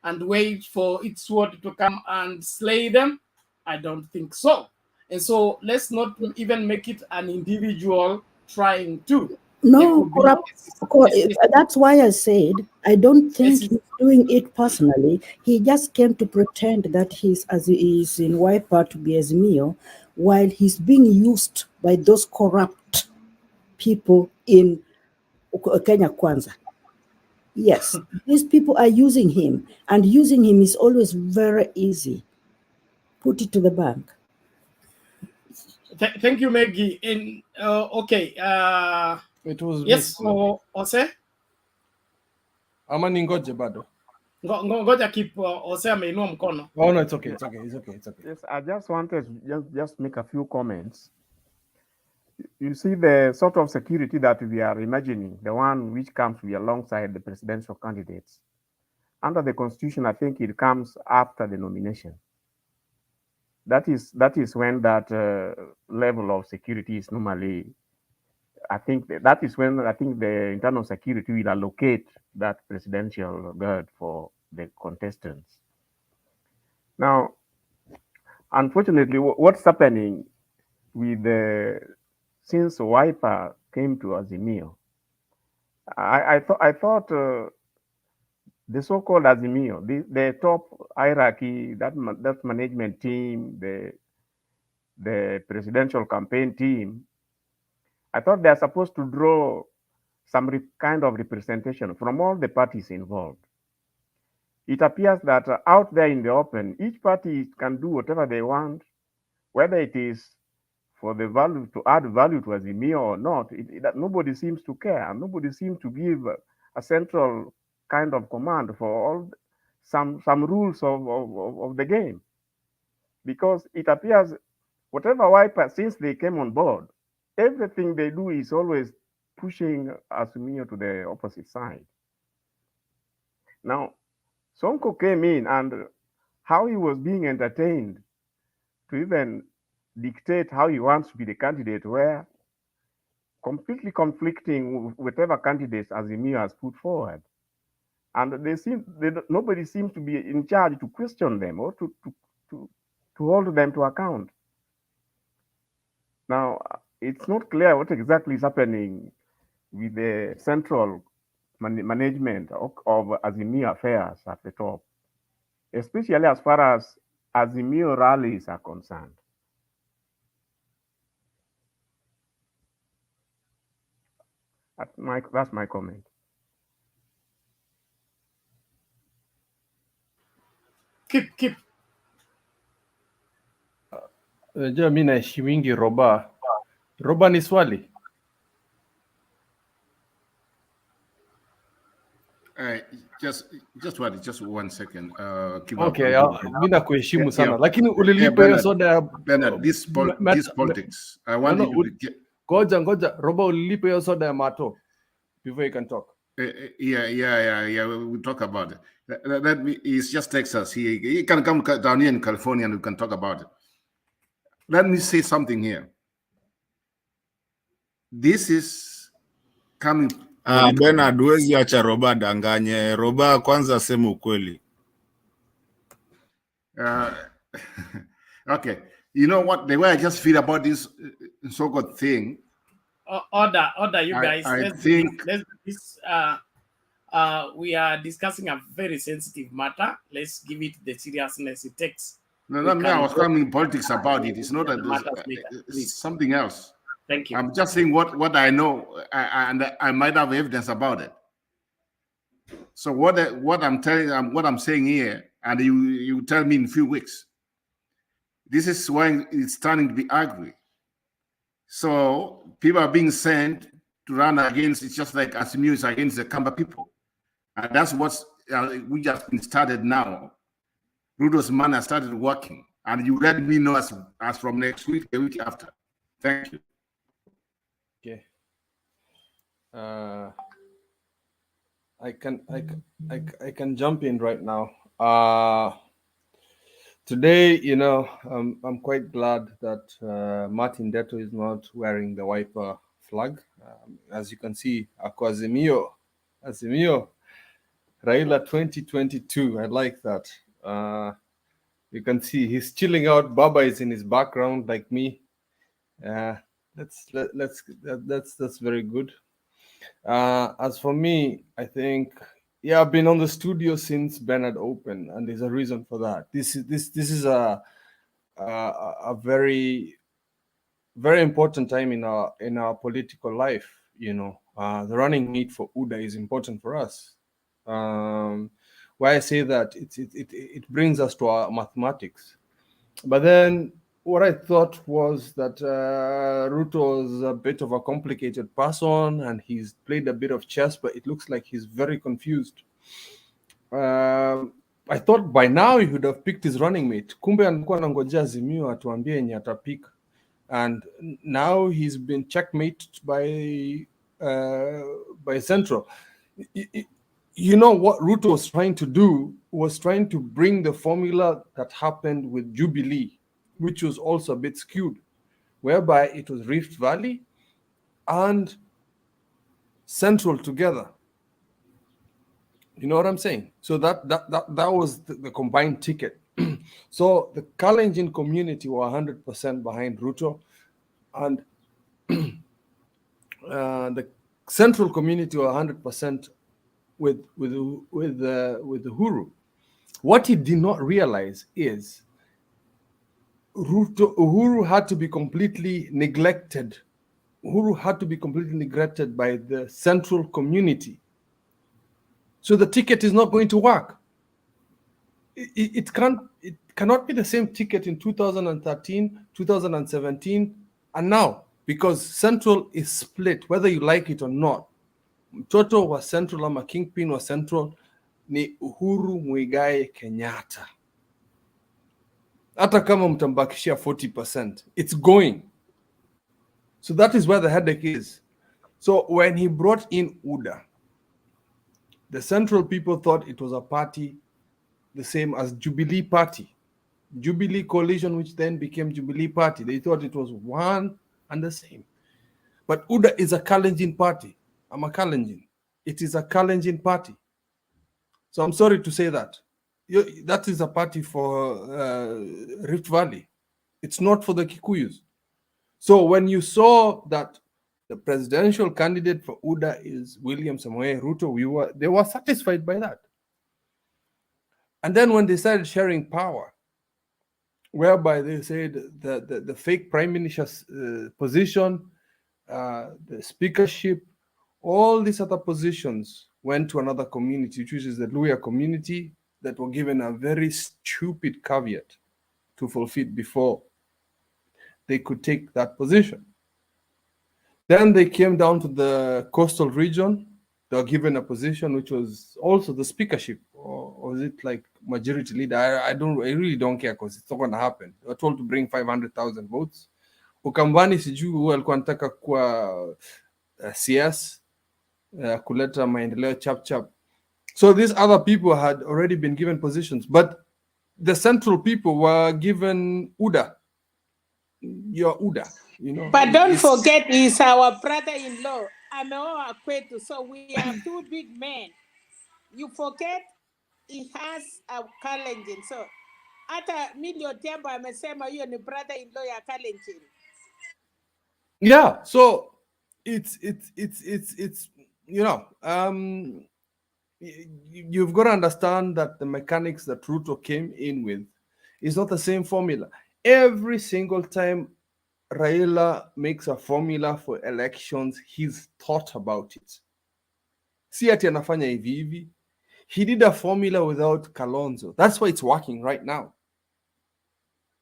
S1: and wait for its sword to come and slay them? I don't think so. And so let's not even make it an individual trying to.
S14: No, that's why I said I don't think he's doing it personally. He just came to pretend that he's in Wiper to be Azimio, while he's being used by those corrupt people in Kenya Kwanza. Yes, these people are using him, and using him is always very easy. Put it to the bank.
S1: Thank you, Maggie. And okay.
S5: It was
S1: yes, Ose?
S5: Ama ningoje bado.
S1: Ngoja keep Ose ameinua mkono.
S5: Oh no, it's okay.
S12: Yes, I just wanted to just make a few comments. You see the sort of security that we are imagining, the one which comes alongside the presidential candidates. Under the Constitution, I think it comes after the nomination. That is when that level of security is normally, I think that is when the internal security will allocate that presidential guard for the contestants. Now, unfortunately, what's happening with since Wiper came to Azimio, I thought the so-called Azimio, the top hierarchy, that management team, the presidential campaign team, I thought they're supposed to draw some kind of representation from all the parties involved. It appears that out there in the open, each party can do whatever they want, whether it is for the value to add value to Azimio or not. Nobody seems to care, and nobody seems to give a central kind of command for all some rules of the game. because it appears whatever Wiper, since they came on board, everything they do is always pushing Azimio to the opposite side. Now, Sonko came in, and how he was being entertained to even dictate how he wants to be the candidate were completely conflicting with whatever candidates Azimio has put forward. And nobody seems to be in charge to question them or to hold them to account. Now, it's not clear what exactly is happening with the central management of Azimio affairs at the top, especially as far as Azimio rallies are concerned. That's my comment.
S1: Keep.
S5: Unajua mi naheshimingi Roba. Roba ni swali.
S9: Just one second.
S5: Okay, mi nakuheshimu sana. Lakini
S9: Yeah,
S5: ulilipa hiyo
S9: Bernard,
S5: soda ya
S9: Bernard, this politics. I want you to get.
S5: Ngoja. Roba ulilipa hiyo soda ya Mato before you can talk.
S9: Yeah. We'll talk about it. It's just Texas. He can come down here in California and we can talk about it. Let me say something here. This is coming.
S4: Bernard, huwezi acha Roba danganye. Roba kwanza sema ukweli.
S9: Okay. You know what? The way I just feel about this so-called thing.
S1: Order, you guys.
S9: Let's do
S1: this. We are discussing a very sensitive matter. Let's give it the seriousness it takes.
S9: No, I was coming politics about it. It's not it's something else.
S1: Thank you.
S9: I'm just saying what I know, and I might have evidence about it. So what I'm saying here, and you tell me in a few weeks. This is why it's turning to be ugly. So people are being sent to run against. It's just like Azimio is against the Kamba people, and that's what we just been started now. Ruto's man has started working, and you let me know as from next week, the week after. Thank you.
S5: Okay. I can jump in right now. Today, you know, I'm quite glad that Martin Detto is not wearing the Wiper flag. As you can see, Azimio, Raila 2022. I like that. You can see he's chilling out. Baba is in his background, like me. That's very good. As for me, I think, yeah, I've been on the studio since Bernard opened, and there's a reason for that. This is a very, very important time in our political life. You know, the running mate for UDA is important for us. Why I say that, it brings us to our mathematics. But then what I thought was that Ruto was a bit of a complicated person, and he's played a bit of chess, but it looks like he's very confused. I thought by now he would have picked his running mate. Kumbe alikuwa anangojea Azimio atuambie yenye atapick, and now he's been checkmated by Central. You know what Ruto was trying to do was trying to bring the formula that happened with Jubilee, which was also a bit skewed, whereby it was Rift Valley and Central together. You know what I'm saying? So that was the combined ticket. So the Kalenjin community were 100% behind Ruto, and the Central community were 100% with Uhuru. What he did not realize is Uhuru had to be completely neglected. Uhuru had to be completely neglected by the Central community. So the ticket is not going to work. It cannot be the same ticket in 2013, 2017, and now, because Central is split, whether you like it or not. Mtoto was Central, ama Kingpin was Central, ni Uhuru Muigai Kenyatta. Hata kama mtambakishia 40%, it's going. So that is where the headache is. So when he brought in UDA, the central people thought it was a party the same as Jubilee Party. Jubilee Coalition, which then became Jubilee Party. They thought it was one and the same. But UDA is a Kalenjin party. I'm a Kalenjin. It is a Kalenjin party. So I'm sorry to say that. That is a party for Rift Valley. It's not for the Kikuyus. So when you saw that the presidential candidate for UDA is William Samoei Ruto, they were satisfied by that. And then when they started sharing power, whereby they said the fake prime minister's position, the speakership, all these other positions went to another community, which is the Luhya community, that were given a very stupid caveat to fulfill before they could take that position. Then they came down to the coastal region. They were given a position which was also the speakership, or was it like majority leader? I really don't care, because it's not going to happen. They were told to bring 500,000 votes. Ukambani sijui huwa alikuwa anataka kuwa CS, kuleta maendeleo chap. So these other people had already been given positions, but the central people were given UDA. Your UDA, you know.
S2: But don't forget, he's our brother-in-law. Ameoa kwetu, so we have two big men. You forget he has a Kalenjin. So hata Millie Odhiambo amesema hiyo ni brother-in-law ya Kalenjin.
S5: Yeah, so it's you know, you've got to understand that the mechanics that Ruto came in with is not the same formula. Every single time Raila makes a formula for elections, he's thought about it. Si ati anafanya hivi hivi. He did a formula without Kalonzo. That's why it's working right now.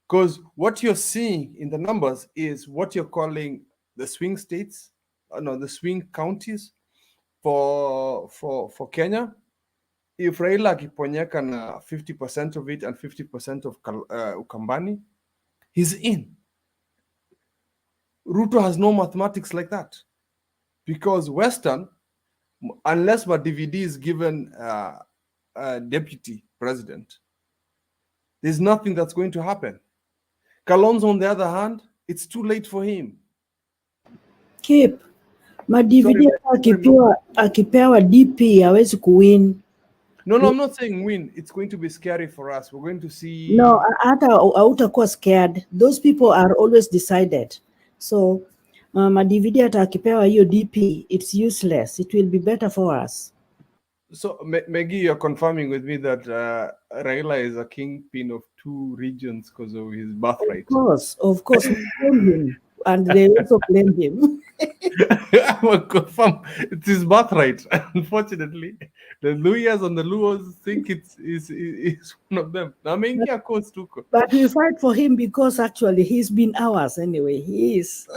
S5: Because what you're seeing in the numbers is what you're calling the swing states, the swing counties for Kenya. If Raila akiponyeka na 50% of it and 50% of Ukambani, he's in. Ruto has no mathematics like that, because Western, unless my DVD is given a deputy president, there's nothing that's going to happen. Kalonzo, on the other hand, it's too late for him.
S14: Keep madividi akipewa DP hawezi kuwin.
S5: No, I'm not saying win. It's going to be scary for us. We're going to see.
S14: No, hata hautakuwa scared. Those people are always decided. So madividi hata akipewa hiyo DP, it's useless. It will be better for us.
S5: So Maggie, you're confirming with me that Raila is a kingpin of two regions because of his birthright.
S14: Of course, we blame him, and they also blame him.
S5: I'm confirm it's his birthright. Unfortunately, the Luyas and the Luos think it's one of them.
S14: But we fight for him because actually he's been ours anyway. He is.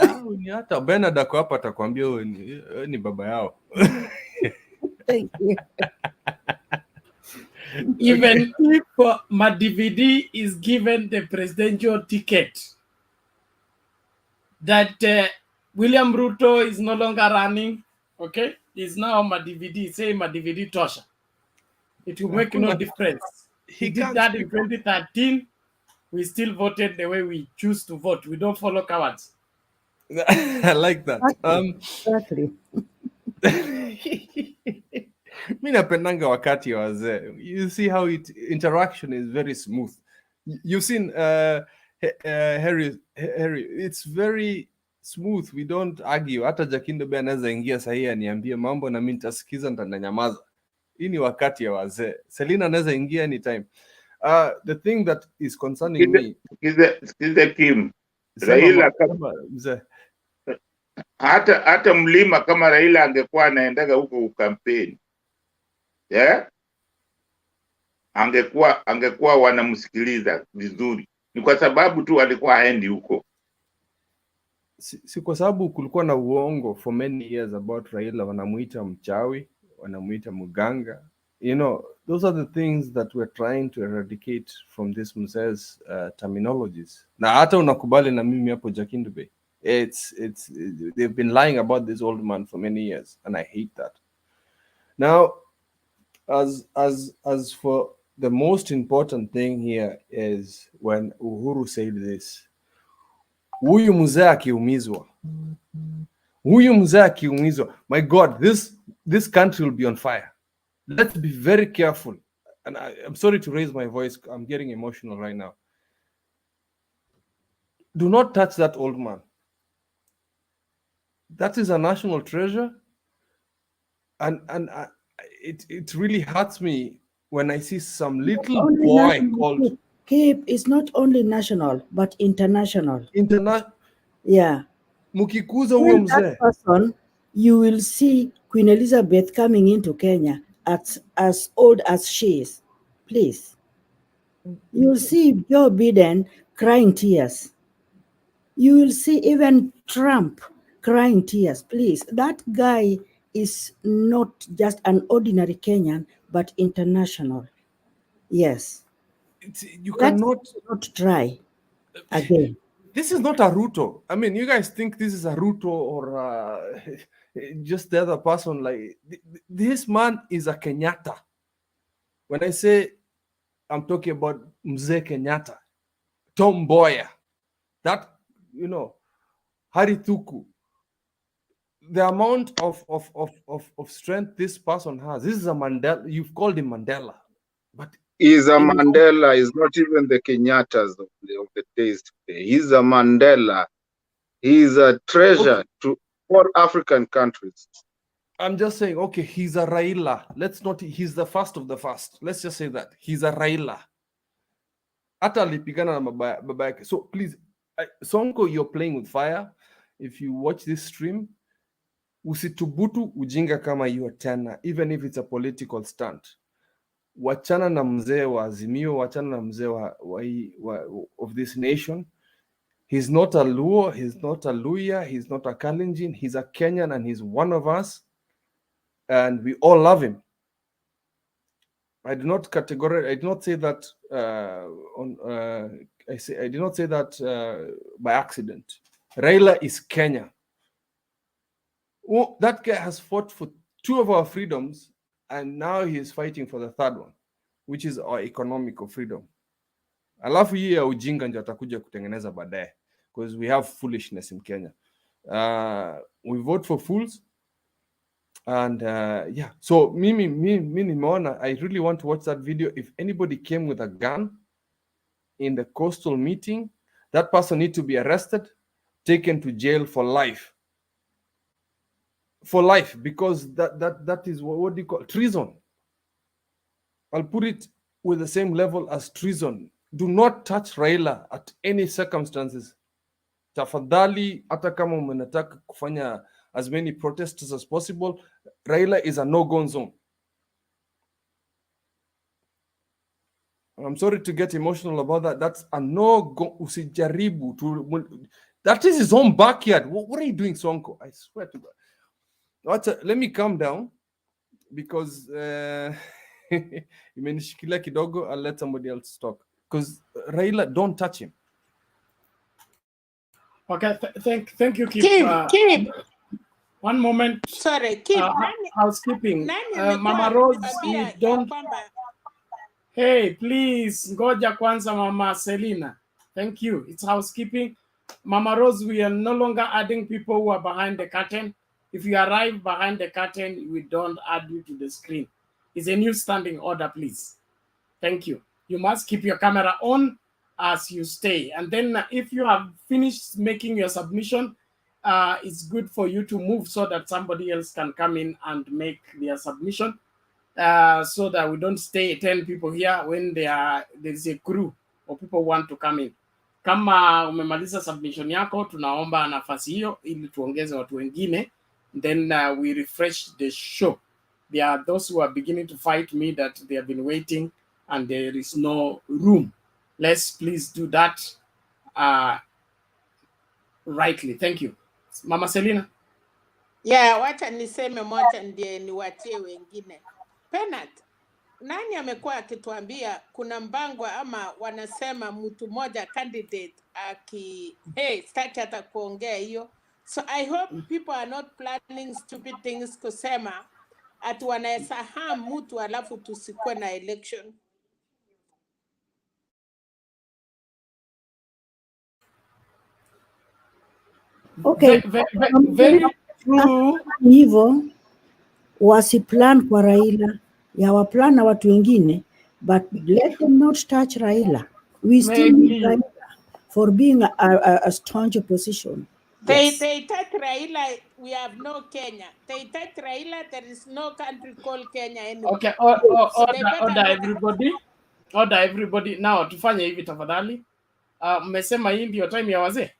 S5: Hata Bernard ako hapa atakwambia ni baba yao.
S14: Thank you.
S1: Even if Madividi is given the presidential ticket, that William Ruto is no longer running, okay? Is now Madividi, say Madividi Tosha. It will make no difference. He did that in 2013. We still voted the way we choose to vote. We don't follow cowards.
S5: I like that.
S14: Exactly.
S5: Mi napendanga wakati ya wazee. You see how interaction is very smooth. You've seen Harry, it's very smooth. We don't argue. Hata Jakindo Bea anaweza ingia sahi aniambie mambo na mimi nitasikiza, nitanyamaza. Hii ni wakati ya wazee. Selina anaweza ingia anytime. The thing that is concerning me.
S6: Sikize Kim. Raila kama
S5: mzee.
S6: Hata mlima kama Raila angekuwa anaendaga huko kampeni. Yeah? Angekuwa wanamsikiliza vizuri. Ni kwa sababu tu alikuwa haendi huko.
S5: Si kwa sababu kulikuwa na uongo for many years about Raila, wanamuita mchawi, wanamuita mganga. those are the things that we're trying to eradicate from this mzee terminologies. Na hata unakubali na mimi hapo Jakindu Bay. They've been lying about this old man for many years, and I hate that. Now, as for the most important thing here is when Uhuru said this, huyu mzee akiumizwa, my God, this country will be on fire. Let's be very careful. And I'm sorry to raise my voice. I'm getting emotional right now. Do not touch that old man. That is a national treasure. And it really hurts me when I see some little boy called...
S14: Cape is not only national, but international. Yeah.
S5: Mukikuza huo mzee.
S14: Person, you will see Queen Elizabeth coming into Kenya as old as she is. Please. You will see Joe Biden crying tears. You will see even Trump crying tears. Please. That guy is not just an ordinary Kenyan, but international. Yes.
S5: You cannot
S14: not try again.
S5: This is not a Ruto. I mean, you guys think this is a Ruto or just the other person. Like, this man is a Kenyatta. When I say I'm talking about Mzee Kenyatta, Tom Mboya, that, Hari Thuku, the amount of strength this person has. This is a Mandela. You've called him Mandela, but
S10: he's a Mandela. Is not even the Kenyattas of the days today. He's a Mandela. He's a treasure to all African countries.
S5: I'm just saying, okay, he's a Raila. He's the first of the first. Let's just say that. He's a Raila. Hata alipigana na baba yake. So please, Sonko, you're playing with fire. If you watch this stream, usitubutu ujinga kama hiyo tena, even if it's a political stunt. Wachana na mzee wa Azimio, wachana na mzee of this nation. He's not a Luo, he's not a Luya, he's not a Kalenjin, he's a Kenyan and he's one of us. And we all love him. I do not say that I did not say that by accident. Raila is Kenya. Oh, that guy has fought for 2 of our freedoms, and now he is fighting for the 3rd one, which is our economical freedom. Alafu hii ya ujinga ndio atakuja kutengeneza baadaye, because we have foolishness in Kenya. We vote for fools. And yeah, so mimi nimeona, I really want to watch that video. If anybody came with a gun in the coastal meeting, that person need to be arrested, taken to jail for life. For life, because that is what do you call treason. I'll put it with the same level as treason. Do not touch Raila at any circumstances. Tafadhali, hata kama mnataka kufanya as many protesters as possible, Raila is a no-go zone. I'm sorry to get emotional about that. That's a no-go. Usijaribu to. That is his own backyard. What are you doing, Sonko? I swear to God. Let me calm down, because imenishikilia kidogo. I'll let somebody else talk. Because Raila, don't touch him.
S1: Okay, thank you, Kip.
S2: Kip.
S1: One moment.
S2: Sorry, Kip.
S1: Housekeeping. Mama Rose, we don't. Hey, please, ngoja kwanza, Mama Selina. Thank you. It's housekeeping. Mama Rose, we are no longer adding people who are behind the curtain. If you arrive behind the curtain, we don't add you to the screen. It's a new standing order, please. Thank you. You must keep your camera on as you stay. And then if you have finished making your submission, it's good for you to move so that somebody else can come in and make their submission, so that we don't stay 10 people here when there's a crew or people want to come in. Kama umemaliza submission yako, tunaomba nafasi hiyo ili tuongeze watu wengine. Then we refresh the show. There are those who are beginning to fight me that they have been waiting and there is no room. Let's please do that rightly. Thank you. Mama Selina.
S2: Yeah, wacha niseme moja ndiye niwatie wengine. Penat, nani amekuwa akituambia kuna mpango ama wanasema mtu mmoja candidate sitaki hata kuongea hiyo. So I hope people are not planning stupid things kusema ati wanaweza harm mtu alafu tusikuwe na election.
S14: Okay.
S1: Very true.
S14: Hivyo wasiplan kwa Raila, ya waplan na watu wengine, but let them not touch Raila. We still need Raila for being a staunch opposition.
S2: They touch Raila, we have no Kenya. They touch Raila, there is no country called Kenya anymore.
S1: Okay, order everybody. Now tufanye hivi tafadhali. Mmesema hii ndio time ya wazee.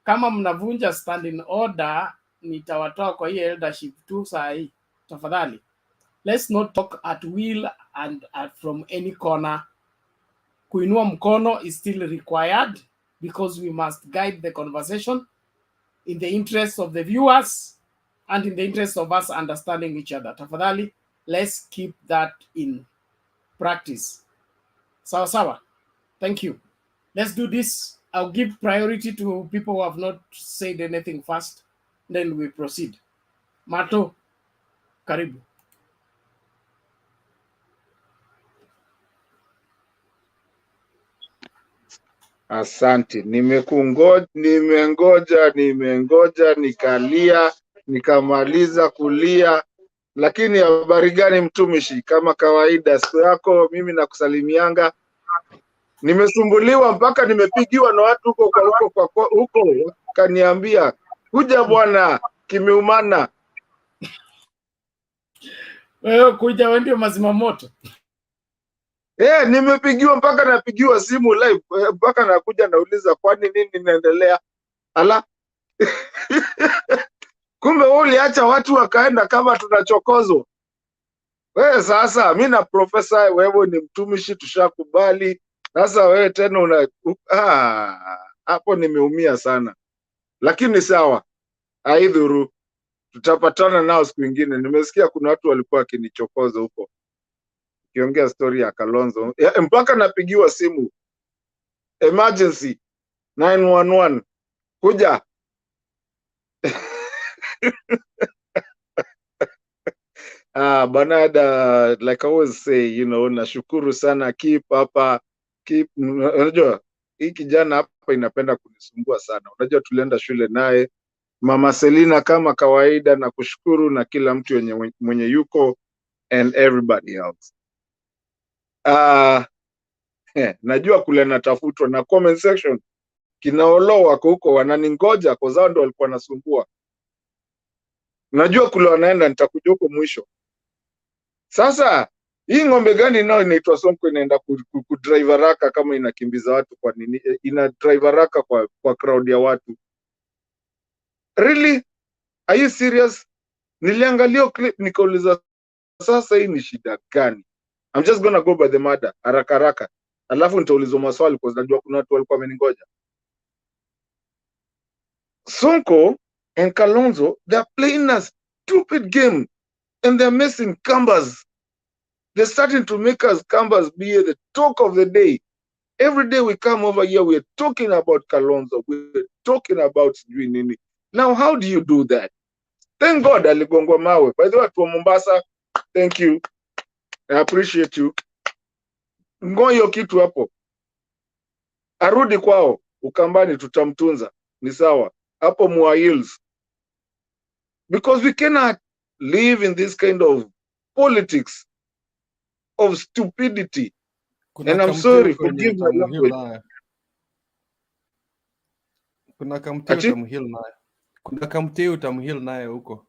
S1: Kama mnavunja standing order, nitawatoa kwa hii eldership tu saa hii. Tafadhali. Let's not talk at will and from any corner. Kuinua mkono is still required because we must guide the conversation in the interest of the viewers and in the interest of us understanding each other. Tafadhali, let's keep that in practice. Sawa sawa. Thank you. Let's do this. I'll give priority to people who have not said anything first. Then we proceed. Mato, karibu.
S10: Asante, nimengoja nikalia, nikamaliza kulia, lakini habari gani mtumishi? Kama kawaida siku yako mimi nakusalimianga. Nimesumbuliwa mpaka nimepigiwa na watu huko kaniambia kuja bwana, kimeumana.
S1: Wewe kuja, wewe ndio mazima moto.
S10: Nimepigiwa mpaka napigiwa simu live, mpaka nakuja nauliza kwani nini inaendelea. Ala. Kumbe uliacha watu wakaenda kama tunachokozwa. Wewe sasa mimi na profesa, wewe ni mtumishi, tushakubali. Sasa wewe tena hapo nimeumia sana. Lakini sawa. Haidhuru. Tutapatana nao siku nyingine. Nimesikia kuna watu walikuwa wakinichokoza huko. Kiongea story ya Kalonzo. Mpaka napigiwa simu. Emergency 911. Kuja. Banada, like I always say, nashukuru sana, keep. Unajua, hii kijana hapa inapenda kunisumbua sana. Unajua tulienda shule naye. Mama Selina kama kawaida, na kushukuru na kila mtu mwenye yuko and everybody else. Najua kule natafutwa na comment section. Kinaolo wako huko wananingoja kwa sababu ndio walikuwa nasumbua. Najua kule wanaenda, nitakuja huko mwisho. Sasa hii ng'ombe gani nao inaitwa Sonko inaenda kudrive haraka kama inakimbiza watu? Kwa nini ina drive haraka kwa crowd ya watu? Really? Are you serious? Niliangalia clip nikauliza sasa hii ni shida gani? I'm just gonna go by the mada haraka. Alafu nitaulizwa maswali kwa sababu najua kuna watu walikuwa wameningoja. Sonko and Kalonzo, they're playing a stupid game and they're missing Kambas. They're starting to make us Kambas be the talk of the day. Every day we come over here, we're talking about Kalonzo, we're talking about Nini. Now, how do you do that? Thank God aligongwa mawe. By the way, to Mombasa, thank you. I appreciate you. Ngoyo kitu hapo. Arudi kwao, Ukambani tutamtunza. Ni sawa. Hapo UNVEILS. Because we cannot live in this kind of politics of stupidity. And I'm sorry, forgive my language.
S5: Kuna kamtei utamheal naye huko.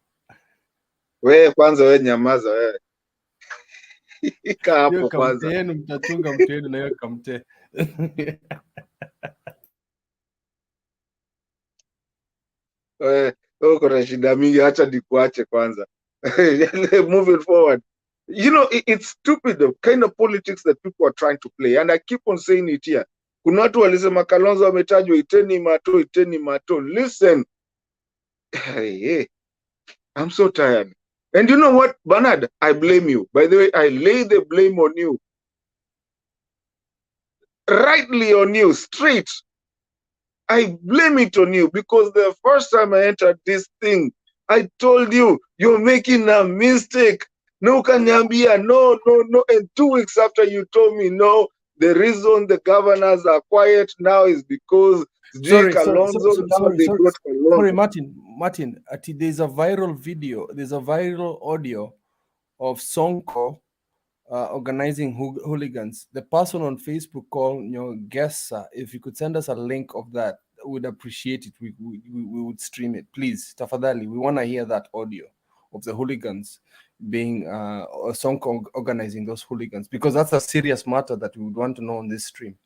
S10: Wewe kwanza, wewe nyamaza wewe. Ika hapo kwanza.
S5: Yenu mtachunga mtu wenu na hiyo kamtei.
S10: Wewe kuna shida mingi, acha nikuache kwanza. Moving forward. It's stupid, the kind of politics that people are trying to play. And I keep on saying it here. Kuna watu walisema Kalonzo ametajwa, iteni mato. Listen. Hey, I'm so tired. And you know what, Bernard? I blame you. By the way, I lay the blame on you. Rightly on you, straight. I blame it on you because the first time I entered this thing, I told you, you're making a mistake. No, Kanyambia, no. And 2 weeks after you told me, no, the reason the governors are quiet now is because
S5: Sorry,
S10: Kalonzo, now they brought Kalonzo.
S5: sorry, Martin, there's a viral video, there's a viral audio of Sonko organizing hooligans. The person on Facebook called Nyongesa. If you could send us a link of that, we'd appreciate it. We would stream it, please. Tafadhali, we want to hear that audio of the hooligans being Sonko organizing those hooligans, because that's a serious matter that we would want to know on this stream.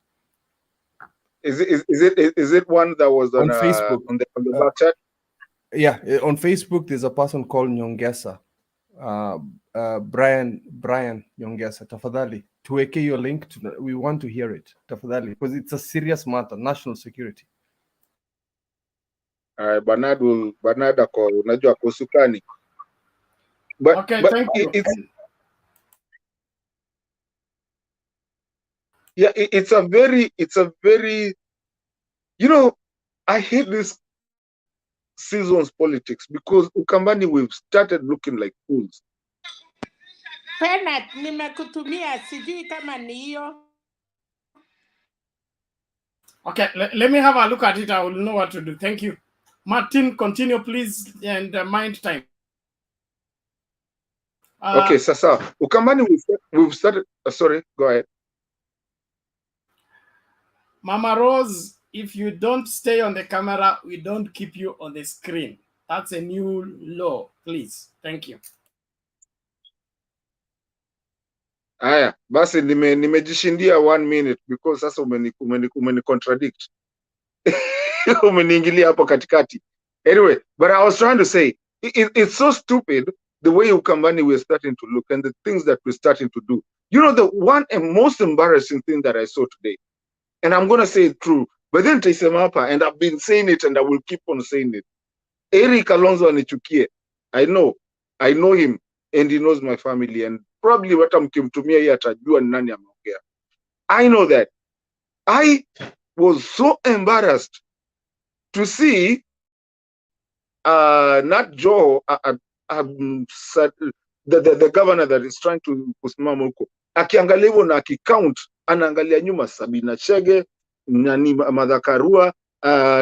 S10: Is it one that was on
S5: Facebook
S10: on the back chat?
S5: Yeah, on Facebook there's a person called Nyongesa. Brian Nyongesa, tafadhali tuweke your link to, we want to hear it tafadhali, because it's a serious matter, national security.
S10: Bernard ako unajua ako sukani. But,
S1: okay,
S10: but
S1: thank you.
S10: It's a very, you know, I hate this season's politics because Ukambani, we've started looking like fools.
S2: Penat, nimekutumia sijui kama ni hiyo.
S1: Okay, let me have a look at it. I will know what to do. Thank you. Martin, continue, please, and mind time.
S10: Okay, Sasa. Ukambani, we've started. Sorry, go ahead.
S1: Mama Rose, if you don't stay on the camera, we don't keep you on the screen. That's a new law, please. Thank you.
S10: Aya, basi nimejishindia 1 minute because sasa umeni contradict. Umeniingilia hapo katikati. Anyway, but I was trying to say, it's so stupid the way Ukambani we're starting to look and the things that we're starting to do. You know, the one and most embarrassing thing that I saw today, and I'm going to say it true, but then Taisemapa, and I've been saying it and I will keep on saying it. Eric Alonzo anichukie. I know him and he knows my family, and probably what I'm kimtumia yeye atajua ni nani ameongea. I know that. I was so embarrassed to see not Joe, the governor that is trying to kusimama huko akiangalia hivyo na akicount, anaangalia nyuma Sabina Chege, nani Madhakarua,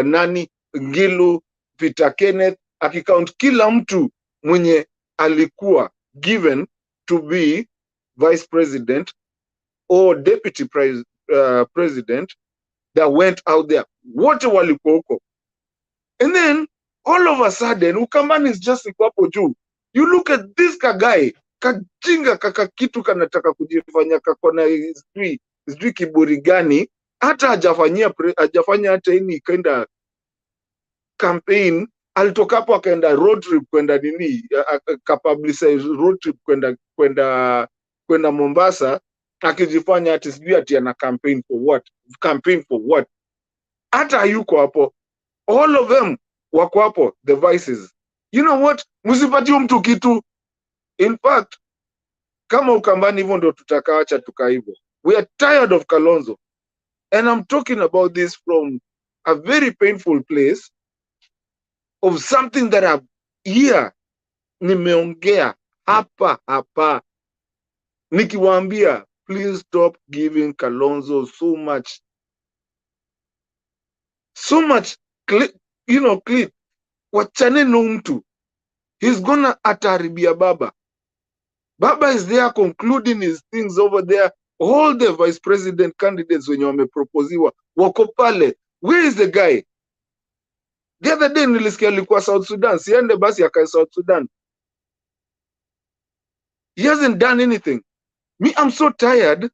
S10: nani Ngilu, Peter Kenneth, akicount kila mtu mwenye alikuwa given to be vice president or deputy president that went out there. Wote walikuwa huko. And then all of a sudden Ukambani is just hapo juu. You look at this guy, kajinga kitu kanataka kujifanya kakona sijui kiburi gani, hata hajafanya hata ini kaenda campaign. Alitoka hapo akaenda road trip kwenda nini, akapublicize road trip kwenda Mombasa, akijifanya ati sijui ati ana campaign for what. Hata hayuko hapo. All of them wako hapo, the vices. You know what? Msipatie mtu kitu. In fact, kama Ukambani hivyo ndo tutakaacha tuka hivyo. We are tired of Kalonzo. And I'm talking about this from a very painful place of something that I've here nimeongea hapa. Nikiwaambia, please stop giving Kalonzo so much clip. Wachane no mtu. He's gonna ataribia baba. Baba is there concluding his things over there. All the vice president candidates wenye wameproposiwa wako pale. Where is the guy? The other day nilisikia alikuwa South Sudan. Siende basi akae South Sudan. He hasn't done anything. Me, I'm so tired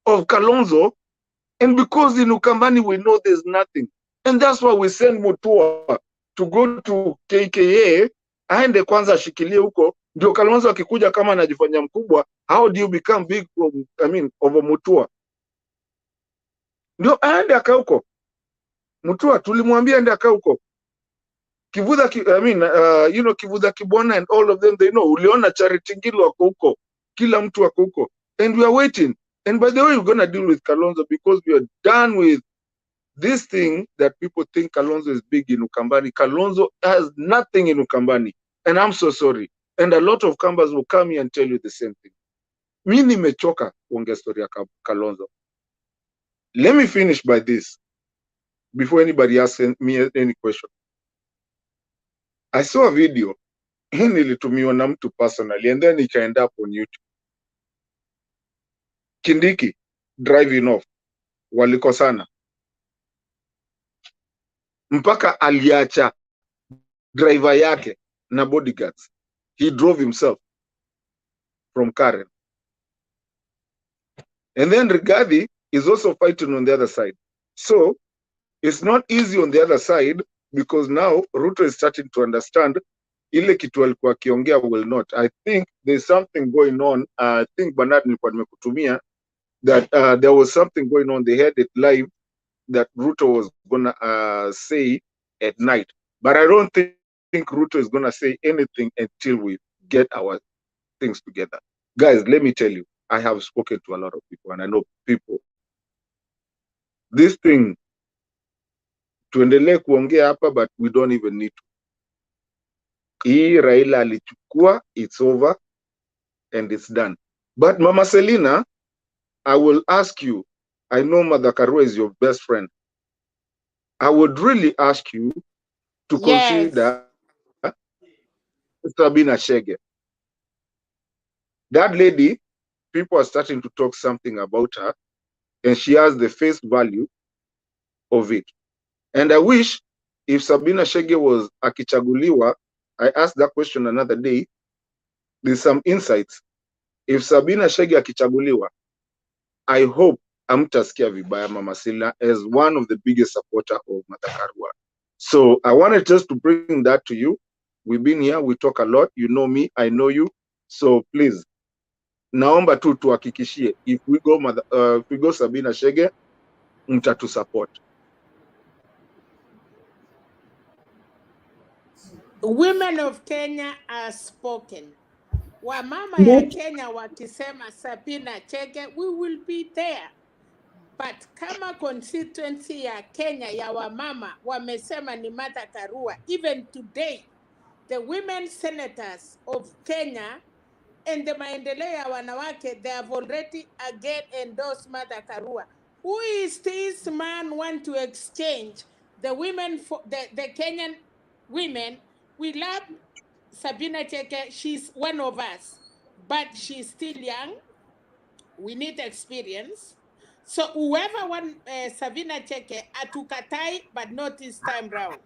S10: of Kalonzo, and because in Ukambani we know there's nothing. And that's why we send Mutua to go to KKA, aende kwanza ashikilie huko, ndio Kalonzo akikuja kama anajifanya mkubwa, how do you become big from, over Mutua? Ndio aende aka huko. Mutua tulimwambia aende aka huko. Kivutha Kivutha Kibwana and all of them, they know. Uliona Charity Ngilu wako huko, kila mtu wako huko, and we are waiting. And by the way, we're gonna deal with Kalonzo because we are done with this thing that people think Kalonzo is big in Ukambani. Kalonzo has nothing in Ukambani, and I'm so sorry. And a lot of Kambas will come here and tell you the same thing. Mi nimechoka kuongea story ya Kalonzo. Let me finish by this before anybody asks me any question. I saw a video hii nilitumiwa na mtu personally and then it end up on YouTube. Kindiki driving off, walikosana mpaka aliacha driver yake na bodyguards. He drove himself from Karen. And then Rigathi is also fighting on the other side. So it's not easy on the other side because now Ruto is starting to understand ile kitu alikuwa akiongea will not. I think there's something going on. I think Bernard nilikuwa nimekutumia that there was something going on. They had it live that Ruto was gonna say at night. But I don't think Ruto is gonna say anything until we get our things together. Guys, let me tell you, I have spoken to a lot of people and I know people. This thing, tuendelee kuongea hapa, but we don't even need to. Hii Raila alichukua, it's over and it's done. But Mama Selina, I will ask you, I know Mother Karua is your best friend. I would really ask you to consider Sabina Chege. That lady, people are starting to talk something about her, and she has the face value of it. And I wish if Sabina Chege was akichaguliwa, I asked that question another day, there's some insights. If Sabina Chege akichaguliwa, I hope amtasikia vibaya Mama Selina as one of the biggest supporter of Mother Karua. So I wanted just to bring that to you. We've been here, we talk a lot. You know me, I know you. So please, naomba tu tuhakikishie, if we go Sabina Chege, mtatu support.
S2: Women of Kenya are spoken. Wamama ya Kenya wakisema Sabina Chege, we will be there. But kama constituency ya Kenya ya wamama wamesema ni Martha Karua, even today, the women senators of Kenya and the maendeleo ya wanawake, they have already again endorsed Martha Karua. Who is this man want to exchange the women for the Kenyan women? We love Sabina Chege, she's one of us, but she's still young. We need experience. So whoever wants Sabina Chege, atukatai, but not this time round.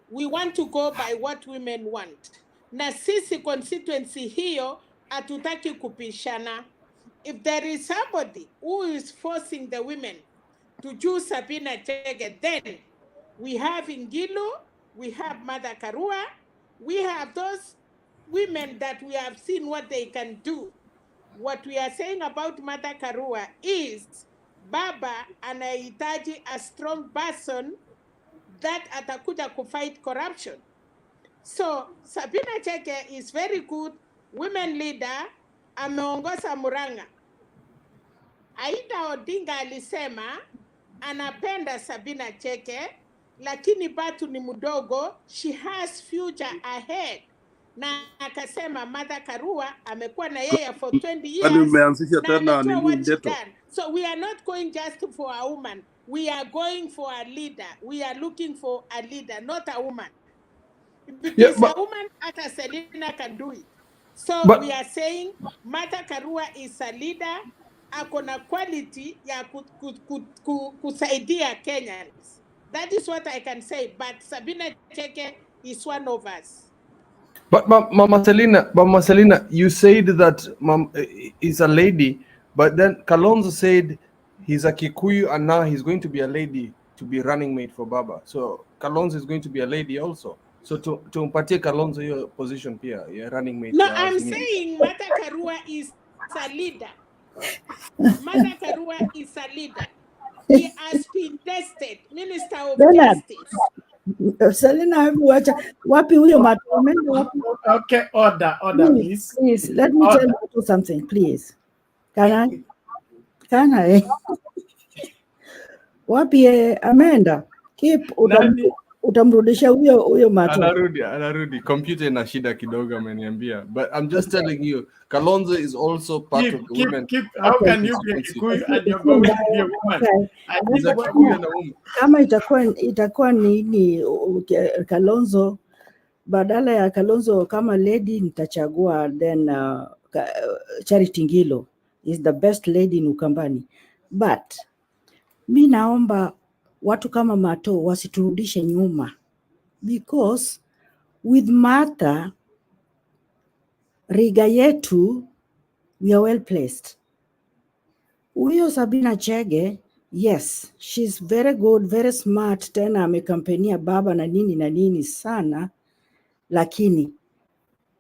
S2: We want to go by what women want. Na sisi constituency hiyo, atutaki kupishana. If there is somebody who is forcing the women to choose Sabina Chege, then we have Ngilu, we have Martha Karua, we have those women that we have seen what they can do. What we are saying about Martha Karua is Baba anahitaji a strong person that atakuja kufight corruption. So Sabina Chege is very good women leader, ameongoza Murang'a. Aida Odinga alisema anapenda Sabina Chege, lakini bado ni mdogo, she has future ahead. Na akasema Martha Karua amekuwa na yeye for 20 years.
S5: Umeanzisha
S2: na
S5: tena
S2: amejua what she
S5: ndeto.
S2: done. So we are not going just for a woman. We are going for a leader. We are looking for a leader, not a woman. Because a woman, Ata Selina can do it. So we are saying Martha Karua is a leader, akona quality ya kusaidia Kenyans. That is what I can say. But Sabina Chege is one of us.
S5: But Mama Selina, you said that Mom is a lady, but then Kalonzo said he's a Kikuyu and now he's going to be a lady to be running mate for Baba. So Kalonzo is going to be a lady also. So to mpatie Kalonzo your position pia, your running mate.
S2: No, I'm saying Martha Karua is a leader. Martha Karua is a leader. He has been tested, Minister of
S14: Bernard.
S2: Justice.
S14: Selina, hebu wacha wapi huyo Mato? Ameenda wapi?
S1: Okay, order, please.
S14: Please, let me tell you something, please. Can I? Wapi ameenda? Keep utamrudisha huyo Mato.
S5: Anarudi. Computer ina shida kidogo ameniambia. But I'm just telling you, Kalonzo is also part of the women.
S1: How can you be a Kikuyu and you're going to be a woman?
S5: He's a Kikuyu and a woman.
S14: Kama itakuwa ni Kalonzo, badala ya Kalonzo kama lady nitachagua then Charity Ngilo is the best lady in Ukambani. But mi naomba watu kama Mato wasiturudishe nyuma, because with Martha riga yetu we are well placed. Huyo Sabina Chege, yes, she's very good, very smart, tena amekampenia baba na nini sana, lakini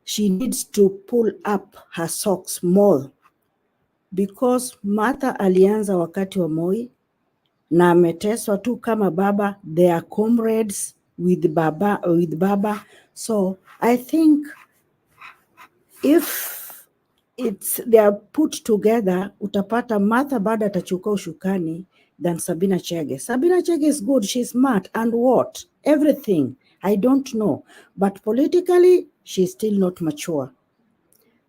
S14: she needs to pull up her socks more, because Martha alianza wakati wa Moi na ameteswa tu kama baba. They are comrades with baba. So I think if they are put together, utapata Martha bado atachukua ushukani than Sabina Chege. Sabina Chege is good, she's smart, and what? Everything. I don't know. But politically, she's still not mature.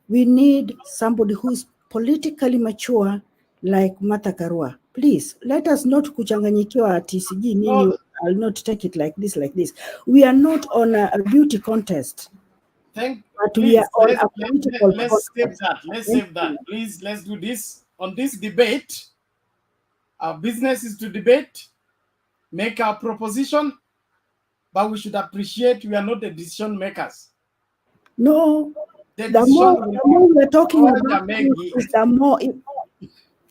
S14: We need somebody who is politically mature like Martha Karua. Please, let us not kuchanganyikiwa ati sijui nini. I'll not take it like this. We are not on a beauty contest.
S1: Let's save that. Please, let's do this. On this debate, our business is to debate, make our proposition, but we should appreciate we are not the decision makers.
S14: No, the more we're talking about is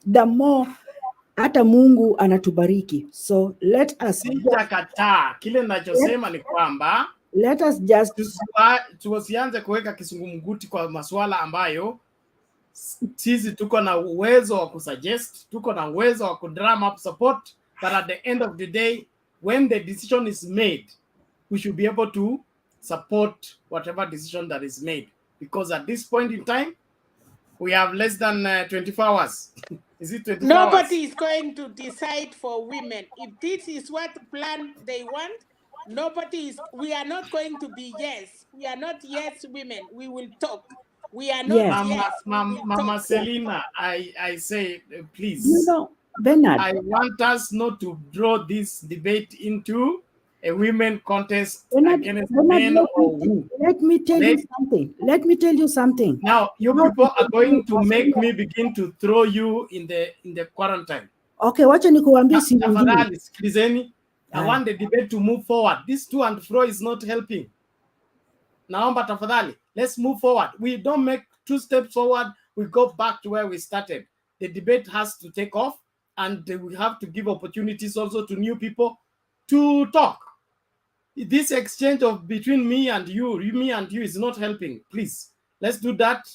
S14: the more hata Mungu anatubariki. So let us
S1: sijakataa. Kile ninachosema ni kwamba
S14: let us just
S1: tusianze kuweka kisungumkuti kwa masuala ambayo sisi tuko na uwezo wa kusuggest, tuko na uwezo wa kudrum up support, but at the end of the day, when the decision is made, we should be able to support whatever decision that is made, because at this point in time we have less than 24 hours. Is it 24
S2: Nobody
S1: hours?
S2: is going to decide for women. If this is what plan they want, we are not going to be yes. We are not yes women. We will talk. We are not yes.
S1: Mama Selina, I say, please.
S14: You know, Bernard,
S1: I want us not to draw this debate into a women contest against men or who.
S14: Let me tell you something.
S1: Now, you people are going to make me begin to throw you in the quarantine.
S14: Okay, wacha nikuambie
S1: tafadhali sikilizeni. I want the debate to move forward. This to and fro is not helping. Naomba tafadhali, let's move forward. We don't make 2 steps forward, we go back to where we started. The debate has to take off, and we have to give opportunities also to new people to talk. This exchange of between me and you is not helping. Please, let's do that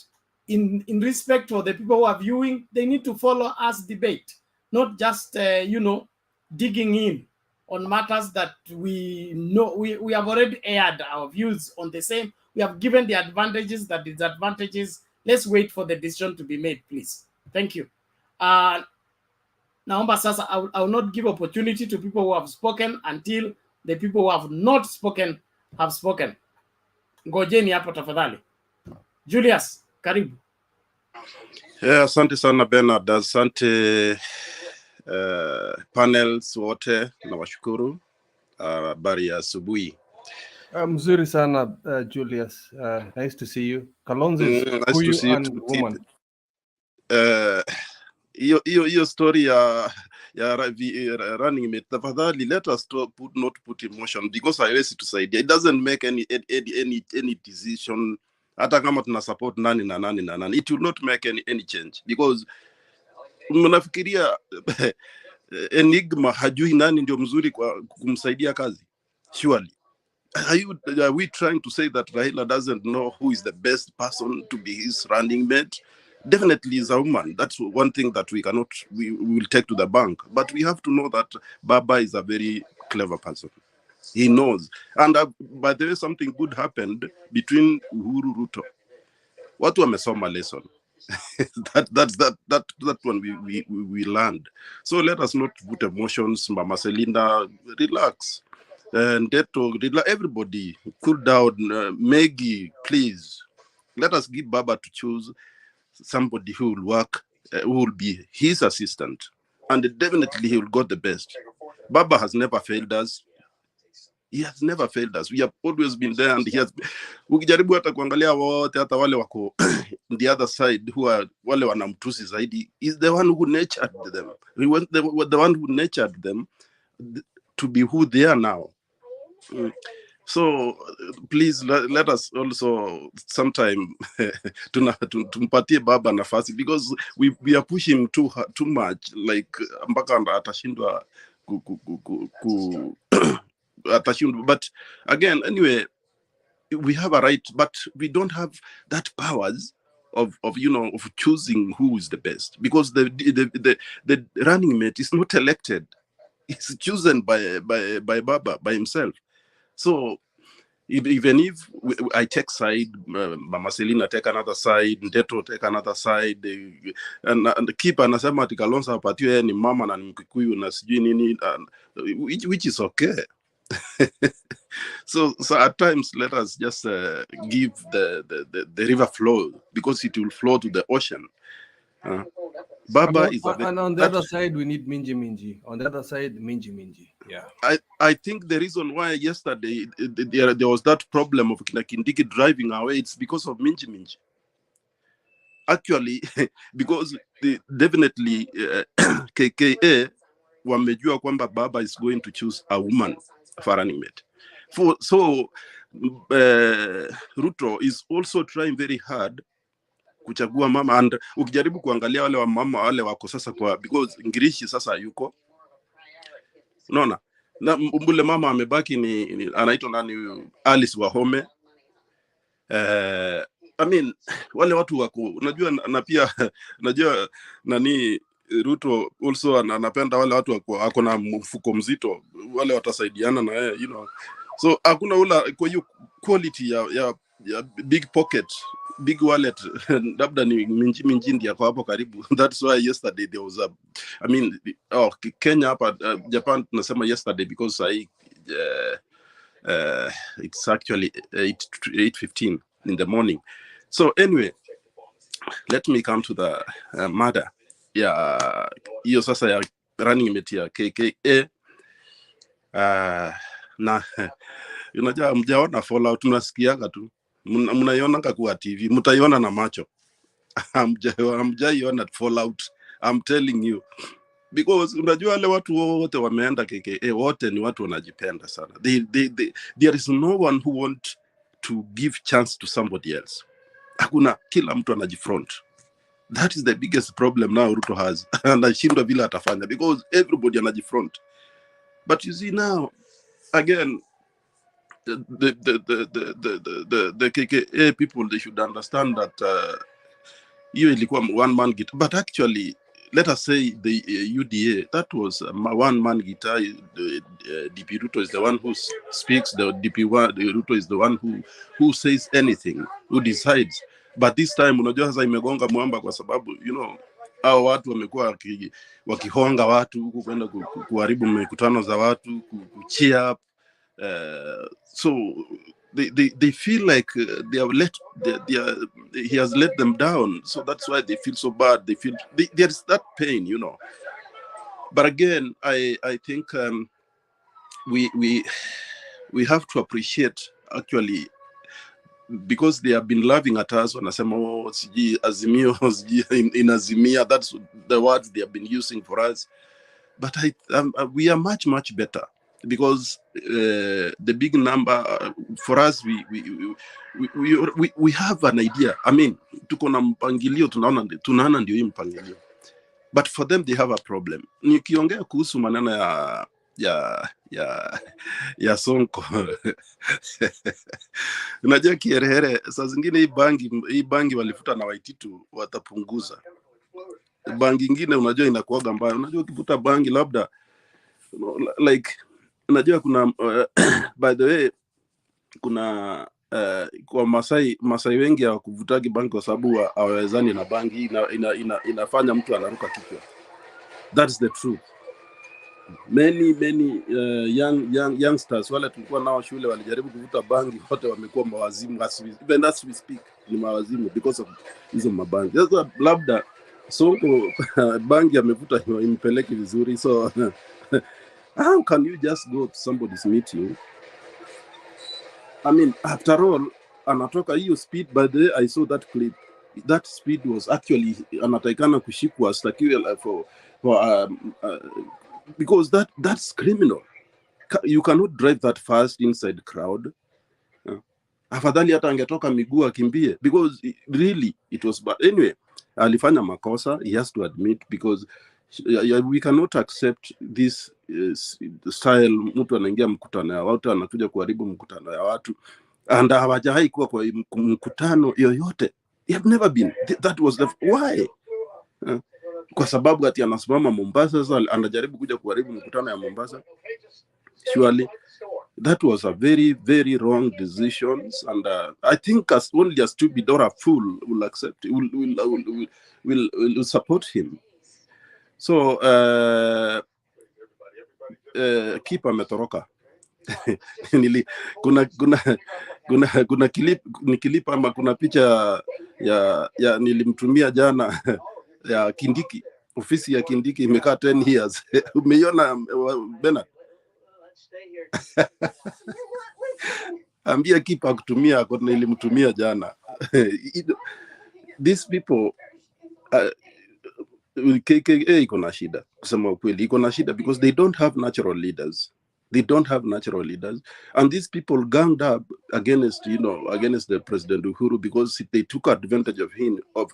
S1: in respect for the people who are viewing. They need to follow us debate, not just digging in on matters that we know we have already aired our views on the same. We have given the advantages, the disadvantages. Let's wait for the decision to be made, please. Thank you. Naomba sasa, I will not give opportunity to people who have spoken until the people who have not spoken have spoken. Ngojeni hapo tafadhali. Julius, karibu.
S3: Yeah, asante sana Bernard, asante panels wote na washukuru. Habari ya asubuhi.
S5: Mzuri sana Julius. Nice to see you. Kalonzo is
S3: nice to see you
S5: and woman.
S3: Hiyo story ya running mate, tafadhali let us not put emotion, because haiwezi tusaidia. It doesn't make any decision. Hata kama tuna support nani na nani, it will not make any change, because mnafikiria Enigma hajui nani ndio mzuri kwa kumsaidia kazi? Surely are we trying to say that Raila doesn't know who is the best person to be his running mate? Definitely is a woman. That's one thing that we will take to the bank. But we have to know that Baba is a very clever person. He knows. And by the way, something good happened between Uhuru Ruto. Watu wamesoma lesson. that one we learned. So let us not put emotions. Mama Selina, relax. And everybody, cool down. Maggie, please. Let us give Baba to choose somebody who will work, who will be his assistant. And definitely he will get the best. Baba has never failed us. He has never failed us. We have always been there, and he has. Ukijaribu hata kuangalia wote, hata wale wako the other side, who are wale wanamtusi zaidi, is the one who nurtured them. He was the one who nurtured them to be who they are now. So please let us also sometime tumpatie Baba nafasi, because we are pushing too much, like mpaka atashindwa but again, anyway, we have a right, but we don't have that powers of choosing who is the best, because the running mate is not elected. It's chosen by Baba, by himself. So even if I take side, Mama Selina take another side, Ndeto take another side, and the keeper anasema ati Kalonzo apatiwe ni mama na Mkikuyu na sijui nini, which is okay. So at times, let us just give the river flow, because it will flow to the ocean. Baba is
S5: and on the other side, we need Minji. On the other side, Minji. Yeah.
S3: I think the reason why yesterday there was that problem of Kindiki driving away, it's because of Minji. Actually, because definitely KKA wamejua kwamba Baba is going to choose a woman for running mate. So Ruto is also trying very hard kuchagua mama, and ukijaribu kuangalia wale wa mama wale wako sasa kwa, because Ngirishi sasa yuko, unaona, na mbule mama amebaki ni anaitwa nani huyu, Alice Wahome. I mean, wale watu wako, unajua, na pia najua nani Ruto also anapenda wale watu wako na mfuko mzito, wale watasaidiana na yeye, so hakuna ula kwa hiyo quality ya big pocket, big wallet, labda ni minji ndio kwa hapo karibu. That's why yesterday there was Kenya hapa, Japan tunasema yesterday because it's actually 8:15 in the morning. So anyway, let me come to the matter. Hiyo sasa ya running mate ya KKA. Na unajua mjaona fallout, tunasikiaga tu, mnaiona kwa TV, mtaiona na macho. Mjaiona fallout, I'm telling you, because unajua wale watu wote wameenda KKA, wote ni watu wanajipenda sana. There is no one who want to give chance to somebody else. Hakuna, kila mtu anajifront. That is the biggest problem now Ruto has. Anashindwa vile atafanya, because everybody anajifront. But you see now, again, the KKA people, they should understand that hiyo ilikuwa one man guitar, but actually let us say the UDA, that was one man guitar. DP Ruto is the one who speaks, the Ruto is the one who says anything, who decides. But this time unajua sasa imegonga mwamba, kwa sababu hao watu wamekuwa wakihonga watu huku kwenda kuharibu mikutano za watu, cheer up. So they feel like he has let them down, so that's why they feel so bad. They feel there is that pain, But again, I think we have to appreciate, actually, because they have been laughing at us wanasema siji Azimio, siji inazimia. That's the words they have been using for us. But we are much better, because the big number for us, we have an idea. I mean, tuko na mpangilio, tunaona ndio hii mpangilio. But for them, they have a problem. Nikiongea kuhusu maneno ya Sonko, unajua kiherehere, saa zingine hii bangi walifuta na Waititu watapunguza. Bangi ingine unajua inakuaga mbaya. Unajua ukifuta bangi labda like Unajua kuna by the way kuna kwa Masai wengi hawakuvutagi bangi kwa sababu hawawezani na bangi. Inafanya mtu anaruka kichwa. That's the truth. Many youngsters wale tulikuwa nao shule walijaribu kuvuta bangi, wote wamekuwa mawazimu. Even as we speak ni mawazimu because of hizo mabangi. Sasa labda Sonko bangi amevuta impeleke vizuri, so how can you just go to somebody's meeting? I mean, after all, anatoka hiyo speed. By the way, I saw that clip. That speed was actually anatakana kushikwa, astakiwe for because that's criminal. You cannot drive that fast inside crowd. Afadhali hata angetoka miguu akimbie, because really it was bad. Anyway, alifanya makosa, he has to admit, because we cannot accept this style. Mtu anaingia mkutano ya watu, anakuja kuharibu mkutano ya watu, and hawajai kuwa kwa mkutano yoyote. They have never been. That was why. Kwa sababu ati anasimama Mombasa, sasa anajaribu kuja kuharibu mkutano ya Mombasa. Surely that was a very, very wrong decision, and I think only a stupid or a fool will accept, will support him. So keep ametoroka. kuna clip ama kuna picha ya nilimtumia jana ya Kindiki, ofisi ya Kindiki imekaa 10 years. Umeiona Bernard? Ambia kipa kutumia kwa nilimtumia jana. These people KKA iko na shida, kusema ukweli iko na shida, because they don't have natural leaders. They don't have natural leaders, and these people ganged up against the President Uhuru, because they took advantage of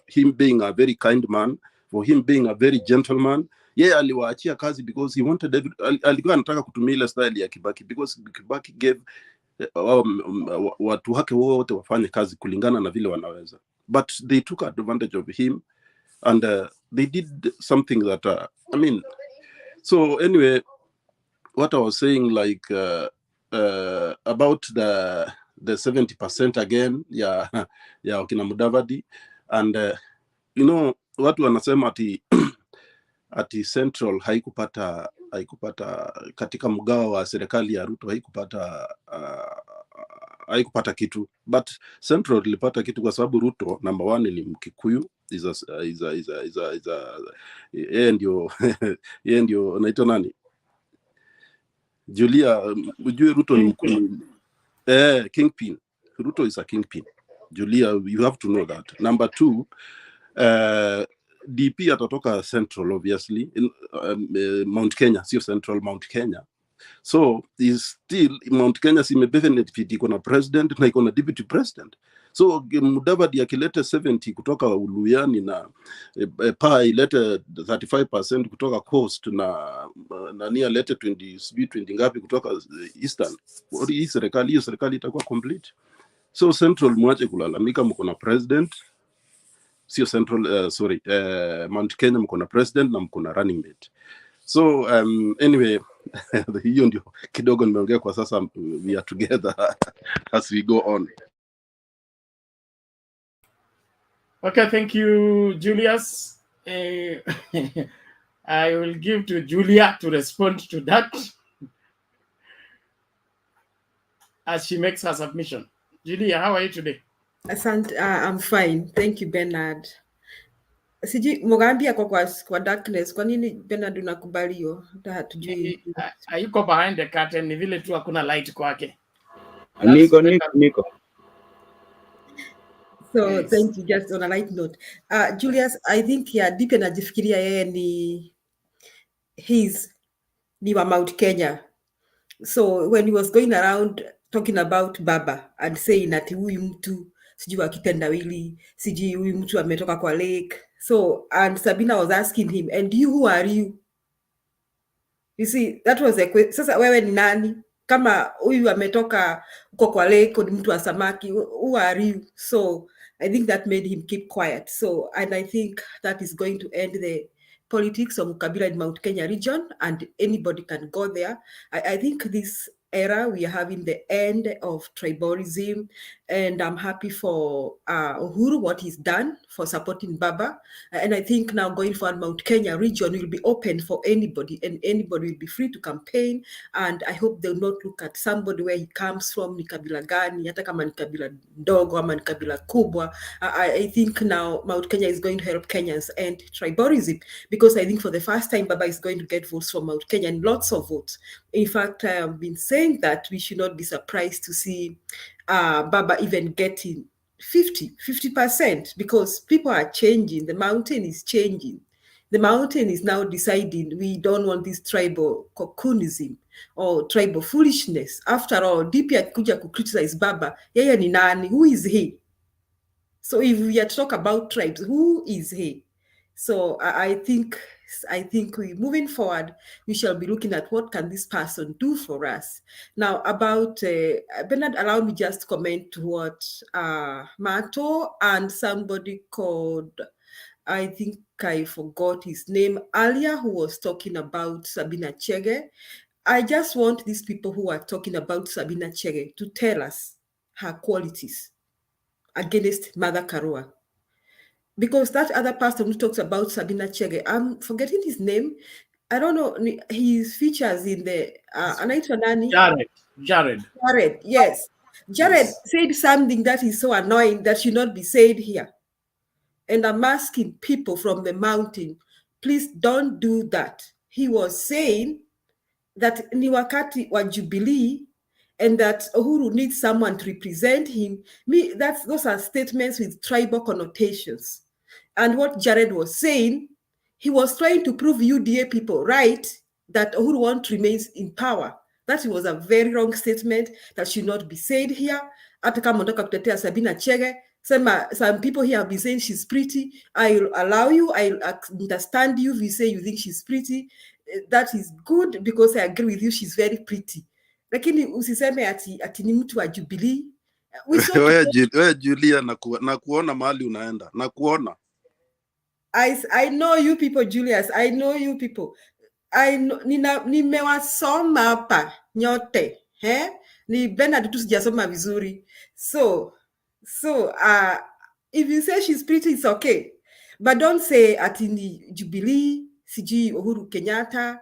S3: him being a very kind man, for him being a very gentleman. Aliwaachia kazi because he wanted alikuwa anataka kutumia ile style ya Kibaki, because Kibaki gave watu wake wote wafanye kazi kulingana na vile wanaweza, but they took advantage of him, and they did something that I mean. So anyway, what I was saying, like about the 70% again, ya wakina Mudavadi, and watu wanasema ati Central haikupata katika mgao wa serikali ya Ruto, haikupata kitu, but Central ilipata kitu kwa sababu Ruto number 1 ni Mkikuyu, yeye ndio naitwa nani, Julia, ujue Ruto ni kingpin. Ruto is a kingpin. Julia, you have to know that. Number 2, DP atatoka Central, obviously. Mount Kenya, sio Central, Mount Kenya. So is still Mount Kenya benefit iko na president na iko na deputy president. So Mudavadi akilete 70 kutoka Uluyani na pa ilete 35% kutoka Coast, na nani alete 20 ngapi kutoka Eastern, hiyo serikali itakuwa complete. So Central mwache kulalamika, mko na president, sio Central, Mount Kenya mko na president na mko na running mate. So anyway, hiyo ndio kidogo nimeongea kwa sasa. We are together as we go on.
S1: Okay, thank you, Julius. I will give to Julia to respond to that as she makes her submission. Julia, how are you today?
S15: Asante, I'm fine. Thank you, Bernard. Siji Mugambi ako kwa darkness. Kwa nini Bernard unakubali hiyo? Hata hatujui.
S1: Hayuko behind the curtain, ni vile tu hakuna light kwake.
S16: Niko.
S15: So yes. Thank you. Just on a light note, Julius, I think Deep anajifikiria yeye ni wa Mount Kenya. So when he was going around talking about Baba and saying that huyu mtu sijui akitendawili, sijui huyu mtu ametoka kwa lake. So and Sabina was asking him, and you, who are you? You see, that was a question. Sasa wewe ni nani? Kama huyu ametoka uko kwa lake, ni mtu wa samaki, who are you? So I think that made him keep quiet. So, and I think that is going to end politics of Ukabila in Mount Kenya region, and anybody can go there. I think this era we are having the end of tribalism, and I'm happy for Uhuru, what he's done for supporting Baba. And I think now going forward, Mount Kenya region will be open for anybody, and anybody will be free to campaign. And I hope they'll not look at somebody where he comes from, ni kabila gani, hata kama ni kabila ndogo ama ni kabila kubwa. I think now Mount Kenya is going to help Kenyans end tribalism, because I think for the first time Baba is going to get votes from Mount Kenya, and lots of votes. In fact, I have been saying that we should not be surprised to see Baba even getting 50%, because people are changing. The mountain is changing. The mountain is now deciding we don't want this tribal cocoonism or tribal foolishness. After all, DP akikuja to criticize Baba, yeye ni nani? Who is he? So if we are to talk about tribes, who is he? So I think we moving forward, we shall be looking at what can this person do for us. Now about Bernard, allow me just to comment to what Mato and somebody called, I think I forgot his name earlier, who was talking about Sabina Chege. I just want these people who are talking about Sabina Chege to tell us her qualities against Mother Karua. Because that other person who talks about Sabina Chege, I'm forgetting his name. I don't know his features in the anaitwa nani?
S1: Jared,
S15: yes. Jared said something that is so annoying that should not be said here. And I'm asking people from the mountain, please don't do that. He was saying that ni wakati wa Jubilee and that Uhuru needs someone to represent him. Those are statements with tribal connotations. And what Jared was saying, he was trying to prove UDA people right that Uhuru wants to remain in power. That was a very wrong statement that should not be said here. Hata kama unataka kutetea Sabina Chege, some people here have been saying she's pretty. I'll allow you, I'll understand you if you say you think she's pretty. That is good, because I agree with you, she's very pretty. Lakini usiseme ati ni mtu wa Jubilee.
S3: Wewe Julia, nakuona mahali unaenda, nakuona.
S15: I know you people, Julius. I know you people. Nimewasoma hapa nyote. Ni Bernard tu sijasoma vizuri. So if you say she's pretty, it's okay. But don't say ati ni Jubilee, sijui Uhuru Kenyatta.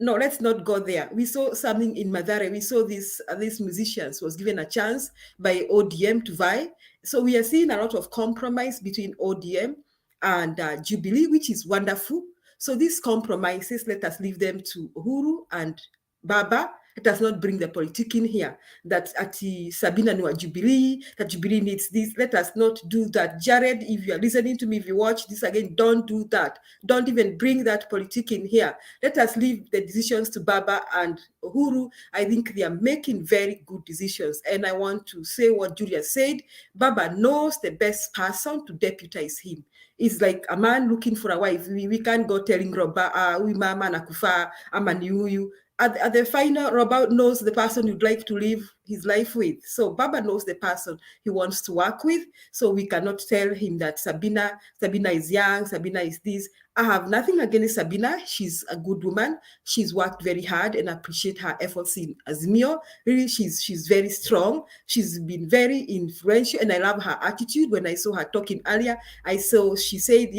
S15: No, let's not go there. We saw something in Mathare. We saw these musicians was given a chance by ODM to vie. So we are seeing a lot of compromise between ODM and Jubilee, which is wonderful. So these compromises, let us leave them to Uhuru and Baba. Let us not bring the politic in here. That ati Sabina ni wa Jubilee, that Jubilee needs this. Let us not do that. Jared, if you are listening to me, if you watch this again, don't do that. Don't even bring that politic in here. Let us leave the decisions to Baba and Uhuru. I think they are making very good decisions. And I want to say what Julia said. Baba knows the best person to deputize him. It's like a man looking for a wife. We can't go telling Roba, uy mama nakufa, ama ni huyu. At the final, Robert knows the person you'd like to live his life with. So Baba knows the person he wants to work with. So we cannot tell him that Sabina is young, Sabina is this. I have nothing against Sabina. She's a good woman. She's worked very hard and I appreciate her efforts in Azimio. Really, she's very strong. She's been very influential and I love her attitude. When I saw her talking earlier, she said,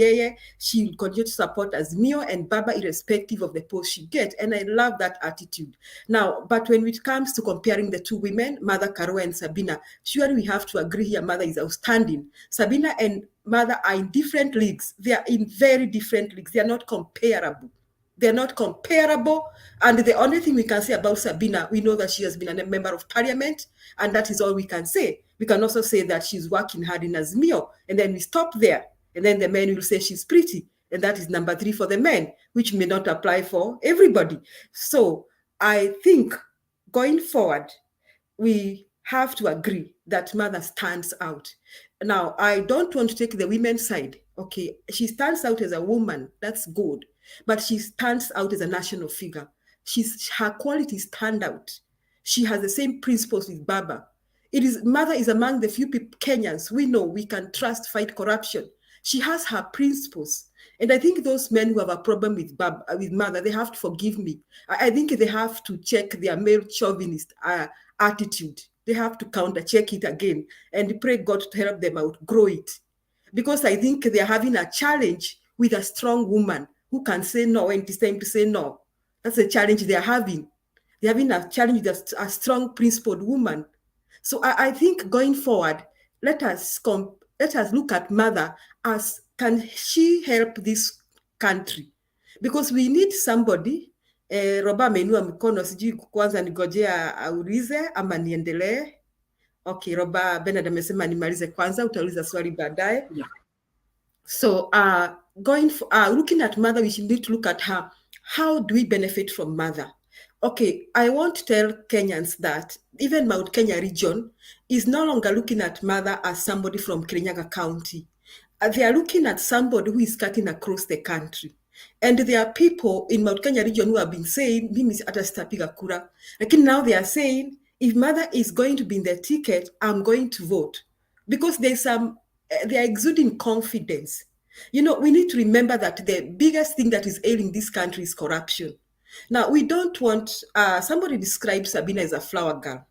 S15: she will continue to support Azimio and Baba irrespective of the post she gets. And I love that attitude. Now, but when it comes to comparing the two women, Mother Karua and Sabina, surely we have to agree here Mother is outstanding. Sabina and Mother are in different leagues. They are in very different leagues. They are not comparable. They're not comparable. And the only thing we can say about Sabina, we know that she has been a member of parliament, and that is all we can say. We can also say that she's working hard in Azimio, and then we stop there. And then the men will say she's pretty, and that is number 3 for the men, which may not apply for everybody. So I think going forward, we have to agree that Mother stands out. Now, I don't want to take the women's side. Okay, she stands out as a woman. That's good. But she stands out as a national figure. Her qualities stand out. She has the same principles with Baba. Mother is among the few Kenyans we know we can trust fight corruption. She has her principles. And I think those men who have a problem with mother, they have to forgive me. I think they have to check their male chauvinist attitude. They have to counter check it again and pray God to help them outgrow it. Because I think they're having a challenge with a strong woman who can say no when it is time to say no. That's a challenge they're having. They're having a challenge with a strong principled woman. So I think going forward, let us look at mother as, can she help this country? Because we need somebody. Roba amenua mkono, sijui kwanza nigojea aulize ama niendelee. Okay, Roba Bernard amesema nimalize kwanza, utauliza swali baadaye.
S1: Yeah.
S15: So looking at mother, we should need to look at her. How do we benefit from mother? Okay, I want to tell Kenyans that even Mount Kenya region is no longer looking at mother as somebody from Kirinyaga County. They are looking at somebody who is cutting across the country. And there are people in Mount Kenya region who have been saying, mimi hata sitapiga kura. Lakini now they are saying, if mother is going to be in the ticket, I'm going to vote. Because they are exuding confidence. You know, we need to remember that the biggest thing that is ailing this country is corruption. Now, we don't want, somebody described Sabina as a flower girl.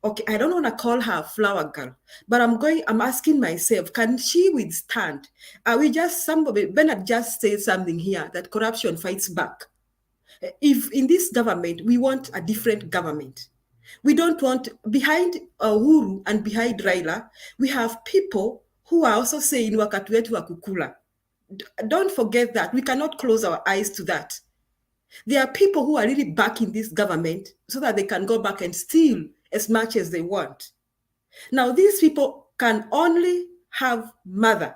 S15: Okay, I don't want to call her a flower girl, but I'm asking myself, can she withstand? Bernard just said something here, that corruption fights back. If in this government, we want a different government. We don't want, behind Uhuru and behind Raila, we have people who are also saying, wakati wetu wa kukula. Don't forget that. We cannot close our eyes to that. There are people who are really backing this government so that they can go back and steal as much as they want. Now, these people can only have mother.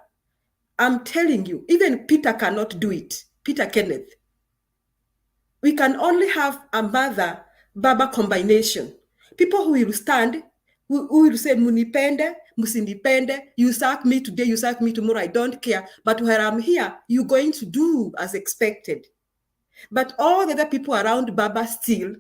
S15: I'm telling you, even Peter cannot do it. Peter Kenneth. We can only have a mother-baba combination. People who will stand, who will say, munipende, musinipende, you sack me today, you sack me tomorrow, I don't care. But where I'm here, you're going to do as expected. But all the other people around Baba still,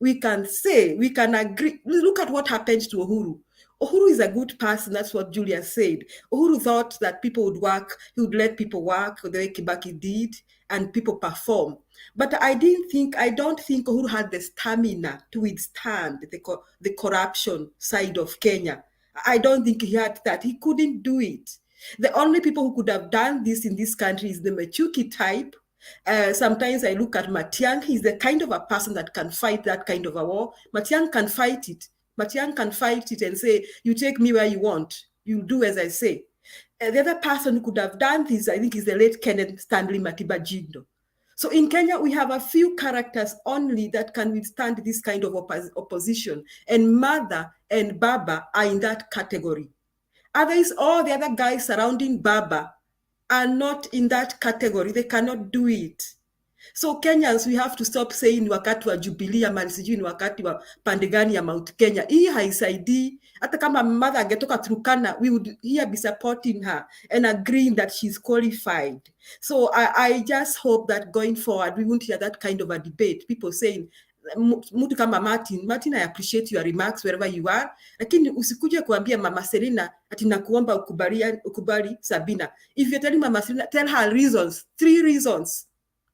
S15: we can say, we can agree. Look at what happened to Uhuru. Uhuru is a good person, that's what Julia said. Uhuru thought that people would work, he would let people work the way Kibaki did, and people perform. But I don't think Uhuru had the stamina to withstand the corruption side of Kenya. I don't think he had that. He couldn't do it. The only people who could have done this in this country is the Machuki type. Sometimes I look at Matiang. He's the kind of a person that can fight that kind of a war. Matiang can fight it. Matiang can fight it and say, you take me where you want. You do as I say. The other person who could have done this, I think, is the late Kenneth Stanley Matiba Jindo. So in Kenya, we have a few characters only that can withstand this kind of opposition. And Mother and Baba are in that category. Otherwise, all the other guys surrounding Baba are not in that category. They cannot do it. So Kenyans, we have to stop saying wakati wa Jubilee ama sijui ni wakati wa pande gani ya Mount Kenya. Hii haisaidii. Hata kama mother angetoka Turkana, we would here be supporting her and agreeing that she's qualified. So I just hope that going forward, we won't hear that kind of a debate. People saying, mtu kama Martin, I appreciate your remarks wherever you are, lakini usikuje kuambia Mama Selina ati nakuomba ukubali Sabina. If you're telling Mama Selina, tell her reasons, 3 reasons.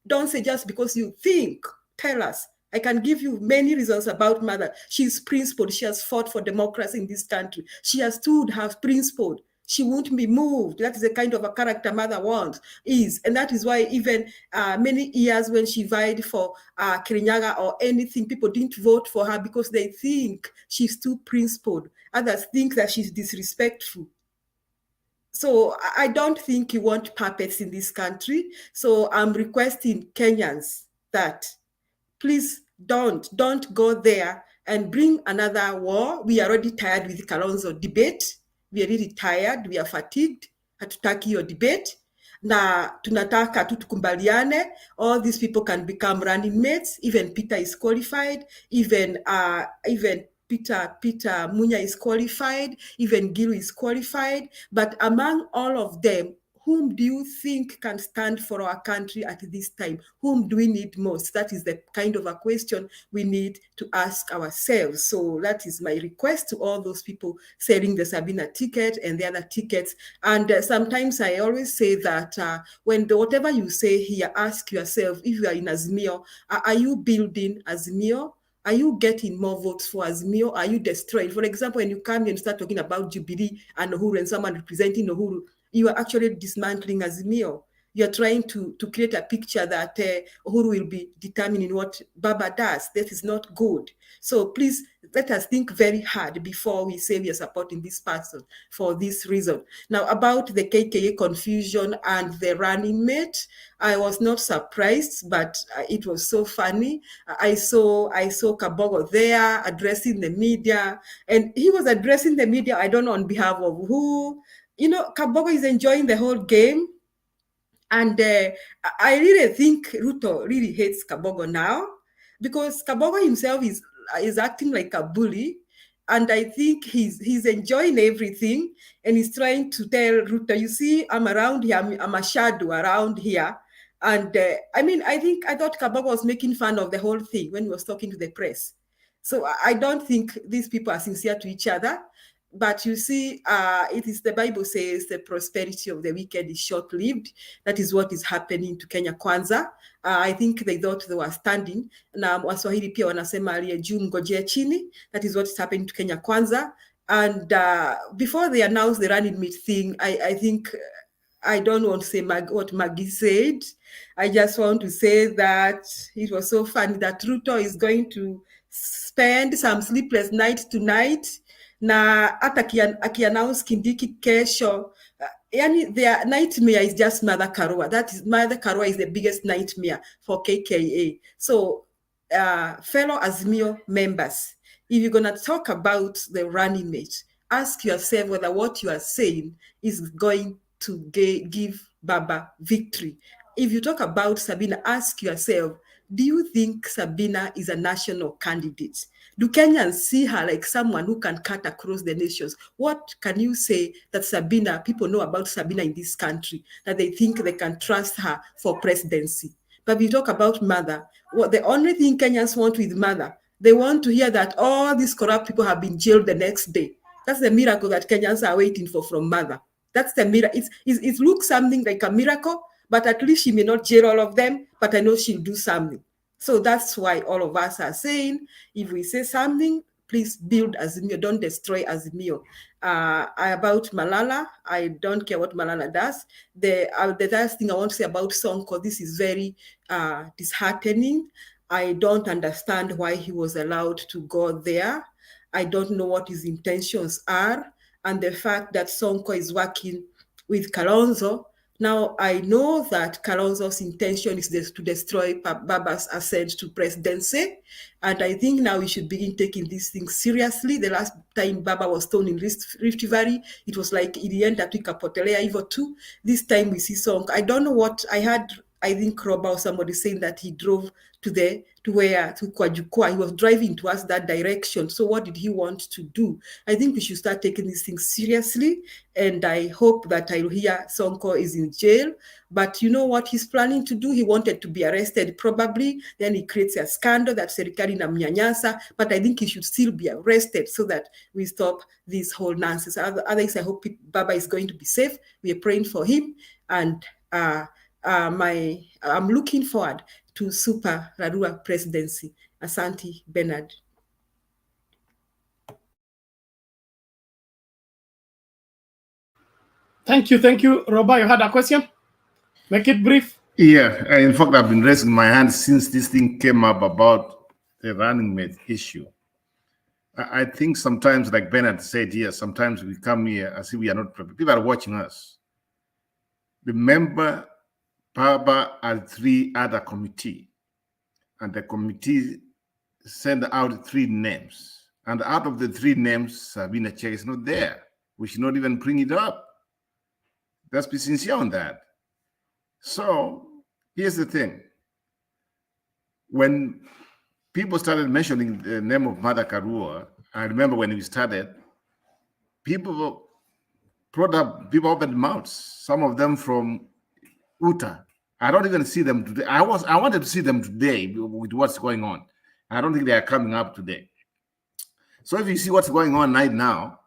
S15: Don't say just because you think. Tell us. I can give you many reasons about mother. She's principled. She has fought for democracy in this country. She has stood, have principled. She won't be moved. That is the kind of a character mother wants, and that is why even many years when she vied for Kirinyaga or anything, people didn't vote for her because they think she's too principled. Others think that she's disrespectful. So I don't think you want puppets in this country. So I'm requesting Kenyans that please don't go there and bring another war. We are already tired with the Kalonzo debate. We are really tired. We are fatigued. Hatutaki your debate. Na tunataka tu tukumbaliane. All these people can become running mates. Even Peter is qualified. Even Peter Munya is qualified, even Gilu is qualified, but among all of them, whom do you think can stand for our country at this time? Whom do we need most? That is the kind of a question we need to ask ourselves. So that is my request to all those people selling the Sabina ticket and the other tickets. And sometimes I always say that whatever you say here, ask yourself, if you are in Azimio, are you building Azimio? Are you getting more votes for Azimio? Are you destroying? For example, when you come here and start talking about Jubilee and Uhuru and someone representing Uhuru, you are actually dismantling Azimio. You're trying to create a picture that Uhuru will be determining what Baba does. That is not good. So please, let us think very hard before we say we are supporting this person for this reason. Now, about the KKA confusion and the running mate, I was not surprised, but it was so funny. I saw Kabogo there addressing the media, and he was addressing the media, I don't know on behalf of who. You know, Kabogo is enjoying the whole game. And I really think Ruto really hates Kabogo now, because Kabogo himself is acting like a bully. And I think he's enjoying everything, and he's trying to tell Ruto, you see, I'm around here, I'm a shadow around here. And I thought Kabogo was making fun of the whole thing when he was talking to the press. So I don't think these people are sincere to each other. But you see, it is the Bible says the prosperity of the wicked is short-lived. That is what is happening to Kenya Kwanza. I think they thought they were standing. Na Waswahili pia wanasema aliye juu ngojea chini. That is what is happening to Kenya Kwanza. And before they announced the running mate thing, I think, I don't want to say what Maggie said. I just want to say that it was so funny that Ruto is going to spend some sleepless night tonight. Na hata aki-announce Kindiki kesho, yani their nightmare is just Mother Karua. That is, Mother Karua is the biggest nightmare for KKA. So fellow Azimio members, if you're gonna talk about the running mate, ask yourself whether what you are saying is going to give Baba victory. If you talk about Sabina, ask yourself, do you think Sabina is a national candidate? Do Kenyans see her like someone who can cut across the nations? What can you say that Sabina, people know about Sabina in this country, that they think they can trust her for presidency? But we talk about Mother. What the only thing Kenyans want with Mother, they want to hear that all these corrupt people have been jailed the next day. That's the miracle that Kenyans are waiting for from Mother. That's the miracle. It looks something like a miracle, but at least she may not jail all of them, but I know she'll do something. So that's why all of us are saying, if we say something, please build Azimio, don't destroy Azimio. About Malala, I don't care what Malala does. The last thing I want to say about Sonko, this is very disheartening. I don't understand why he was allowed to go there. I don't know what his intentions are. And the fact that Sonko is working with Kalonzo. Now, I know that Kalonzo's intention is to destroy Baba's ascent to presidency. And I think now we should begin taking these things seriously. The last time Baba was thrown in Rift Valley, it was like Irienda Tuikapotelea Evo 2. This time we see Sonko. I don't know what I had. I think Roba or somebody saying that he drove to Kwajukwa. He was driving towards that direction. So what did he want to do? I think we should start taking these things seriously. And I hope that I'll hear Sonko is in jail. But you know what he's planning to do? He wanted to be arrested probably. Then he creates a scandal that serikali na mnyanyasa. But I think he should still be arrested so that we stop this whole nonsense. Otherwise, I hope Baba is going to be safe. We are praying for him. And I'm looking forward to Super Rarua presidency. Asante, Bernard.
S1: Thank you. Roba, you had a question? Make it brief.
S9: Yeah, in fact, I've been raising my hand since this thing came up about the running mate issue. I think sometimes, like Bernard said here, sometimes we come here as if we are not prepared. People are watching us. Remember, Baba had 3 other committees, and the committee sent out 3 names. And out of the 3 names, Sabina Chege is not there. We should not even bring it up. Let's be sincere on that. So here's the thing. When people started mentioning the name of Mother Karua, I remember when we started, people brought up, people opened mouths, some of them from Uta. I don't even see them today. I wanted to see them today with what's going on. I don't think they are coming up today. So if you see what's going on right now,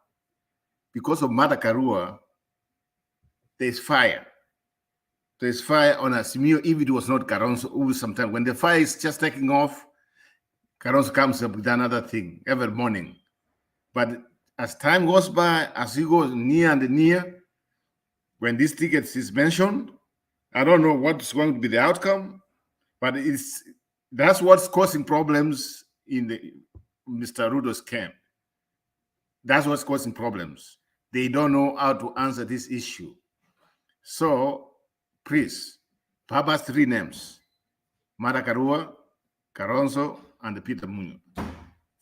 S9: because of Mada Karua, there's fire. There's fire on Azimio, if it was not Kalonzo. Sometimes when the fire is just taking off, Kalonzo comes up with another thing every morning. But as time goes by, as you go near and near, when this ticket is mentioned, I don't know what's going to be the outcome, but that's what's causing problems in the Mr. Ruto's camp. That's what's causing problems. They don't know how to answer this issue. So, please, Papa's 3 names: Mada Karua, Kalonzo, and Peter Munya.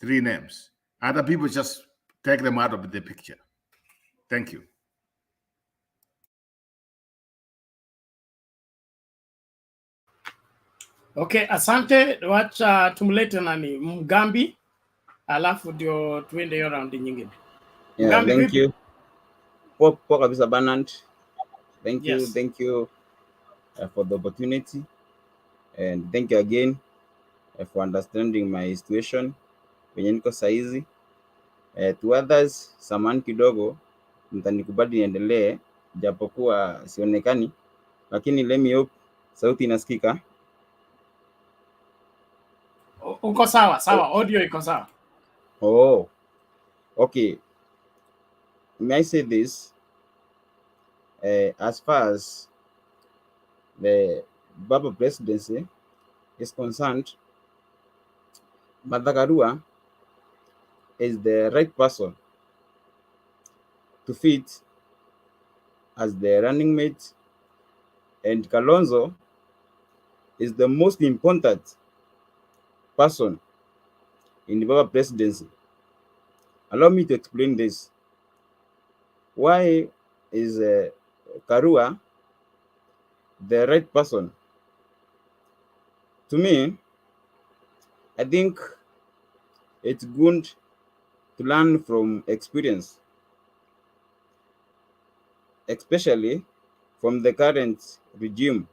S9: 3 names. Other people just take them out of the picture. Thank you.
S1: Okay, asante. Wacha tumlete nani Mgambi, alafu ndio tuende hiyo round nyingine.
S16: Yeah,
S1: Mgambi,
S16: thank
S1: vipi?
S16: you. Poa kabisa Bernard. Thank
S1: Yes.
S16: you for the opportunity, and thank you again for understanding my situation venye niko saizi. To others, samahani kidogo, mtanikubali niendelee japokuwa sionekani, lakini let me hope sauti inasikika.
S1: Uko sawa, audio iko sawa.
S16: Oh, okay. May I say this? As far as the Baba presidency is concerned, Martha Karua is the right person to fit as the running mate, and Kalonzo is the most important person in the Baba presidency. Allow me to explain this. Why is Karua the right person? To me, I think it's good to learn from experience, especially from the current regime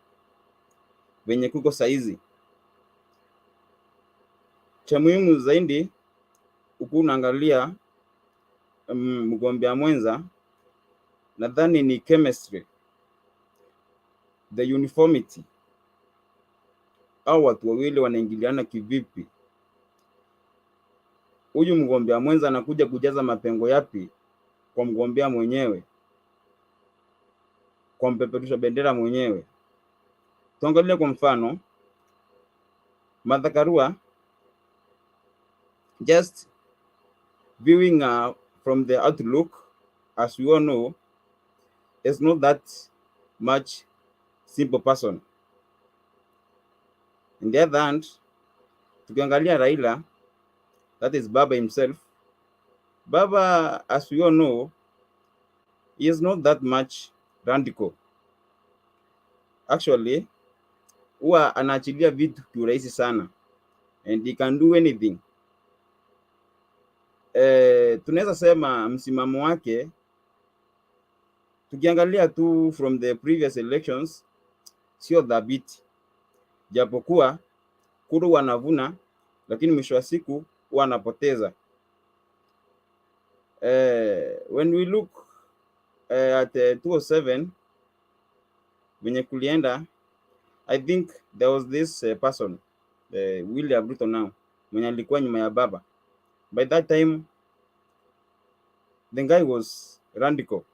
S16: venye kuko saizi. Cha muhimu zaidi huku unaangalia mgombea mwenza, nadhani ni chemistry, the uniformity, au watu wawili wanaingiliana kivipi. Huyu mgombea mwenza anakuja kujaza mapengo yapi kwa mgombea mwenyewe, kwa mpeperusha bendera mwenyewe. Tuangalie kwa mfano Martha Karua, just viewing from the outlook, as we all know, is not that much simple person. On the other hand, tukiangalia Raila, that is Baba himself. Baba, as we all know, he is not that much radical. Actually, huwa anaachilia vitu kiurahisi sana, and he can do anything. Tunaweza sema msimamo wake, tukiangalia tu from the previous elections, sio dhabiti, japokuwa kuru wanavuna, lakini mwisho wa siku wanapoteza. When we look at 207 venye kulienda, I think there was this person, William Ruto now, mwenye alikuwa nyuma ya Baba. By that time, the guy was radical.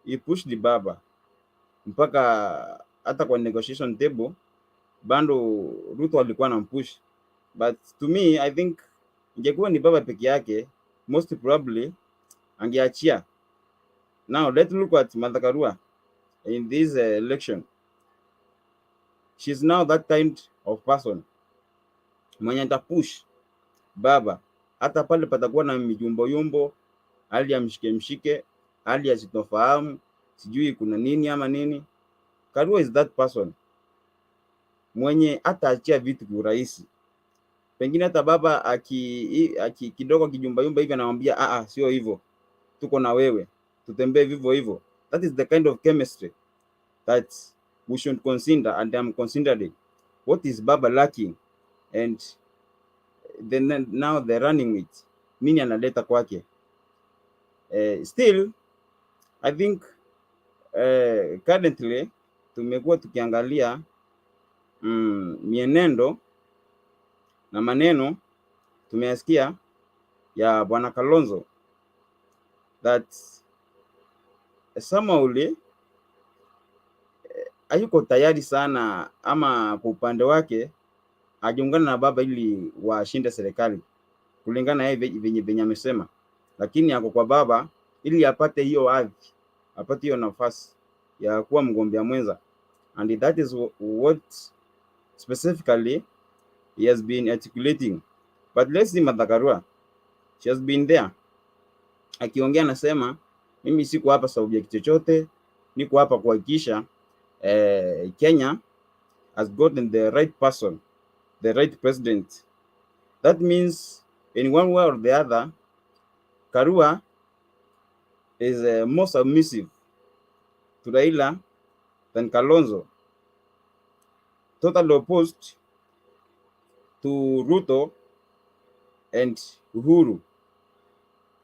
S16: He pushed the Baba mpaka hata kwa negotiation table bando Ruto alikuwa anampush. But to me, I think ingekuwa ni Baba peke yake, most probably angeachia. Now let's look at Martha Karua in this election. She's now that kind of person mwenye atapush Baba hata pale patakuwa na mijumbo yumbo, hali ya mshike, hali ya sitofahamu, sijui kuna nini ama nini. Karua is that person mwenye ataachia vitu kiurahisi. Pengine hata Baba kidogo kijumba yumba hivi anamwambia sio hivyo, tuko na wewe. tutembee vivyo hivyo. That is the kind of chemistry that we should consider, and I'm considering what is Baba lacking, and then now they're running with nini analeta kwake. Still I think currently tumekuwa tukiangalia mienendo na maneno tumeyasikia ya bwana Kalonzo that somehow hayuko tayari sana, ama kwa upande wake ajiungana na baba ili washinde serikali kulingana na yeye venye amesema, lakini ako kwa baba ili apate hiyo hadhi, apate hiyo nafasi ya kuwa mgombea mwenza, and that is what specifically he has been articulating. But let's see Martha Karua, she has been there akiongea, anasema mimi siko hapa sababu ya chochote, niko hapa kuhakikisha Kenya has gotten the right person, the right president. That means in one way or the other, Karua is more submissive to Raila than Kalonzo, totally opposed to Ruto and Uhuru.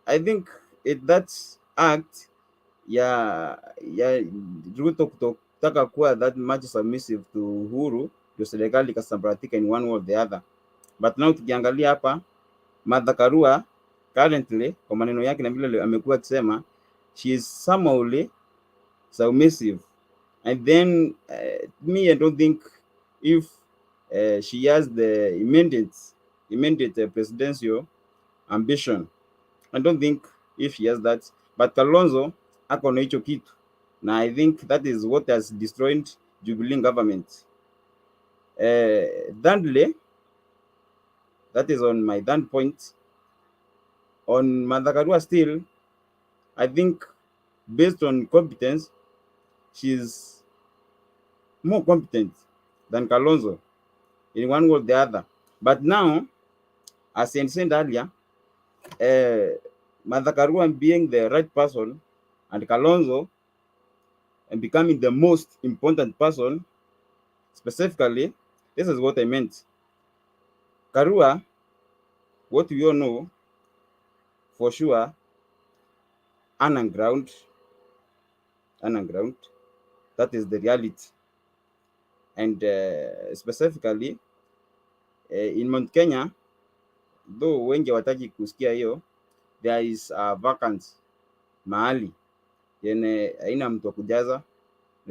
S16: I think that act ya Ruto kutaka kuwa that much submissive to Uhuru ndio serikali ikasambaratika in one way or the other. But now tukiangalia hapa Martha Karua currently, kwa maneno yake na vile amekuwa akisema, she is somehow submissive, and then me I don't think if she has the immediate presidential ambition. I don't think if she has that, but Kalonzo ako na hicho kitu, na I think that is what has destroyed Jubilee government. Thirdly, that is on my third point. On Martha Karua still, I think based on competence, she's more competent than Kalonzo in one way or the other. But now, as I said earlier, Martha Karua being the right person and Kalonzo and becoming the most important person, specifically, this is what I meant. Karua, what we all know for sure, underground, that is the reality. And specifically in Mount Kenya, though wengi wataki kusikia hiyo, there is a vacant mahali yene haina mtu wa kujaza,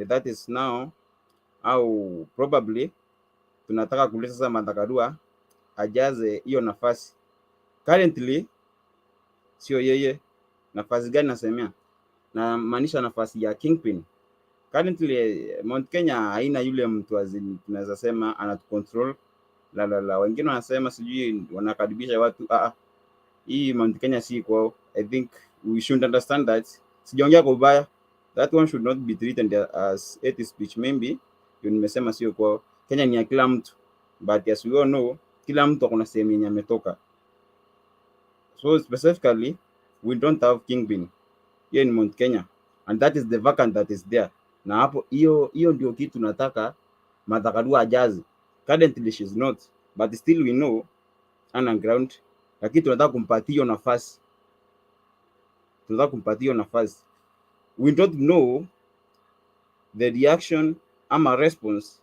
S16: that is now au probably tunataka kuleta sasa Martha Karua ajaze hiyo nafasi. Currently sio yeye. Nafasi gani nasemea? Na maanisha nafasi ya kingpin. Currently Mount Kenya haina yule mtu azini tunaweza sema ana control la wengine wanasema sijui wanakaribisha watu. Hii Mount Kenya si kwao. I think we should understand that. Sijaongea kwa ubaya, that one should not be treated as hate speech. Maybe nimesema sio kwao. Kenya ni ya kila mtu, but as we all know, kila mtu akona sehemu yenye ametoka. So specifically we don't have kingpin here in Mount Kenya, and that is the vacant that is there. Na hapo hiyo ndio kitu nataka Martha Karua ajaze. Currently she is not, but still we know underground, lakini tunataka kumpatia hiyo nafasi. We don't know the reaction ama response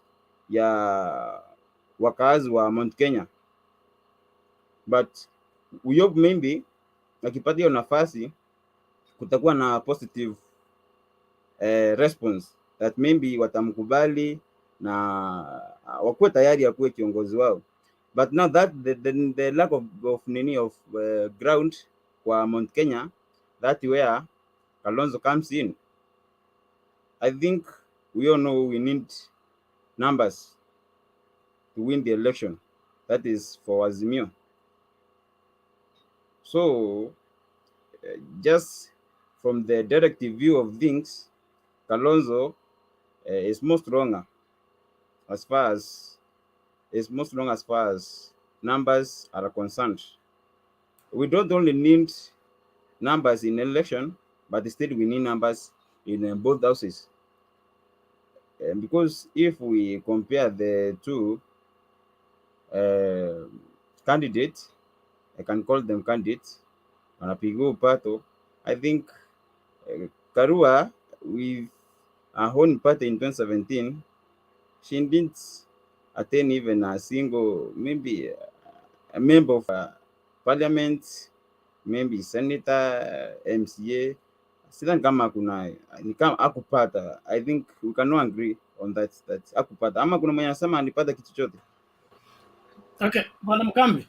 S16: ya wakazi wa Mount Kenya, but we hope maybe akipata hiyo nafasi kutakuwa na positive response, that maybe watamkubali na wakuwe tayari akuwe kiongozi wao. But now that the lack of ground kwa Mount Kenya, that where Kalonzo comes in. I think we all know we need numbers to win the election. That is for Azimio. So just from the directive view of things, Kalonzo is more stronger as far as numbers are concerned. We don't only need numbers in election, but still we need numbers in both houses. Because if we compare the two candidates, I can call them candidates, wanapiga upato. I think Karua, with her own party in 2017, she didn't attain even a single, maybe a member of parliament, maybe senator, MCA. Sidhani kama kuna ni kama akupata. I think we cannot agree on that akupata. Ama kuna mwenye anasema alipata kitu chote.
S1: Okay, Bwana Mkambi.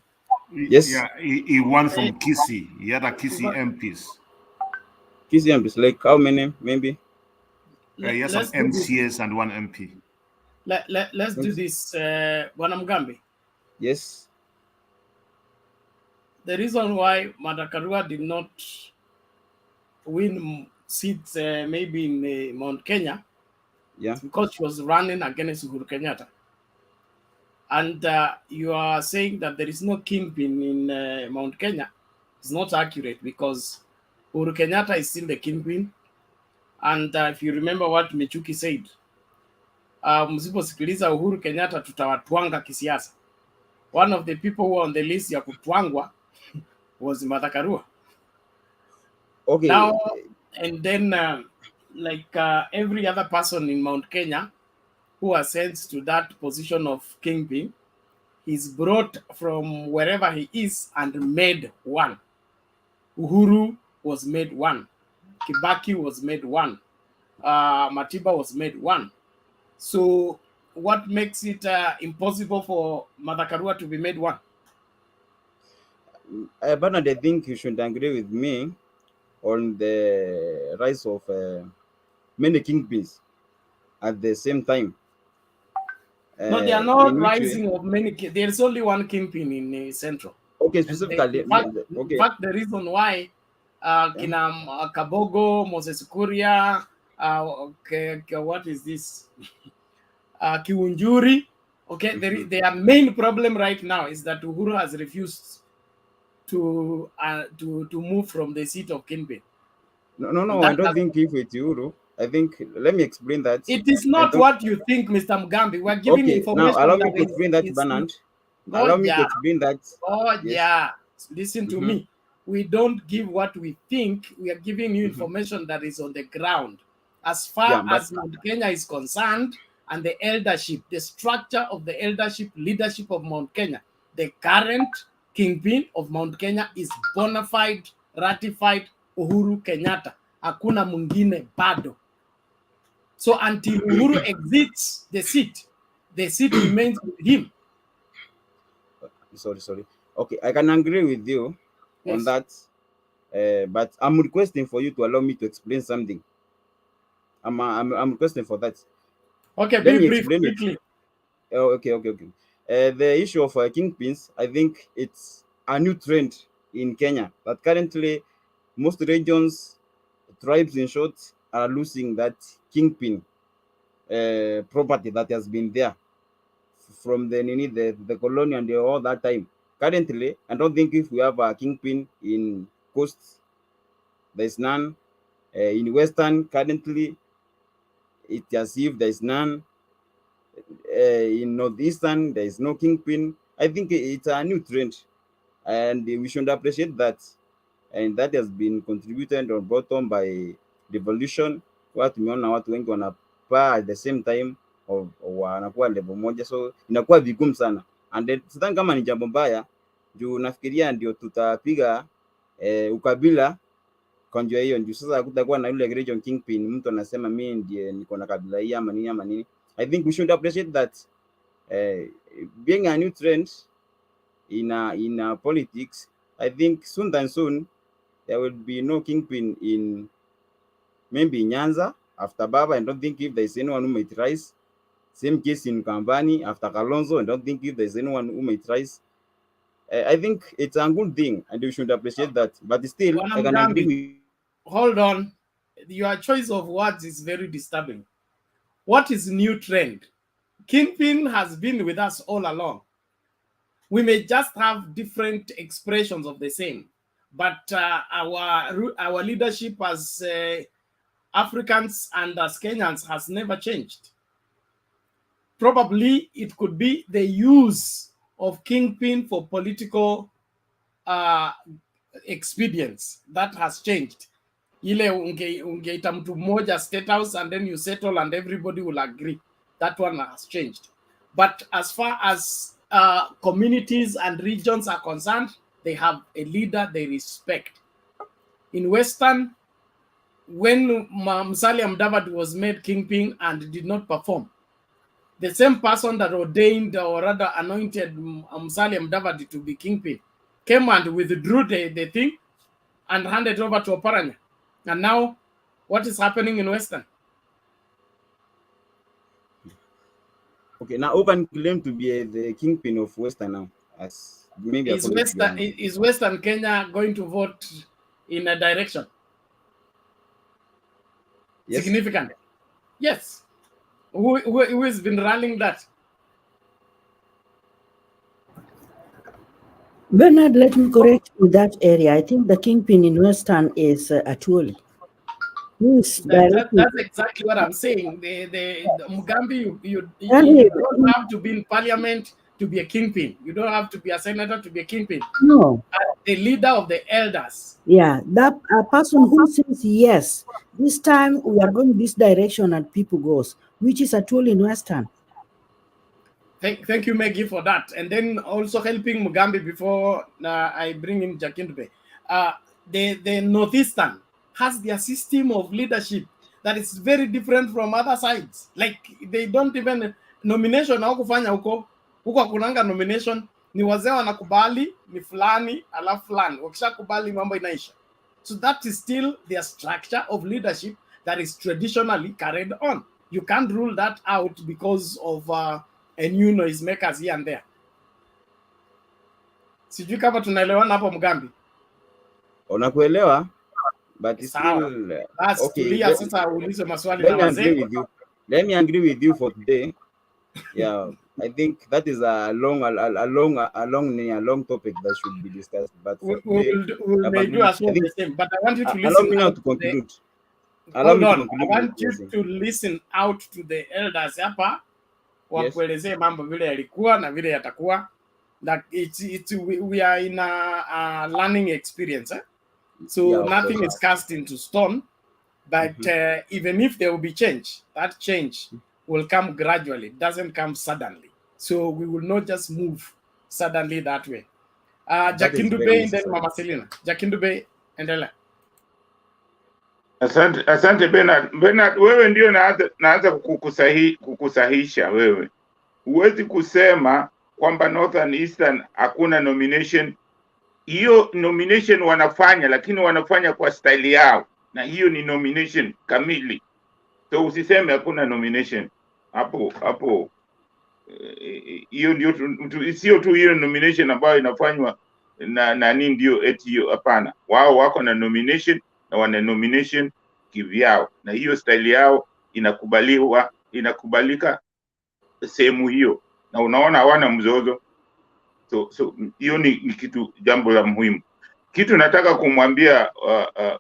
S16: Yes.
S9: Yeah, he won from Kisii. He had a Kisii MPs.
S16: Kisii MPs, like how many, maybe?
S9: He has some MCAs and one MP.
S1: Let's do this, Bwana Mkambi.
S16: Yes.
S1: The reason why Martha Karua did not win seats maybe in Mount Kenya,
S16: yeah,
S1: because she was running against Uhuru Kenyatta. And you are saying that there is no kingpin in Mount Kenya. It's not accurate, because Uhuru Kenyatta is still the kingpin. And if you remember what Michuki said, msiposikiliza Uhuru Kenyatta tutawatwanga kisiasa. One of the people who were on the list ya kutwangwa was Martha Karua.
S16: Okay.
S1: Now, and then every other person in Mount Kenya who ascends to that position of kingpin is brought from wherever he is and made one. Uhuru was made one. Kibaki was made one. Matiba was made one. So what makes it impossible for Martha Karua to be made one?
S16: Bernard, I think you should agree with me on the rise of many kingpins at the same time.
S1: No, they are not rising of many. There's only one kingpin in Central.
S16: Okay, specifically.
S1: In fact, the reason why Kina Kabogo, Moses Kuria, what is this? Kiunjuri. Okay, their main problem right now is that Uhuru has refused to move from the seat of kingpin.
S16: No, I don't think if it's Uhuru. I think, let me explain that.
S1: It is not what you think, Mr. Mugambi. We're giving information.
S16: Now allow me to explain that, Bernard. Allow me to explain that.
S1: Oh, yes. Yeah. Listen to me. We don't give what we think. We are giving you information that is on the ground. As far as Mount Kenya is concerned, and the eldership, the structure of the eldership, leadership of Mount Kenya, the current kingpin of Mount Kenya is bona fide, ratified Uhuru Kenyatta. Hakuna mwingine bado. So until Uhuru exits the seat remains with him.
S16: Sorry. Okay, I can agree with you on that, but I'm requesting for you to allow me to explain something. I'm requesting for that.
S1: Okay,
S16: let me
S1: brief,
S16: explain
S1: quickly.
S16: it. Okay. The issue of kingpins, I think it's a new trend in Kenya that currently most regions, tribes in short, are losing that kingpin property that has been there from the colony and all that time. Currently, I don't think if we have a kingpin in coast, there's none. In western, currently, it's as if there's none. In northeastern, there is no kingpin. I think it's a new trend, and we should appreciate that. And that has been contributed or brought on by devolution. Watu tumeona watu wengi wanapaa at the same time wanakuwa level moja, so inakuwa vigumu sana, and sidhani kama ni jambo mbaya juu nafikiria ndio tutapiga ukabila kwa njia hiyo. Ndio sasa kutakuwa na yule region kingpin, mtu anasema mimi ndiye niko na kabila hii ama nini. I think we should appreciate that being a new trend in politics. I think soon there will be no kingpin in maybe Nyanza after Baba. I don't think if there is anyone who might rise. Same case in Kambani after Kalonzo. I don't think if there is anyone who might rise. I think it's a good thing, and we should appreciate that. But still, I can agree with.
S1: Hold on, your choice of words is very disturbing. What is new trend? Kingpin has been with us all along. We may just have different expressions of the same, but our leadership as Africans and as Kenyans has never changed. Probably it could be the use of kingpin for political expedience that has changed. Ile ungeita mtu mmoja State House and then you settle and everybody will agree. That one has changed. But as far as communities and regions are concerned, they have a leader they respect. In Western, when Musalia Mudavadi was made kingpin and did not perform, the same person that ordained or rather anointed Musalia Mudavadi to be kingpin came and withdrew the thing and handed over to Oparanya. And now, what is happening in Western?
S16: Okay, now Open claim to be the kingpin of Western now. As maybe
S1: is Western Kenya going to vote in a direction? Yes. Significant? Yes. Who has been running that?
S14: Bernard, let me correct you that area. I think the kingpin in Western is Atuoli.
S1: That's exactly what I'm saying. The Mugambi, you don't have to be in parliament to be a kingpin. You don't have to be a senator to be a kingpin.
S14: No.
S1: The leader of the elders.
S14: Yeah, that person who says, yes, this time we are going this direction and people goes, which is Atuoli in Western.
S1: Thank you, Maggie, for that. And then also helping Mugambi before I bring in Jakindube. The Northeastern has their system of leadership that is very different from other sides. Like they don't even nomination hawakufanya huko hakunanga nomination, ni wazee wanakubali ni fulani alafu fulani, wakishakubali mambo inaisha. So that is still their structure of leadership that is traditionally carried on. You can't rule that out because of a new noisemakers here and there. Sijui kama tunaelewana hapo Mugambi.
S16: Unakuelewa? But still, okay. Let me agree with you for today. Yeah, I think that is a long topic that should be discussed. But for today,
S1: we'll do as well the same. But I want you to listen.
S16: Allow me now to conclude.
S1: Hold on. I want you to listen out to the elders hapa wakuelezee mambo vile yalikuwa na vile yatakuwa. That we are in a learning experience. So nothing is cast into stone, but even if there will be change, that change will come gradually. It doesn't come suddenly. So we will not just move suddenly that way. Jakindube and then Mama Selina. Jakindube and Ella.
S6: Asante Bernard. Bernard, wewe ndio naanza kukusahisha wewe. Huwezi kusema kwamba Northern Eastern hakuna nomination. Hiyo nomination wanafanya, lakini wanafanya kwa style yao, na hiyo ni nomination kamili. So usiseme hakuna nomination hapo. Hiyo ndio sio tu hiyo nomination ambayo inafanywa na nani ndio eti hiyo, hapana. Wao wako na nomination na wana nomination kivyao, na hiyo style yao inakubalika sehemu hiyo, na unaona hawana mzozo. So hiyo ni kitu, jambo la muhimu. Kitu nataka kumwambia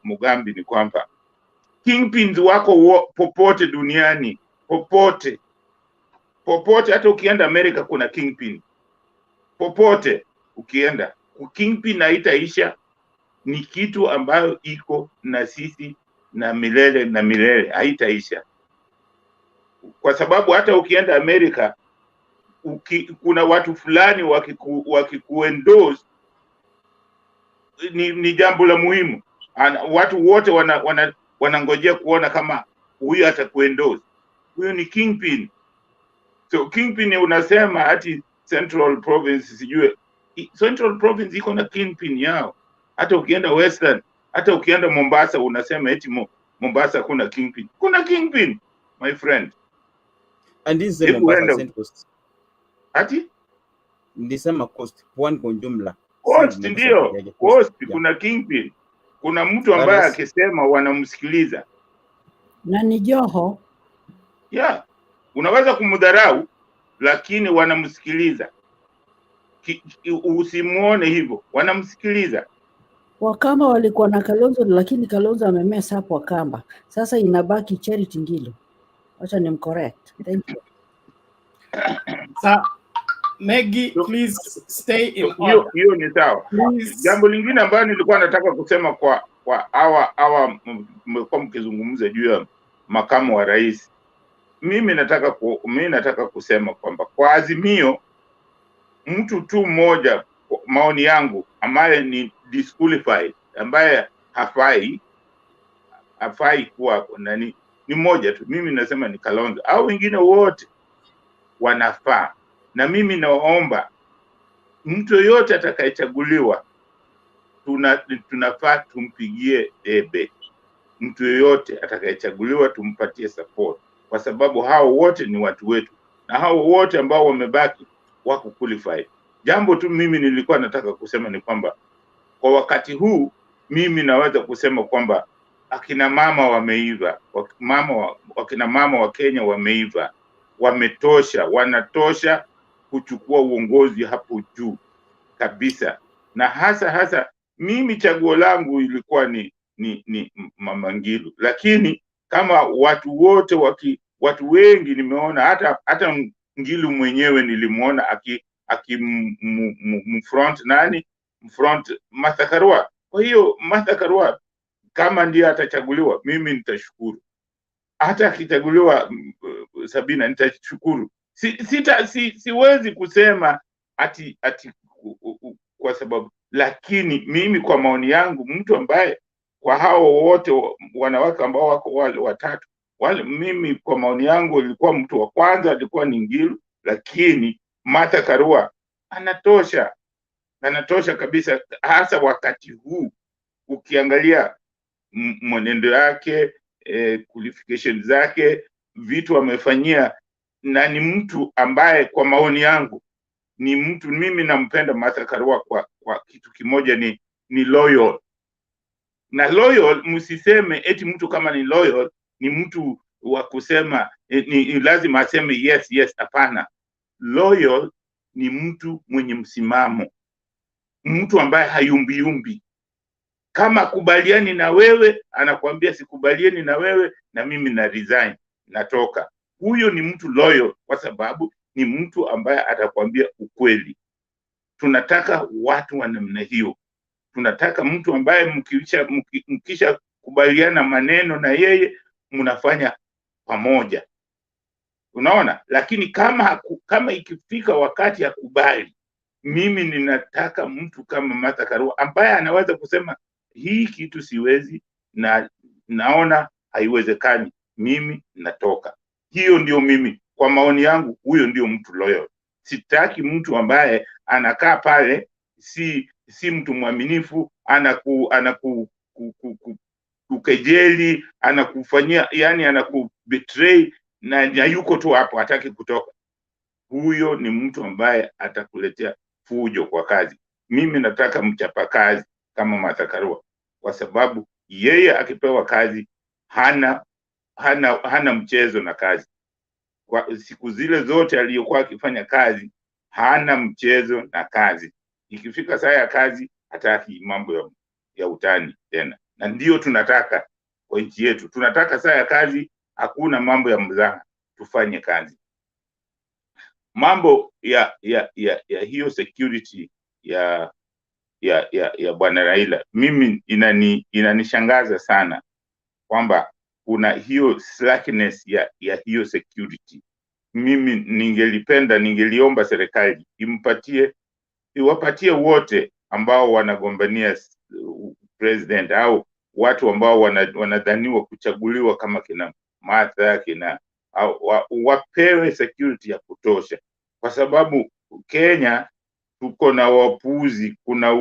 S6: Mugambi ni kwamba kingpins wako popote duniani, popote, hata ukienda Amerika kuna kingpin. Popote ukienda, kingpin haitaisha, ni kitu ambayo iko na sisi na milele haitaisha. Kwa sababu hata ukienda Amerika kuna watu fulani wakikuendorse, ni jambo la muhimu. Watu wote wanangojea kuona kama huyu atakuendorse. Huyo ni kingpin. So kingpin unasema ati Central Province, sijue Central Province iko na kingpin yao. Hata ukienda Western, hata ukienda Mombasa unasema eti Mombasa kuna kingpin. Kuna kingpin, my friend.
S16: And this is Mombasa Coast.
S6: Ati?
S16: Ndisema coast, pwani kwa jumla.
S6: Coast ndio, coast kuna kingpin. Kuna mtu ambaye akisema wanamsikiliza.
S14: Na ni Joho.
S6: Yeah. Unaweza kumdharau lakini wanamsikiliza. Usimuone hivyo, wanamsikiliza.
S14: Wakamba walikuwa na Kalonzo, lakini Kalonzo amemesa hapo Wakamba. Sasa inabaki Charity Ngilu. Acha nimcorrect. Thank you.
S1: Sir Maggie, please stay in
S6: Hiyo
S1: order.
S6: ni sawa.
S1: Please.
S6: Jambo lingine ambalo nilikuwa nataka kusema kwa hawa mmekuwa mkizungumza juu ya makamu wa rais. Mimi nataka kusema kwamba kwa Azimio mtu tu mmoja, maoni yangu, ambaye ni disqualified, ambaye hafai kuwa nani, ni mmoja tu. Mimi nasema ni Kalonzo. Au wengine wote wanafaa. Na mimi naomba mtu yoyote atakayechaguliwa tunafaa tumpigie debe. Mtu yoyote atakayechaguliwa tumpatie support, kwa sababu hao wote ni watu wetu, na hao wote ambao wamebaki wako qualified. Jambo tu mimi nilikuwa nataka kusema ni kwamba kwa wakati huu mimi naweza kusema kwamba akina mama wameiva, wakina mama wa Kenya wameiva, wametosha, wanatosha kuchukua uongozi hapo juu kabisa. Na hasa mimi chaguo langu ilikuwa ni Mama Ngilu, lakini kama watu wengi nimeona, hata Ngilu mwenyewe nilimuona mfront Martha Karua. Kwa hiyo Martha Karua kama ndiye atachaguliwa, mimi nitashukuru. Hata akichaguliwa Sabina, nitashukuru. Siwezi kusema ati kwa sababu, lakini mimi kwa maoni yangu, mtu ambaye kwa hao wote wanawake ambao wako wale watatu wale, mimi kwa maoni yangu ilikuwa mtu wa kwanza alikuwa ni Ngilu, lakini Martha Karua anatosha kabisa, hasa wakati huu ukiangalia mwenendo yake, qualification zake, vitu amefanyia, na ni mtu ambaye kwa maoni yangu ni mtu, mimi nampenda Martha Karua kwa kitu kimoja, ni loyal. Na loyal, msiseme eti mtu kama ni loyal ni mtu wa kusema ni lazima aseme yes. Hapana. Loyal ni mtu mwenye msimamo, mtu ambaye hayumbi. Kama kubaliani na wewe, anakuambia sikubaliani na wewe, na mimi na resign, natoka. Huyo ni mtu loyal, kwa sababu ni mtu ambaye atakwambia ukweli. Tunataka watu wa namna hiyo. Tunataka mtu ambaye mkisha kubaliana maneno na yeye mnafanya pamoja. Unaona? Lakini kama ikifika wakati ya kubali, mimi ninataka mtu kama Martha Karua ambaye anaweza kusema hii kitu siwezi, na naona haiwezekani, mimi natoka. Hiyo ndio mimi, kwa maoni yangu, huyo ndio mtu loyal. Sitaki mtu ambaye anakaa pale, si mtu mwaminifu, kukejeli, anakufanyia, yani anakubetray, na yuko tu hapo hataki kutoka. Huyo ni mtu ambaye atakuletea fujo kwa kazi. Mimi nataka mchapakazi kama Martha Karua, kwa sababu yeye akipewa kazi hana mchezo na kazi. Kwa siku zile zote aliyokuwa akifanya kazi, hana mchezo na kazi. Ikifika saa ya kazi, hataki mambo ya utani tena. Na ndio tunataka kwa nchi yetu. Tunataka saa ya kazi, hakuna mambo ya mzaha, tufanye kazi. Mambo ya hiyo security ya Bwana Raila, mimi inanishangaza sana kwamba kuna hiyo slackness ya hiyo security. Mimi ningeliomba serikali iwapatie wote ambao wanagombania president, au watu ambao wanadhaniwa kuchaguliwa kama kina Martha, wapewe security ya kutosha, kwa sababu Kenya tuko na wapuzi. Kuna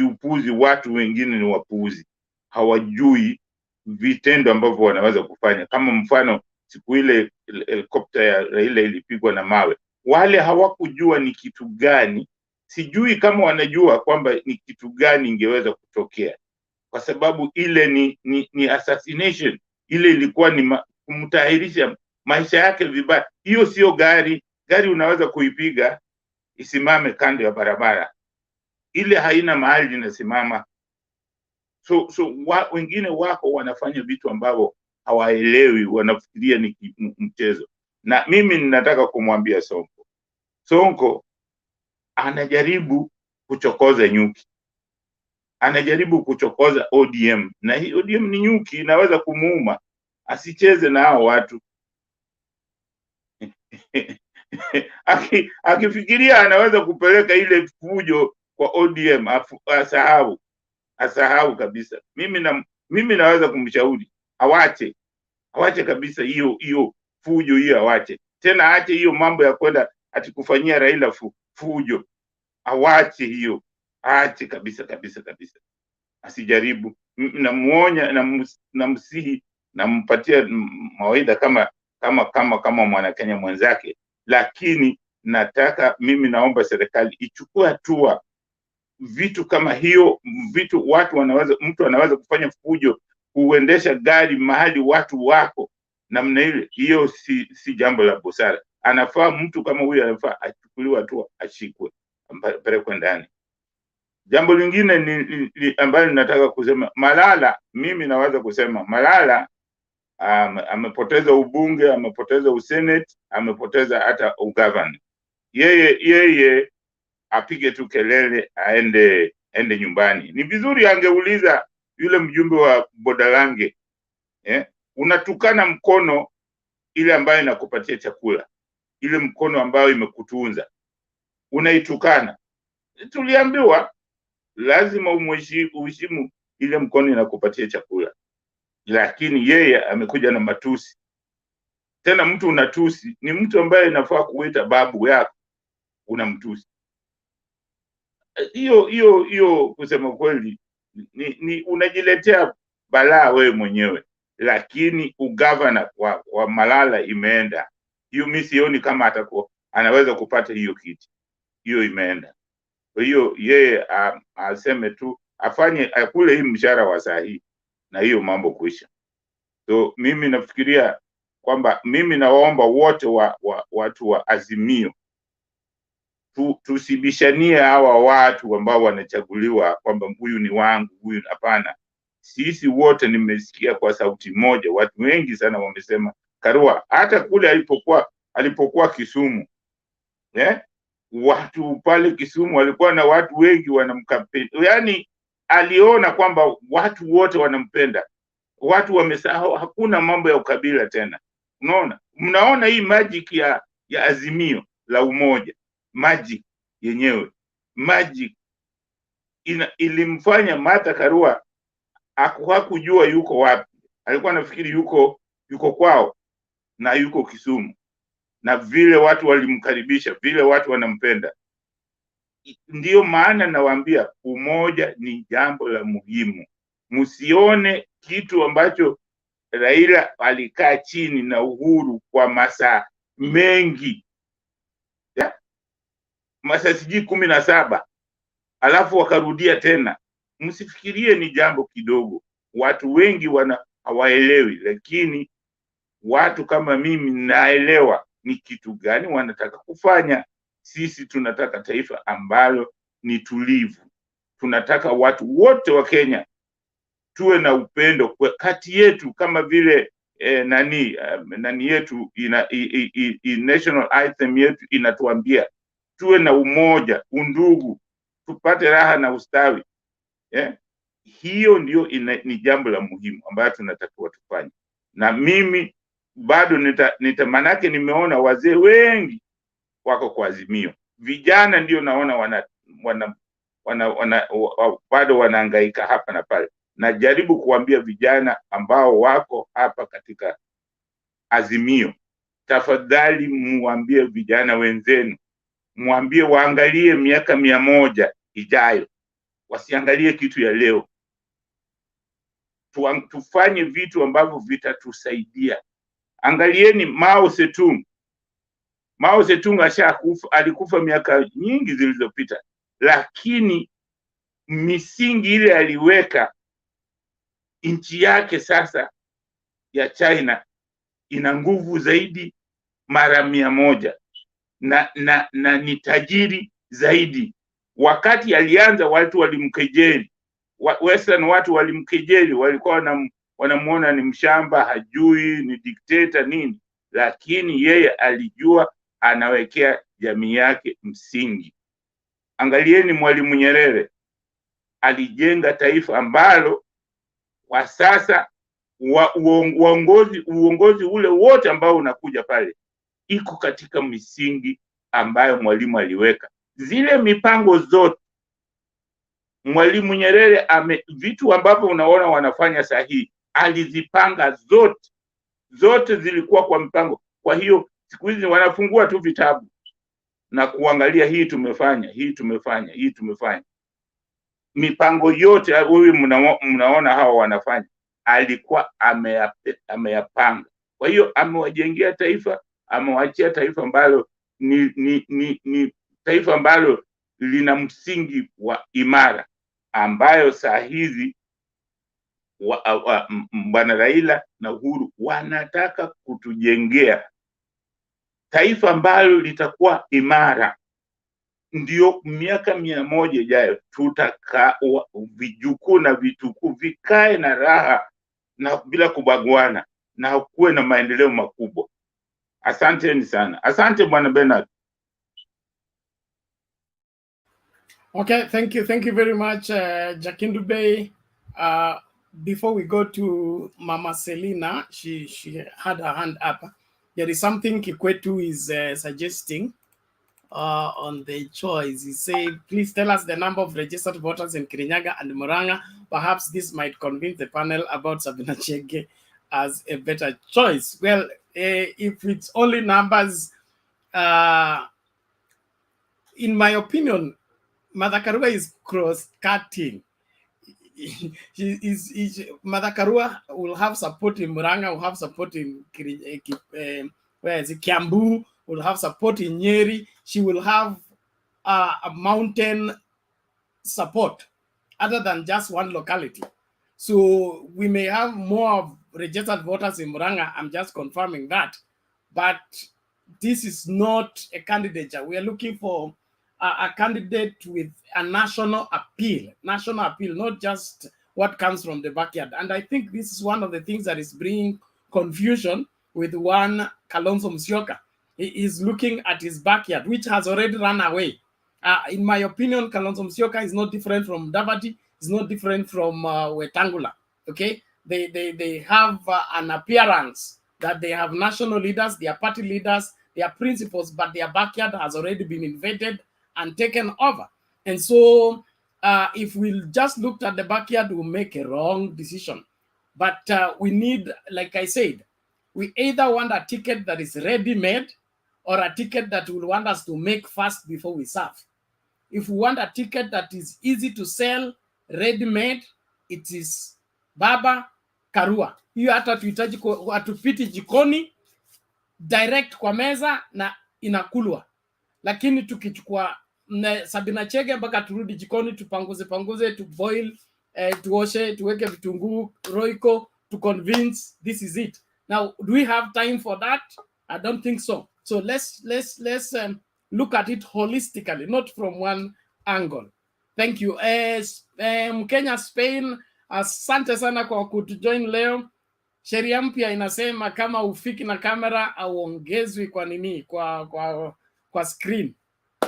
S6: upuzi, watu wengine ni wapuzi, hawajui vitendo ambavyo wanaweza kufanya. Kama mfano, siku ile helikopta ya Raila ilipigwa na mawe, wale hawakujua ni kitu gani. Sijui kama wanajua kwamba ni kitu gani ingeweza kutokea, kwa sababu ile ni assassination. Ile ilikuwa ni kumtahirisha maisha yake vibaya. Hiyo sio gari unaweza kuipiga isimame kando ya barabara. Ile haina mahali inasimama. So wengine wako wanafanya vitu ambavyo hawaelewi, wanafikiria ni mchezo. Na mimi ninataka kumwambia Sonko anajaribu kuchokoza nyuki, anajaribu kuchokoza ODM, na hii ODM ni nyuki, inaweza kumuuma. Asicheze na hao watu. Akifikiria anaweza kupeleka ile fujo kwa ODM, asahau kabisa. Mimi naweza kumshauri awache kabisa hiyo fujo hiyo, awache tena, aache hiyo mambo ya kwenda atikufanyia Raila fujo, awache hiyo, aache kabisa. Asijaribu. Namuonya, namsihi, nampatia mawaidha kama mwana Kenya mwenzake, lakini naomba serikali ichukue hatua. Vitu kama hiyo, mtu anaweza kufanya fujo, kuendesha gari mahali watu wako namna ile, hiyo si jambo la busara. Anafaa mtu kama huyo, anafaa achukuliwe hatua, ashikwe, apelekwe ndani. Jambo lingine ni ambalo ninataka kusema, Malala, mimi naweza kusema Malala amepoteza ubunge, amepoteza usenate, amepoteza hata ugavana. Yeye apige tu kelele, aende nyumbani. Ni vizuri angeuliza yule mjumbe wa Bodalange, unatukana mkono ile ambayo inakupatia chakula, ile mkono ambayo imekutunza, unaitukana. Tuliambiwa lazima uheshimu ile mkono inakupatia chakula, lakini yeye amekuja na matusi. Tena mtu unatusi ni mtu ambaye inafaa kuita babu yako, unamtusi. Hiyo kusema kweli ni unajiletea balaa wewe mwenyewe. Lakini ugavana wa Malala imeenda. Hiyo mimi sioni kama atakuwa anaweza kupata hiyo kiti. Hiyo imeenda. Kwa hiyo yeye aseme tu, akule hii mshahara wa saa hii na hiyo mambo kuisha. So mimi nafikiria kwamba, mimi nawaomba wote watu wa Azimio, tusibishanie hawa watu ambao wanachaguliwa kwamba huyu ni wangu, huyu hapana. Sisi wote, nimesikia kwa sauti moja, watu wengi sana wamesema Karua, hata kule alipokuwa Kisumu, watu pale Kisumu walikuwa na watu wengi wanamkampeni. Yani aliona kwamba watu wote wanampenda. Watu wamesahau, hakuna mambo ya ukabila tena. Mnaona hii magic ya Azimio la umoja, magic yenyewe, magic ilimfanya Martha Karua hakujua yuko wapi. Alikuwa anafikiri yuko kwao na yuko Kisumu, na vile watu walimkaribisha, vile watu wanampenda. Ndiyo maana nawaambia umoja ni jambo la muhimu. Msione kitu ambacho Raila alikaa chini na Uhuru kwa masaa mengi, masaa sijui 17, alafu wakarudia tena. Msifikirie ni jambo kidogo. Watu wengi hawaelewi, lakini watu kama mimi naelewa ni kitu gani wanataka kufanya. Sisi tunataka taifa ambalo ni tulivu. Tunataka watu wote wa Kenya tuwe na upendo kati yetu, kama vile nani yetu national anthem yetu inatuambia tuwe na umoja, undugu, tupate raha na ustawi. Hiyo ndio ni jambo la muhimu ambayo tunatakiwa tufanye. Na mimi bado manake nimeona wazee wengi wako kwa Azimio. Vijana ndio naona bado wanahangaika hapa na pale. Najaribu kuambia vijana ambao wako hapa katika Azimio, tafadhali muambie vijana wenzenu, muambie waangalie miaka 100 ijayo, wasiangalie kitu ya leo. Tufanye vitu ambavyo vitatusaidia. Angalieni Mao Zedong. Mao Zedong alikufa miaka nyingi zilizopita, lakini misingi ile aliweka, nchi yake sasa ya China ina nguvu zaidi mara 100 na ni tajiri zaidi. Wakati alianza watu walimkejeli, Western watu walimkejeli, walikuwa wanamuona ni mshamba, hajui, ni dikteta nini, lakini yeye alijua anawekea jamii yake msingi. Angalieni Mwalimu Nyerere, alijenga taifa ambalo kwa sasa uongozi ule wote ambao unakuja pale iko katika misingi ambayo Mwalimu aliweka. Zile mipango zote Mwalimu Nyerere vitu ambavyo unaona wanafanya sahihi alizipanga zote zilikuwa kwa mpango. Kwa hiyo siku hizi wanafungua tu vitabu na kuangalia hii tumefanya. Mipango yote wewe mnaona hawa wanafanya alikuwa ameyapanga. Kwa hiyo amewajengea taifa, amewaachia taifa ambalo ni taifa ambalo lina msingi wa imara, ambayo saa hizi Bwana Raila na Uhuru wanataka kutujengea taifa ambalo litakuwa imara. Ndio miaka 100 ijayo tutakaa vijukuu na vitukuu vikae na raha na bila kubaguana na kuwe na maendeleo makubwa. Asanteni sana. Asante Bwana Bernard.
S1: Okay, thank you very much, Jakindu Bey. Before we go to Mama Selina, she had her hand up. There is something Kikwetu is suggesting on the choice. He said, please tell us the number of registered voters in Kirinyaga and Murang'a. Perhaps this might convince the panel about Sabina Chege as a better choice. Well, if it's only numbers, in my opinion, Martha Karua is cross-cutting. Martha Karua will have support in Murang'a, will have support in Kiambu, will have support in Nyeri. She will have a mountain support other than just one locality. So we may have more registered voters in Murang'a. I'm just confirming that. But this is not a candidature. We are looking for a candidate with a national appeal, not just what comes from the backyard. And I think this is one of the things that is bringing confusion with one Kalonzo Musyoka. He is looking at his backyard, which has already run away. In my opinion, Kalonzo Musyoka is not different from Davadi, is not different from Wetangula. Okay, they have an appearance that they have national leaders, their party leaders, their principles, but their backyard has already been invaded and taken over. And so if we just looked at the backyard, we'll make a wrong decision. But we need, like I said, we either want a ticket that is ready-made or a ticket that will want us to make fast before we serve. If we want a ticket that is easy to sell, ready-made, it is Baba Karua. Hiyo hata tuhitaji atupiti jikoni, direct kwa meza na inakulwa. Lakini tukichukua Sabina Chege mpaka turudi jikoni, tupanguze, to boil, tuoshe, tuweke vitunguu, roiko, to convince, this is it. Now, do we have time for that? I don't think so. So let's look at it holistically, not from one angle. Thank you. Kenya, Spain, asante sana kwa kutujoin leo. Sheria mpya inasema kama ufiki na kamera auongezwi kwa nini, kwa screen,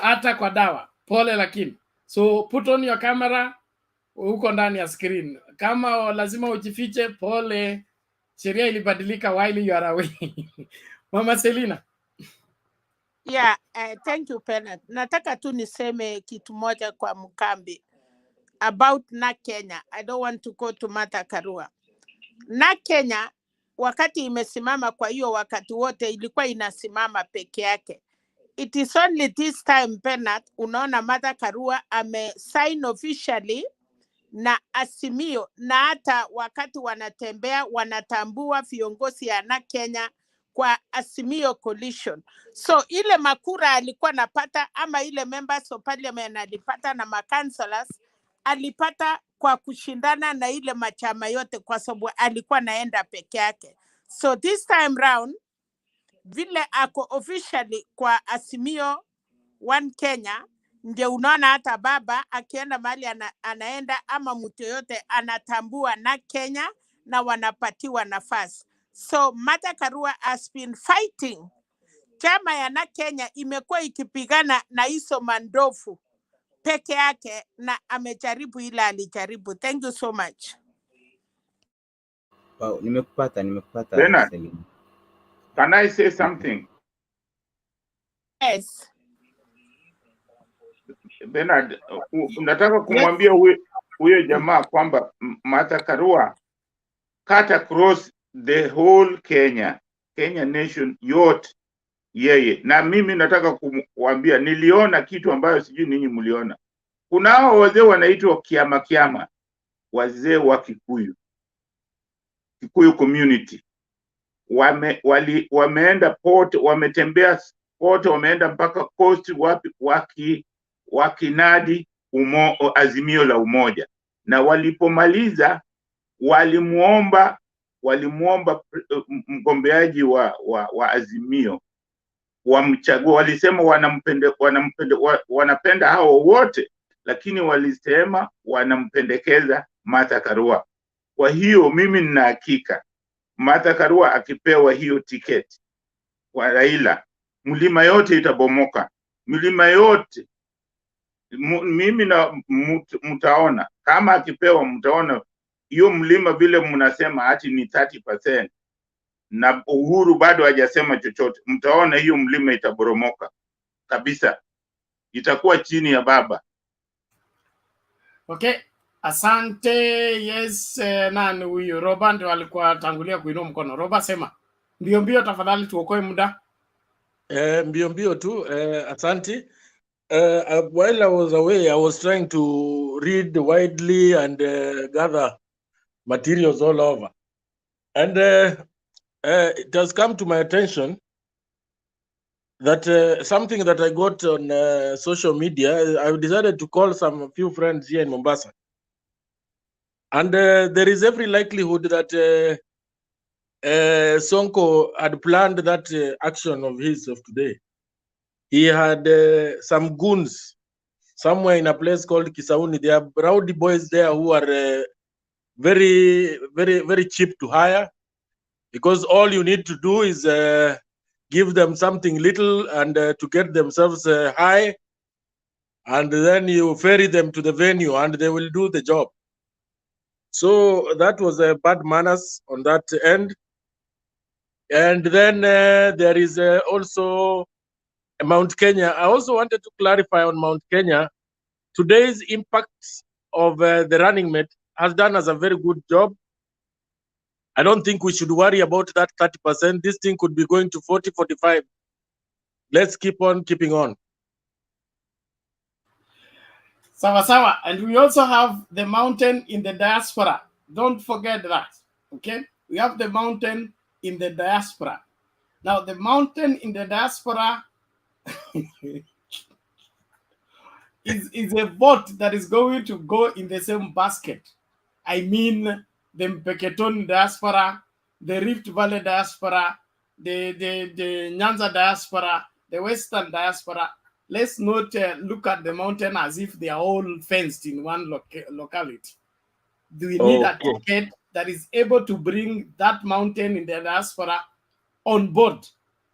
S1: hata kwa dawa. Pole lakini. So put on your camera, uko ndani ya screen. Kama lazima ujifiche, pole. Sheria ilibadilika while you are away. Mama Selina.
S2: Yeah, thank you, Bernard. Nataka tu niseme kitu moja kwa Mkambi about na Kenya. I don't want to go to Martha Karua. Na Kenya wakati imesimama, kwa hiyo wakati wote ilikuwa inasimama peke yake. It is only this time, Bernard, unaona Martha Karua sign officially na Azimio, na hata wakati wanatembea wanatambua viongozi ya na Kenya kwa Azimio coalition. So ile makura alikuwa napata ama ile members of parliament alipata na makansalas alipata kwa kushindana na ile machama yote, kwa sababu alikuwa naenda peke yake. So this time round vile ako officially kwa Azimio One Kenya Ndio unaona hata baba akienda mahali anaenda ama mtu yoyote anatambua na Kenya na wanapatiwa nafasi. So Martha Karua has been fighting. Chama ya na Kenya imekuwa ikipigana na hizo mandofu peke yake na amejaribu ila alijaribu. Thank you so much.
S16: Wow, nimekupata
S6: Bernard,
S16: Selim.
S6: can I say something?
S2: Yes.
S6: Bernard, unataka kumwambia huyo jamaa kwamba Martha Karua cut across the whole Kenya nation yote yeye. Na mimi nataka kuambia niliona kitu ambayo sijui ninyi mliona. Kuna hao wazee wanaitwa kiama, wazee wa Kikuyu community. Wameenda pote, wametembea pote, wameenda mpaka coast wakinadi azimio la umoja, na walipomaliza walimuomba mgombeaji wa azimio wamchague. Walisema wanapenda hao wote, lakini walisema wanampendekeza Martha Karua. Kwa hiyo mimi nina hakika Martha Karua akipewa hiyo tiketi kwa Raila, mlima yote itabomoka, milima yote. Mimi na mtaona kama akipewa, mtaona hiyo mlima vile mnasema ati ni 30% na Uhuru bado hajasema chochote. Mtaona hiyo mlima itaboromoka kabisa, itakuwa chini ya baba.
S1: Okay, asante. Yes, nani huyu? Roba ndio alikuwa tangulia kuinua mkono. Roba, sema mbio tafadhali, tuokoe muda.
S13: Mbio tu, asante. While I was away, I was trying to read widely and gather materials all over. And it has come to my attention that something that I got on social media, I decided to call some few friends here in Mombasa. And there is every likelihood that Sonko had planned that action of his of today. He had some goons somewhere in a place called Kisauni. There are rowdy boys there who are very, very, very cheap to hire, because all you need to do is give them something little and to get themselves high, and then you ferry them to the venue and they will do the job. So that was a bad manners on that end. And then there is also Mount Kenya. I also wanted to clarify on Mount Kenya. Today's impact of the running mate has done us a very good job. I don't think we should worry about that 30%. This thing could be going to 40, 45. Let's keep on keeping on.
S1: Sawa. And we also have the mountain in the diaspora. Don't forget that. Okay? We have the mountain in the diaspora. Now, the mountain in the diaspora is a vote that is going to go in the same basket. I mean, the Mpeketoni diaspora, the Rift Valley diaspora, the Nyanza diaspora, the Western diaspora. Let's not look at the mountain as if they are all fenced in one locality. We need a ticket that is able to bring that mountain in the diaspora on board.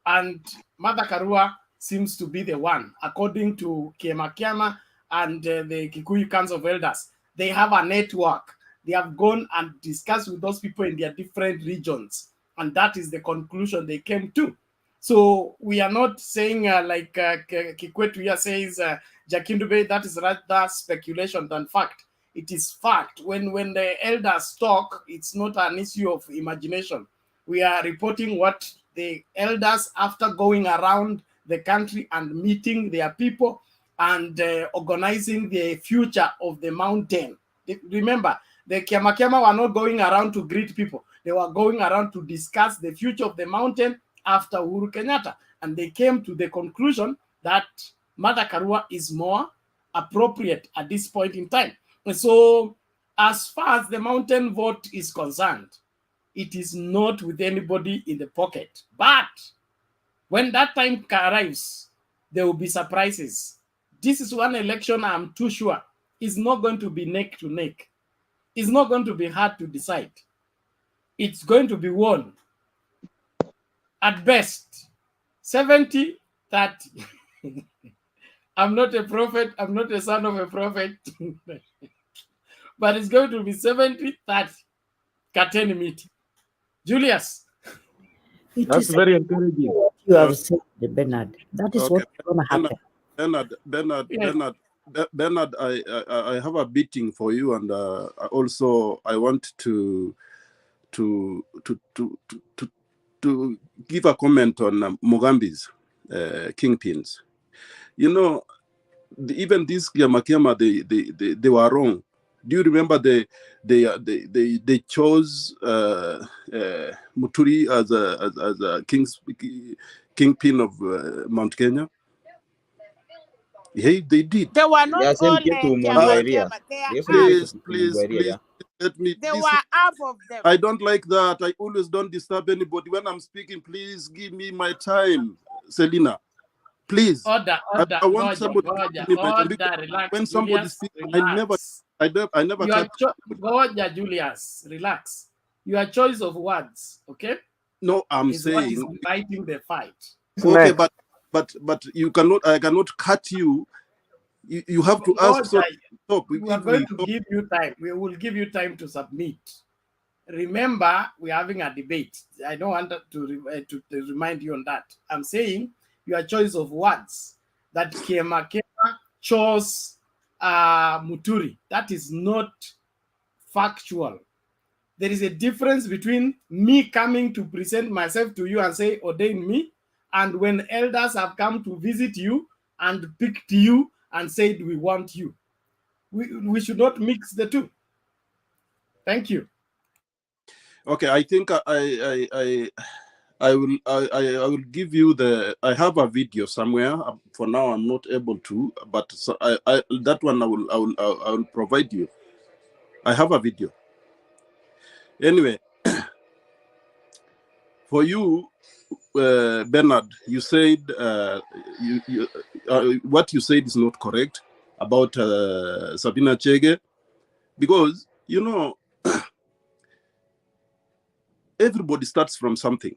S1: And Martha Karua seems to be the one, according to Kiama and the Kikuyu Council of Elders. They have a network. They have gone and discussed with those people in their different regions. And that is the conclusion they came to. So we are not saying like Kikwetu here says, Jakindube, that is rather speculation than fact. It is fact. When the elders talk, it's not an issue of imagination. We are reporting what the elders, after going around the country and meeting their people and organizing the future of the mountain. Remember, the Kiama were not going around to greet people. They were going around to discuss the future of the mountain after Uhuru Kenyatta. And they came to the conclusion that Martha Karua is more appropriate at this point in time. And so, as far as the mountain vote is concerned, it is not with anybody in the pocket. But when that time arrives, there will be surprises. This is one election I'm too sure is not going to be neck to neck. It's not going to be hard to decide. It's going to be won. At best, 70-30. I'm not a prophet. I'm not a son of a prophet. But it's going to be 70-30. Kateni meeting. Julius.
S14: That's
S13: very encouraging.
S14: What you have said, Bernard. That is what's going to happen.
S3: Bernard, I have a beating for you, and also I want to give a comment on Mugambi's kingpins. You know, even this Kiama, they were wrong. Do you remember they chose Muturi as a kingpin of Mount Kenya? Hey, they did.
S2: They were not all
S3: Please, let me.
S2: They were half of them.
S3: I don't like that. I always don't disturb anybody when I'm speaking. Please give me my time, Selina. Please.
S1: Order.
S3: I want somebody to give me my time.
S1: Relax.
S3: When somebody speaks, I never cut.
S1: Julius, relax. Your choice of words, okay?
S3: No, I'm
S1: is
S3: saying
S1: what is fighting the fight.
S3: Okay, but you cannot. I cannot cut you. You have to ask. Stop.
S1: We are going to give you time. We will give you time to submit. Remember, we're having a debate. I don't want to remind you on that. I'm saying your choice of words that Kema chose Muturi. That is not factual. There is a difference between me coming to present myself to you and say, ordain me, and when elders have come to visit you and picked you and said, we want you. We should not mix the two. Thank you.
S3: Okay, I think I will give you the. I have a video somewhere. For now, I'm not able to, but that one I will provide you. I have a video. Anyway, for you, Bernard, you said what you said is not correct about Sabina Chege, because you know everybody starts from something,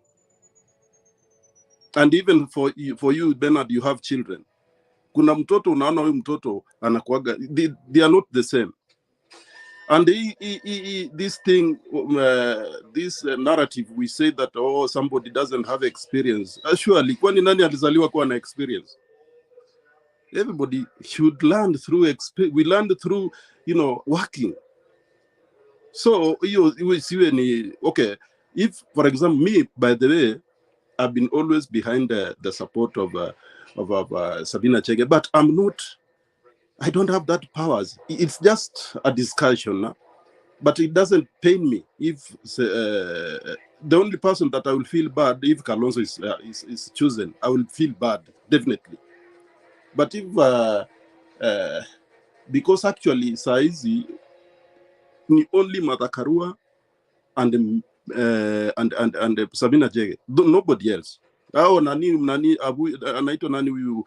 S3: and even for you, Bernard, you have children. Kuna mtoto unaona huyu mtoto anakuaga, they are not the same. And this thing, this narrative, we say that, oh, somebody doesn't have experience. Surely, kwani nani alizaliwa kuwa na experience? Everybody should learn through experience. We learn through, working. So, okay, if, for example, me, by the way, I've been always behind the support of Sabina Chege, but I don't have that powers. It's just a discussion, but it doesn't pain me if the only person that I will feel bad if Kalonzo is chosen. I will feel bad, definitely. But if because actually Saizi ni only Martha Karua and Sabina Chege, nobody else. Oh, nani abu anaitwa nani huyu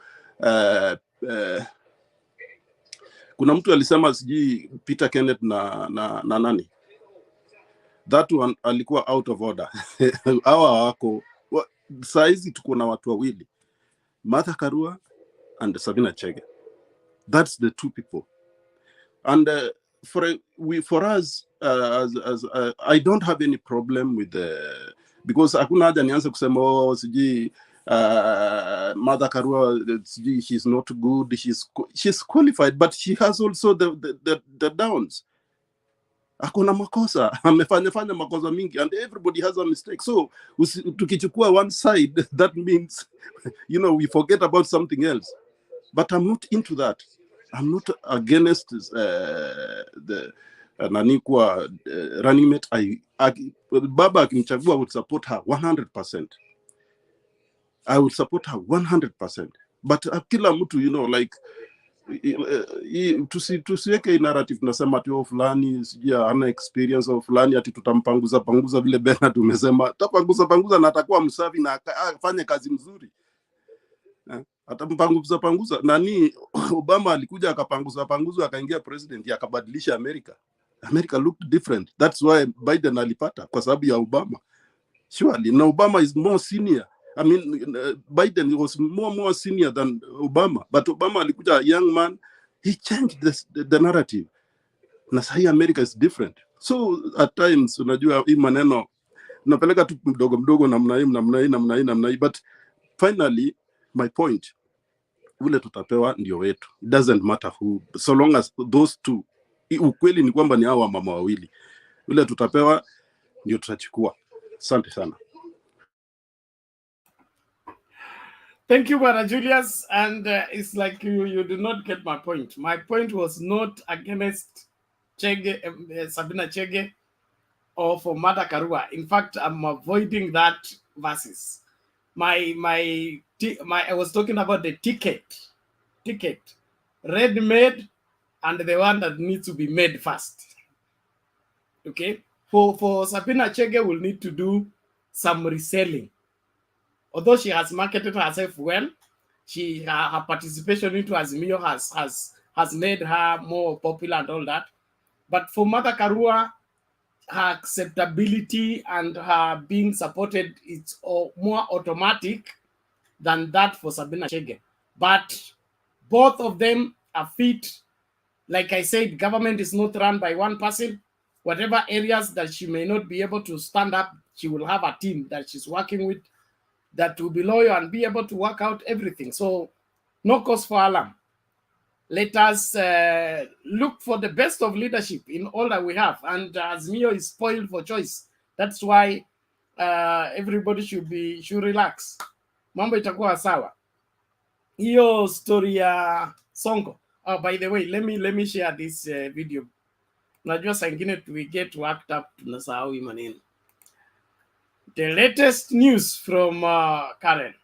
S3: kuna mtu alisema sijui Peter Kenneth na nani, that one alikuwa out of order. Hawa wako saizi tuko na watu wawili, Martha Karua and Sabina Chege. That's the two people. And for us I don't have any problem with because hakuna haja nianze kusema oh sijui Martha Karua, she's not good. She's qualified, but she has also the downs. Akona makosa, amefanya makosa mingi, and everybody has a mistake. So tukichukua one side, that means we forget about something else. But I'm not into that. I'm not against the Nanikwa running mate. Baba akimchagua, I would support her 100%. I will support her 100%. But kila mtu, like, tusiweke narrative nasema ati fulani sijia ana experience au fulani ati tutampanguza vile Bernard umesema. Tapanguza na atakuwa msafi na afanye kazi mzuri. atampanguza panguza. Nani Obama alikuja akapanguza panguza akaingia president akabadilisha America. America looked different. That's why Biden alipata, kwa sababu ya Obama. Surely, now Obama is more senior. I mean, Biden was more senior than Obama, but Obama alikuja a young man, he changed the narrative. Na sahi America is different. So at times unajua hii maneno napeleka tu mdogo namna hii, but finally my point, ule tutapewa ndio wetu. It doesn't matter who, so long as those two, ukweli ni kwamba ni hawa mama wawili, ule tutapewa ndio tutachukua. Asante sana.
S1: Thank you, Brother Julius. And it's like you do not get my point. My point was not against Chege, Sabina Chege, or for Mada Karua. In fact, I'm avoiding that verses. I was talking about the ticket, ready-made, and the one that needs to be made first. Okay, for Sabina Chege will need to do some reselling. Although she has marketed herself well, her participation into Azimio has made her more popular and all that. But for Mother Karua, her acceptability and her being supported is more automatic than that for Sabina Chege. But both of them are fit. Like I said, government is not run by one person. Whatever areas that she may not be able to stand up, she will have a team that she's working with that will be loyal and be able to work out everything. So no cause for alarm. Let us look for the best of leadership in all that we have. And Azimio is spoiled for choice. That's why everybody should relax. Mambo itakuwa sawa. Hiyo story ya Sonko. Oh, by the way, let me share this video. Najua saa ingine we get worked up tunasahau hii maneno. The latest news from Karen.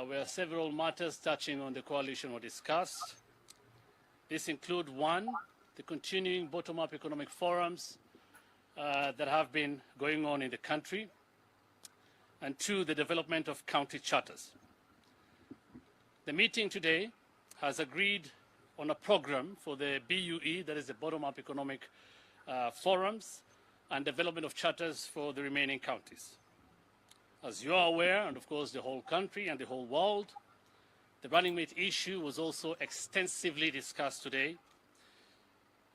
S11: Where several matters touching on the coalition were discussed. These include, one, the continuing bottom-up economic forums that have been going on in the country, and two, the development of county charters. The meeting today has agreed on a program for the BUE, that is the bottom-up economic forums, and development of charters for the remaining counties. As you are aware, and of course the whole country and the whole world, the running mate issue was also extensively discussed today.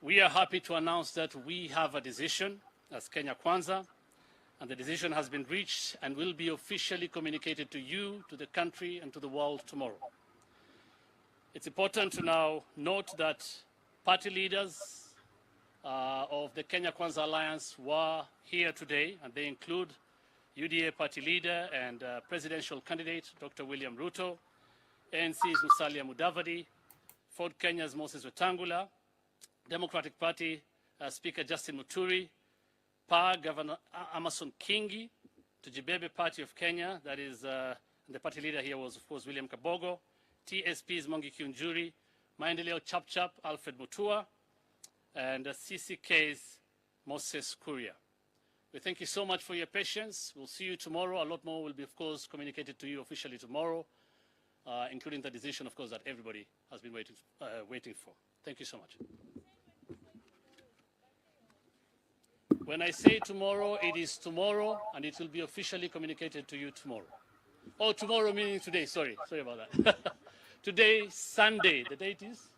S11: We are happy to announce that we have a decision as Kenya Kwanza, and the decision has been reached and will be officially communicated to you, to the country, and to the world tomorrow. It's important to now note that party leaders of the Kenya Kwanza Alliance were here today, and they include UDA party leader and presidential candidate Dr. William Ruto, ANC's Musalia Mudavadi, Ford Kenya's Moses Wetangula, Democratic Party Speaker Justin Muturi, PA Governor Amason Kingi, Tujibebe Party of Kenya, that is the party leader here was of course William Kabogo, TSP's Mwangi Kiunjuri, Maendeleo Chapchap Alfred Mutua, and CCK's Moses Kuria. We thank you so much for your patience. We'll see you tomorrow. A lot more will be, of course, communicated to you officially tomorrow, including the decision, of course, that everybody has been waiting for. Thank you so much. When I say tomorrow, it is tomorrow, and it will be officially communicated to you tomorrow. Oh, tomorrow meaning today. Sorry about that. Today, Sunday. The date is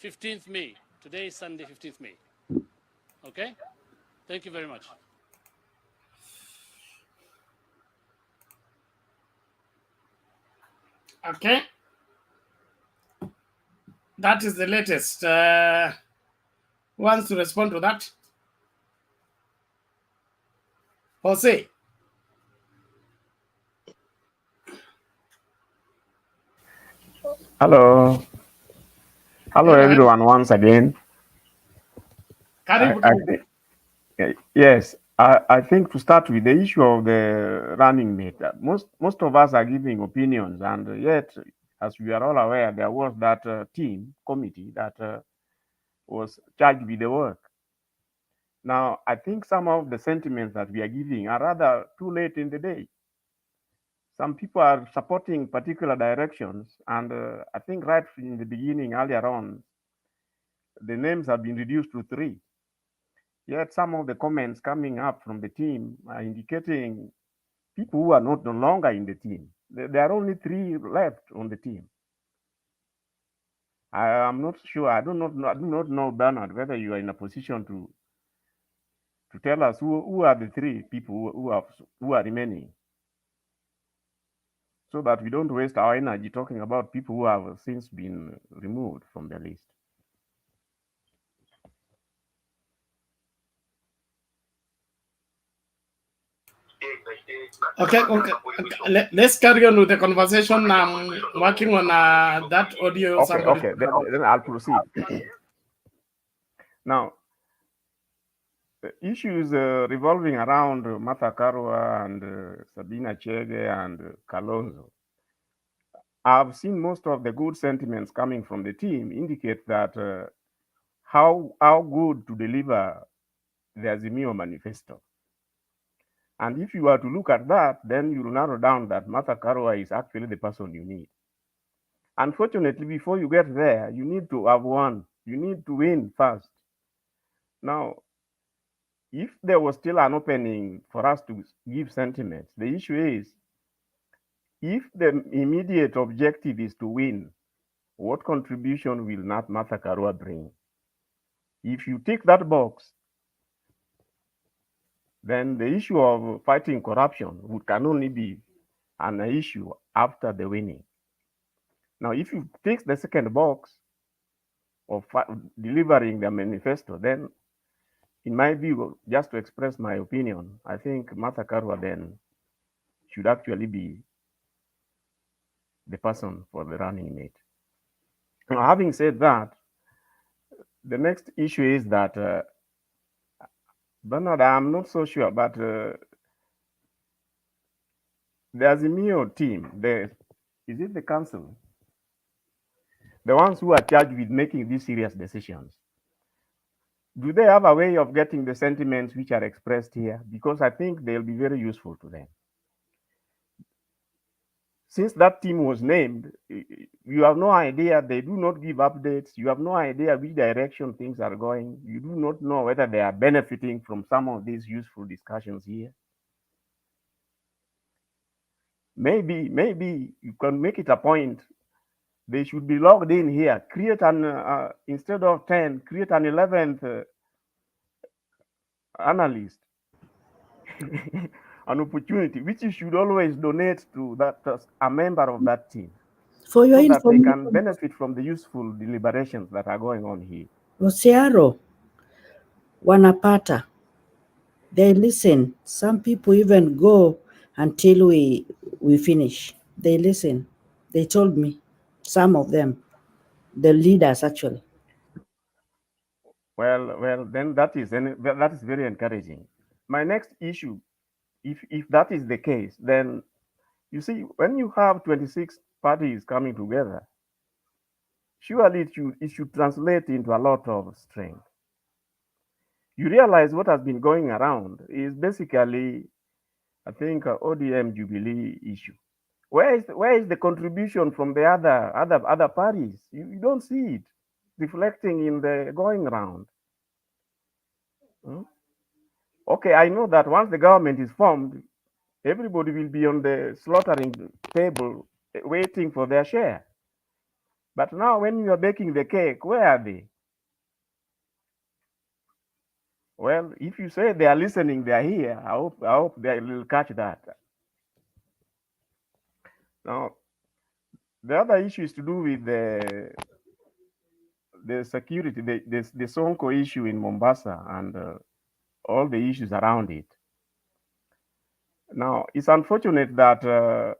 S11: 15th May. Today is Sunday, 15th May. Okay? Thank you very much.
S1: Okay. That is the latest. Who wants to respond to that? Jose.
S12: Hello everyone once again. Yes, I think to start with the issue of the running mate, most of us are giving opinions, and yet, as we are all aware, there was that committee that was charged with the work. Now, I think some of the sentiments that we are giving are rather too late in the day. some people are supporting particular directions, and I think right in the beginning, earlier on, the names have been reduced to 3. Yet some of the comments coming up from the team are indicating people who are no longer in the team. There are only 3 left on the team. I am not sure. I do not know, Bernard, whether you are in a position to tell us who are the 3 people who are remaining, so that we don't waste our energy talking about people who have since been removed from the list.
S1: Okay. Let's carry on with the conversation. I'm working on that audio.
S12: Okay. Then I'll proceed. Now, the issues revolving around Martha Karua and Sabina Chege and Kalonzo. I've seen most of the good sentiments coming from the team indicate that how good to deliver the Azimio manifesto. And if you are to look at that, then you will narrow down that Martha Karua is actually the person you need. Unfortunately, before you get there, you need to have won. You need to win first. Now, if there was still an opening for us to give sentiments, the issue is, if the immediate objective is to win, what contribution will not Martha Karua bring? If you tick that box, then the issue of fighting corruption can only be an issue after the winning. Now, if you tick the second box of delivering the manifesto, then in my view, just to express my opinion, I think Martha Karua then should actually be the person for the running mate. Now, having said that, the next issue is that, Bernard, I'm not so sure, but the Azimio team, is it the council? The ones who are charged with making these serious decisions, do they have a way of getting the sentiments which are expressed here? Because I think they'll be very useful to them. Since that team was named, you have no idea. They do not give updates. You have no idea which direction things are going. You do not know whether they are benefiting from some of these useful discussions here. Maybe you can make it a point. They should be logged in here. Create an, instead of 10, create an 11th analyst. An opportunity, which you should always donate to that a member of that team,
S14: For your
S12: so that they
S14: information,
S12: can benefit from the useful deliberations that are going on here.
S14: Osiaro, wanapata. They listen. Some people even go until we finish. They listen. They told me, some of them, the leaders actually.
S12: Well, then that is very encouraging. My next issue, if that is the case, then you see, when you have 26 parties coming together, surely it should translate into a lot of strength. You realize what has been going around is basically, I think, ODM Jubilee issue. Where is the contribution from the other parties? You don't see it reflecting in the going round. Okay, I know that once the government is formed, everybody will be on the slaughtering table waiting for their share. But now when you are baking the cake, where are they? Well, if you say they are listening, they are here. I hope they will catch that. Now, the other issue is to do with the security, the Sonko issue in Mombasa and all the issues around it. Now, it's unfortunate that,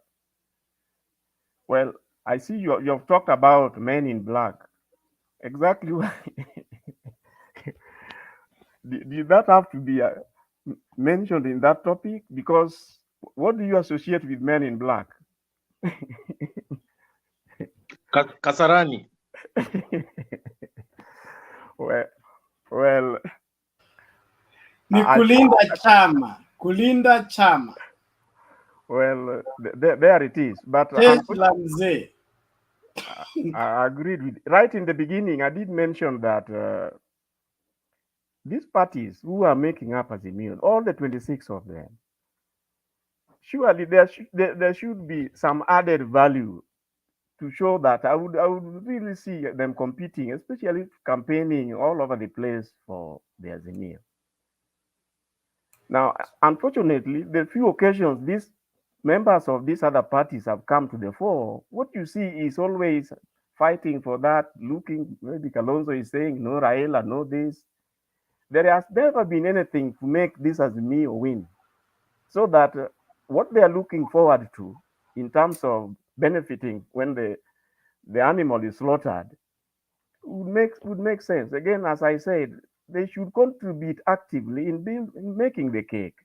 S12: well, I see you have talked about men in black. Exactly. Did that have to be mentioned in that topic? Because what do you associate with men in black?
S13: Kasarani.
S12: Well,
S1: ni kulinda chama, kulinda chama.
S12: Well, there it is. But I agreed with right in the beginning. I did mention that these parties who are making up as immune, all the 26 of them, surely there should be some added value to show that I would really see them competing, especially campaigning all over the place for the Azimio. Now, unfortunately, the few occasions these members of these other parties have come to the fore, what you see is always fighting for that, looking, maybe Kalonzo is saying, no Raila, no this. There has never been anything to make this Azimio win. So that what they are looking forward to in terms of benefiting when the animal is slaughtered would make sense. Again, as I said, they should contribute actively in making the cake,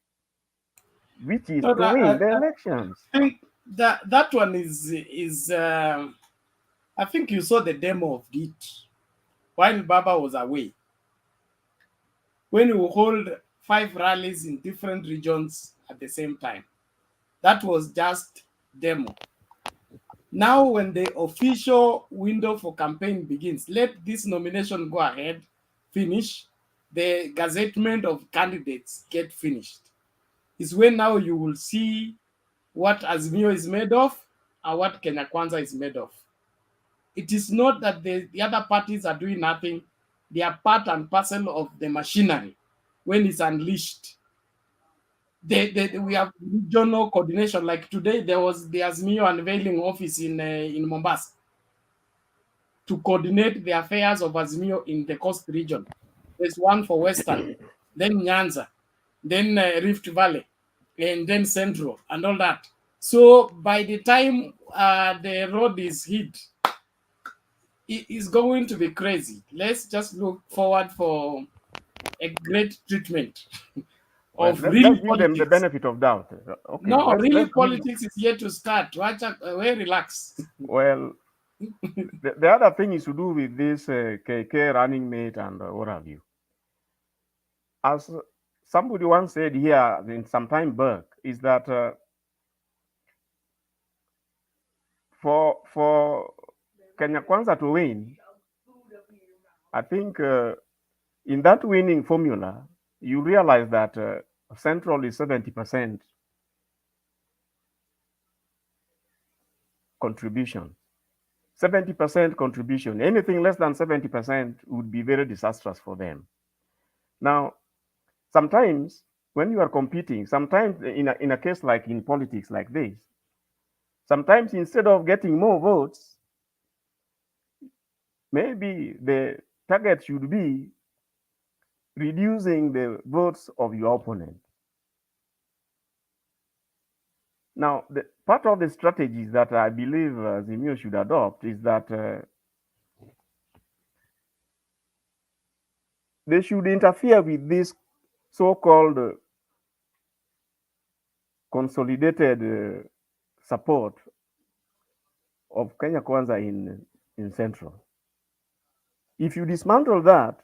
S12: which is
S1: No,
S12: to win the elections.
S1: I think that one is I think you saw the demo of it while Baba was away. When you hold 5 rallies in different regions at the same time, that was just demo. Now, when the official window for campaign begins, let this nomination go ahead, finish, the gazettement of candidates get finished. Is when now you will see what Azimio is made of and what Kenya Kwanza is made of. It is not that the other parties are doing nothing. They are part and parcel of the machinery when it's unleashed. We have regional coordination. Like today, there was the Azimio unveiling office in Mombasa to coordinate the affairs of Azimio in the coast region. There's one for Western, then Nyanza, then Rift Valley, and then Central, and all that. So by the time the road is hit, it is going to be crazy. Let's just look forward for a great treatment of
S12: Let's give them the benefit of doubt. Okay,
S1: no, really,
S12: let's
S1: politics is yet to start. Very relax.
S12: Well, the other thing is to do with this KK running mate and what have you. As somebody once said here in some time back, is that for Kenya Kwanza to win, I think in that winning formula, you realize that Central is 70% contribution. 70% contribution. Anything less than 70% would be very disastrous for them. Now, sometimes when you are competing, sometimes in a case like in politics like this, sometimes instead of getting more votes, maybe the target should be reducing the votes of your opponent. Now, part of the strategies that I believe Zimio should adopt is that they should interfere with this so-called consolidated support of Kenya Kwanza in Central. If you dismantle that,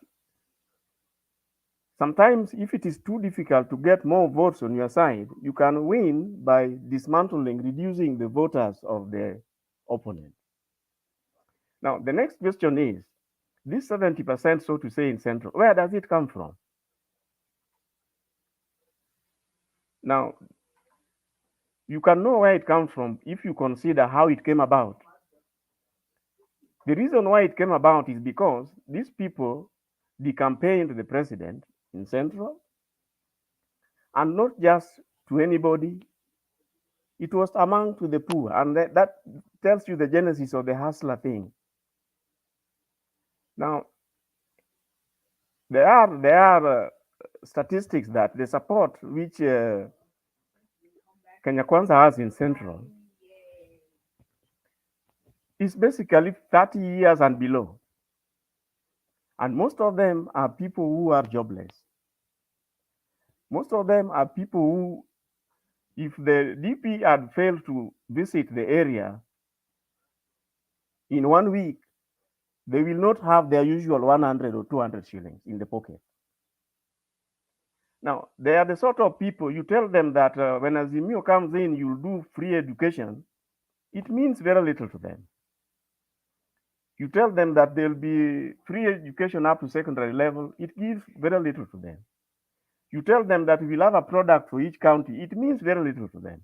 S12: sometimes if it is too difficult to get more votes on your side, you can win by dismantling, reducing the voters of the opponent. Now, the next question is, this 70%, so to say, in Central, where does it come from? Now, you can know where it comes from if you consider how it came about. The reason why it came about is because these people decampaigned the president in Central, and not just to anybody. It was among to the poor, and that tells you the genesis of the hustler thing. Now, there are statistics that the support which Kenya Kwanza has in Central is basically 30 years and below. And most of them are people who are jobless. Most of them are people who, if the DP had failed to visit the area in 1 week, they will not have their usual 100 or 200 shillings in the pocket. Now, they are the sort of people, you tell them that when Azimio comes in, you'll do free education, it means very little to them. You tell them that there'll be free education up to secondary level, it gives very little to them. You tell them that we'll have a product for each county, it means very little to them.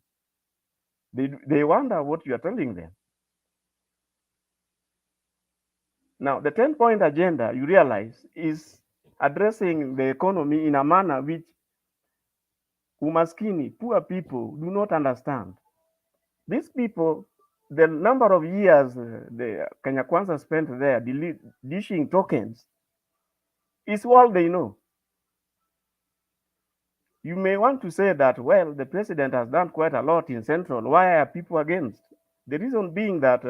S12: They wonder what you are telling them. Now, the 10-point agenda, you realize, is addressing the economy in a manner which umaskini, poor people, do not understand. These people, the number of years the Kenya Kwanza spent there dishing tokens is all they know. You may want to say that, well, the president has done quite a lot in Central. Why are people against? The reason being that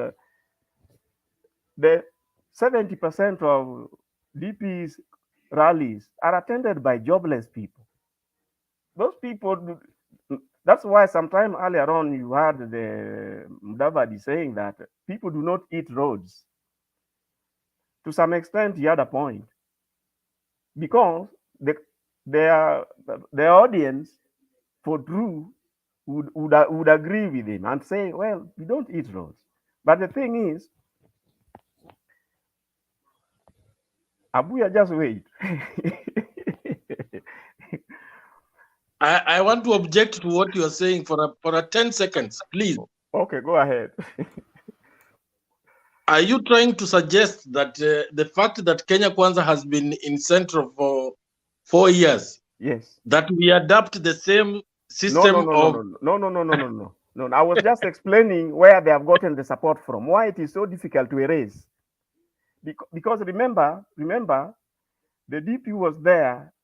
S12: the 70% of DP's rallies are attended by jobless people. Those people, that's why sometime earlier on you heard the Mudavadi saying that people do not eat roads. To some extent, he had a point. Because the audience for true would agree with him and say, well, we don't eat roads. But the thing is, Abuya, just wait.
S13: I want to object to what you are saying for a 10 seconds, please.
S12: Okay, go ahead.
S13: Are you trying to suggest that the fact that Kenya Kwanza has been in Central for 4 years,
S12: yes,
S13: that we adapt the same system
S12: No, I was just explaining where they have gotten the support from, why it is so difficult to erase. Because remember, the DP was there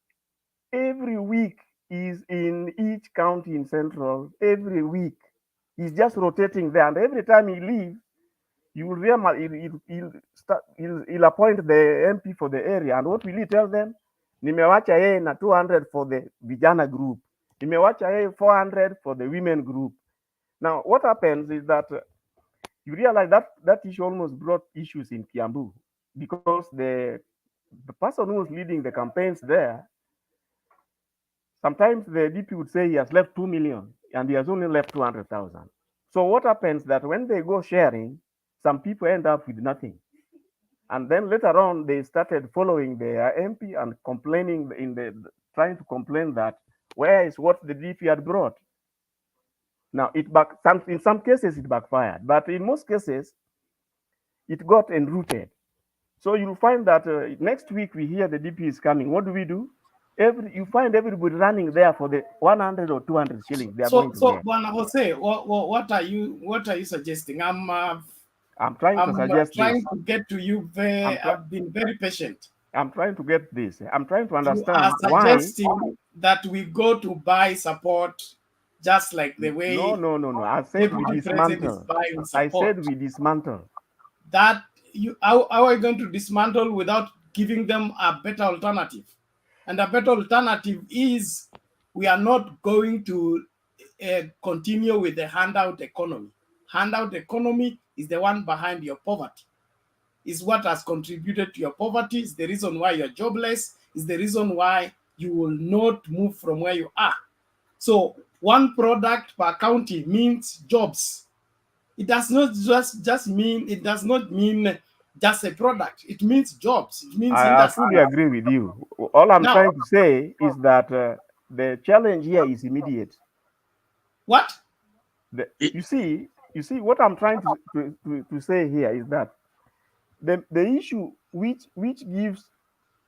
S12: every week. Is in each county in Central every week. He's just rotating there, and every time he leaves, you will remember he'll appoint the MP for the area. And what will he tell them? Nimewacha yeye na 200 for the vijana group. Nimewacha yeye 400 for the women group. Now, what happens is that you realize that issue almost brought issues in Kiambu, because the person who was leading the campaigns there, sometimes the DP would say he has left 2 million and he has only left 200,000. So what happens that when they go sharing, some people end up with nothing. And then later on, they started following their MP and complaining trying to complain that where is what the DP had brought. Now, in some cases it backfired, but in most cases, it got enrooted. So you'll find that next week we hear the DP is coming. What do? You find everybody running there for the 100 or 200 shillings they are going to get.
S1: Bwana Jose, what are you suggesting? I'm
S12: trying to suggest
S1: trying to get to you. I've been very patient.
S12: I'm trying to get this. I'm trying to understand
S1: you are suggesting that we go to buy support just like the way.
S12: No. I said we dismantle. I said we dismantle.
S1: That how are you going to dismantle without giving them a better alternative? And a better alternative is we are not going to continue with the handout economy. Handout economy is the one behind your poverty. Is what has contributed to your poverty. Is the reason why you're jobless. Is the reason why you will not move from where you are. So one product per county means jobs. It does not just mean. It does not mean just a product. It means jobs. It means
S12: I fully agree with you. All I'm trying to say is that the challenge here is immediate.
S1: What?
S12: You see what I'm trying to say here is that the issue which gives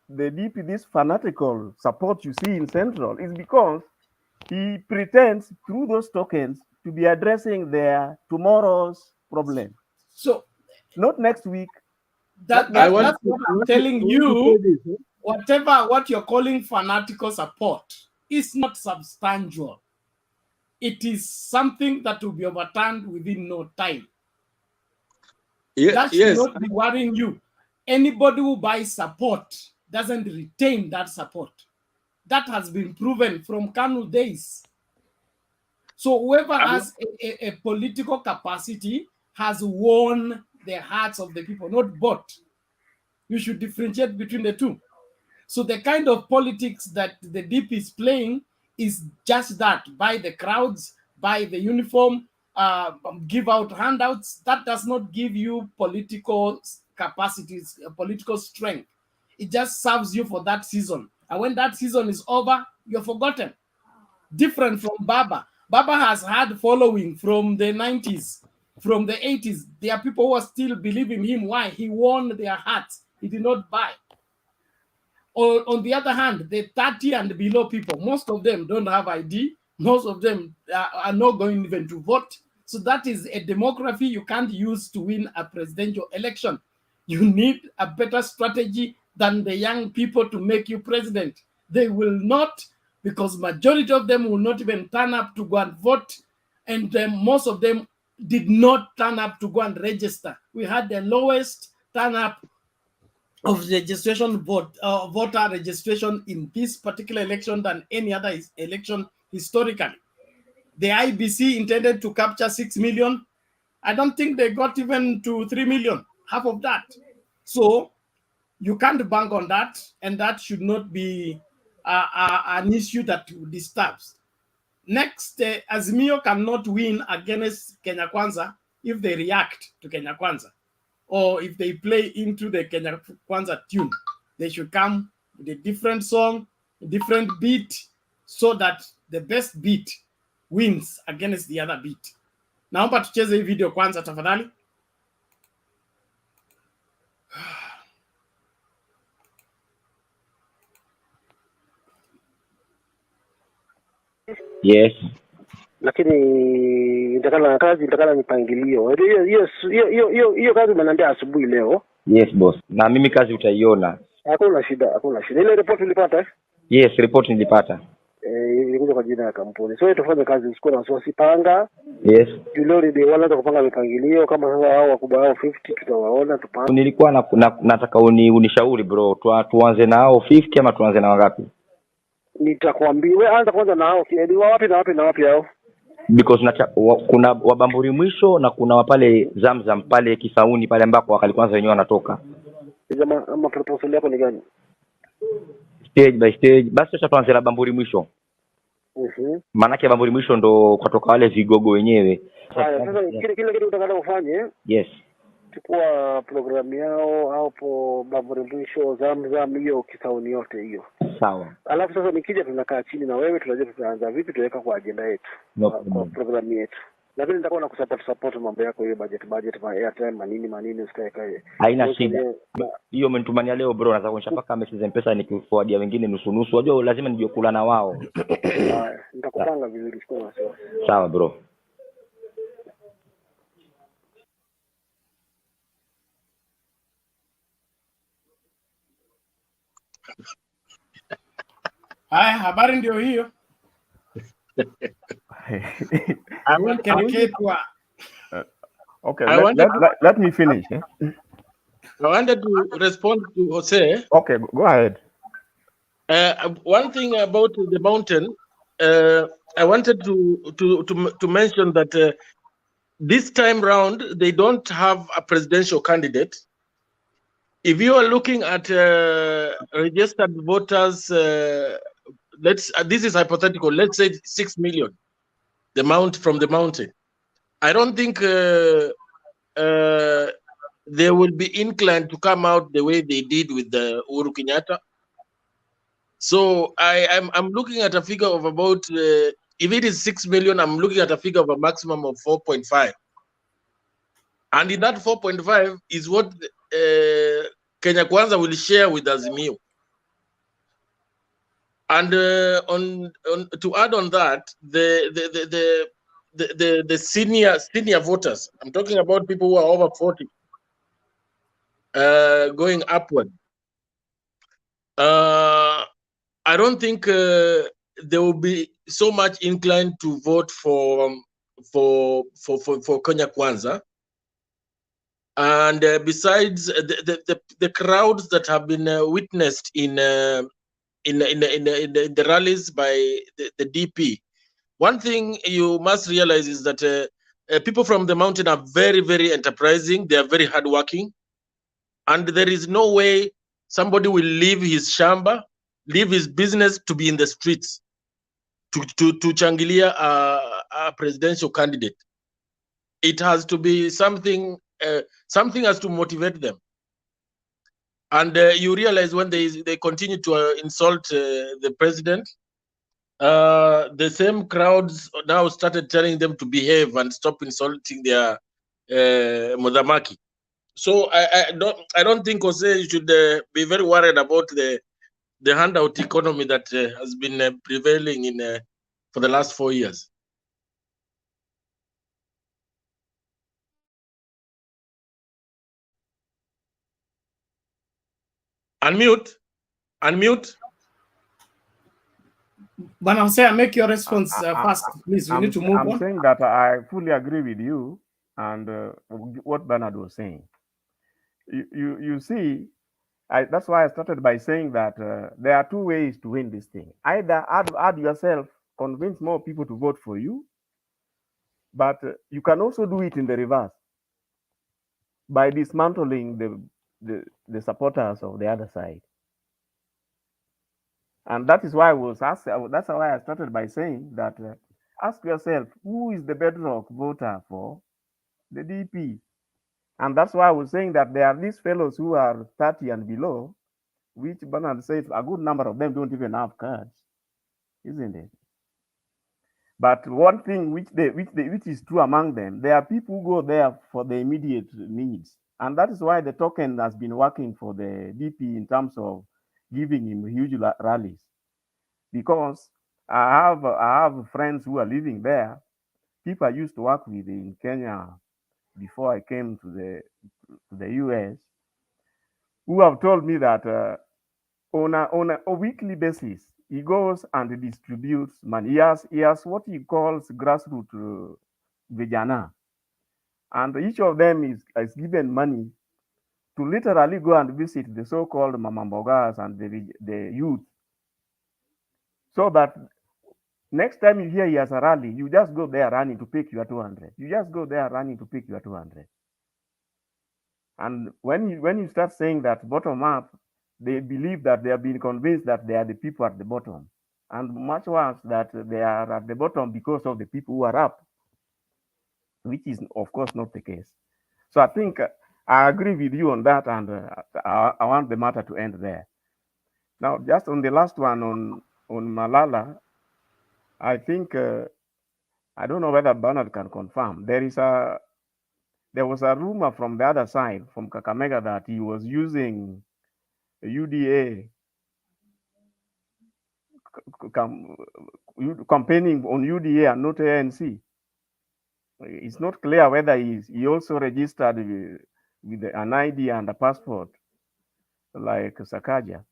S12: the DP this fanatical support you see in Central is because he pretends through those tokens to be addressing their tomorrow's problem.
S1: So
S12: not next week.
S1: That's what I'm telling you. What you're calling fanatical support is not substantial. It is something that will be overturned within no time. That should not be worrying you. Anybody who buys support doesn't retain that support. That has been proven from Kanu days. So whoever has a political capacity has won the hearts of the people, not bought. You should differentiate between the two. So the kind of politics that the DP is playing is just that: buy the crowds, buy the uniform, give out handouts. That does not give you political capacities, political strength. It just serves you for that season. And when that season is over, you're forgotten. Different from Baba. Baba has had following from the 90s, from the 80s. There are people who are still believing him. Why? He won their hearts. He did not buy. Or on the other hand, the 30 and below people, most of them don't have ID. Most of them are not going even to vote. So that is a demography you can't use to win a presidential election. You need a better strategy than the young people to make you president. They will not, because majority of them will not even turn up to go and vote. And most of them did not turn up to go and register. We had the lowest turn up of registration voter registration in this particular election than any other election historically. The IBC intended to capture 6 million. I don't think they got even to 3 million, half of that. So you can't bank on that, and that should not be an issue that disturbs. Next, Azimio cannot win against Kenya Kwanza if they react to Kenya Kwanza, or if they play into the Kenya Kwanza tune. They should come with a different song, a different beat, so that the best beat wins against the other beat. Naomba tucheze hii video kwanza tafadhali.
S17: Yes. Lakini nitakana kazi, nitakana mipangilio. Hiyo kazi umeniambia asubuhi leo. Yes boss. Na mimi kazi utaiona. Hakuna shida, hakuna shida. Ile report ulipata eh? Yes, report nilipata. Ilikuja kwa jina ya kampuni. So tufanye kazi, usikuwa na wasiwasi, panga. Yes. Leo ndio wanaanza kupanga mipangilio, kama sasa hao wakubwa hao 50 tutawaona tupanga. Nilikuwa nataka unishauri bro, tuanze na hao 50 ama tuanze na wangapi? Nitakwambia wewe anza kwanza na hao, ni wapi na wapi na wapi hao? Because kuna wabamburi mwisho na kuna wapale Zamzam pale Kisauni pale ambako wakali kwanza wenyewe wanatoka. Jamaa ama proposal yako ni gani? Stage by stage. Basi tuanze na bamburi mwisho. Maana yake bamburi mwisho ndo kutoka wale vigogo wenyewe. Haya, sasa kile kitu utakalo kufanye. Yes. Chukua programu yao hapo bamburi mwisho Zamzam hiyo Kisauni yote hiyo. Sawa. Alafu sasa nikija tunakaa chini na wewe tunajua tutaanza vipi, tuweka kwa agenda yetu. Kwa programu yetu. Lakini nitakuwa na kusupport mambo yako hiyo budget airtime manini usikaeka. Haina shida. Hiyo umenitumania leo bro, naweza kuonyesha paka message M-Pesa nikiforwardia wengine nusu nusu. Unajua lazima nijue kula na wao. Haya, nitakupanga vizuri kwa sawa. Sawa bro.
S1: Haya, habari ndio hiyo.
S12: Okay, let me finish.
S13: I wanted to respond to Jose.
S12: Okay, go ahead.
S13: One thing about the mountain, I wanted to mention that this time round they don't have a presidential candidate. If you are looking at registered voters, this is hypothetical. Let's say 6 million, from the mountain. I don't think they will be inclined to come out the way they did with the Uhuru Kenyatta. So I'm looking at a figure of about, if it is 6 million, I'm looking at a figure of a maximum of 4.5. And in that 4.5 is what Kenya Kwanza will share with Azimio. And to add on that, the senior voters, I'm talking about people who are over 40, going upward. I don't think they will be so much inclined to vote for Kenya Kwanza. And besides the crowds that have been witnessed in the rallies by the DP, one thing you must realize is that people from the mountain are very, very enterprising. They are very hardworking, and there is no way somebody will leave his shamba, leave his business to be in the streets to changilia a presidential candidate. It has to be something, something has to motivate them. And you realize when they continue to insult the president, the same crowds now started telling them to behave and stop insulting their Mudamaki. So I don't think Jose should be very worried about the handout economy that has been prevailing in for the last 4 years. Unmute.
S1: But I'll say, make your response fast, please. We need to move on.
S12: I'm saying that I fully agree with you and what Bernard was saying. You see, that's why I started by saying that there are two ways to win this thing. Either add yourself, convince more people to vote for you, but you can also do it in the reverse by dismantling the supporters of the other side. And that is why I was asked, that's why I started by saying that ask yourself, who is the bedrock voter for the DP? And that's why I was saying that there are these fellows who are 30 and below, which Bernard says a good number of them don't even have cards, isn't it? But one thing which is true among them, there are people who go there for the immediate needs. And that is why the token has been working for the DP in terms of giving him huge rallies. Because I have friends who are living there, people I used to work with in Kenya before I came to the US, who have told me that on a weekly basis, he goes and distributes money. He has what he calls grassroots vijana. And each of them is given money to literally go and visit the so-called mamambogas and the youth. So that next time you hear he has a rally, you just go there running to pick your 200. You just go there running to pick your 200. And when you start saying that bottom up, they believe that they have been convinced that they are the people at the bottom. And much worse, that they are at the bottom because of the people who are up, which is, of course, not the case. So I think I agree with you on that, and I want the matter to end there. Now, just on the last one on Malala, I think, I don't know whether Bernard can confirm. There was a rumor from the other side, from Kakamega, that he was using UDA campaigning on UDA and not ANC. It's not clear whether he also registered with an ID and a passport like Sakaja.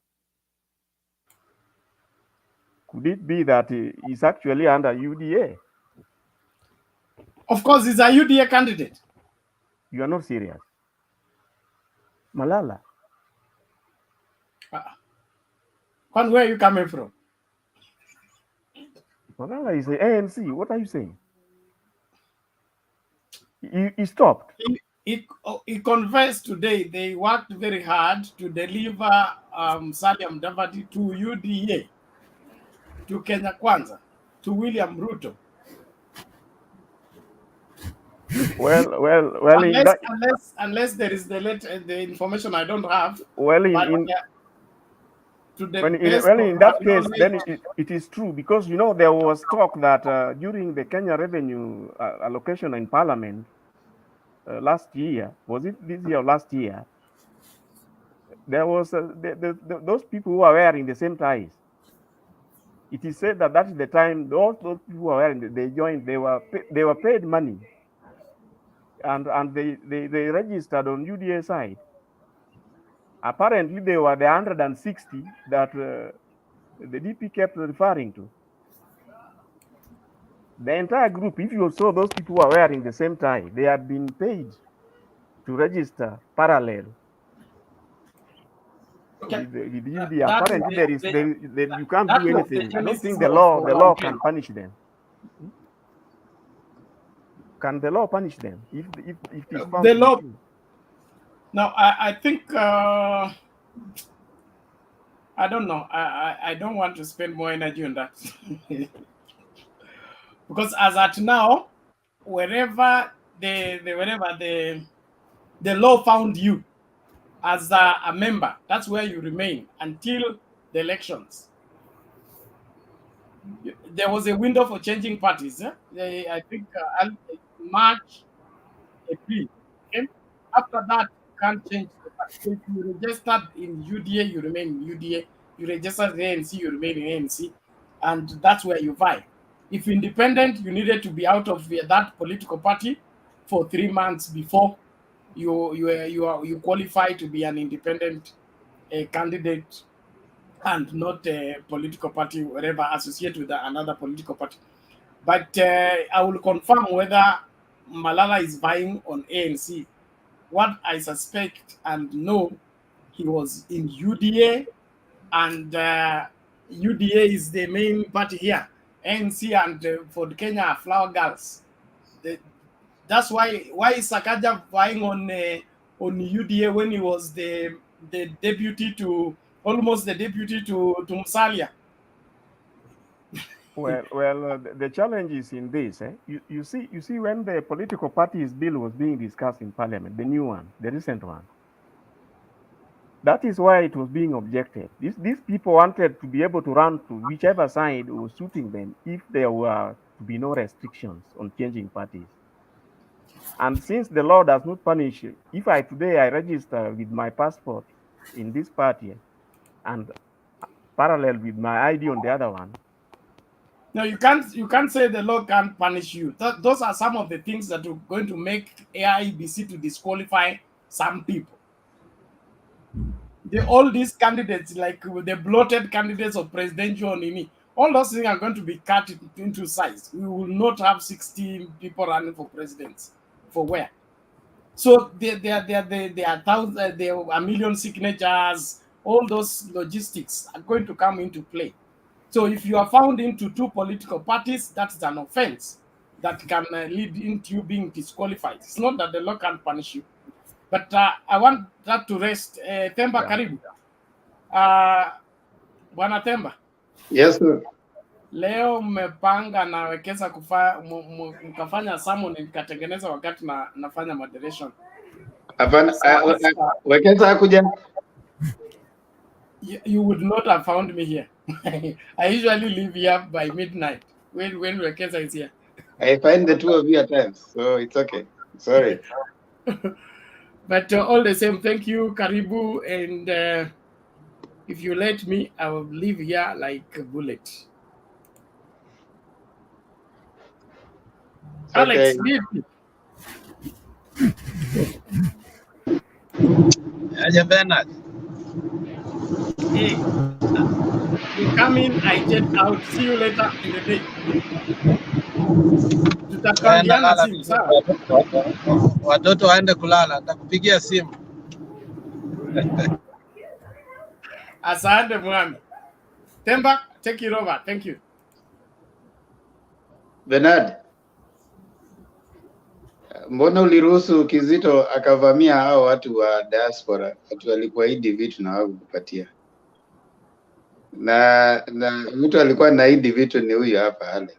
S12: Could it be that he's actually under UDA?
S1: Of course, he's a UDA candidate.
S12: You are not serious. Malala.
S1: Where are you coming from?
S12: Malala is the ANC. What are you saying? He stopped.
S1: He confessed today they worked very hard to deliver Salim Davadi to UDA, to Kenya Kwanza, to William Ruto.
S12: Well.
S1: Unless there is the information I don't have.
S12: Well, in that case, then it is true, because there was talk that during the Kenya revenue allocation in Parliament last year, was it this year or last year? There was those people who are wearing the same ties. It is said that is the time those people who are wearing, they joined. They were paid money, and they registered on UDA side. Apparently, they were the 160 that the DP kept referring to. The entire group, if you saw those people who are wearing the same tie, they had been paid to register parallel with UDA. Apparently, you can't do anything. I don't think the law can punish them. Can the law punish them if it's found
S1: the law? Now, I think I don't know. I don't want to spend more energy on that. Because as at now, wherever the law found you as a member, that's where you remain until the elections. There was a window for changing parties. I think March, April. Okay? After that, you can't change the party. So if you registered in UDA, you remain in UDA. You registered in ANC, you remain in ANC. And that's where you vie. If independent, you needed to be out of that political party for 3 months before you qualify to be an independent candidate and not a political party, whatever, associated with another political party. But I will confirm whether Malala is vying on ANC. What I suspect and know, he was in UDA, and UDA is the main party here. ANC and for Kenya are flower girls. That's why is Sakaja vying on UDA when he was the deputy to almost the deputy to Musalia.
S12: Well, the challenge is in this. You see, when the political parties bill was being discussed in Parliament, the new one, the recent one, that is why it was being objected. These people wanted to be able to run to whichever side was suiting them if there were to be no restrictions on changing parties. And since the law does not punish, if today I register with my passport in this party and parallel with my ID on the other one.
S1: No, you can't say the law can't punish you. Those are some of the things that are going to make AIBC to disqualify some people. All these candidates, like the bloated candidates of presidential Nini, all those things are going to be cut into size. We will not have 60 people running for presidents. For where? So there are thousands, there are a million signatures. All those logistics are going to come into play. So if you are found into 2 political parties, that's an offense that can lead into you being disqualified. It's not that the law can punish you. But I want that to rest. Themba, karibu. Bwana Themba.
S19: Yes, sir.
S1: Leo mmepanga na Wekesa mkafanya summon nikatengeneza wakati nafanya moderation.
S19: Hapana, Wekesa hakuja.
S1: You would not have found me here. I usually leave here by midnight when Wekesa is here.
S19: I find the 2 of you at times, so it's okay. Sorry.
S1: But all the same, thank you, Karibu, and if you let me, I will leave here like a bullet. It's Alex, leave me.
S20: Bernard.
S1: Hey, you come in, I jet out. See you later in the day. Tutapangiana simu, sawa?
S20: Watoto waende kulala, nitakupigia simu.
S1: Asante mwami. Themba, take it over. Thank you.
S19: Bernard, mbona uliruhusu Kizito akavamia hao watu wa diaspora? Watu walikuahidi vitu na hawakukupatia. Na mtu alikuwa anaahidi vitu ni huyu hapa Alex.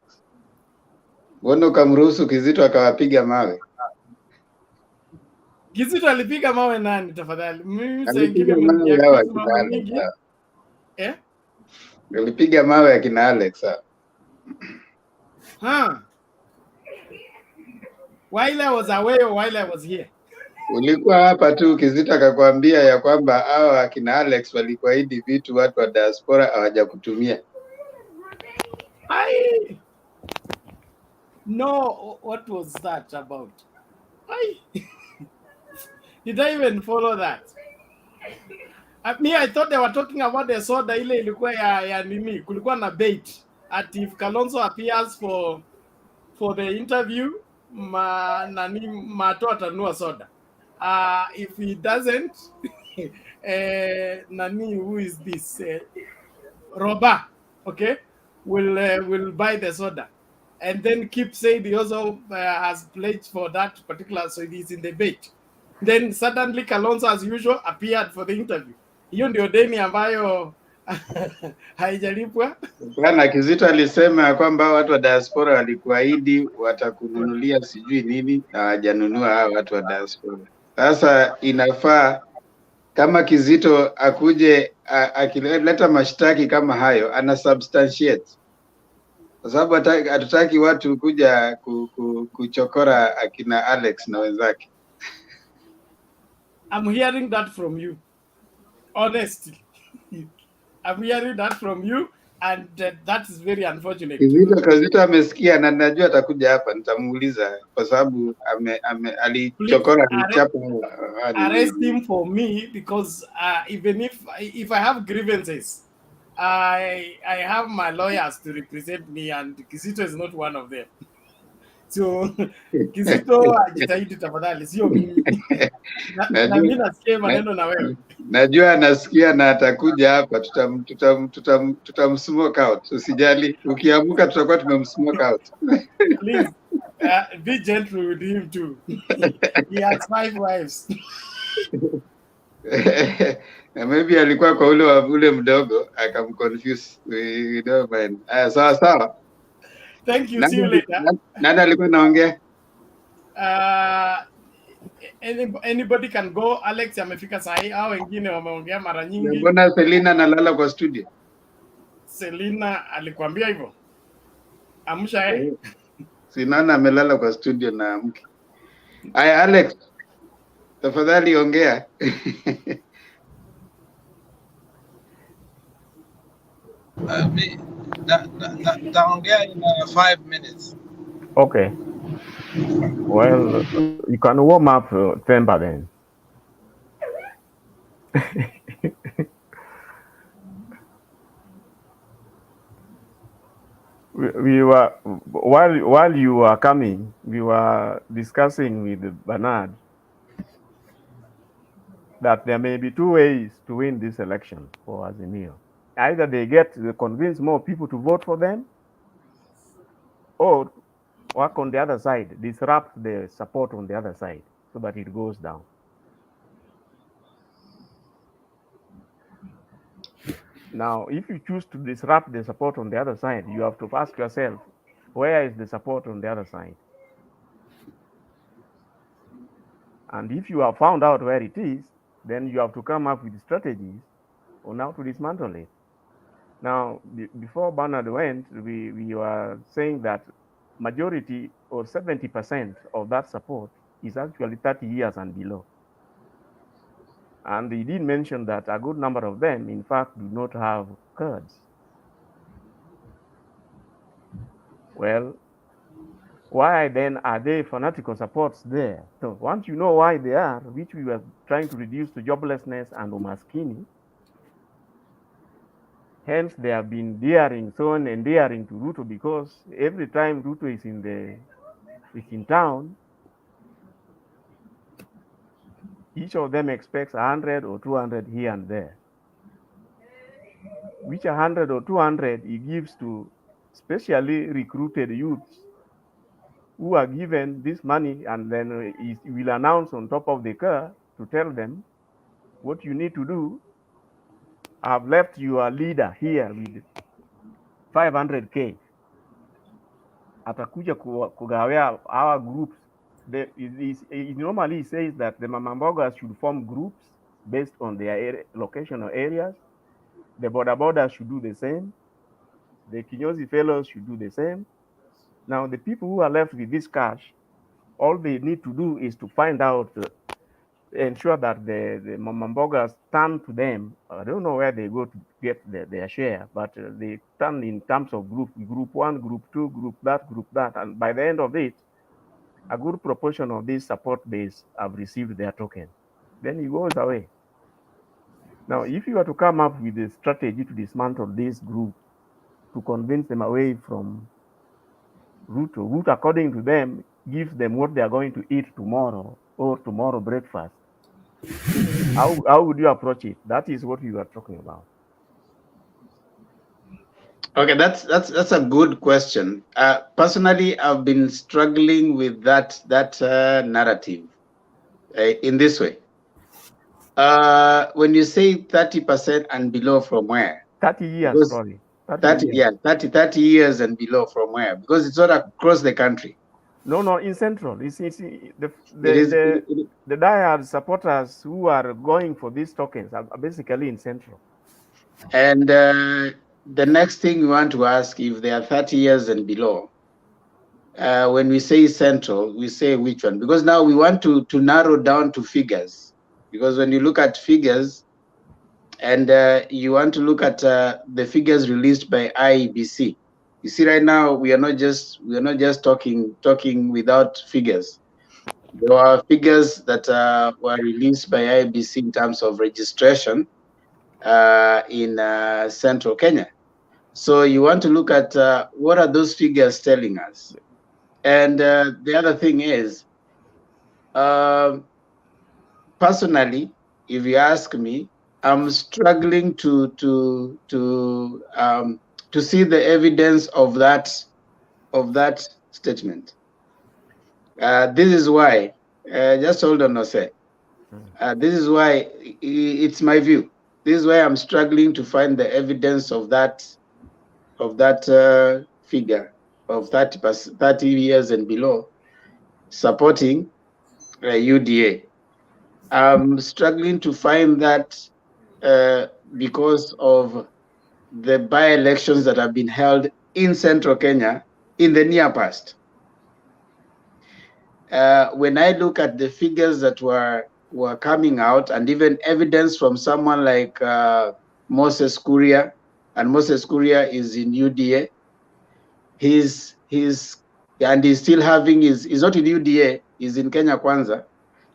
S19: Mbona ukamruhusu Kizito akawapiga mawe?
S1: Kizito alipiga mawe nani tafadhali? Mimi
S19: alipiga mawe hawa akina Alex. Alipiga mawe akina Alex.
S1: While I was away or while I was here?
S19: Ulikuwa hapa tu, Kizito akakwambia ya kwamba hawa akina Alex walikuahidi vitu watu wa diaspora hawajakutumia.
S1: No, what was that about? Did I even follow that? I thought they were talking about the soda ile ilikuwa ya nini, kulikuwa na bait at if Kalonzo appears for the interview Mato atanua soda. If he doesn't, who is this? Roba, okay, will buy the soda, and then keep saying he also has pledged for that particular, so it is in the bait. Then suddenly Kalonzo, as usual, appeared for the interview. Hiyo ndio deni ambayo haijalipwa.
S19: Bwana Kizito alisema ya kwamba watu wa diaspora walikuahidi watakununulia sijui nini na hawajanunua hao watu wa diaspora. Sasa inafaa kama Kizito akuje akileta mashtaki kama hayo, ana substantiate, kwa sababu hatutaki watu kuja kuchokora akina Alex na wenzake.
S1: I'm hearing that from you, honestly. I'm hearing that from you, and that is very unfortunate.
S19: Kizito amesikia na najua atakuja hapa, nitamuuliza kwa sababu alichokora alichapa.
S1: Arrest him for me, because even if I have grievances, I have my lawyers to represent me, and Kizito is not one of them. So Kizito ajitahidi tafadhali, sio mimi. Na mimi nasikia maneno na wewe.
S19: Najua anasikia na atakuja hapa, tutamsmoke out. Usijali, ukiamuka tutakuwa tumemsmoke out.
S1: Please be gentle with him too. He has 5 wives.
S19: Maybe alikuwa kwa ule mdogo akamconfuse. We don't mind. Sawa sawa.
S1: Thank you. See you later.
S19: Nani alikuwa naongea?
S1: Anybody can go. Alex amefika sahi, au wengine wameongea mara nyingi.
S19: Mbona Selina analala kwa studio?
S1: Selina alikwambia hivyo? Amsha yeye.
S19: Sinana amelala kwa studio na mke. Aya, Alex, tafadhali ongea.
S20: Taongea in 5 minutes.
S12: Okay. Well, you can warm up Themba then. we were while you were coming, we were discussing with Bernard that there may be 2 ways to win this election for Azimio. Either they convince more people to vote for them, or work on the other side, disrupt the support on the other side so that it goes down. Now, if you choose to disrupt the support on the other side, you have to ask yourself, where is the support on the other side? And if you have found out where it is, then you have to come up with strategies on how to dismantle it. Now, before Bernard went, we were saying that majority or 70% of that support is actually 30 years and below. And he did mention that a good number of them, in fact, do not have cards. Well, why then are they fanatical supports there? So once you know why they are, which we were trying to reduce to joblessness and umaskini, hence they have been so endearing to Ruto, because every time Ruto is in town, each of them expects 100 or 200 here and there. Which 100 or 200 he gives to specially recruited youths who are given this money, and then he will announce on top of the car to tell them what you need to do. I've left your leader here with 500K. Atakuja kugawea our groups. It normally says that the Mamambogas should form groups based on their location or areas. The Boda should do the same. The Kinyozi fellows should do the same. Now, the people who are left with this cash, all they need to do is to find out, ensure that the Mamambogas turn to them. I don't know where they go to get their share, but they turn in terms of group 1, group 2, group that. And by the end of it, a good proportion of this support base have received their token. Then he goes away. Now, if you were to come up with a strategy to dismantle this group, to convince them away from Ruto, according to them, gives them what they are going to eat tomorrow or tomorrow breakfast. How would you approach it? That is what we were talking about.
S19: Okay, that's a good question. Personally, I've been struggling with that narrative in this way. When you say 30% and below, from where?
S12: 30 years,
S19: Because
S12: probably.
S19: 30
S12: years.
S19: yeah, 30 years and below from where? Because it's not across the country.
S12: No, in Central. It's the
S19: It
S12: diehard supporters who are going for these tokens are basically in Central.
S19: And the next thing we want to ask, if they are 30 years and below, when we say Central, we say which one? Because now we want to narrow down to figures. Because when you look at figures, and you want to look at the figures released by IEBC, you see right now we are not just talking without figures. There are figures that were released by IEBC in terms of registration in Central Kenya. So you want to look at what are those figures telling us. And the other thing is, personally, if you ask me, I'm struggling to see the evidence of that statement. This is why. Just hold on a sec. This is why it's my view. This is why I'm struggling to find the evidence of that figure of 30 years and below supporting UDA. I'm struggling to find that because of the by-elections that have been held in Central Kenya in the near past. When I look at the figures that were coming out, and even evidence from someone like Moses Kuria, and Moses Kuria is in UDA. He's still having he's not in UDA, he's in Kenya Kwanza,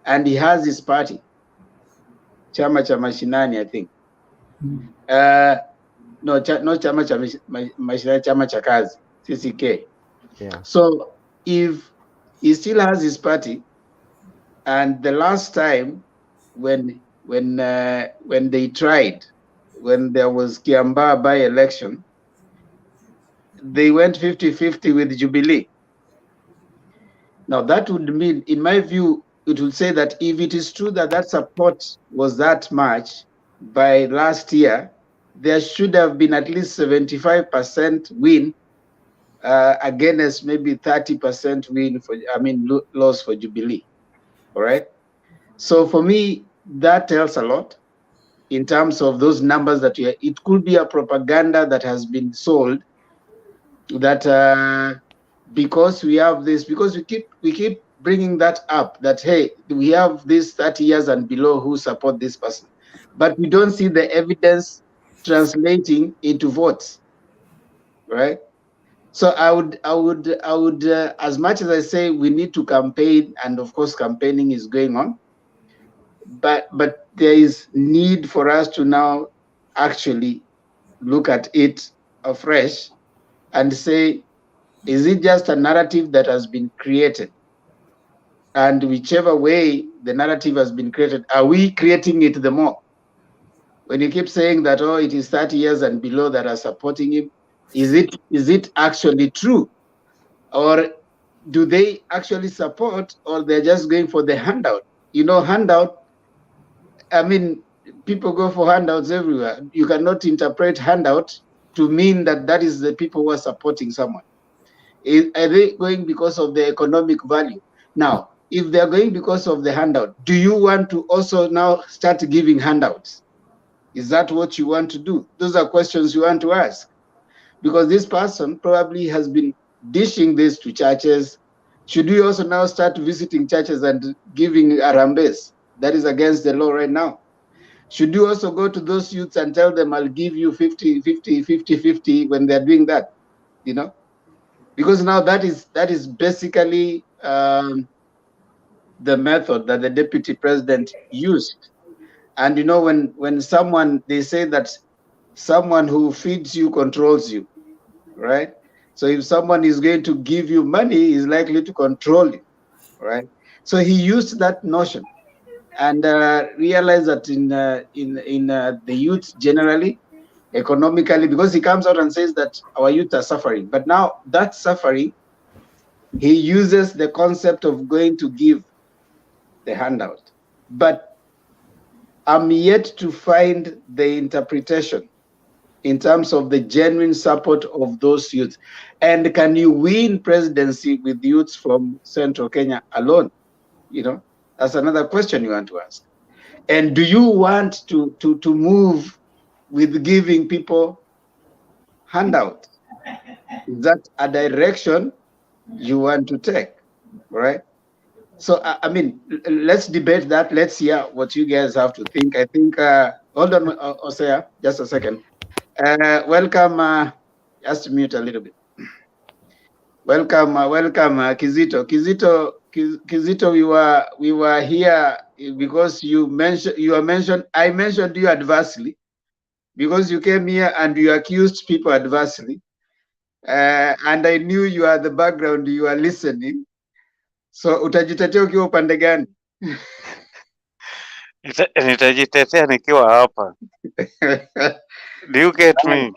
S19: and he has his party, Chama cha Mashinani, I think. No, not Chama cha Mashinani, Chama cha Kazi, CCK.
S12: Yeah.
S19: So if he still has his party, and the last time when they tried, when there was Kiambaa by-election, they went 50-50 with Jubilee. Now that would mean, in my view, it would say that if it is true that that support was that much by last year, there should have been at least 75% win against maybe 30% win for, loss for Jubilee. All right. So for me, that tells a lot in terms of those numbers that it could be a propaganda that has been sold, that because we have this, because we keep bringing that up, that hey, we have this 30 years and below who support this person, but we don't see the evidence translating into votes, right? So I would as much as I say we need to campaign, and of course campaigning is going on, but there is need for us to now actually look at it afresh and say, is it just a narrative that has been created? And whichever way the narrative has been created, are we creating it the more? When you keep saying that, oh, it is 30 years and below that are supporting him, is it actually true? Or do they actually support, or they're just going for the handout? You know, handout, I mean, people go for handouts everywhere. You cannot interpret handout to mean that that is the people who are supporting someone. Are they going because of the economic value? Now, if they're going because of the handout, do you want to also now start giving handouts? Is that what you want to do? Those are questions you want to ask. Because this person probably has been dishing this to churches. Should we also now start visiting churches and giving arambes? That is against the law right now. Should you also go to those youths and tell them, I'll give you 50-50 when they're doing that? You know? Because now that is basically the method that the deputy president used. And you know, when someone, they say that someone who feeds you controls you, right? So if someone is going to give you money, he's likely to control you, right? So he used that notion and realized that in the youth generally, economically, because he comes out and says that our youth are suffering. But now that suffering, he uses the concept of going to give the handout. But I'm yet to find the interpretation in terms of the genuine support of those youths? And can you win presidency with youths from Central Kenya alone? You know, that's another question you want to ask. And do you want to move with giving people handout? Is that a direction you want to take? Right? So, I mean, let's debate that. Let's hear what you guys have to think. I think, hold on, Osea, just a second. Welcome, just mute a little bit. Welcome, Kizito. Kizito, we were here because you mentioned, I mentioned you adversely because you came here and you accused people adversely. And I knew you are the background, you are listening. So utajitetea ukiwa upande gani?
S7: Nitajitetea nikiwa hapa. Do you get me?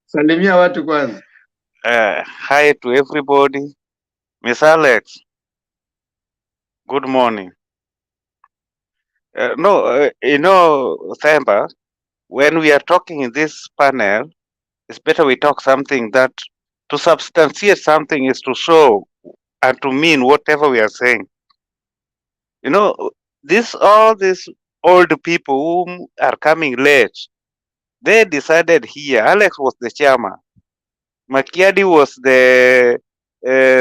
S19: Salimia watu kwanza.
S7: Hi to everybody. Miss Alex, good morning. You know, Themba, when we are talking in this panel, it's better we talk something that to substantiate something is to show and to mean whatever we are saying. You know, all these old people who are coming late, they decided here. Alex was the chairman. Makiadi was the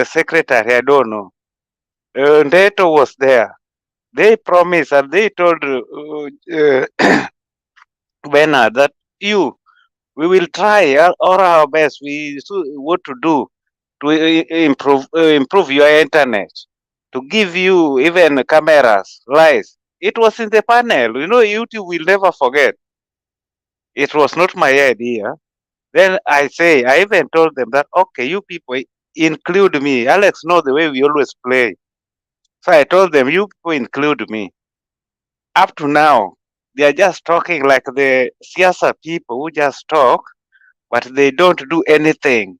S7: secretary, I don't know. Ndeto was there. They promised and they told Bernard that we will try all our best. What to do to improve your internet, to give you even cameras, lights. It was in the panel. You know, YouTube will never forget. It was not my idea. Then I even told them that, okay, you people include me. Alex knows the way we always play. So I told them, you people include me. Up to now, they are just talking like the Siasa people who just talk, but they don't do anything.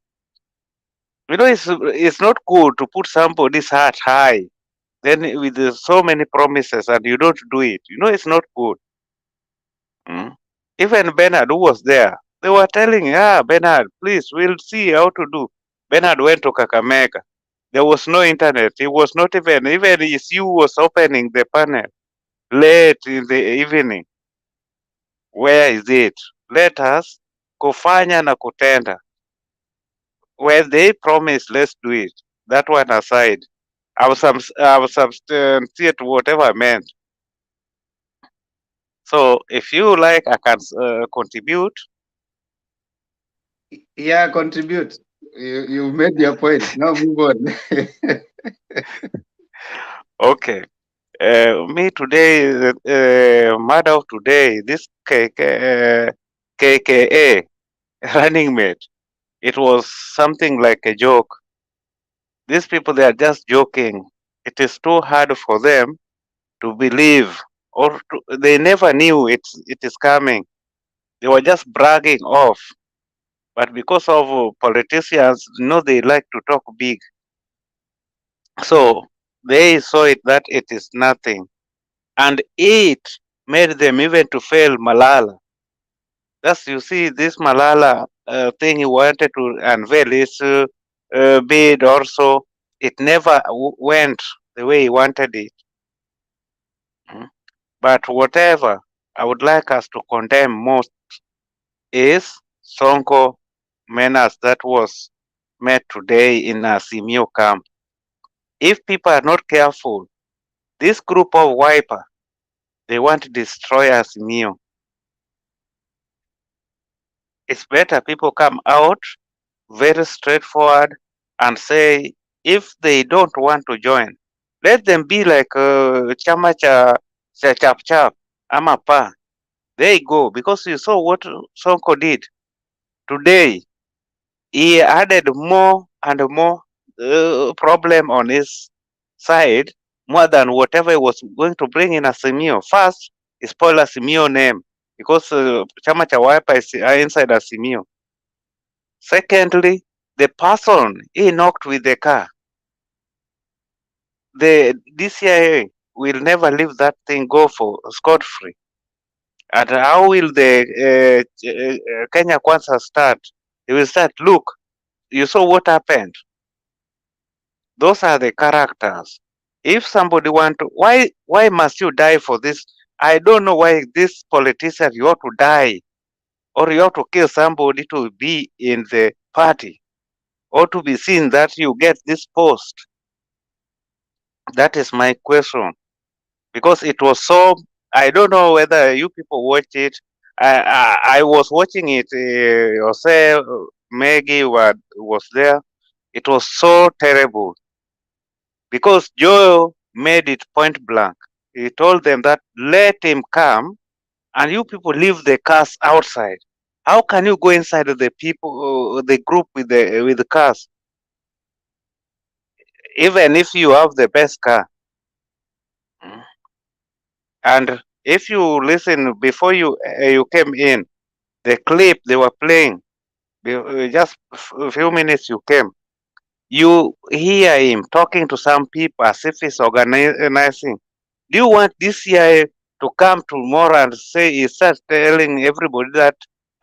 S7: You know, it's not good to put somebody's heart high, then with so many promises and you don't do it. You know, it's not good. Even Bernard, who was there, they were telling, Bernard, please, we'll see how to do. Bernard went to Kakamega. There was no internet. It was not even his you was opening the panel late in the evening. Where is it? Let us kufanya na kutenda. Where they promised, let's do it. That one aside, I will substantiate whatever I meant. So if you like, I can contribute.
S19: Yeah, contribute. You made your point. Now move on.
S7: Okay. Me today, matter of today, this KKA running mate, it was something like a joke. These people, they are just joking. It is too hard for them to believe, or they never knew it is coming. They were just bragging off. But because of politicians, they like to talk big. So they saw it that it is nothing. And it made them even to fail Malala. Thus, you see, this Malala thing he wanted to unveil his bid also, it never went the way he wanted it. But whatever I would like us to condemn most is Sonko Menace that was met today in Simio camp. If people are not careful, this group of wiper, they want to destroy Simio. It's better people come out very straightforward and say if they don't want to join, let them be like chama cha chap chap ama pa. They go, because you saw what Sonko did today. He added more and more problem on his side, more than whatever he was going to bring in Azimio. First, he spoiled Azimio name because chama cha Wiper is inside Azimio. Secondly, the person he knocked with the car, the DCIA will never leave that thing go for scot-free. And how will the Kenya Kwanza start? They will start, look, you saw what happened. Those are the characters. If somebody want to, why must you die for this? I don't know why this politician, you have to die or you have to kill somebody to be in the party or to be seen that you get this post. That is my question. Because it was so, I don't know whether you people watch it. I was watching it. Jose, Maggie was there. It was so terrible because Joe made it point blank. He told them that let him come and you people leave the cars outside. How can you go inside of the people, the group with the cars, even if you have the best car? And if you listen before you came in, the clip they were playing, just a few minutes you came, you hear him talking to some people as if he's organizing. Do you want this guy to come tomorrow and say he starts telling everybody that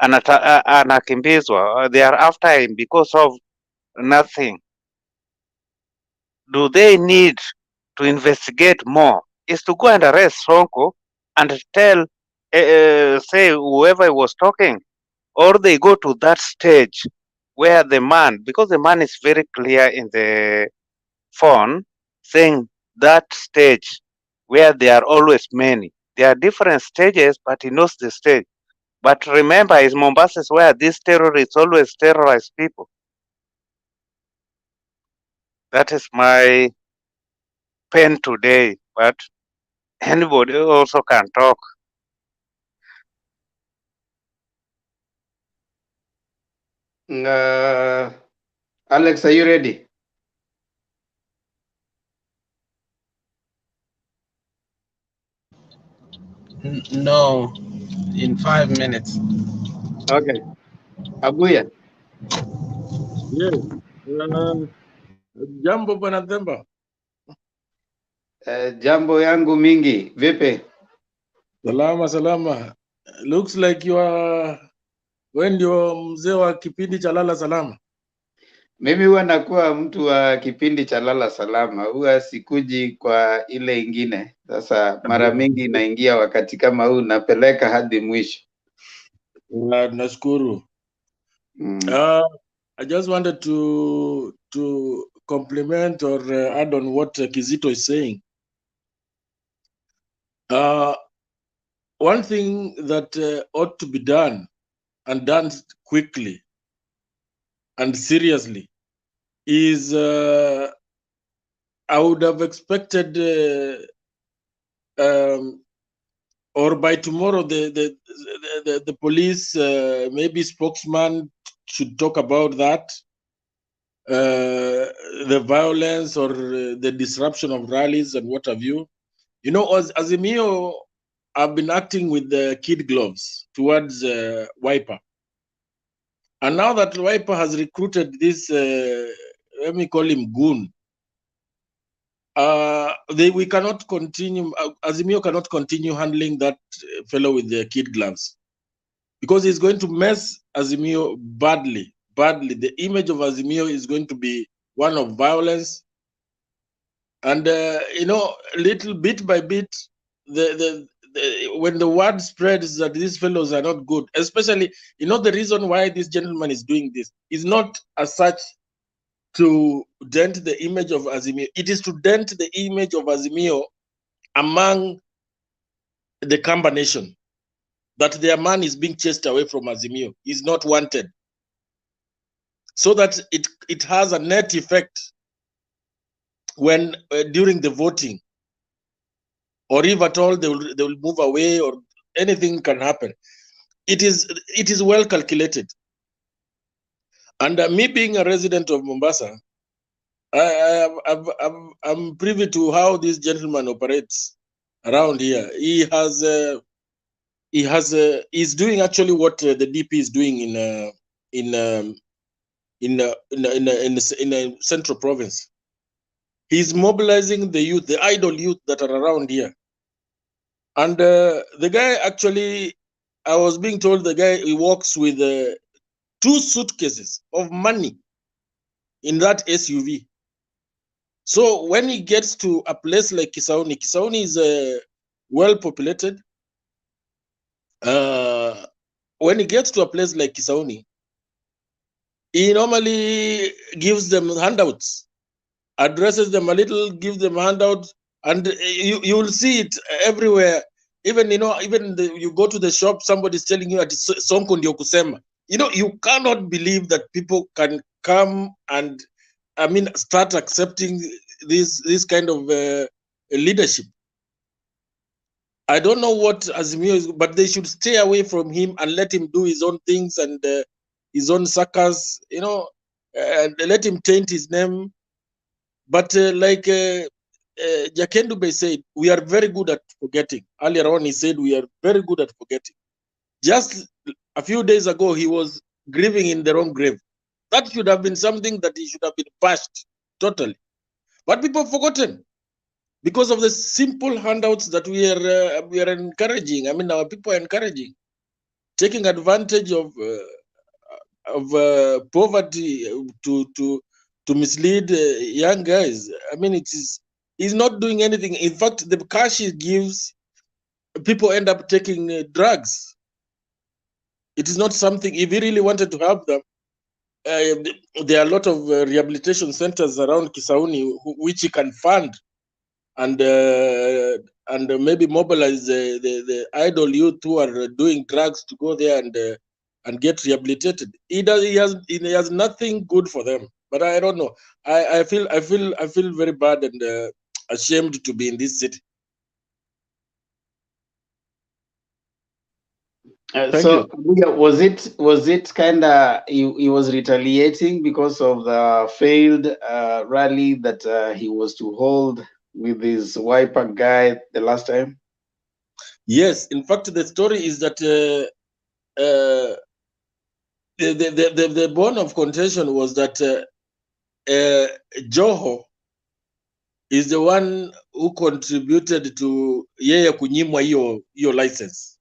S7: anakimbizwa, they are after him because of nothing? Do they need to investigate more? Is to go and arrest Sonko and tell, say whoever was talking, or they go to that stage where the man, because the man is very clear in the phone, saying that stage where there are always many. There are different stages, but he knows the stage. But remember, it's Mombasa is where these terrorists always terrorize people. That is my pen today, but anybody also can talk.
S19: Alex, are you ready?
S20: No, in 5 minutes.
S19: Okay. Abuya.
S13: Yes. Jambo bwana Themba.
S19: Jambo yangu mingi. Vipi?
S13: Salama salama. Looks like you are wewe ndio mzee wa kipindi cha lala salama.
S19: Mimi huwa nakuwa mtu wa kipindi cha lala salama, huwa sikuji kwa ile ingine. Sasa mara mingi naingia wakati kama huu, napeleka hadi mwisho.
S13: Nashukuru. I just wanted to compliment or add on what Kizito is saying. One thing that ought to be done and done quickly and seriously is I would have expected or by tomorrow the police maybe spokesman should talk about that, the violence or the disruption of rallies and what have you. You know, as Azimio, I've been acting with the kid gloves towards Wiper. And now that Wiper has recruited this, let me call him goon, we cannot continue, Azimio cannot continue handling that fellow with the kid gloves because he's going to mess Azimio badly. The image of Azimio is going to be one of violence. And, you know, little bit by bit, when the word spreads that these fellows are not good, especially, you know, the reason why this gentleman is doing this is not as such to dent the image of Azimio. It is to dent the image of Azimio among the Kamba nation, that their man is being chased away from Azimio, is not wanted. So that it has a net effect when during the voting, or if at all they will move away or anything can happen. It is well calculated. And me being a resident of Mombasa, I'm privy to how this gentleman operates around here. He's doing actually what the DP is doing in the central province. He's mobilizing the youth, the idle youth that are around here, And the guy actually, I was being told the guy, he walks with 2 suitcases of money in that SUV. So when he gets to a place like Kisauni, Kisauni is well populated. When he gets to a place like Kisauni, he normally gives them handouts, addresses them a little, gives them handouts, and you will see it everywhere. Even you go to the shop, somebody's telling you at Sonko ndio kusema. You cannot believe that people can come and start accepting this kind of leadership. I don't know what Azimio is, but they should stay away from him and let him do his own things and his own circus, and let him taint his name. But like Jakendube said, we are very good at forgetting. Earlier on, he said we are very good at forgetting. Just a few days ago, he was grieving in the wrong grave. That should have been something that he should have been bashed totally. But people have forgotten because of the simple handouts that we are encouraging. Our people are encouraging, taking advantage of poverty to mislead young guys. He's not doing anything. In fact, the cash he gives, people end up taking drugs. It is not something. If he really wanted to help them, there are a lot of rehabilitation centers around Kisauni which he can fund and maybe mobilize the idle youth who are doing drugs to go there and get rehabilitated. He has nothing good for them. But I don't know. I feel very bad and ashamed to be in this city.
S19: So was it kind of he was retaliating because of the failed rally that he was to hold with his wiper guy the last time?
S13: Yes, in fact, the story is that the bone of contention was that Joho is the one who contributed to yeye kunyimwa hiyo license.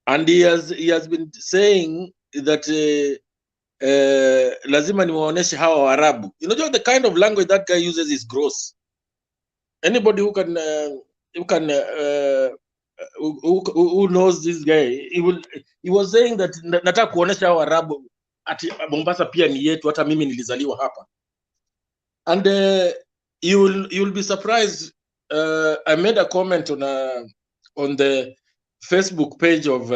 S13: And he has been saying that lazima niwaoneshe hawa Waarabu. The kind of language that guy uses is gross. Anybody who knows this guy, he was saying that nataka kuonesha hawa Waarabu ati Mombasa pia ni yetu, hata mimi nilizaliwa hapa. And you'll be surprised. I made a comment on the Facebook page of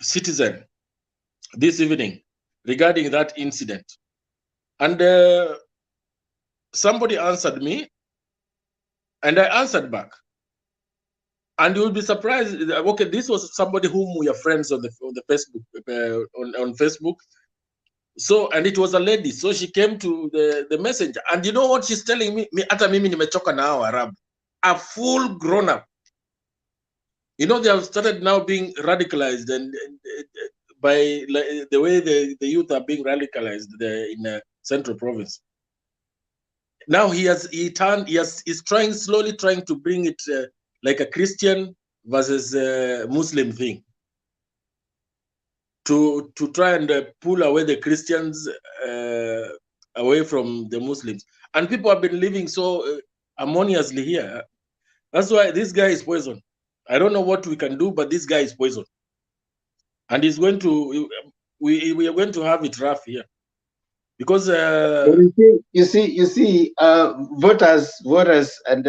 S13: Citizen this evening regarding that incident. And somebody answered me, and I answered back. And you'll be surprised. Okay, this was somebody whom we are friends on the Facebook on Facebook. So, and it was a lady. So she came to the messenger, and you know what she's telling me? Hata mimi nimechoka na hao Arabu. A full grown up. They have started now being radicalized, and by the way the youth are being radicalized in Central Province. Now he's slowly trying to bring it like a Christian versus Muslim thing, to try and pull away the Christians away from the Muslims. And people have been living so harmoniously here. That's why this guy is poison. I don't know what we can do, but this guy is poison. And he's going to, we are going to have it rough here. Because
S19: you see, voters and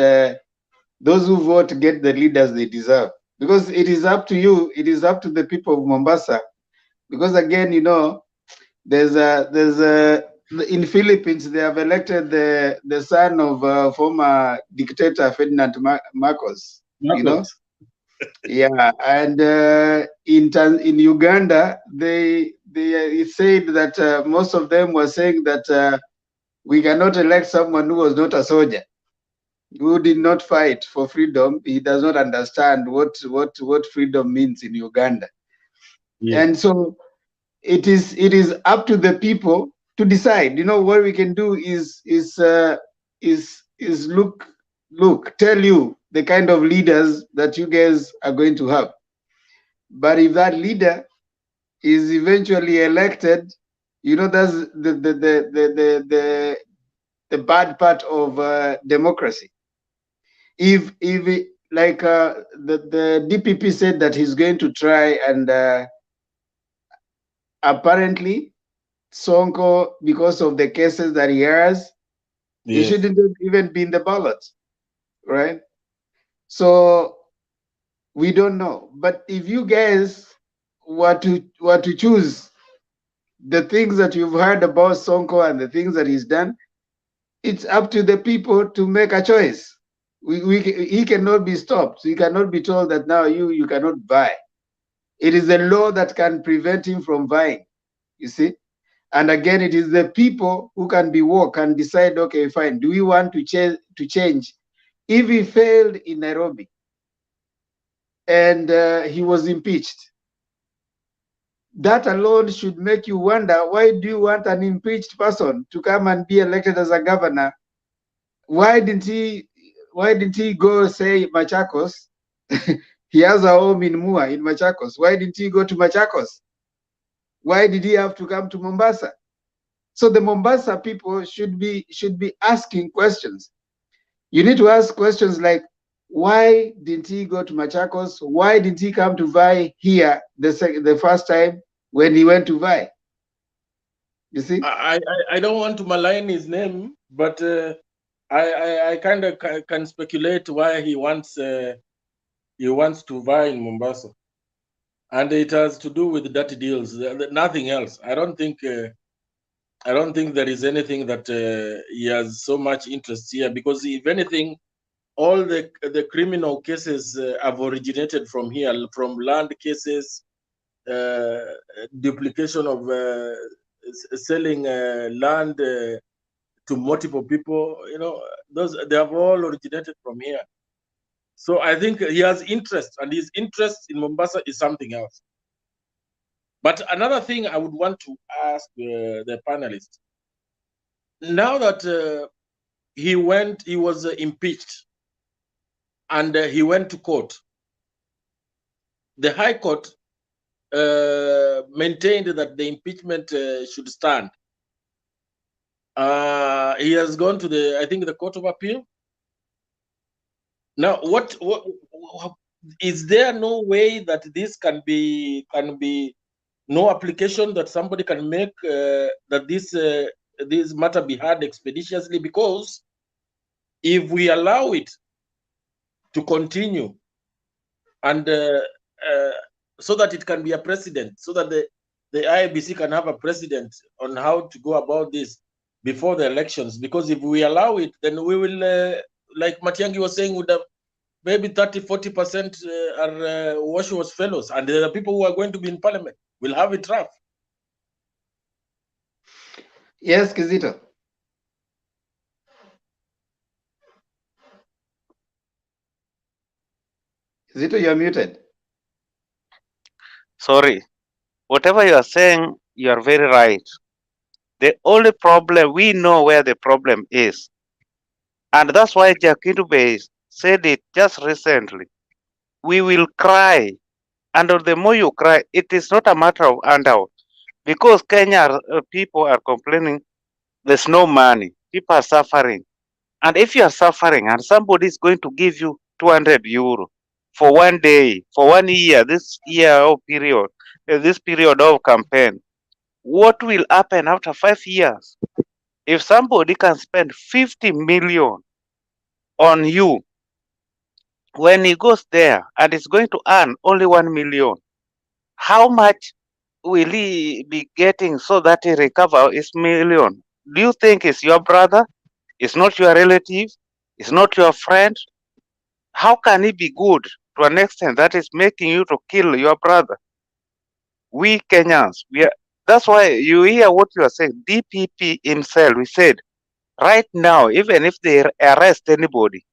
S19: those who vote get the leaders they deserve. Because it is up to you, it is up to the people of Mombasa. Because again, there's in Philippines they have elected the son of former dictator Ferdinand Marcos. Yeah, and in Uganda they said that most of them were saying that we cannot elect someone who was not a soldier, who did not fight for freedom. He does not understand what freedom means in Uganda. Yeah. And so it is up to the people to decide. What we can do is tell you the kind of leaders that you guys are going to have. But if that leader is eventually elected, you know, that's the bad part of democracy. If like the DPP said that he's going to try, and apparently Sonko, because of the cases that he has, he
S13: Yes.
S19: shouldn't even be in the ballot, right? So we don't know. But if you guys were to choose the things that you've heard about Sonko and the things that he's done, it's up to the people to make a choice. He cannot be stopped. He cannot be told that now you cannot buy. It is the law that can prevent him from buying, you see. And again, it is the people who can be woke and decide, okay, fine, do we want to change? If he failed in Nairobi and he was impeached, that alone should make you wonder, why do you want an impeached person to come and be elected as a governor? Why didn't he go, say, Machakos? He has a home in Mua, in Machakos. Why didn't he go to Machakos? Why did he have to come to Mombasa? So the Mombasa people should be asking questions. You need to ask questions like, why didn't he go to Machakos? Why didn't he come to Vai here the first time when he went to Vai? You see?
S13: I don't want to malign his name, but I kind of can speculate why he wants to buy in Mombasa, and it has to do with dirty deals. Nothing else. I don't think there is anything that he has so much interest here, because if anything, all the criminal cases have originated from here, from land cases, duplication of selling land to multiple people. You know, they have all originated from here. So I think he has interest, and his interest in Mombasa is something else. But another thing I would want to ask the panelists, now that he was impeached, and he went to court, the High Court maintained that the impeachment should stand. He has gone to the Court of Appeal. Now, what is there no way that this can be no application that somebody can make that this matter be heard expeditiously? Because if we allow it to continue, and so that it can be a precedent, so that the IEBC can have a precedent on how to go about this before the elections. Because if we allow it, then we will, like Matiangi was saying, would have maybe 30-40% are Washo's fellows, and the people who are going to be in parliament will have it rough.
S19: Yes, Kizito. Kizito, you're muted.
S7: Sorry. Whatever you are saying, you are very right. The only problem, we know where the problem is. And that's why Jakintube said it just recently. We will cry. And the more you cry, it is not a matter of handout. Because Kenya people are complaining there's no money. People are suffering. And if you are suffering and somebody is going to give you 200 euro for 1 day, for 1 year, this year of period, this period of campaign, what will happen after 5 years? If somebody can spend 50 million on you, when he goes there and is going to earn only 1 million, how much will he be getting so that he recover his million? Do you think it's your brother? It's not your relative? It's not your friend? How can he be good to an extent that is making you to kill your brother? We Kenyans, that's why you hear what you are saying. DPP himself, we said, right now, even if they arrest anybody,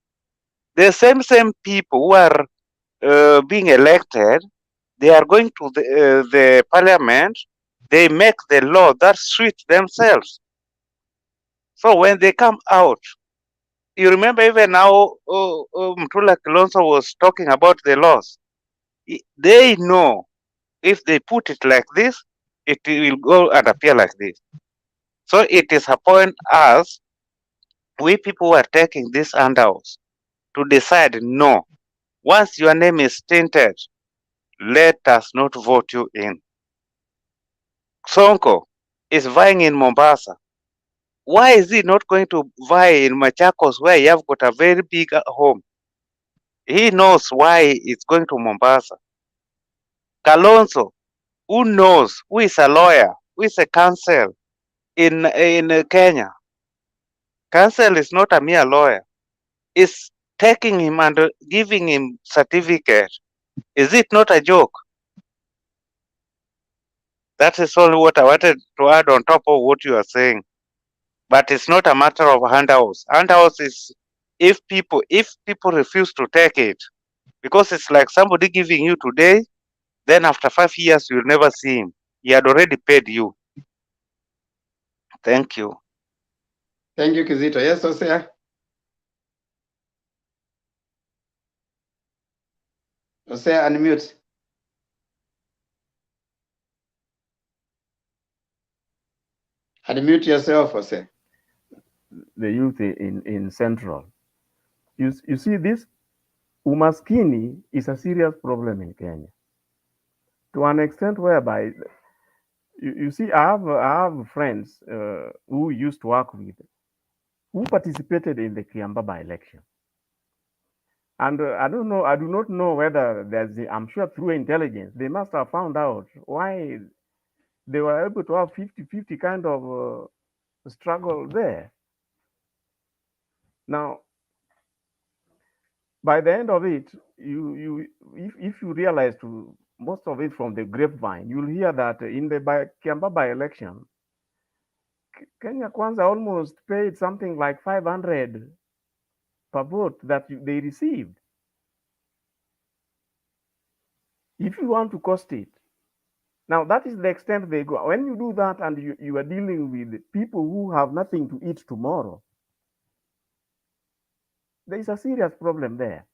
S7: the same people who are being elected, they are going to the parliament, they make the law that suits themselves. So when they come out, You remember even now Mtula Kilonzo was talking about the laws. They know if they put it like this, it will go and appear like this. So it is upon us, we people who are taking these handouts, to decide, no, once your name is tainted, let us not vote you in. Sonko is vying in Mombasa. Why is he not going to vie in Machakos, where he have got a very big home? He knows why he's going to Mombasa. Kalonzo, who knows, who is a lawyer, who is a counsel in Kenya. Counsel is not a mere lawyer. Is taking him and giving him certificate. Is it not a joke? That is all what I wanted to add on top of what you are saying. But it's not a matter of handouts. Handouts is if people refuse to take it, because it's like somebody giving you today, then after 5 years you'll never see him. He had already paid you. Thank you.
S19: Thank you, Kizito. Yes, Hosea. Hosea, unmute. Unmute yourself, Hosea.
S12: The youth in Central. You see, this umaskini is a serious problem in Kenya, to an extent whereby you see, I have friends who used to work with, who participated in the Kiambaba election. And I do not know whether I'm sure through intelligence, they must have found out why they were able to have 50-50 kind of struggle there. Now, by the end of it, if you realize to most of it from the grapevine, you'll hear that in the Kiambaba election, Kenya Kwanza almost paid something like 500 per vote that they received. If you want to cost it, now that is the extent they go. When you do that and you are dealing with people who have nothing to eat tomorrow, there is a serious problem there.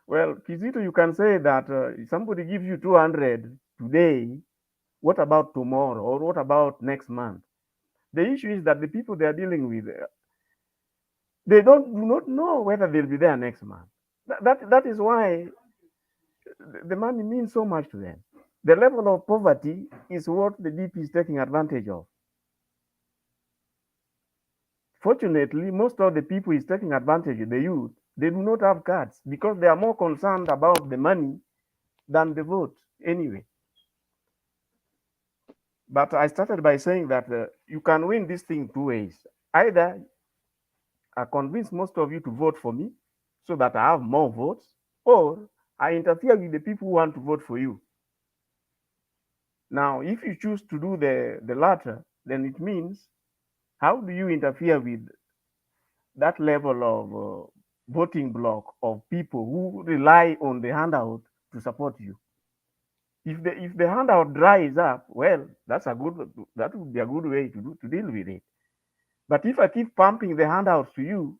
S12: Well, Kizito, you can say that somebody gives you 200 today, what about tomorrow, or what about next month? The issue is that the people they are dealing with, they do not know whether they'll be there next month. That is why the money means so much to them. The level of poverty is what the DP is taking advantage of. Fortunately, most of the people is taking advantage of the youth. They do not have cards because they are more concerned about the money than the vote anyway. But I started by saying that you can win this thing two ways. Either I convince most of you to vote for me so that I have more votes, or I interfere with the people who want to vote for you. Now, if you choose to do the latter, then it means, how do you interfere with that level of voting block of people who rely on the handout to support you? If the handout dries up, well, that would be a good way to deal with it. But if I keep pumping the handouts to you,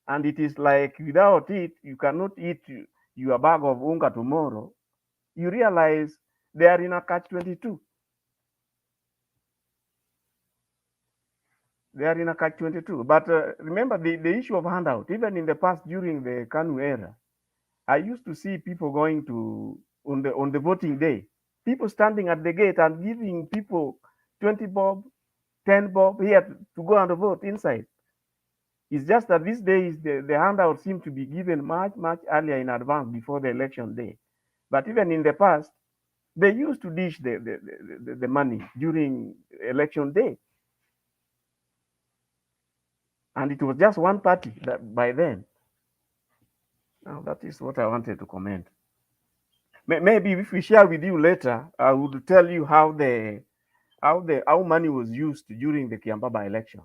S12: and it is like without it, you cannot eat your bag of unga tomorrow, you realize they are in a catch-22. They are in a catch-22. But remember the issue of handout, even in the past during the KANU era, I used to see people going to, on the voting day, people standing at the gate and giving people 20 bob, 10 bob here to go and vote inside. It's just that these days the handout seem to be given much earlier in advance before the election day. But even in the past, they used to dish the money during election day. And it was just one party that by then. Now that is what I wanted to comment. Maybe if we share with you later, I would tell you how money was used during the Kiambaba election.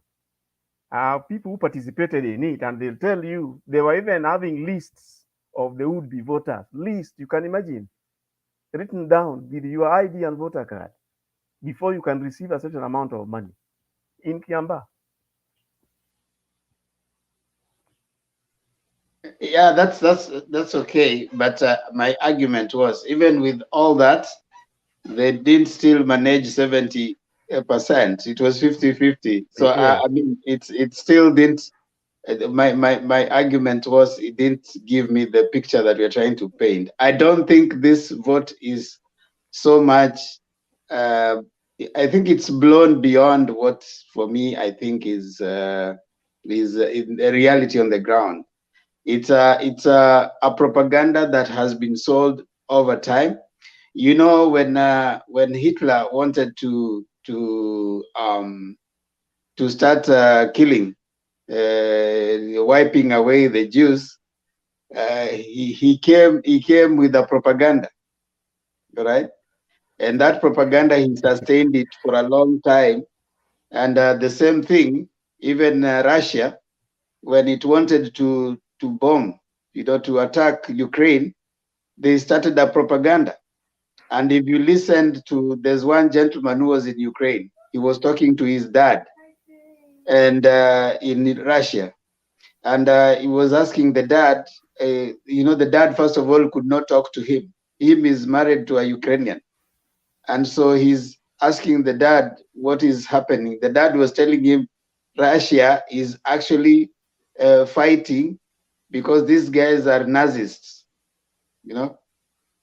S12: People who participated in it, and they'll tell you they were even having lists of the would-be voters. List, you can imagine, written down with your ID and voter card before you can receive a certain amount of money in Kiamba.
S19: Yeah, that's okay. But my argument was, even with all that, they did still manage 70%. It was 50-50. So
S18: Yes.
S19: I mean, it still didn't. My argument was, it didn't give me the picture that we're trying to paint. I don't think this vote is so much. I think it's blown beyond what, for me, I think is in the reality on the ground. It's a propaganda that has been sold over time. You know, when Hitler wanted to start killing, wiping away the Jews, he came with a propaganda, right? And that propaganda, he sustained it for a long time. And the same thing, even Russia, when it wanted to bomb, to attack Ukraine, they started a propaganda. And if you listened to, there's one gentleman who was in Ukraine. He was talking to his dad, and in Russia, and he was asking the dad. The dad, first of all, could not talk to him. Him is married to a Ukrainian, and so he's asking the dad what is happening. The dad was telling him Russia is actually fighting because these guys are Nazists,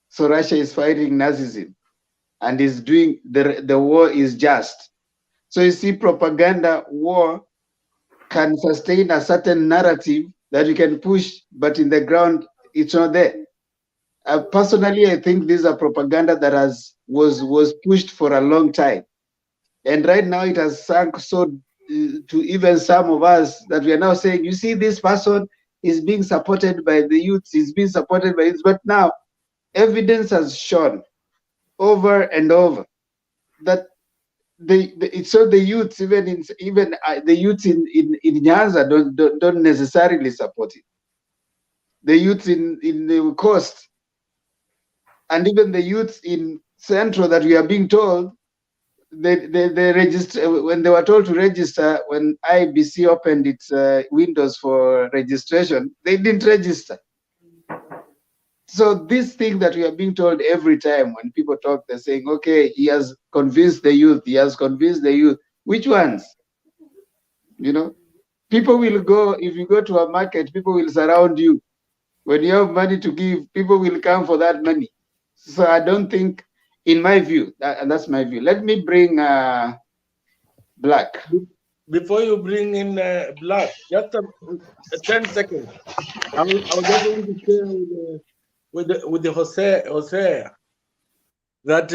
S19: So Russia is fighting Nazism and is doing the war is just. So you see, propaganda war can sustain a certain narrative that you can push, but in the ground, it's not there. Personally, I think this is a propaganda that was pushed for a long time. And right now it has sunk so to even some of us that we are now saying, you see, this person is being supported by the youth, is being supported by it. But now evidence has shown over and over that the youths, even the youths in Nyanza don't necessarily support it. The youths in the coast and even the youths in Central that we are being told, they register when they were told to register. When IBC opened its windows for registration, they didn't register. So this thing that we are being told every time when people talk, they're saying, okay, he has convinced the youth. He has convinced the youth. Which ones? People will go, if you go to a market, people will surround you. When you have money to give, people will come for that money. So I don't think, in my view, and that's my view. Let me bring Black.
S13: Before you bring in Black, just 10 seconds. I was just going to say with the Jose that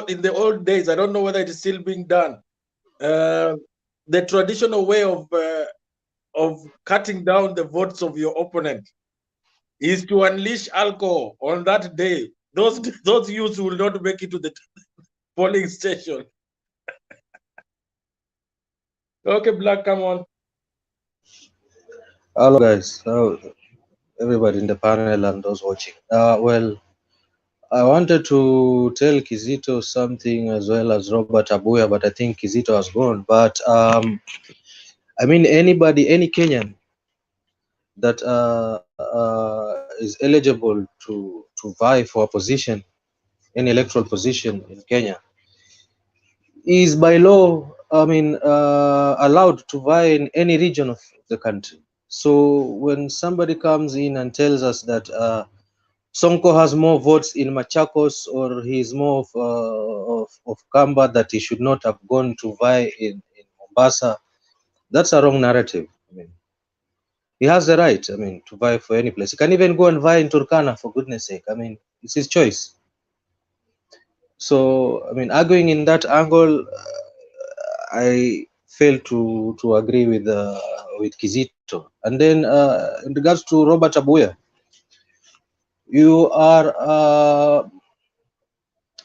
S13: in the old days, I don't know whether it is still being done. The traditional way of cutting down the votes of your opponent is to unleash alcohol on that day. Those youths will not make it to the polling station. Okay, Black, come on.
S8: Hello, guys. Hello, everybody in the panel and those watching. Well, I wanted to tell Kizito something as well as Robert Abuya, but I think Kizito has gone. But I mean, any Kenyan that is eligible to vie for a position, any electoral position in Kenya, is by law, I mean, allowed to vie in any region of the country. So when somebody comes in and tells us that Sonko has more votes in Machakos or he's more of Kamba, that he should not have gone to vie in Mombasa, that's a wrong narrative. I mean, he has the right, I mean, to vie for any place. He can even go and vie in Turkana, for goodness sake. I mean, it's his choice. So, I mean, arguing in that angle, I fail to agree with Kizito. And then in regards to Robert Abuya, you are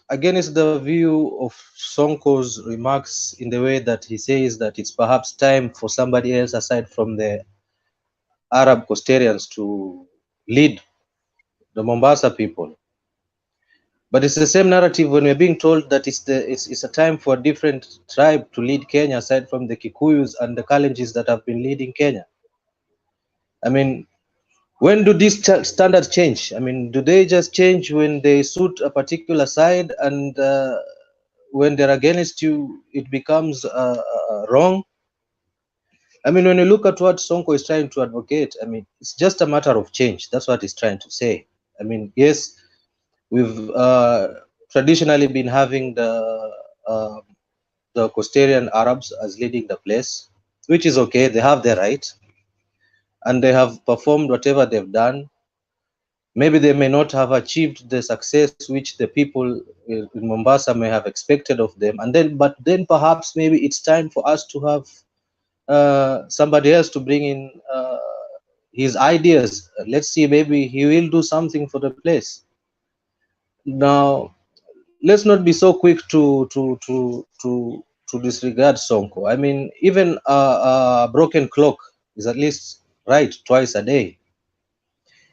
S8: against the view of Sonko's remarks in the way that he says that it's perhaps time for somebody else aside from the Arab Coastarians to lead the Mombasa people. But it's the same narrative when we're being told that it's a time for a different tribe to lead Kenya, aside from the Kikuyus and the Kalenjins that have been leading Kenya. I mean, when do these standards change? I mean, do they just change when they suit a particular side, and when they're against you, it becomes wrong? I mean, when you look at what Sonko is trying to advocate, I mean, it's just a matter of change. That's what he's trying to say. I mean, yes, we've traditionally been having the Costarian Arabs as leading the place, which is okay. They have their right, and they have performed whatever they've done. Maybe they may not have achieved the success which the people in Mombasa may have expected of them, but then perhaps maybe it's time for us to have somebody else to bring in his ideas. Let's see, maybe he will do something for the place. Now, let's not be so quick to disregard Sonko. I mean, even a broken clock is at least right twice a day.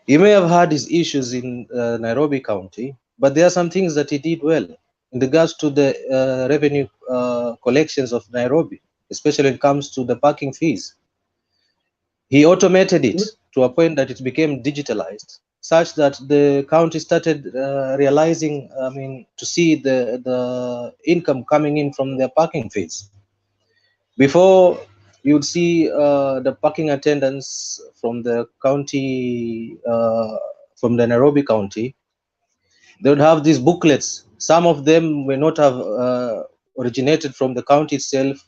S8: He may have had his issues in Nairobi County, but there are some things that he did well in regards to the revenue collections of Nairobi, especially when it comes to the parking fees. He automated it to a point that it became digitalized, such that the county started realizing, I mean, to see the income coming in from their parking fees. Before, you'd see the parking attendants from the county, from the Nairobi County, they would have these booklets. Some of them may not have originated from the county itself.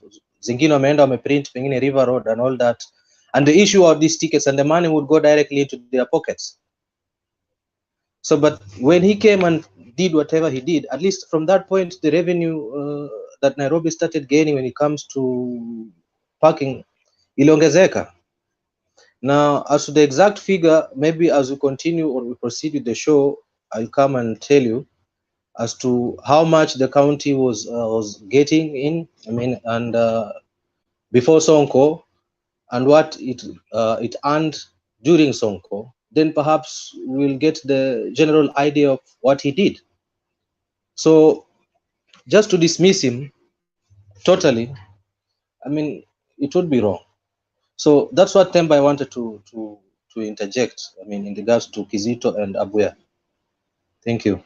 S8: Zingine wameenda wameprint pengine River Road and all that. And the issue of these tickets, and the money would go directly into their pockets. So, but when he came and did whatever he did, at least from that point, the revenue that Nairobi started gaining when it comes to parking, iliongezeka. Now, as to the exact figure, maybe as we continue or we proceed with the show, I'll come and tell you as to how much the county was getting in. I mean, and before Sonko, and what it earned during Sonko. Then perhaps we'll get the general idea of what he did. So, just to dismiss him totally, I mean, it would be wrong. So that's what Temba I wanted to interject. I mean, in regards to Kizito and Abuya. Thank you.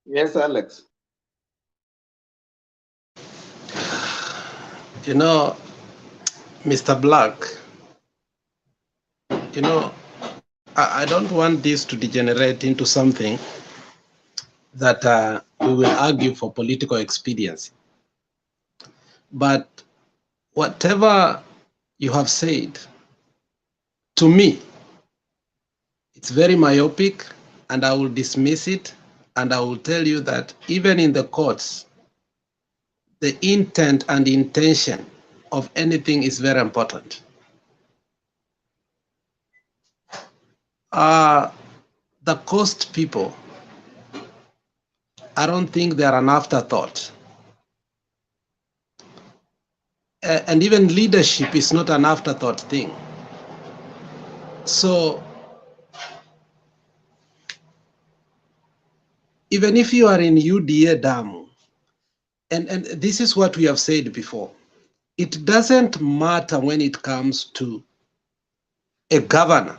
S19: Yes, Alex.
S20: You know, Mr. Black, you know, I don't want this to degenerate into something that we will argue for political expediency. But whatever you have said, to me, it's very myopic, and I will dismiss it, and I will tell you that even in the courts, the intent and intention of anything is very important. The coast people, I don't think they're an afterthought. And even leadership is not an afterthought thing. So even if you are in UDA Damu, and this is what we have said before, it doesn't matter when it comes to a governor.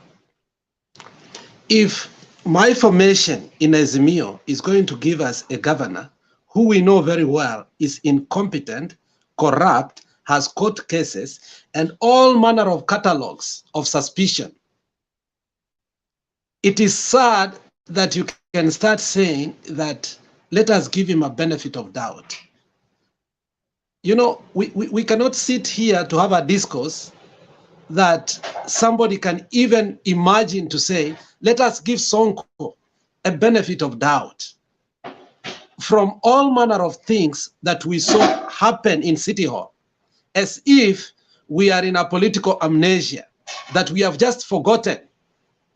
S20: If my formation in Azimio is going to give us a governor who we know very well is incompetent, corrupt, has court cases, and all manner of catalogs of suspicion, it is sad that you can start saying that let us give him a benefit of doubt. You know, we cannot sit here to have a discourse that somebody can even imagine to say, let us give Sonko a benefit of doubt from all manner of things that we saw happen in City Hall, as if we are in a political amnesia, that we have just forgotten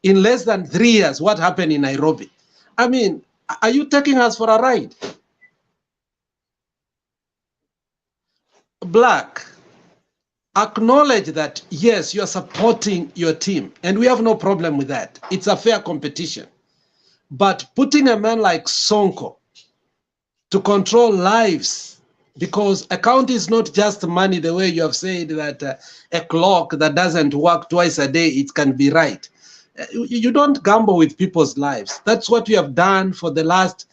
S20: in less than 3 years what happened in Nairobi. I mean, are you taking us for a ride? Black, acknowledge that, yes, you are supporting your team, and we have no problem with that. It's a fair competition. But putting a man like Sonko to control lives, because a county is not just money, the way you have said that a clock that doesn't work twice a day, it can be right. You don't gamble with people's lives. That's what we have done for the last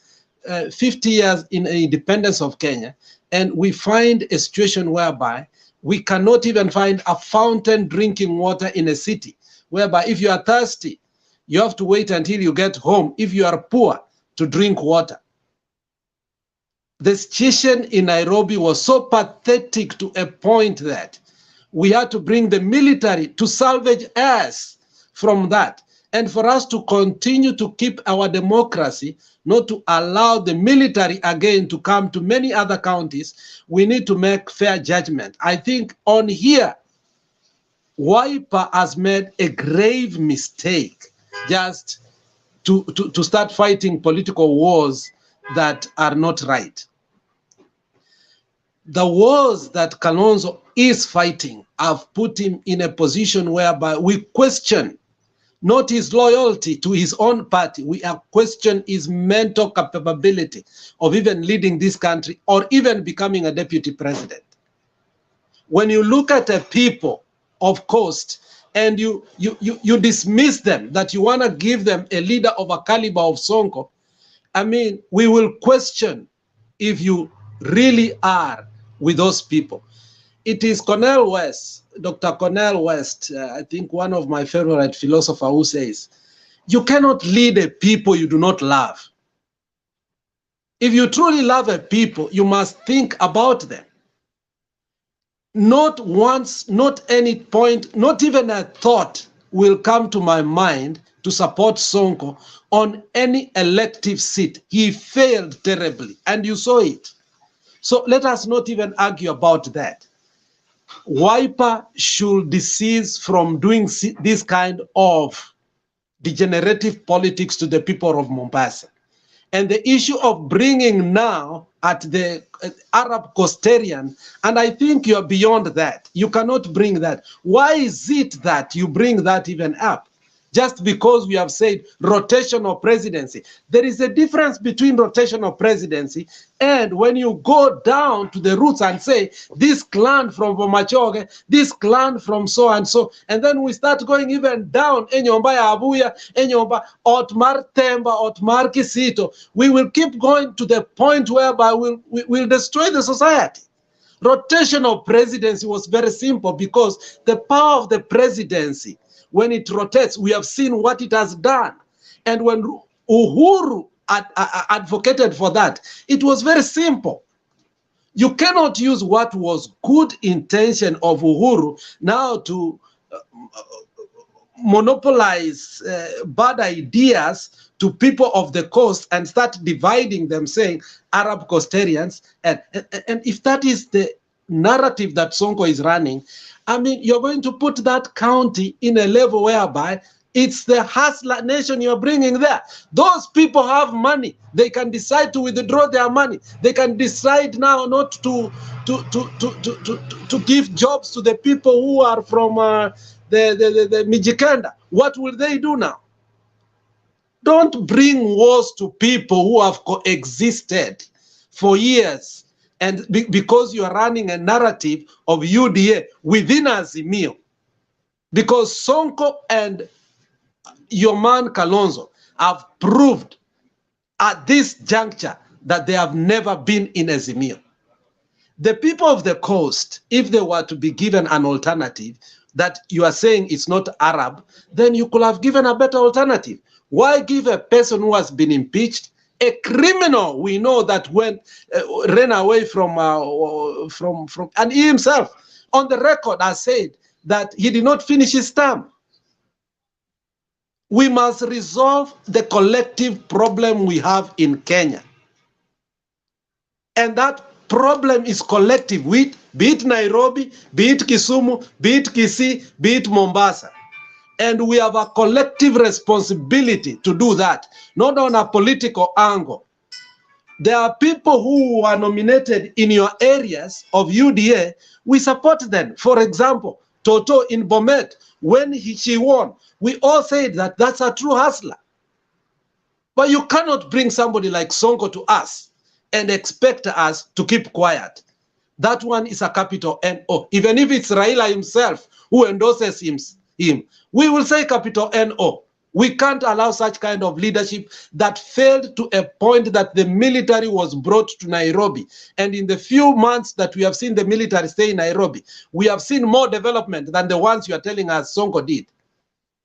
S20: 50 years in the independence of Kenya. And we find a situation whereby we cannot even find a fountain drinking water in a city, whereby if you are thirsty, you have to wait until you get home, if you are poor, to drink water. The situation in Nairobi was so pathetic to a point that we had to bring the military to salvage us from that. And for us to continue to keep our democracy, not to allow the military again to come to many other counties, we need to make fair judgment. I think on here, Wiper has made a grave mistake just to start fighting political wars that are not right. The wars that Kalonzo is fighting have put him in a position whereby we question not his loyalty to his own party, we are question his mental capability of even leading this country or even becoming a deputy president. When you look at the people of Coast and you dismiss them, that you want to give them a leader of a caliber of Sonko, I mean, we will question if you really are with those people. It is Cornel West, Dr. Cornel West, I think one of my favorite philosophers, who says, you cannot lead a people you do not love. If you truly love a people, you must think about them. Not once, not any point, not even a thought will come to my mind to support Sonko on any elective seat. He failed terribly, and you saw it. So let us not even argue about that. Wiper should cease from doing this kind of degenerative politics to the people of Mombasa. And the issue of bringing now at the Arab Coastarian, and I think you're beyond that. You cannot bring that. Why is it that you bring that even up? Just because we have said rotational presidency. There is a difference between rotational presidency and when you go down to the roots and say, this clan from Bomachoge, this clan from so and so, and then we start going even down, Enyomba ya Abuya, Enyomba, Otmar Temba, Otmar Kisito. We will keep going to the point whereby we'll destroy the society. Rotational presidency was very simple because the power of the presidency, when it rotates, we have seen what it has done. And when Uhuru advocated for that, it was very simple. You cannot use what was good intention of Uhuru now to monopolize bad ideas to people of the coast and start dividing them, saying Arab Coastarians. And if that is the narrative that Sonko is running, I mean, you're going to put that county in a level whereby it's the hustler nation you're bringing there. Those people have money. They can decide to withdraw their money. They can decide now not to give jobs to the people who are from the Mijikenda. What will they do now? Don't bring wars to people who have coexisted for years. And because you are running a narrative of UDA within Azimio, because Sonko and your man Kalonzo have proved at this juncture that they have never been in Azimio. The people of the coast, if they were to be given an alternative that you are saying it's not Arab, then you could have given a better alternative. Why give a person who has been impeached, a criminal we know that ran away from and he himself on the record has said that he did not finish his term. We must resolve the collective problem we have in Kenya. And that problem is collective, be it Nairobi, be it Kisumu, be it Kisii, be it Mombasa. And we have a collective responsibility to do that, not on a political angle. There are people who are nominated in your areas of UDA, we support them. For example, Toto in Bomet, when she won, we all said that that's a true hustler. But you cannot bring somebody like Sonko to us and expect us to keep quiet. That one is a capital N-O. Even if it's Raila himself who endorses him, we will say capital N-O. We can't allow such kind of leadership that failed to a point that the military was brought to Nairobi. And in the few months that we have seen the military stay in Nairobi, we have seen more development than the ones you are telling us Sonko did.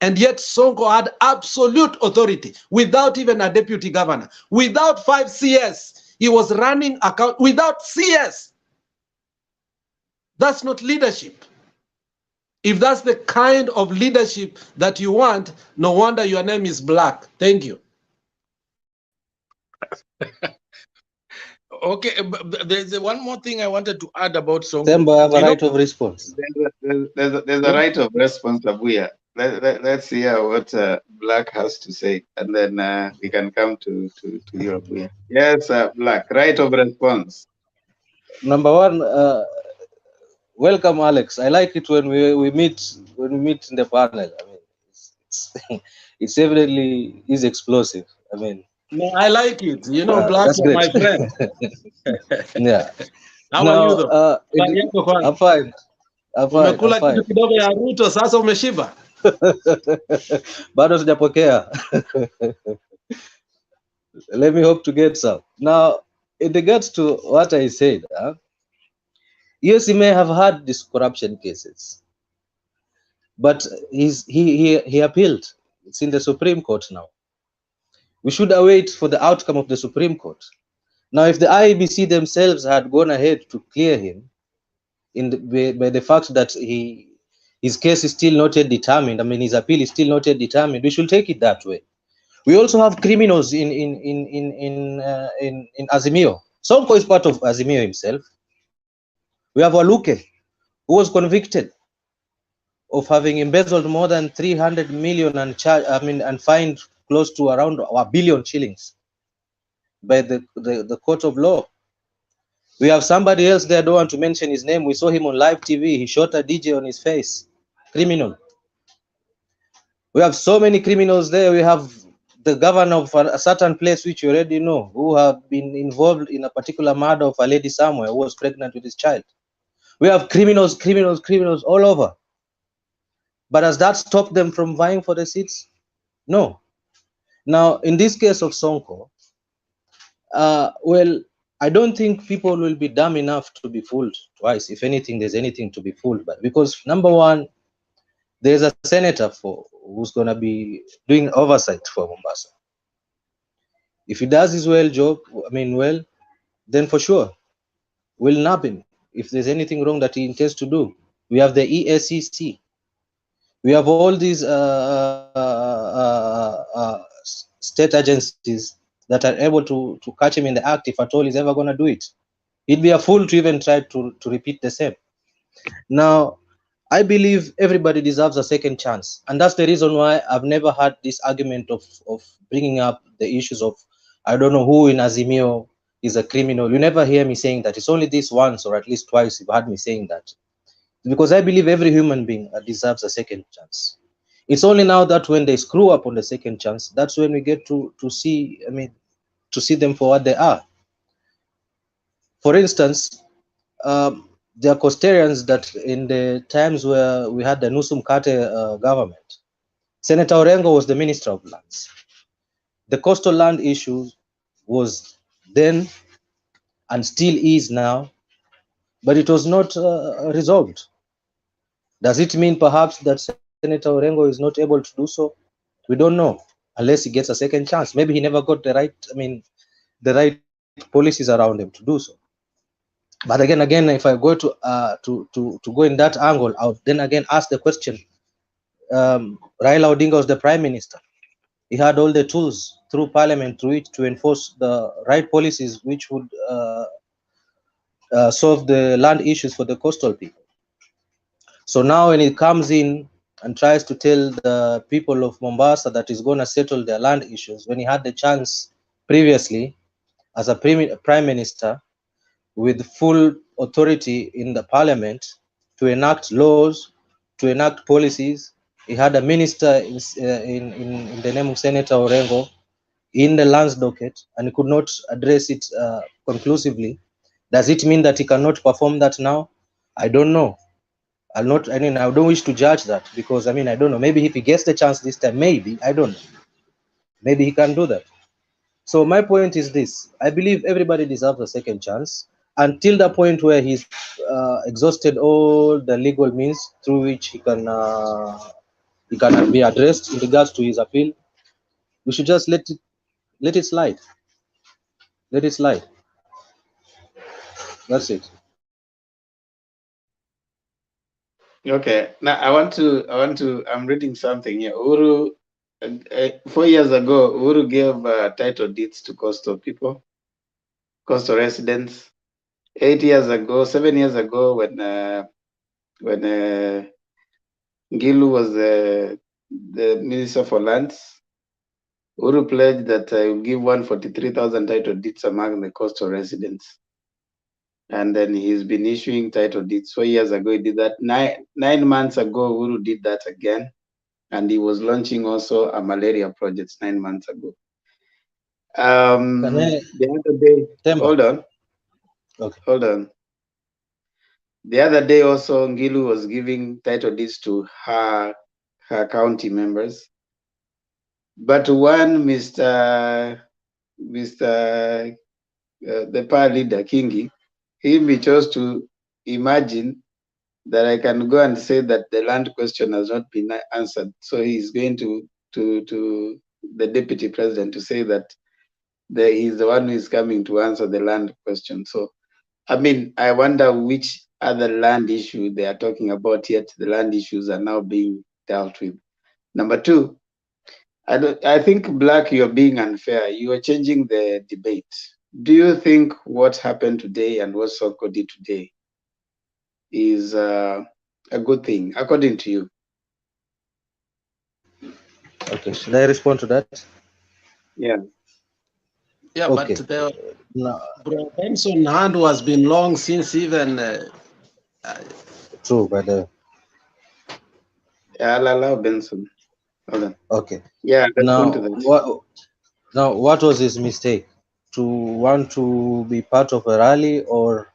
S20: And yet Sonko had absolute authority without even a deputy governor. Without 5 CS, he was running account without CS. That's not leadership. If that's the kind of leadership that you want, no wonder your name is Black. Thank you.
S13: Okay, there's one more thing I wanted to add about Sonko.
S8: Themba have a right of response.
S19: There's a right of response, Abuya. Let's hear what Black has to say, and then we can come to you, Abuya. Yes, Black, right of response.
S8: Number one, welcome, Alex. I like it when we meet in the panel. I mean, it's evidently is explosive. I mean,
S20: no, I like it. You know, Black,
S8: that's
S20: you're
S8: great.
S20: my friend.
S8: Yeah.
S20: How are you though?
S8: I'm fine. I'm fine.
S20: Umekula kitu kidogo ya Ruto, sasa umeshiba?
S8: Bado sijapokea. Let me hope to get some. Now, in regards to what I said, yes, he may have had these corruption cases, but he appealed. It's in the Supreme Court now. We should await for the outcome of the Supreme Court. Now, if the IEBC themselves had gone ahead to clear him by the fact that his case is still not yet determined, I mean, his appeal is still not yet determined, we should take it that way. We also have criminals in Azimio. Sonko is part of Azimio himself. We have Waluke, who was convicted of having embezzled more than 300 million and fined close to around 1 billion shillings by the court of law. We have somebody else there, I don't want to mention his name. We saw him on live TV. He shot a DJ on his face. Criminal. We have so many criminals there. We have the governor of a certain place, which you already know, who have been involved in a particular murder of a lady somewhere who was pregnant with his child. We have criminals all over. But has that stopped them from vying for the seats? No. Now, in this case of Sonko, well, I don't think people will be dumb enough to be fooled twice. If anything, there's anything to be fooled by. Because number one, there's a senator who's going to be doing oversight for Mombasa. If he does his well, then for sure, we'll nab him if there's anything wrong that he intends to do. We have the EACC. We have all these state agencies that are able to catch him in the act if at all he's ever going to do it. He'd be a fool to even try to repeat the same. Now, I believe everybody deserves a second chance. And that's the reason why I've never had this argument of bringing up the issues of, I don't know who in Azimio is a criminal. You never hear me saying that. It's only this once or at least twice you've heard me saying that. Because I believe every human being deserves a second chance. It's only now that when they screw up on the second chance, that's when we get to see them for what they are. For instance, there are Costarians that in the times where we had the Nusum Kate government, Senator Orengo was the Minister of Lands. The coastal land issue was then and still is now, but it was not resolved. Does it mean perhaps that Senator Orengo is not able to do so? We don't know, unless he gets a second chance. Maybe he never got the right policies around him to do so. But again, if I go to go in that angle, I would then again ask the question. Raila Odinga was the Prime Minister. He had all the tools through Parliament to enforce the right policies which would solve the land issues for the coastal people. So now when he comes in and tries to tell the people of Mombasa that he's going to settle their land issues, when he had the chance previously as a Prime Minister with full authority in the Parliament to enact laws, to enact policies, he had a minister in the name of Senator Orengo. in the lands docket and could not address it conclusively, does it mean that he cannot perform that now? I don't know. I don't wish to judge that, because I don't know. Maybe if he gets the chance this time, maybe, I don't know. Maybe he can do that. So my point is this: I believe everybody deserves a second chance until the point where he's exhausted all the legal means through which he can be addressed in regards to his appeal. We should just let it slide. Let it slide. That's it.
S19: Okay. Now I'm reading something here. Uhuru, 4 years ago, Uhuru gave title deeds to coastal people, coastal residents. 7 years ago, when Ngilu was the Minister for Lands, Uhuru pledged that I will give 143,000 title deeds among the coastal residents. And then he's been issuing title deeds. 4 years ago, he did that. 9 months ago, Uhuru did that again. And he was launching also a malaria project 9 months ago. The other day, hold on.
S8: Okay.
S19: Hold on. The other day also, Ngilu was giving title deeds to her county members. But one the power leader, Kingi, he chose to imagine that I can go and say that the land question has not been answered. So he's going to the deputy president to say that he's the one who is coming to answer the land question. So, I wonder which other land issue they are talking about, yet the land issues are now being dealt with. Number two, I think, Black, you're being unfair. You are changing the debate. Do you think what happened today and what Sonko did today is a good thing, according to you?
S8: Okay, should I respond to that?
S19: Yeah.
S20: Yeah,
S8: Okay.
S20: but the
S8: No.
S20: Bro Benson hand has been long since even.
S8: True, but
S19: Yeah, I'll allow Benson. Hold on.
S8: okay.
S19: Yeah, respond to that.
S8: What was his mistake? To want to be part of a rally, or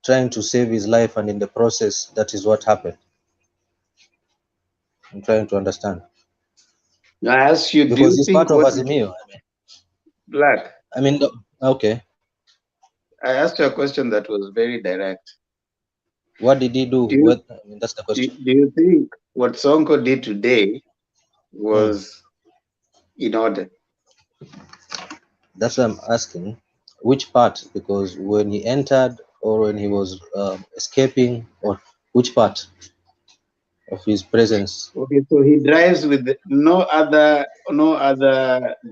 S8: trying to save his life, and in the process, that is what happened? I'm trying to understand.
S19: I asked you,
S8: Because
S19: do you
S8: he's
S19: think
S8: part of
S19: what
S8: Azimio.
S19: Black?
S8: Okay.
S19: I asked you a question that was very direct.
S8: What did he do? That's the question.
S19: Do you think what Sonko did today was in order?
S8: That's what I'm asking. Which part? Because when he entered, or when he was escaping, or which part of his presence?
S19: Okay, so he drives with no other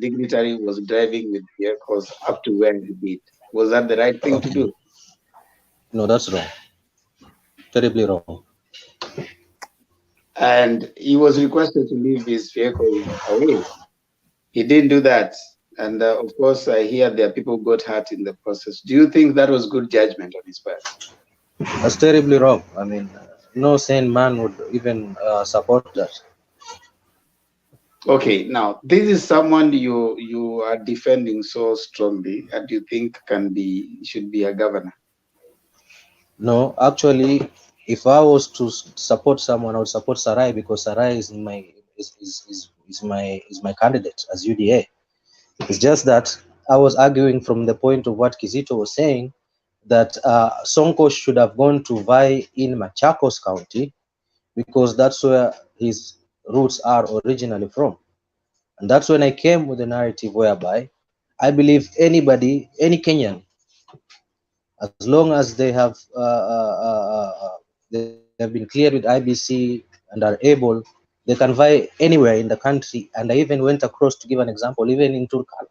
S19: dignitary was driving with vehicles up to where he did. Was that the right thing to do?
S8: No, that's wrong. Terribly wrong.
S19: And he was requested to leave his vehicle away. He didn't do that. And of course, I hear there are people who got hurt in the process. Do you think that was good judgment on his part?
S8: That's terribly wrong. No sane man would even support that.
S19: Okay, now this is someone you are defending so strongly, and you think should be a governor.
S8: No, actually, if I was to support someone, I would support Sarai, because Sarai is my candidate as UDA. It's just that I was arguing from the point of what Kizito was saying, that Sonko should have gone to vie in Machakos County, because that's where his roots are originally from. And that's when I came with the narrative whereby I believe any Kenyan, as long as they have been cleared with IBC and are able, they can vie anywhere in the country. And I even went across to give an example, even in Turkana.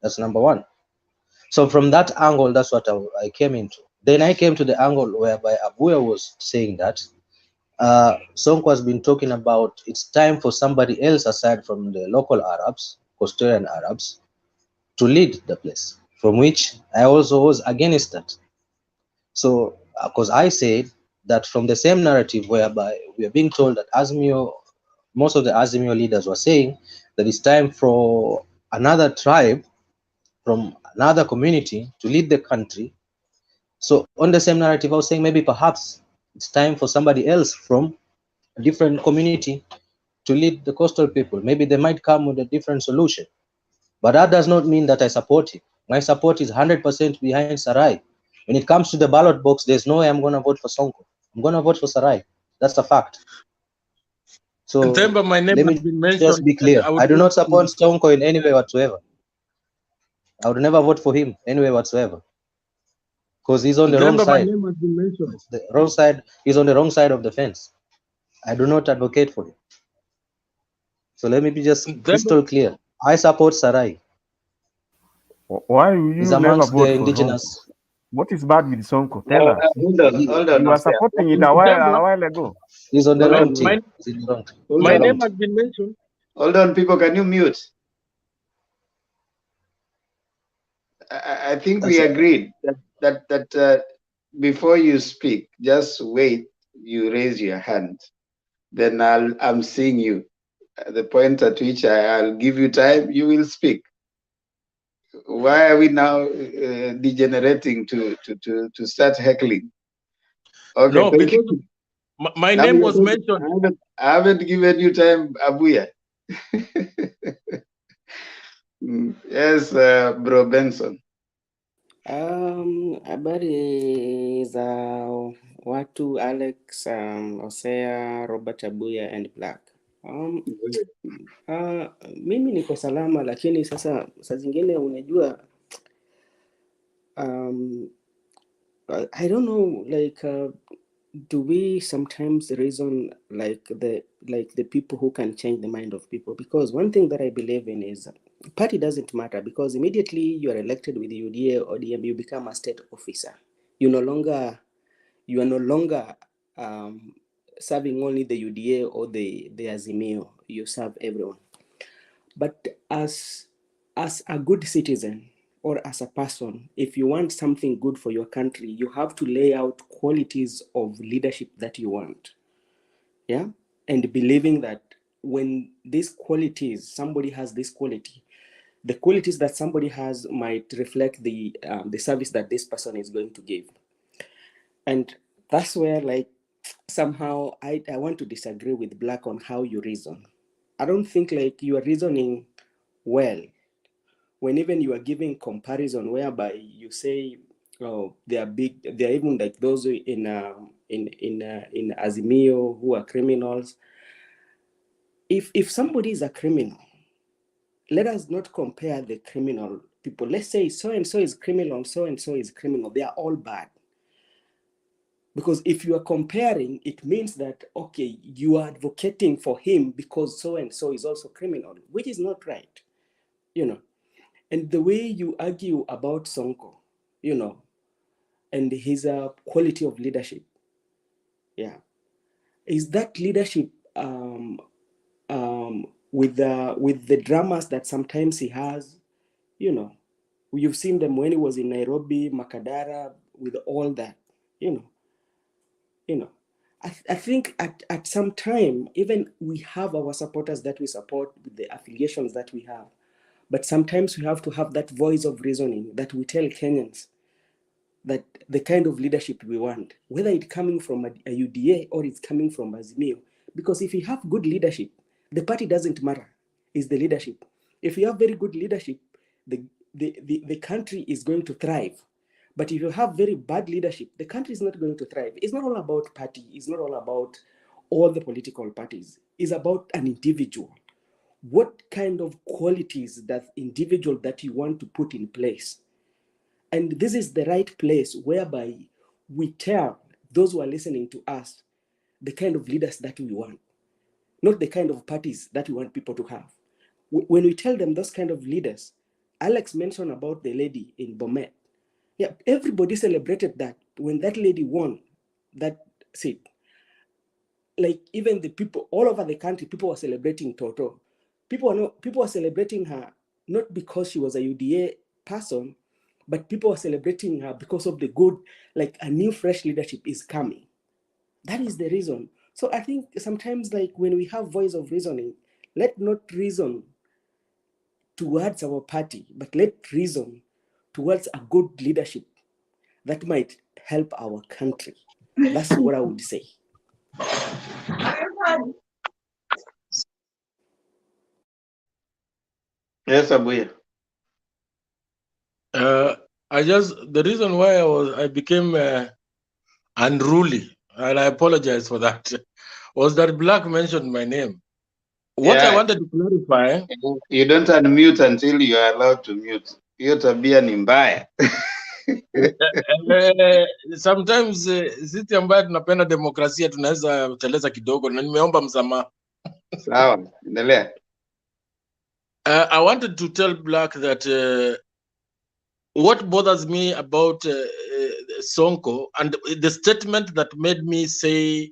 S8: That's number one. So from that angle, that's what I came into. Then I came to the angle whereby Abuya was saying that Sonko has been talking about it's time for somebody else aside from the local Arabs, Costarian Arabs, to lead the place, from which I also was against that. So, because I said that from the same narrative whereby we are being told that Azimio most of the Azimio leaders were saying that it's time for another tribe from another community to lead the country. So on the same narrative, I was saying maybe perhaps it's time for somebody else from a different community to lead the coastal people. Maybe they might come with a different solution. But that does not mean that I support him. My support is 100% behind Sarai. When it comes to the ballot box, there's no way I'm going to vote for Sonko. I'm going to vote for Sarai. That's a fact. So
S13: Temba, my name
S8: let
S13: has
S8: me
S13: been
S8: just
S13: mentioned,
S8: be
S13: and
S8: clear.
S13: I would
S8: I do
S13: like
S8: not support
S13: to.
S8: Sonko in any way whatsoever. I would never vote for him anyway whatsoever, because he's on the wrong
S13: Temba, my
S8: side.
S13: name has been mentioned.
S8: The wrong side. He's on the wrong side of the fence. I do not advocate for him. So let me be just
S13: Temba,
S8: crystal clear. I support Sarai.
S12: Why will
S8: He's
S12: you never
S8: amongst the
S12: vote for
S8: indigenous.
S12: Sonko? What is bad with Sonko? Tell us.
S19: Hold on,
S12: You were
S19: Hosea.
S12: supporting it
S13: Temba,
S12: a while ago.
S8: He's on the
S19: Hold
S8: wrong
S19: on,
S8: team. He's in the wrong team.
S19: hold
S8: He's
S13: my
S8: the
S19: on,
S8: wrong
S13: name
S8: team.
S13: has been mentioned.
S19: hold on, people. Can you mute? I think we
S8: That's
S19: agreed that before you speak, just wait. You raise your hand, then I'm seeing you. At the point at which I'll give you time, you will speak. Why are we now degenerating to start heckling? Okay,
S13: No,
S19: thank
S13: because
S19: you.
S13: my
S19: Now
S13: name
S19: you're
S13: was
S19: talking.
S13: mentioned.
S19: I haven't given you time, Abuya. Yes, Bro Benson.
S21: Habari za watu Alex, Osea, Robert Abuya and Black. Mimi niko salama, lakini sasa saa zingine unajua I don't know, like do we sometimes reason like the people who can change the mind of people? Because one thing that I believe in is party doesn't matter, because immediately you are elected with the UDA or DM, you become a state officer. You are no longer serving only the UDA or the Azimio. You serve everyone. But as a good citizen or as a person, if you want something good for your country, you have to lay out qualities of leadership that you want. Yeah. And believing that when these qualities, somebody has this quality, the qualities that somebody has might reflect the service that this person is going to give. And that's where, like, somehow I want to disagree with Black on how you reason. I don't think like you are reasoning well when even you are giving comparison whereby you say, oh, they are big, they are even like those in Azimio who are criminals. If somebody is a criminal, let us not compare the criminal people. Let's say so and so is criminal, so and so is criminal. They are all bad. Because if you are comparing, it means that, okay, you are advocating for him because so and so is also criminal, which is not right, you know. And the way you argue about Sonko, you know, and his quality of leadership, yeah, is that leadership with the dramas that sometimes he has, you know. You've seen them when he was in Nairobi, Makadara, with all that, you know. I think at some time, even we have our supporters that we support with the affiliations that we have, but sometimes we have to have that voice of reasoning that we tell Kenyans that the kind of leadership we want, whether it's coming from a UDA or it's coming from Azimio, because if you have good leadership, the party doesn't matter, it's the leadership. If you have very good leadership, the country is going to thrive. But if you have very bad leadership, the country is not going to thrive. It's not all about party. It's not all about all the political parties. It's about an individual. What kind of qualities that individual that you want to put in place? And this is the right place whereby we tell those who are listening to us the kind of leaders that we want, not the kind of parties that we want people to have. When we tell them those kind of leaders, Alex mentioned about the lady in Bomet. Yeah, everybody celebrated that when that lady won that seat. Like even the people all over the country, people were celebrating Toto. People were celebrating her not because she was a UDA person, but people were celebrating her because of the good, like a new fresh leadership is coming. That is the reason. So I think sometimes, like, when we have voice of reasoning, let not reason towards our party, but let reason towards a good leadership that might help our country. That's what I would say.
S19: Yes, Abuya.
S13: The reason why I became unruly, and I apologize for that, was that Black mentioned my name. What I wanted to clarify.
S19: You don't unmute until you are allowed to mute. Hiyo tabia ni mbaya.
S13: Sometimes sisi ambayo tunapenda demokrasia tunaweza teleza kidogo, na nimeomba msamaha.
S19: Sawa, endelea.
S13: I wanted to tell Black that what bothers me about Sonko and the statement that made me say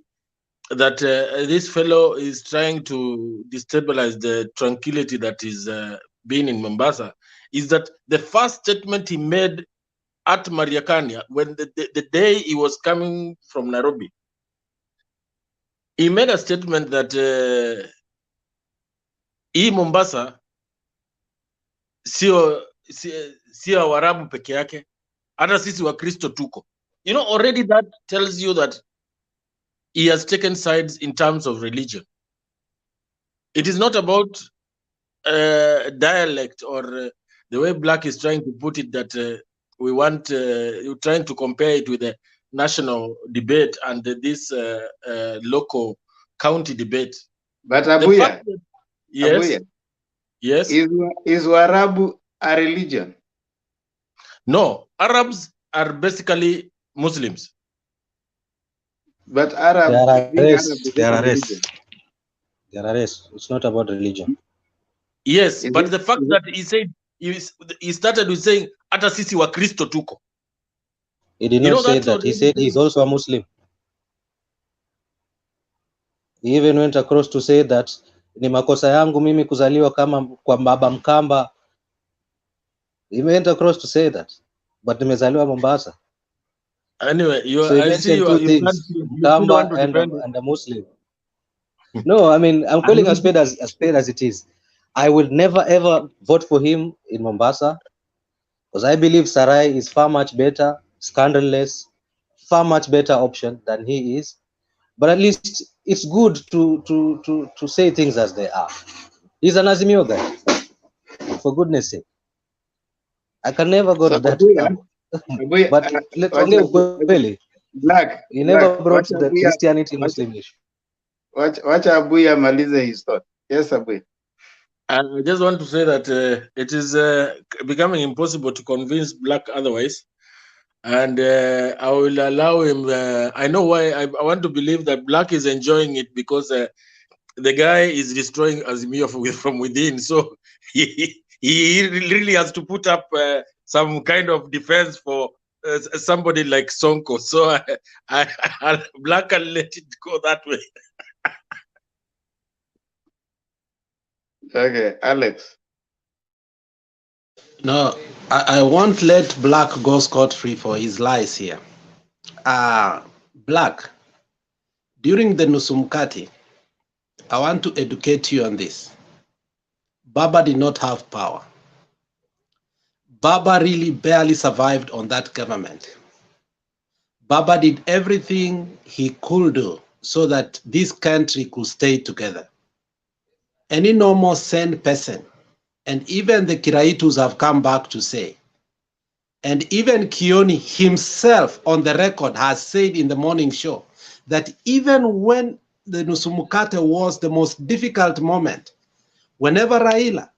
S13: that this fellow is trying to destabilize the tranquility that is being in Mombasa is that the first statement he made at Mariakani, when the day he was coming from Nairobi, he made a statement that hii Mombasa sio Waarabu peke yake, hata sisi Wakristo tuko. You know, already that tells you that he has taken sides in terms of religion. It is not about dialect or the way Black is trying to put it, that we want, you're trying to compare it with the national debate and this local county debate.
S19: But Abuya,
S13: yes,
S19: Abuya,
S13: yes.
S19: Is Warabu a religion?
S13: No, Arabs are basically Muslims.
S8: They
S19: But
S8: are a
S19: being
S8: race.
S19: Arab is
S8: They
S19: not
S8: are
S19: a
S8: a race.
S19: religion.
S8: They are a race. It's not about religion.
S13: Yes, but the fact that he said, he started with saying, hata sisi wa Kristo tuko.
S8: He did not say that. He said he's also a Muslim. He even went across to say that ni makosa yangu mimi kuzaliwa kama kwa baba Mkamba. He went across to say that. But nimezaliwa Mombasa.
S13: Anyway,
S8: So he mentioned two things, Mkamba and a Muslim. No, I mean, I'm calling a spade as it is. I will never ever vote for him in Mombasa because I believe Sarai is far much better, scandalous, far much better option than he is. But at least it's good to say things as they are. He's an Azimio guy, for goodness sake. I can never go to that.
S19: Abuya,
S8: But let's ukweli.
S19: Black.
S8: He never brought
S19: Wacha
S8: the
S19: Abuya-
S8: Christianity Muslim issue.
S19: Wacha Abuya malize his thought. Yes, Abuya.
S13: I just want to say that it is becoming impossible to convince Black otherwise. And I will allow him. I know why. I want to believe that Black is enjoying it because the guy is destroying Azimio from within. So he really has to put up some kind of defense for somebody like Sonko. So Black can let it go that way.
S19: Okay, Alex.
S20: No, I won't let Black go scot-free for his lies here. Black, during the Nusumkati, I want to educate you on this. Baba did not have power. Baba really barely survived on that government. Baba did everything he could do so that this country could stay together. Any normal sane person, and even the Kiraitus have come back to say, and even Kioni himself on the record has said in the morning show that even when the Nusumukate was the most difficult moment, whenever Raila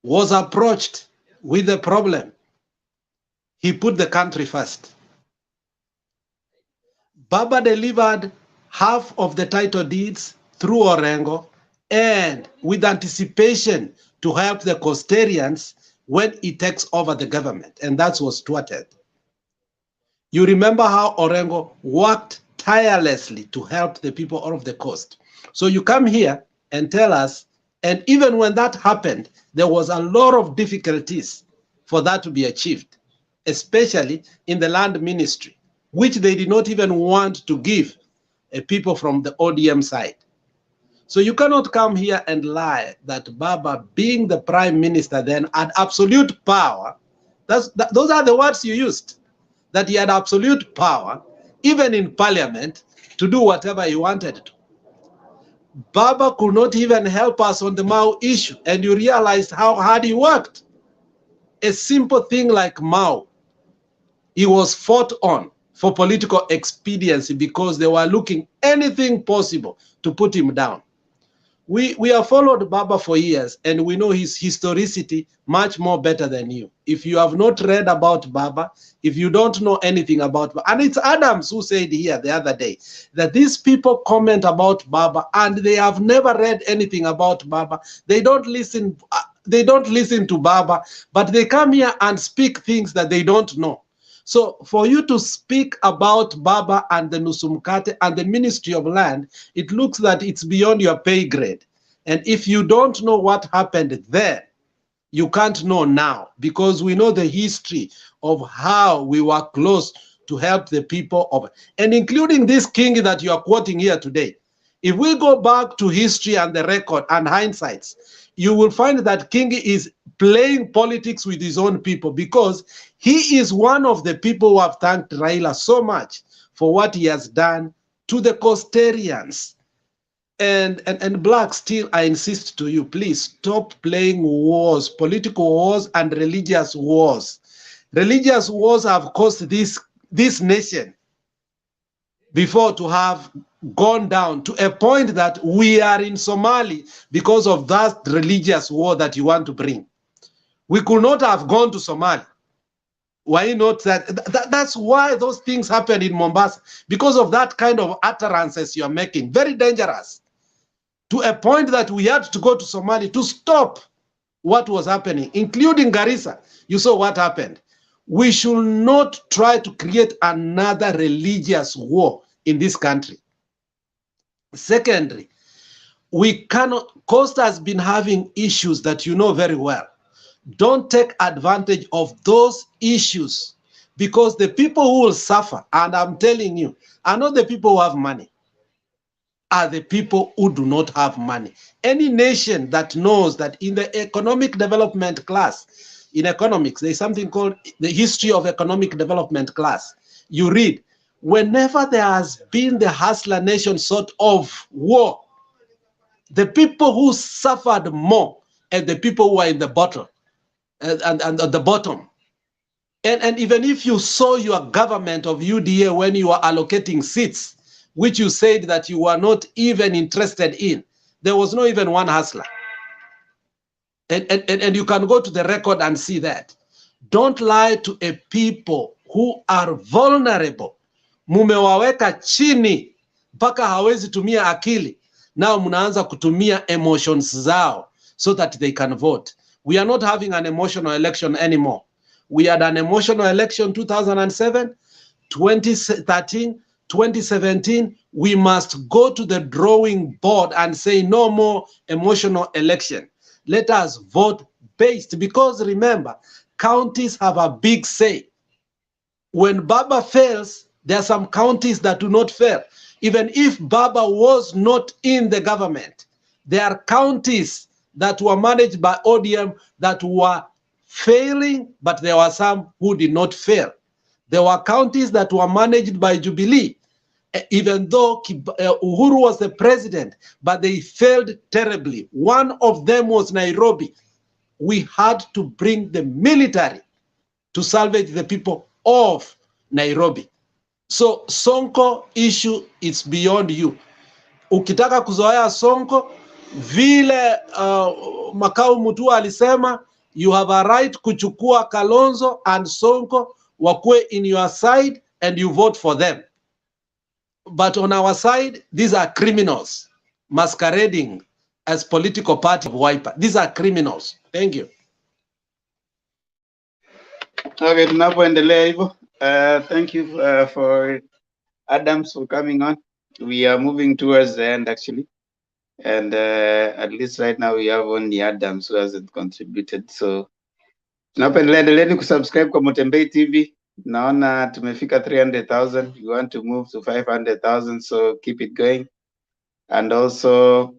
S20: was approached with a problem, he put the country first. Baba delivered half of the title deeds through Orengo and with anticipation to help the Coastarians when he takes over the government, and that was thwarted. You remember how Orengo worked tirelessly to help the people of the coast. So you come here and tell us, and even when that happened, there was a lot of difficulties for that to be achieved, especially in the land ministry, which they did not even want to give people from the ODM side. So you cannot come here and lie that Baba, being the prime minister then, had absolute power. Those are the words you used, that he had absolute power, even in parliament, to do whatever he wanted to. Baba could not even help us on the Mao issue, and you realized how hard he worked. A simple thing like Mao, he was fought on for political expediency because they were looking anything possible to put him down. We have followed Baba for years, and we know his historicity much more better than you. If you have not read about Baba, if you don't know anything about Baba, and it's Adams who said here the other day that these people comment about Baba and they have never read anything about Baba. They don't listen to Baba, but they come here and speak things that they don't know. So for you to speak about Baba and the Nusumkate and the Ministry of Land, it looks that it's beyond your pay grade. And if you don't know what happened there, you can't know now, because we know the history of how we were close to help the people of, and including this king that you are quoting here today. If we go back to history and the record and hindsights, you will find that King is playing politics with his own people, because he is one of the people who have thanked Raila so much for what he has done to the Costarians. And Black, still, I insist to you, please stop playing wars, political wars and religious wars. Religious wars have caused this nation before to have gone down to a point that we are in Somali because of that religious war that you want to bring. We could not have gone to Somalia. Why not? That's why those things happen in Mombasa, because of that kind of utterances you're making. Very dangerous. To a point that we had to go to Somalia to stop what was happening, including Garissa. You saw what happened. We should not try to create another religious war in this country. Secondly, we cannot, Costa has been having issues that you know very well. Don't take advantage of those issues, because the people who will suffer, and I'm telling you, are not the people who have money, are the people who do not have money. Any nation that knows that in the economic development class, in economics, there's something called the history of economic development class. You read, whenever there has been the hustler nation sort of war, the people who suffered more are the people who are in the bottom and at the bottom. And even if you saw your government of UDA when you were allocating seats, which you said that you were not even interested in, there was not even one hustler. And you can go to the record and see that. Don't lie to a people who are vulnerable. Mumewaweka chini mpaka hawezi tumia akili. Now mnaanza kutumia emotions zao so that they can vote. We are not having an emotional election anymore. We had an emotional election 2007, 2013, 2017. We must go to the drawing board and say no more emotional election. Let us vote based, because remember, counties have a big say. When Baba fails, there are some counties that do not fail. Even if Baba was not in the government, there are counties that were managed by ODM that were failing, but there were some who did not fail. There were counties that were managed by Jubilee, even though Uhuru was the president, but they failed terribly. One of them was Nairobi. We had to bring the military to salvage the people of Nairobi. So Sonko issue is beyond you. Ukitaka kuzoea Sonko, vile Makau Mutua alisema, you have a right kuchukua Kalonzo and Sonko wakue in your side and you vote for them. But on our side, these are criminals masquerading as political party wiper. These are criminals. Thank you.
S19: Okay, tunapoendelea hivyo. Thank you for Adams for coming on. We are moving towards the end actually. And at least right now we have only Adams who hasn't contributed. So tunapoendelea, endeleeni kusubscribe kwa Motembei TV. Naona tumefika 300,000. We want to move to 500,000, so keep it going. And also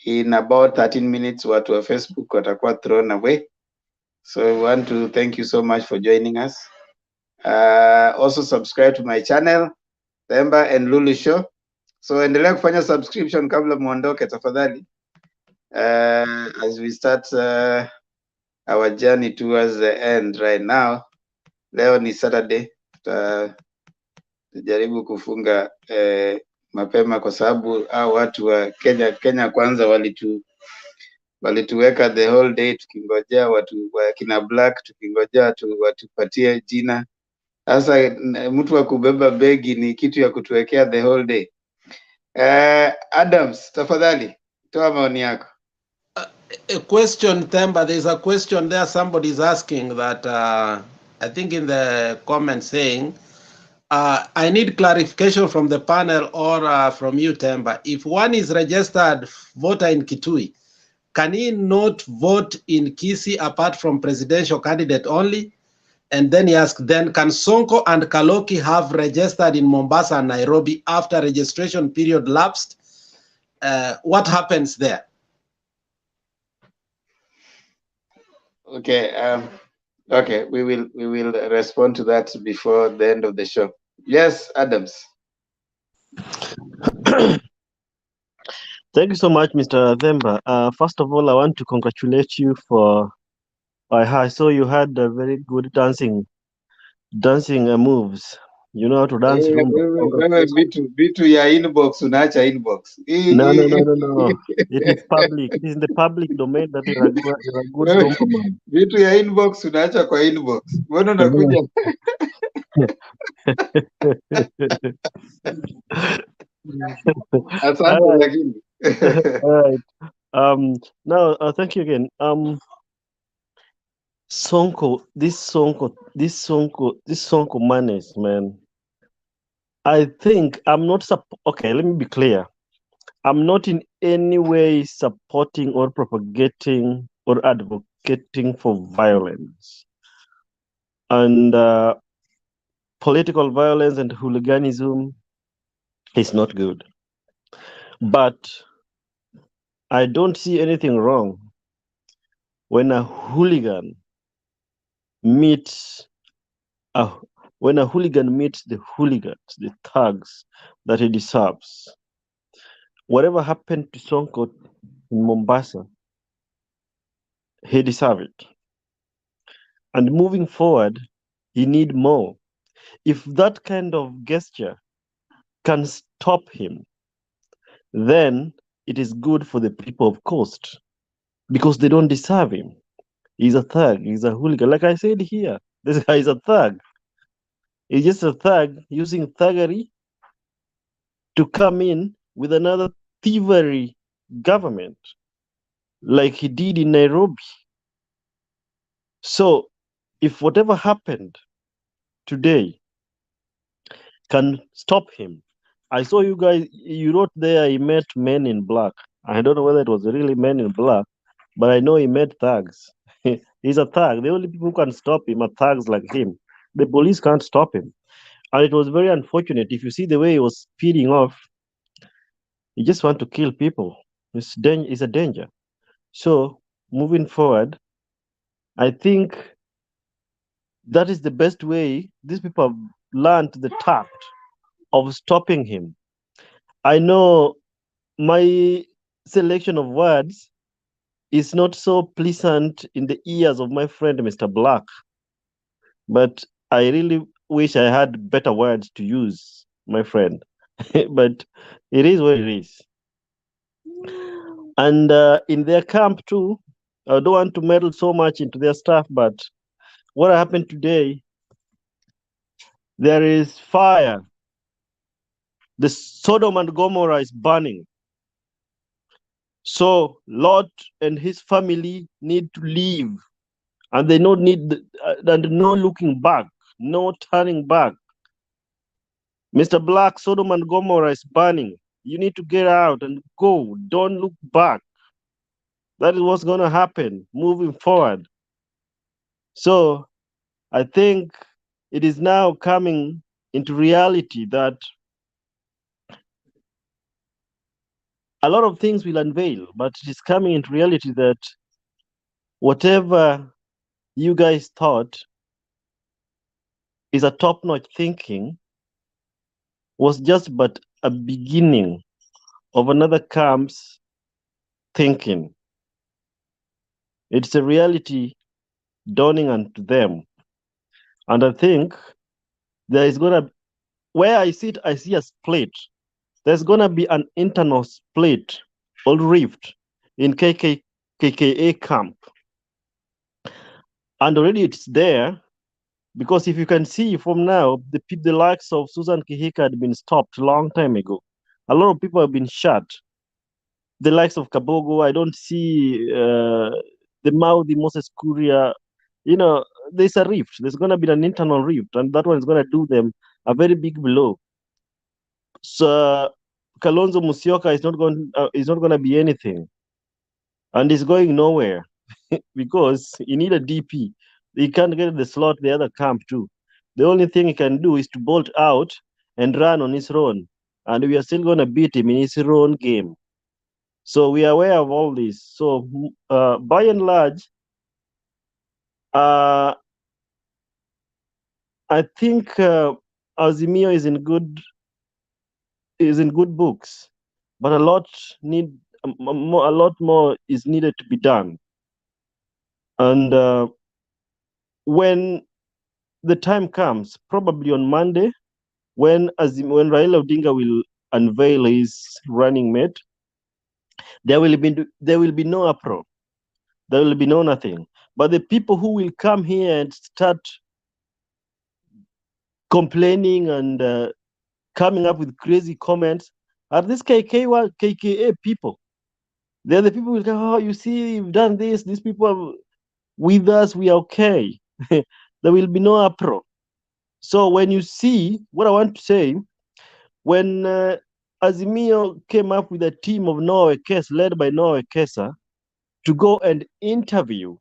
S19: in about 13 minutes watu wa Facebook watakuwa thrown away. So I want to thank you so much for joining us. Also subscribe to my channel, Themba and Lulu Show. So endelea kufanya subscription kabla muondoke tafadhali. As we start our journey towards the end right now. Leo ni Saturday. Tutajaribu kufunga mapema kwa sababu hao watu wa Kenya kwanza walituweka the whole day tukingojea watu wa kina Black, tukingojea watupatie jina. Sasa mtu wa kubeba begi ni kitu ya kutuwekea the whole day. Adams, tafadhali toa maoni yako.
S20: A question, Themba, there's a question there. Somebody's asking that, I think in the comment saying, I need clarification from the panel or from you, Themba. If one is registered voter in Kitui, can he not vote in Kisii apart from presidential candidate only? And then he asked, then can Sonko and Kaloki have registered in Mombasa and Nairobi after registration period lapsed? What happens there?
S19: Okay, okay, we will respond to that before the end of the show. Yes, Adams.
S17: Thank you so much, Mr. Themba. First of all, I want to congratulate you for. I saw you had a very good dancing moves. You know how to dance rumba.
S19: Wewe vitu ya inbox unaacha inbox.
S17: No. It is public. It is in the public domain that you're a good rumba man.
S19: Vitu ya inbox unaacha kwa inbox. Mbona unakuja? Asante lakini.
S17: All right. Now, thank you again. This Sonko Menace, man. I think I'm not okay, let me be clear. I'm not in any way supporting or propagating or advocating for violence. And political violence and hooliganism is not good. But I don't see anything wrong when a hooligan meets the hooligans, the thugs that he deserves. Whatever happened to Sonko in Mombasa, he deserves it. And moving forward, he need more. If that kind of gesture can stop him, then it is good for the people of Coast, because they don't deserve him. He's a thug. He's a hooligan. Like I said here, this guy is a thug. He's just a thug using thuggery to come in with another thievery government, like he did in Nairobi. So, if whatever happened today can stop him, I saw you guys, you wrote there he met men in black. I don't know whether it was really men in black, but I know he met thugs. He's a thug. The only people who can stop him are thugs like him. The police can't stop him. And it was very unfortunate. If you see the way he was speeding off, he just want to kill people. It's a danger. So, moving forward, I think that is the best way. These people have learned the tact of stopping him. I know my selection of words is not so pleasant in the ears of my friend Mr. Black, but I really wish I had better words to use, my friend. But it is what it is. And in their camp too, I don't want to meddle so much into their stuff, but what happened today, there is fire. The Sodom and Gomorrah is burning. So Lot and his family need to leave, and they don't need and no looking back, no turning back. Mr. Black, Sodom and Gomorrah is burning. You need to get out and go. Don't look back. That is what's going to happen moving forward. So I think
S4: it is now coming into reality that a lot of things will unveil, but it is coming into reality that whatever you guys thought is a top-notch thinking was just but a beginning of another camp's thinking. It's a reality dawning onto them. And I think there is gonna, where I sit, I see a split. There's gonna be an internal split or rift in KKA camp. And already it's there, because if you can see from now, the likes of Susan Kihika had been stopped a long time ago. A lot of people have been shot. The likes of Kabogo, I don't see the Maudi, Moses Kuria. You know, there's a rift. There's going to be an internal rift, and that one is going to do them a very big blow. So Kalonzo Musyoka is not going to be anything, and he's going nowhere because he need a DP. He can't get the slot the other camp too. The only thing he can do is to bolt out and run on his own, and we are still going to beat him in his own game. So we are aware of all this. So by and large, I think Azimio is in good books, but a lot more is needed to be done. And when the time comes, probably on Monday, when Raila Odinga will unveil his running mate, there will be no uproar. There will be no nothing. But the people who will come here and start complaining and coming up with crazy comments are these KKA people. They're the people who will go, oh, you see, you've done this. These people are with us. We are okay. There will be no uproar. So when you see, what I want to say, when Azimio came up with a team of Noah Wekesa, led by Noah Wekesa, to go and interview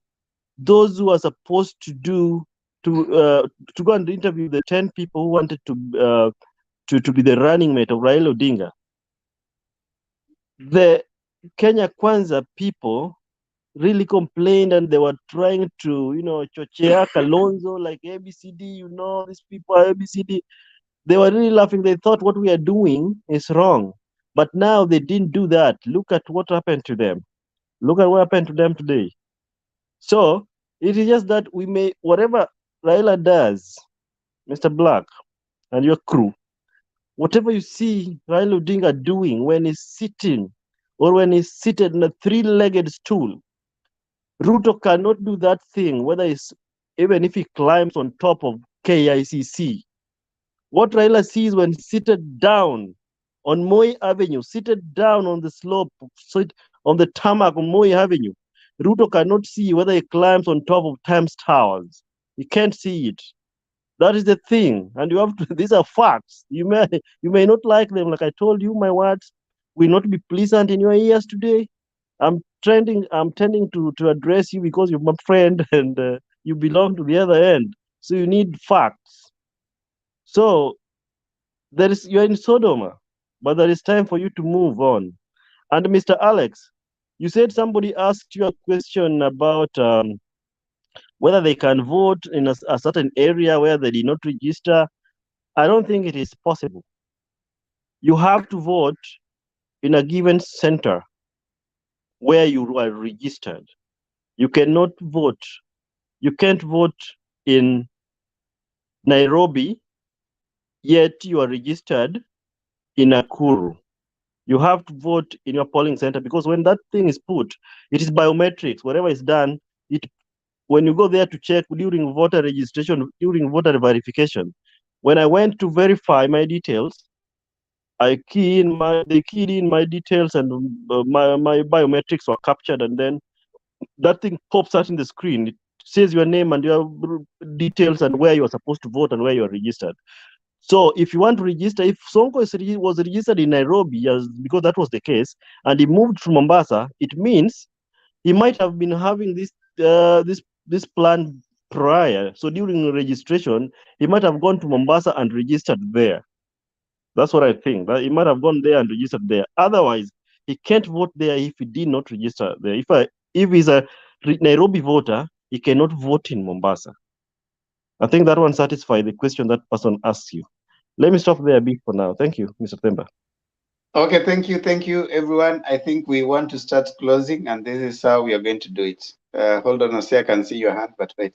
S4: those who are supposed to go and interview the 10 people who wanted to be the running mate of Raila Odinga. The Kenya Kwanza people really complained, and they were trying to, chochea Kalonzo, like ABCD, these people are ABCD. They were really laughing. They thought what we are doing is wrong. But now they didn't do that. Look at what happened to them. Look at what happened to them today. So it is just that we may, whatever Raila does, Mr. Black and your crew, whatever you see Raila Odinga doing when he's sitting or when he's seated in a three-legged stool, Ruto cannot do that thing, even if he climbs on top of KICC. What Raila sees when seated down on Moi Avenue, seated down on the slope, on the tarmac on Moi Avenue, Ruto cannot see whether he climbs on top of Times Towers. He can't see it. That is the thing, and you have to. These are facts. You may not like them. Like I told you, my words will not be pleasant in your ears today. I'm tending to address you because you're my friend and you belong to the other end. So you need facts. So you're in Sodoma, but there is time for you to move on. And Mr. Alex, you said somebody asked you a question about whether they can vote in a certain area where they did not register. I don't think it is possible. You have to vote in a given center where you are registered. You cannot vote. You can't vote in Nairobi, yet you are registered in Nakuru. You have to vote in your polling center, because when that thing is put, it is biometrics. Whatever is done, when you go there to check during voter registration, during voter verification, when I went to verify my details, they keyed in my details, and my biometrics were captured, and then that thing pops out in the screen. It says your name and your details and where you are supposed to vote and where you are registered. So if you want to register, if Sonko was registered in Nairobi, because that was the case, and he moved to Mombasa, it means he might have been having this plan prior. So during registration, he might have gone to Mombasa and registered there. That's what I think. That he might have gone there and registered there. Otherwise, he can't vote there if he did not register there. If he's a Nairobi voter, he cannot vote in Mombasa. I think that one satisfies the question that person asks you. Let me stop there, Big, for now. Thank you, Mr. Themba.
S19: Okay, thank you, everyone. I think we want to start closing, and this is how we are going to do it. Hold on a sec, I can see your hand, but wait.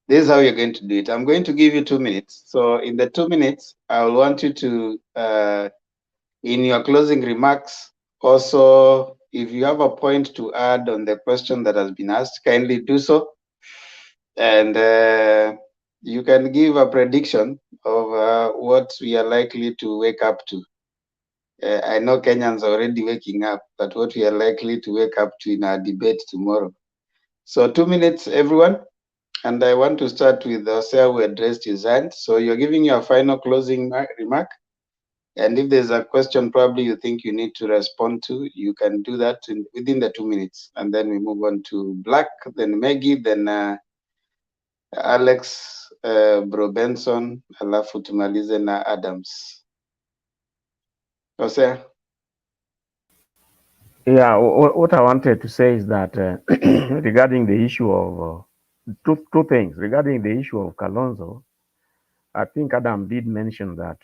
S19: This is how you're going to do it. I'm going to give you 2 minutes. So in the 2 minutes, I will want you to, in your closing remarks, also, if you have a point to add on the question that has been asked, kindly do so. And you can give a prediction of what we are likely to wake up to. I know Kenyans are already waking up, but what we are likely to wake up to in our debate tomorrow. So 2 minutes, everyone. And I want to start with Osea, who addressed his hand. So you're giving your final closing remark. And if there's a question probably you think you need to respond to, you can do that within the 2 minutes. And then we move on to Black, then Maggie, then Alex, Bro Benson, alafu tumalize na Adams. Osea?
S12: Yeah, what I wanted to say is that regarding the issue of two things. Regarding the issue of Kalonzo, I think Adam did mention that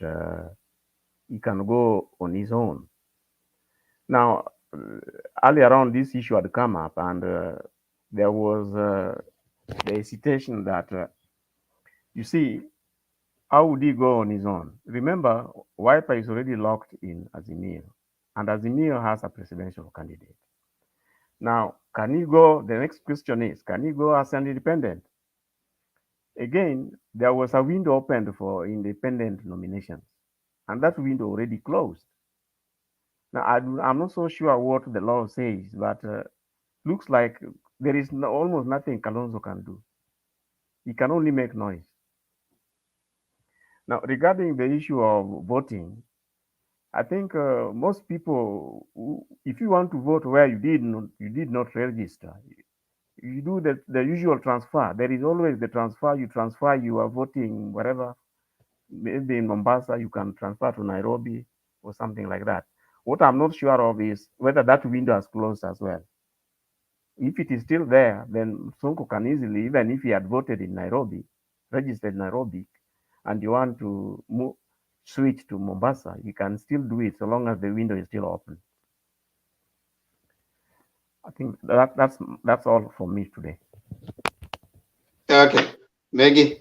S12: he can go on his own. Now, earlier on, this issue had come up, and there was the hesitation that, you see, how would he go on his own? Remember, Wiper is already locked in Azimio, and Azimio has a presidential candidate. Now, can he go? The next question is, can he go as an independent? Again, there was a window opened for independent nominations, and that window already closed. Now, I'm not so sure what the law says, but looks like there is almost nothing Kalonzo can do. He can only make noise. Now, regarding the issue of voting, I think most people, if you want to vote where you did not register, you do the usual transfer. There is always the transfer. You transfer, you are voting wherever. Maybe in Mombasa, you can transfer to Nairobi or something like that. What I'm not sure of is whether that window has closed as well. If it is still there, then Sonko can easily, even if he had voted in Nairobi, registered in Nairobi, and you want to switch to Mombasa, you can still do it so long as the window is still open. I think that's all for me today.
S19: Okay, Maggie.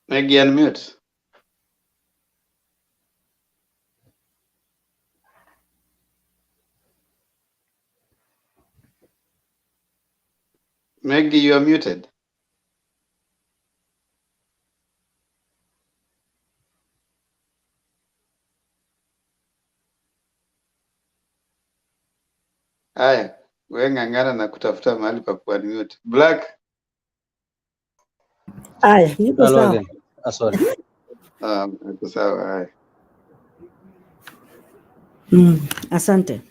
S19: Maggie, unmute. Maggie, you are muted. Haya, wewe ng'ang'ana na kutafuta mahali pa kuunmute. Black.
S14: Aya, niko
S8: Hello
S14: sawa.
S8: again. Sorry.
S19: Niko sawa. Haya.
S14: Asante.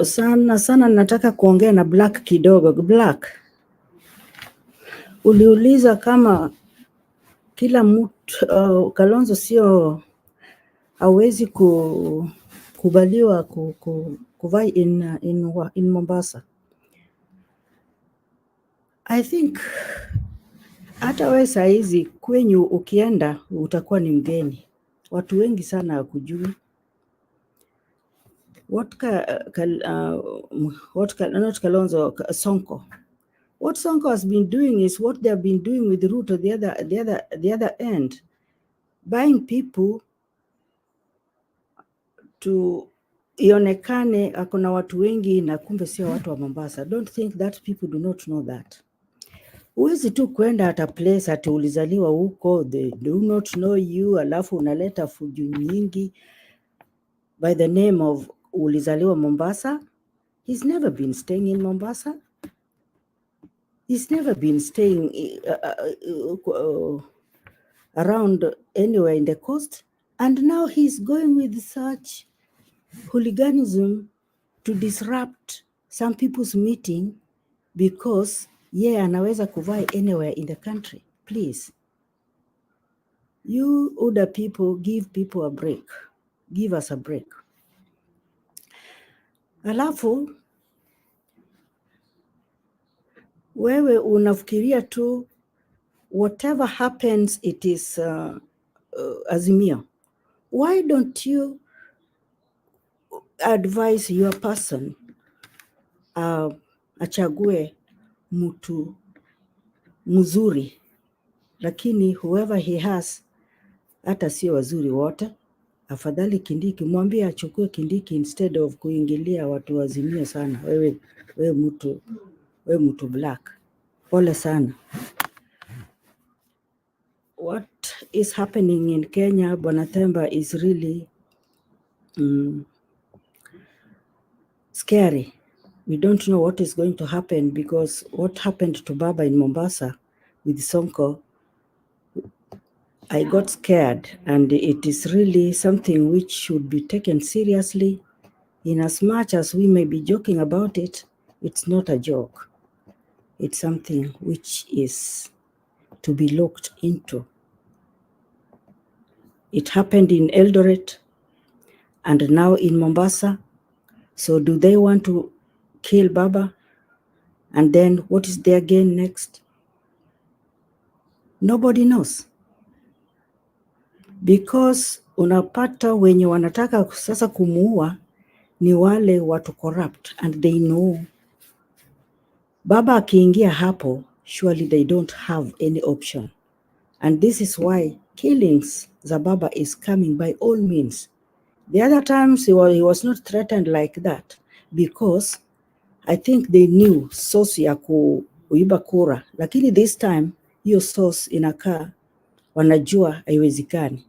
S14: Sana nataka kuongea na Black kidogo. Black, uliuliza kama kila mtu Kalonzo sio hawezi kubaliwa kuvai in Mombasa. I think hata wewe saa hizi kwenyu ukienda utakuwa ni mgeni. Watu wengi sana hakujui. Not Kalonzo, Sonko. What Sonko has been doing is what they have been doing with Ruto the other end, buying people to ionekane akona watu wengi na kumbe sio watu wa Mombasa. Don't think that people do not know that. Huwezi tu kwenda at a place ati ulizaliwa huko, they do not know you, alafu unaleta fujo nyingi by the name of ulizaliwa Mombasa. He's never been staying in Mombasa. He's never been staying around anywhere in the coast, and now he's going with such hooliganism to disrupt some people's meeting because anaweza kuvai anywhere in the country. Please, you older people, give people a break. Give us a break. Alafu wewe unafikiria tu whatever happens it is Azimio. Why don't you advise your person achague mtu mzuri, lakini whoever he has hata sio wazuri wote. Afadhali Kindiki, mwambie achukue Kindiki instead of kuingilia watu wa Azimio sana. Wewe mtu black. Pole sana. What is happening in Kenya, Bwana Themba, is really scary. We don't know what is going to happen because what happened to Baba in Mombasa with Sonko, I got scared, and it is really something which should be taken seriously. In as much as we may be joking about it, it's not a joke. It's something which is to be looked into. It happened in Eldoret and now in Mombasa. So do they want to kill Baba? And then what is their gain next? Nobody knows. Because unapata wenye wanataka sasa kumuua ni wale watu corrupt, and they know Baba akiingia hapo, surely they don't have any option. And this is why killings za Baba is coming by all means. The other times he was not threatened like that because I think they knew source ya kuiba kura, lakini this time hiyo source inakaa wanajua haiwezekani.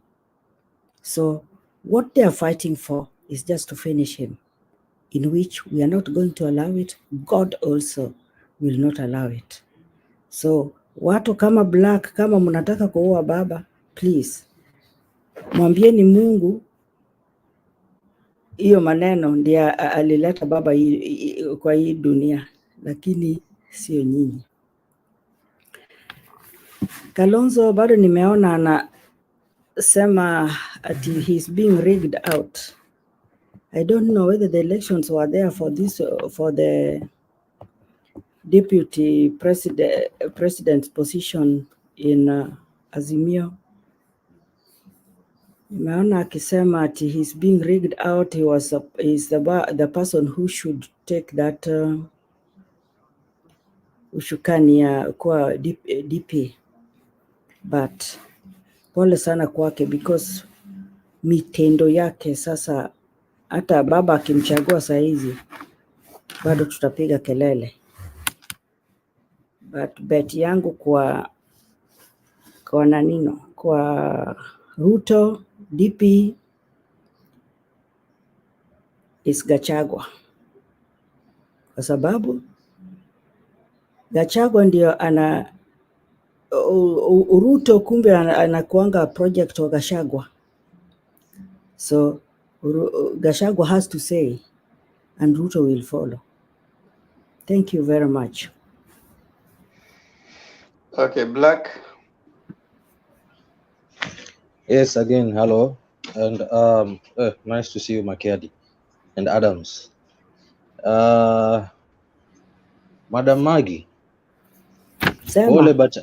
S14: So what they are fighting for is just to finish him, in which we are not going to allow it. God also will not allow it. So watu kama black, kama mnataka kuua Baba, please mwambieni Mungu hiyo maneno ndiye alileta Baba kwa hii dunia, lakini sio nyinyi. Kalonzo bado nimeona anasema ati he's being rigged out. I don't know whether the elections were there for this, for the deputy president's position in Azimio. Nimeona akisema ati he's being rigged out. He's the person who should take that ushukani ya kuwa DP. But pole sana kwake because mitendo yake sasa, hata Baba akimchagua saa hizi bado tutapiga kelele. But bet yangu kwa nanino, kwa Ruto DP is Gachagua, kwa sababu Gachagua ndio ana Ruto kumbe anakuanga project wa Gachagua. So Gachagua has to say and Ruto will follow. Thank you very much.
S19: Okay, Black.
S8: Yes, again, hello. And nice to see you, Makiadi and Adams. Madam Maggie. Pole but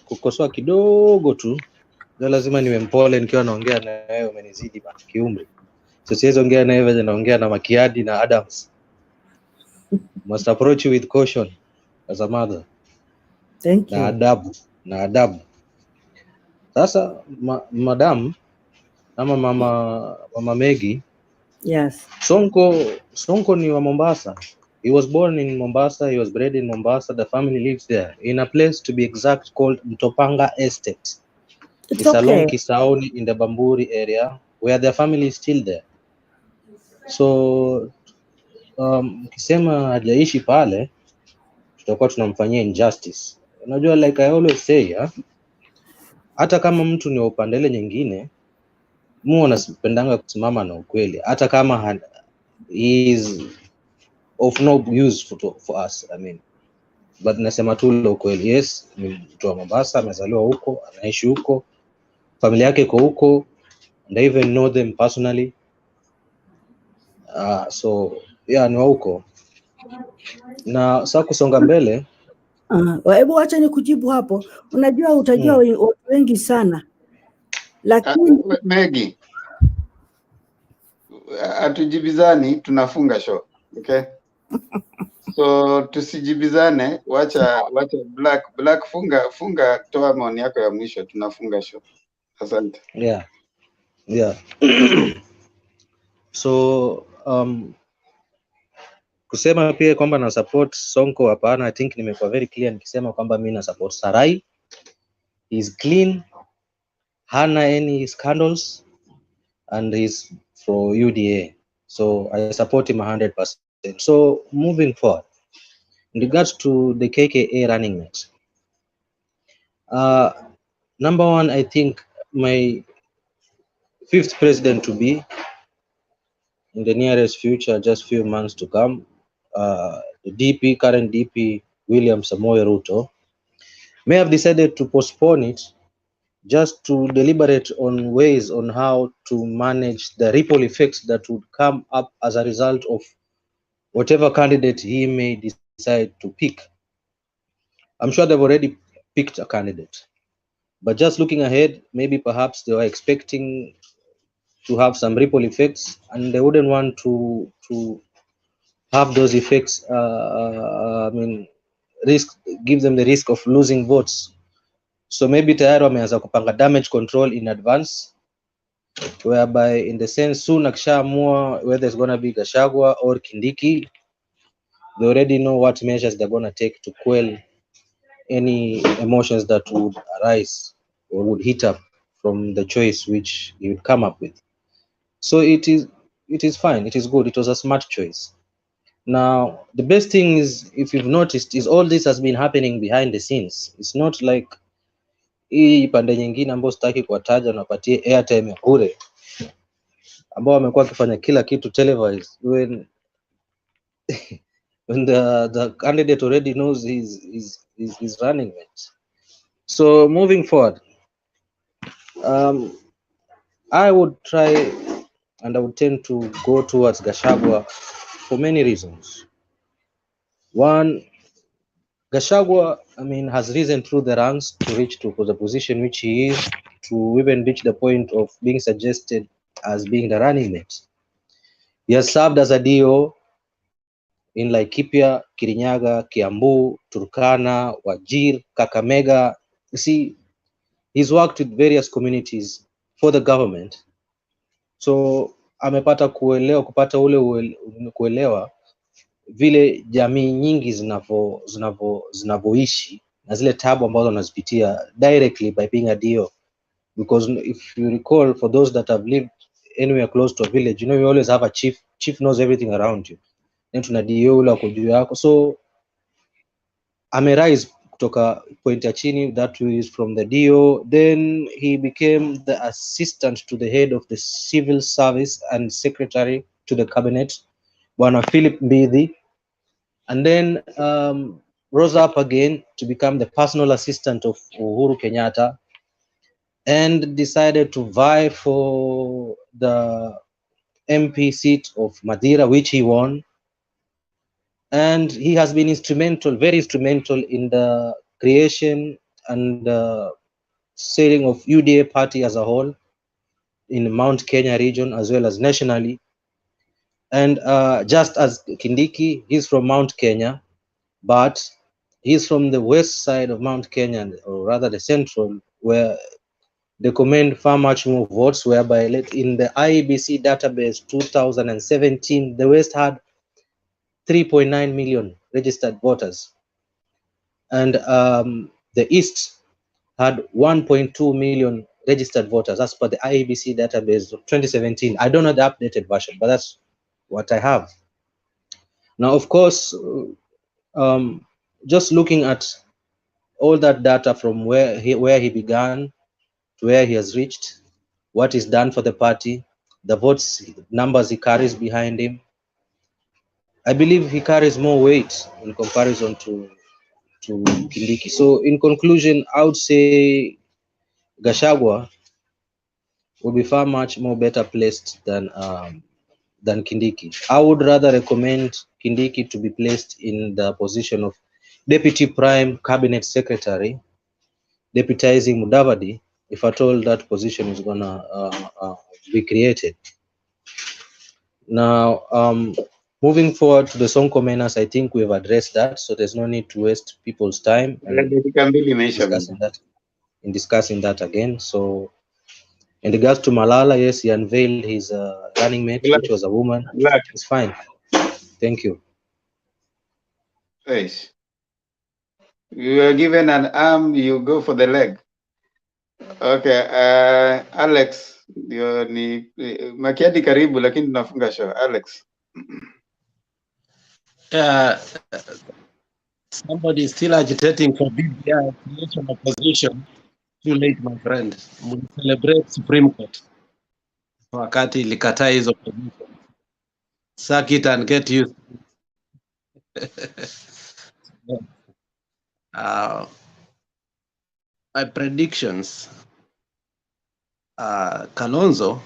S8: kukosoa kidogo tu. Ndio lazima niwe mpole nikiwa naongea na wewe, umenizidi bana kiumri. So siwezi ongea na wewe naongea na Makiadi na Adams. Must approach you with caution as a mother.
S14: Thank you.
S8: Na adabu. Sasa madam ama mama Maggie.
S14: Yes.
S8: Sonko ni wa Mombasa. He was born in Mombasa, he was bred in Mombasa, the family lives there in a place, to be exact, called Mtopanga Estate. It's along Kisauni in the Bamburi area where their family is still there. So ukisema hajaishi pale, tutakuwa tunamfanyia injustice. Unajua, like I always say, hata kama mtu ni wa upande ile nyingine, mu anapendanga kusimama na ukweli, hata kama he is of no use for us. I mean, but nasema tu ile ukweli. Yes, ni mtu wa Mombasa, amezaliwa huko, anaishi huko, familia yake iko huko, and I even know them personally. So yeah, ni wa huko. Na sasa kusonga mbele,
S14: hebu acha ni kujibu hapo. Unajua utajua watu wengi sana, lakini
S19: Megi, hatujibizani, tunafunga show. Okay? So tusijibizane, wacha black funga, toa maoni yako ya mwisho, tunafunga show. Asante.
S8: Yeah. So kusema pia kwamba na support Sonko, hapana. I think nimekuwa very clear nikisema kwamba mimi na support Sarai. He is clean, hana any scandals, and he's for UDA. So I support him 100%. So moving forward, in regards to the KKA running mate, number one, I think my 5th president to be in the nearest future, just few months to come, the current DP, William Samoei Ruto, may have decided to postpone it just to deliberate on ways on how to manage the ripple effects that would come up as a result of whatever candidate he may decide to pick. I'm sure they've already picked a candidate, but just looking ahead, maybe perhaps they were expecting to have some ripple effects, and they wouldn't want to have those effects. Give them the risk of losing votes. So maybe tayari wameanza kupanga damage control in advance, whereby in the sense soon akishaamua whether it's going to be Gachagua or Kindiki, they already know what measures they're going to take to quell any emotions that would arise or would hit up from the choice which he would come up with. So it is fine, it is good, it was a smart choice. Now the best thing is, if you've noticed, is all this has been happening behind the scenes. It's not like hii pande nyingine ambao sitaki kuwataja napatie airtime ya bure, ambao wamekuwa wakifanya kila kitu televised when the candidate already knows he's running it. So moving forward, I would try and I would tend to go towards Gachagua for many reasons. One, Gachagua, has risen through the ranks to reach to the position which he is, to even reach the point of being suggested as being the running mate. He has served as a DO in Laikipia, Kirinyaga, Kiambu, Turkana, Wajir, Kakamega. You see, he's worked with various communities for the government. So amepata kupata kuelewa vile jamii nyingi zinavyoishi na zile tabu ambazo wanazipitia directly by being a DO. Because if you recall, for those that have lived anywhere close to a village, you always have a chief knows everything around you. Then tuna DO ule wako juu yako. So amerise kutoka point ya chini, that is from the DO. Then he became the assistant to the head of the civil service and secretary to the cabinet, Bwana Philip Mbidhi, and then rose up again to become the personal assistant of Uhuru Kenyatta, and decided to vie for the MP seat of Madira, which he won. And he has been very instrumental in the creation and setting of UDA party as a whole in Mount Kenya region as well as nationally. And just as Kindiki, he's from Mount Kenya, but he's from the west side of Mount Kenya, or rather the central, where they command far much more votes, whereby in the IEBC database 2017, the West had 3.9 million registered voters, and the East had 1.2 million registered voters as per the IEBC database of 2017. I don't know the updated version, but that's what I have. Now, of course, just looking at all that data from where he began to where he has reached, what he's done for the party, the votes numbers he carries behind him, I believe he carries more weight in comparison to Kindiki. So in conclusion, I would say Gachagua will be far much more better placed than Kindiki. I would rather recommend Kindiki to be placed in the position of Deputy Prime Cabinet Secretary, deputizing Mudavadi, if at all that position is gonna be created. Now, moving forward to the Sonko Menace, I think we've addressed that, so there's no need to waste people's time in discussing that again. So, in regards to Malala, yes, he unveiled his running mate, which was a woman. It's fine. Thank you.
S19: Yes. You are given an arm, you go for the leg. Okay, Alex, ndio ni Makiadi karibu, lakini tunafunga show. Alex.
S20: Somebody is still agitating for BBI creation opposition. Too late, my friend. We celebrate Supreme Court. Wakati ilikataa hizo position. Suck it and get used. My predictions, Kalonzo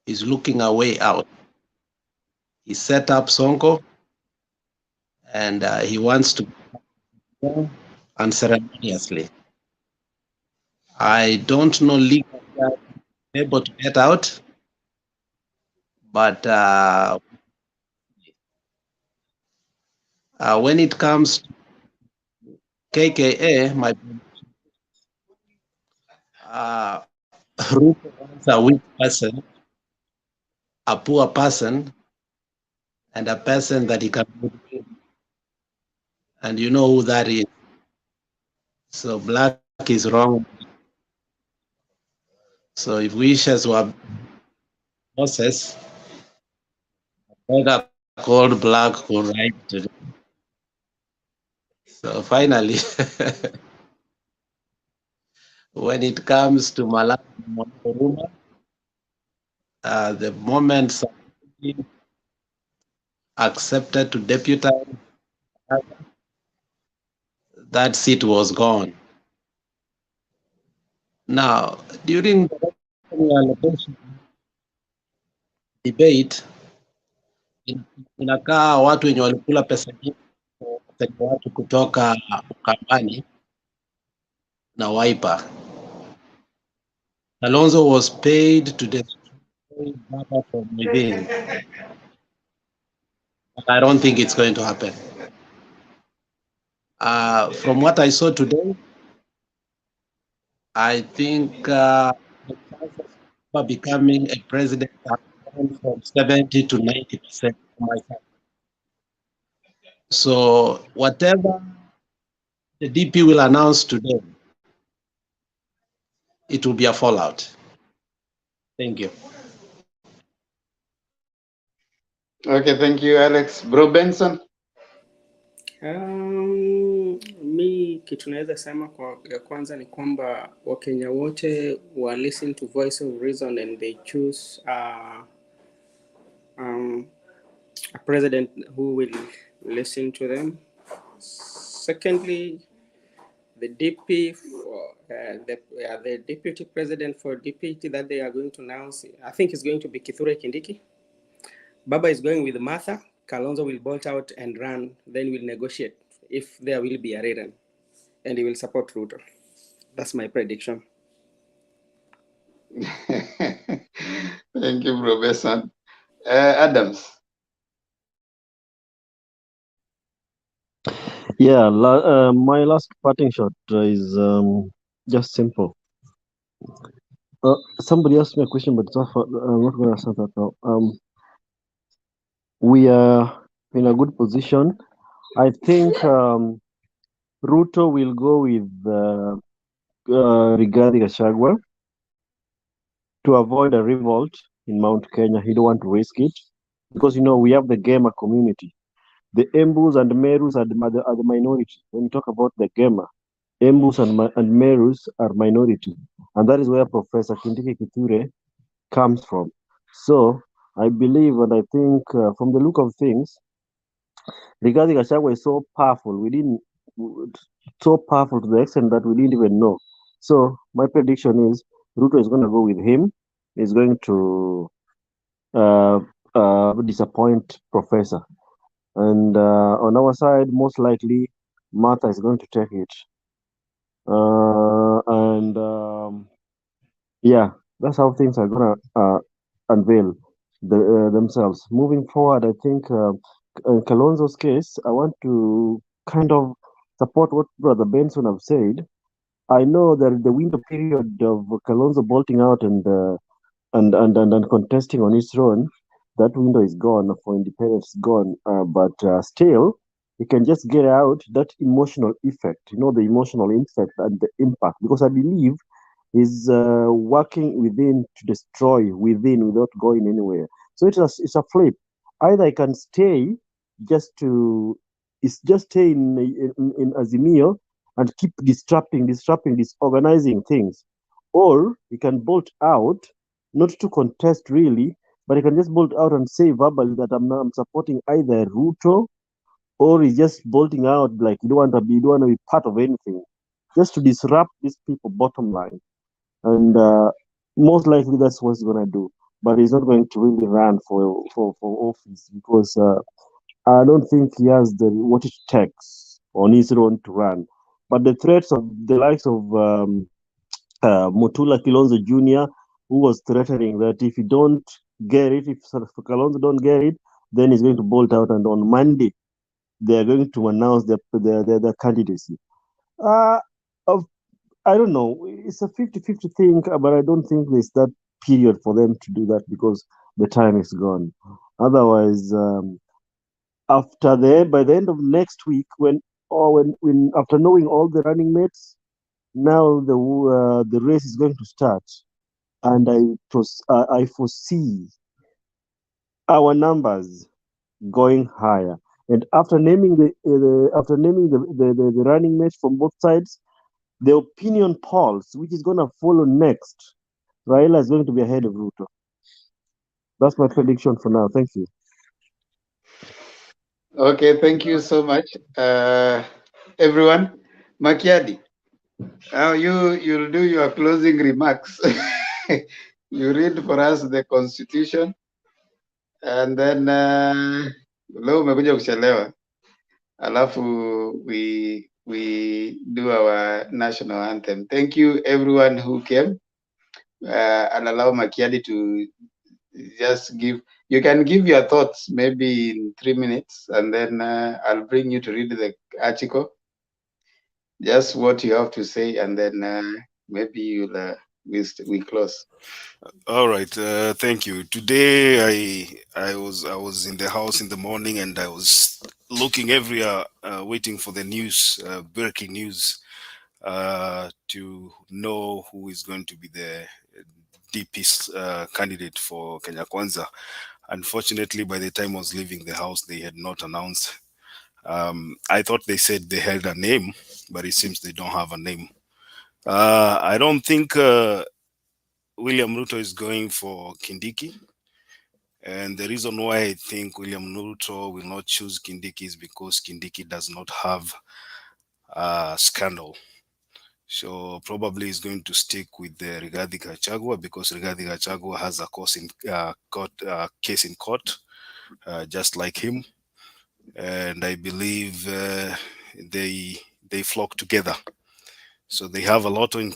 S20: is looking a way out. He set up Sonko and he wants to go unceremoniously. I don't know legally able to get out, but when it comes to KKA, my Ruto wants a weak person, a poor person, and a person that he can motivate. And you know who that is. So black is wrong. So if wishes were process, better called black could write to them. So finally, when it comes to Malala, the moment somebody accepted to deputize, that seat was gone. Now, during the allocation debate, inakaa watu wenye walikula pesa nyingi watu kutoka Ukambani na Wiper. Kalonzo was paid to destroy data from within. I don't think it's going to happen. From what I saw today, I think the chances of becoming a president are from 70 to 90% on my side. So whatever the DP will announce today, it will be a fallout. Thank you.
S19: Okay, thank you, Alex. Bro Benson.
S21: Mi kitu naweza sema ya kwanza ni kwamba Wakenya wote wa listen to voice of reason and they choose a president who will listen to them. Secondly, the DP for the deputy president for DPT that they are going to announce, I think it's going to be Kithure Kindiki. Baba is going with Martha. Kalonzo will bolt out and run. Then we'll negotiate if there will be a rerun, and he will support Ruto. That's my prediction.
S19: Thank you, Bro Benson. Adams.
S4: Yeah, my last parting shot is just simple. Somebody asked me a question, but I'm not going to answer that now. We are in a good position. I think Ruto will go with Rigathi Gachagua to avoid a revolt in Mount Kenya. He don't want to risk it because, we have the gamer community. The Embus and Merus are the minority. When you talk about the Gema, Embus and Merus are minority. And that is where Professor Kindiki Kithure comes from. So I believe and I think from the look of things, Rigathi Gachagua is so powerful. So powerful to the extent that we didn't even know. So my prediction is Ruto is going to go with him. He's going to disappoint Professor. And on our side, most likely, Martha is going to take it. Yeah, that's how things are going to unveil themselves. Moving forward, I think in Kalonzo's case, I want to kind of support what Brother Benson have said. I know that the window period of Kalonzo bolting out and contesting on his own, that window is gone for independence, gone. But still, he can just get out that emotional effect, the emotional effect and the impact, because I believe he's working within to destroy within without going anywhere. So it's a flip. Either I can stay just to stay in Azimio and keep disrupting, disorganizing things, or he can bolt out, not to contest really, but he can just bolt out and say verbally that I'm supporting either Ruto, or he's just bolting out like you don't want to be part of anything, just to disrupt these people. Bottom line, and most likely that's what he's gonna do. But he's not going to really run for office because I don't think he has what it takes on his own to run. But the threats of the likes of Mutula Kilonzo Jr., who was threatening that if you don't get it, if Kalonzo don't get it, then he's going to bolt out, and on Monday they are going to announce their candidacy. I don't know. It's a 50-50 thing, but I don't think there's that period for them to do that because the time is gone. Otherwise, by the end of next week, when after knowing all the running mates, now the race is going to start, and I foresee our numbers going higher. And after naming the running mates from both sides, the opinion polls, which is going to follow next, Raila is going to be ahead of Ruto. That's my prediction for now. Thank you.
S19: Okay, thank you so much, everyone. Makiadi, now you'll do your closing remarks. You read for us the constitution, and then leo umekuja kuchelewa, alafu we do our national anthem. Thank you everyone who came, and allow Makiadi to just give. You can give your thoughts maybe in 3 minutes, and then I'll bring you to read the article. Just what you have to say, and then maybe you'll we close.
S10: All right, thank you. Today I was in the house in the morning, and I was looking everywhere, waiting for the news, breaking news, to know who is going to be the DP's candidate for Kenya Kwanza. Unfortunately, by the time I was leaving the house, they had not announced. I thought they said they had a name, but it seems they don't have a name. I don't think William Ruto is going for Kindiki. And the reason why I think William Ruto will not choose Kindiki is because Kindiki does not have a scandal. So probably he's going to stick with the Rigathi Gachagua because Rigathi Gachagua has a case in court, just like him. And I believe they flock together. So they have a lot in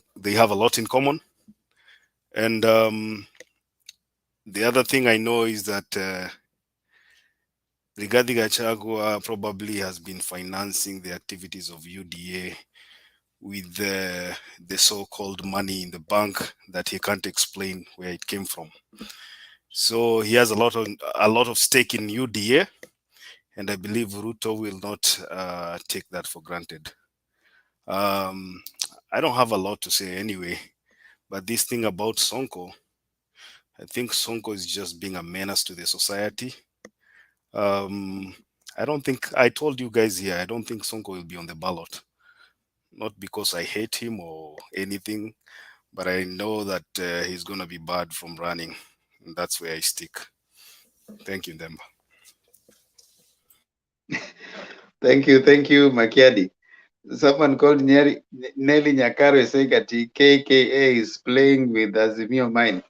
S10: common. And the other thing I know is that Rigathi Gachagua probably has been financing the activities of UDA with the so-called money in the bank that he can't explain where it came from. So he has a lot of stake in UDA, and I believe Ruto will not take that for granted. I don't have a lot to say anyway, but this thing about Sonko, I think Sonko is just being a menace to the society. I don't think, I told you guys here, I don't think Sonko will be on the ballot. Not because I hate him or anything, but I know that he's going to be barred from running. And that's where I stick. Thank you, Demba.
S19: Thank you, Makiadi. Someone called Nelly Nyakaro saying that KKA is playing with Azimio mind.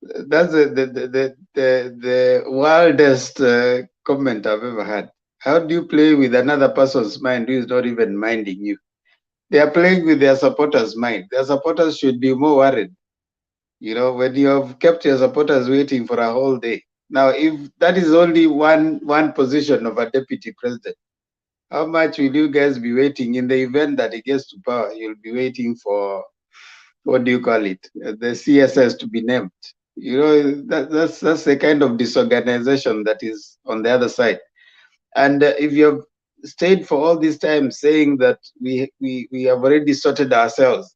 S19: That's the wildest comment I've ever had. How do you play with another person's mind who is not even minding you? They are playing with their supporters' mind. Their supporters should be more worried. You know, when you have kept your supporters waiting for a whole day. Now, if that is only one position of a deputy president, how much will you guys be waiting in the event that he gets to power? You'll be waiting for, what do you call it? The CSS to be named. You know, that's the kind of disorganization that is on the other side. And if you have stayed for all this time saying that we have already sorted ourselves,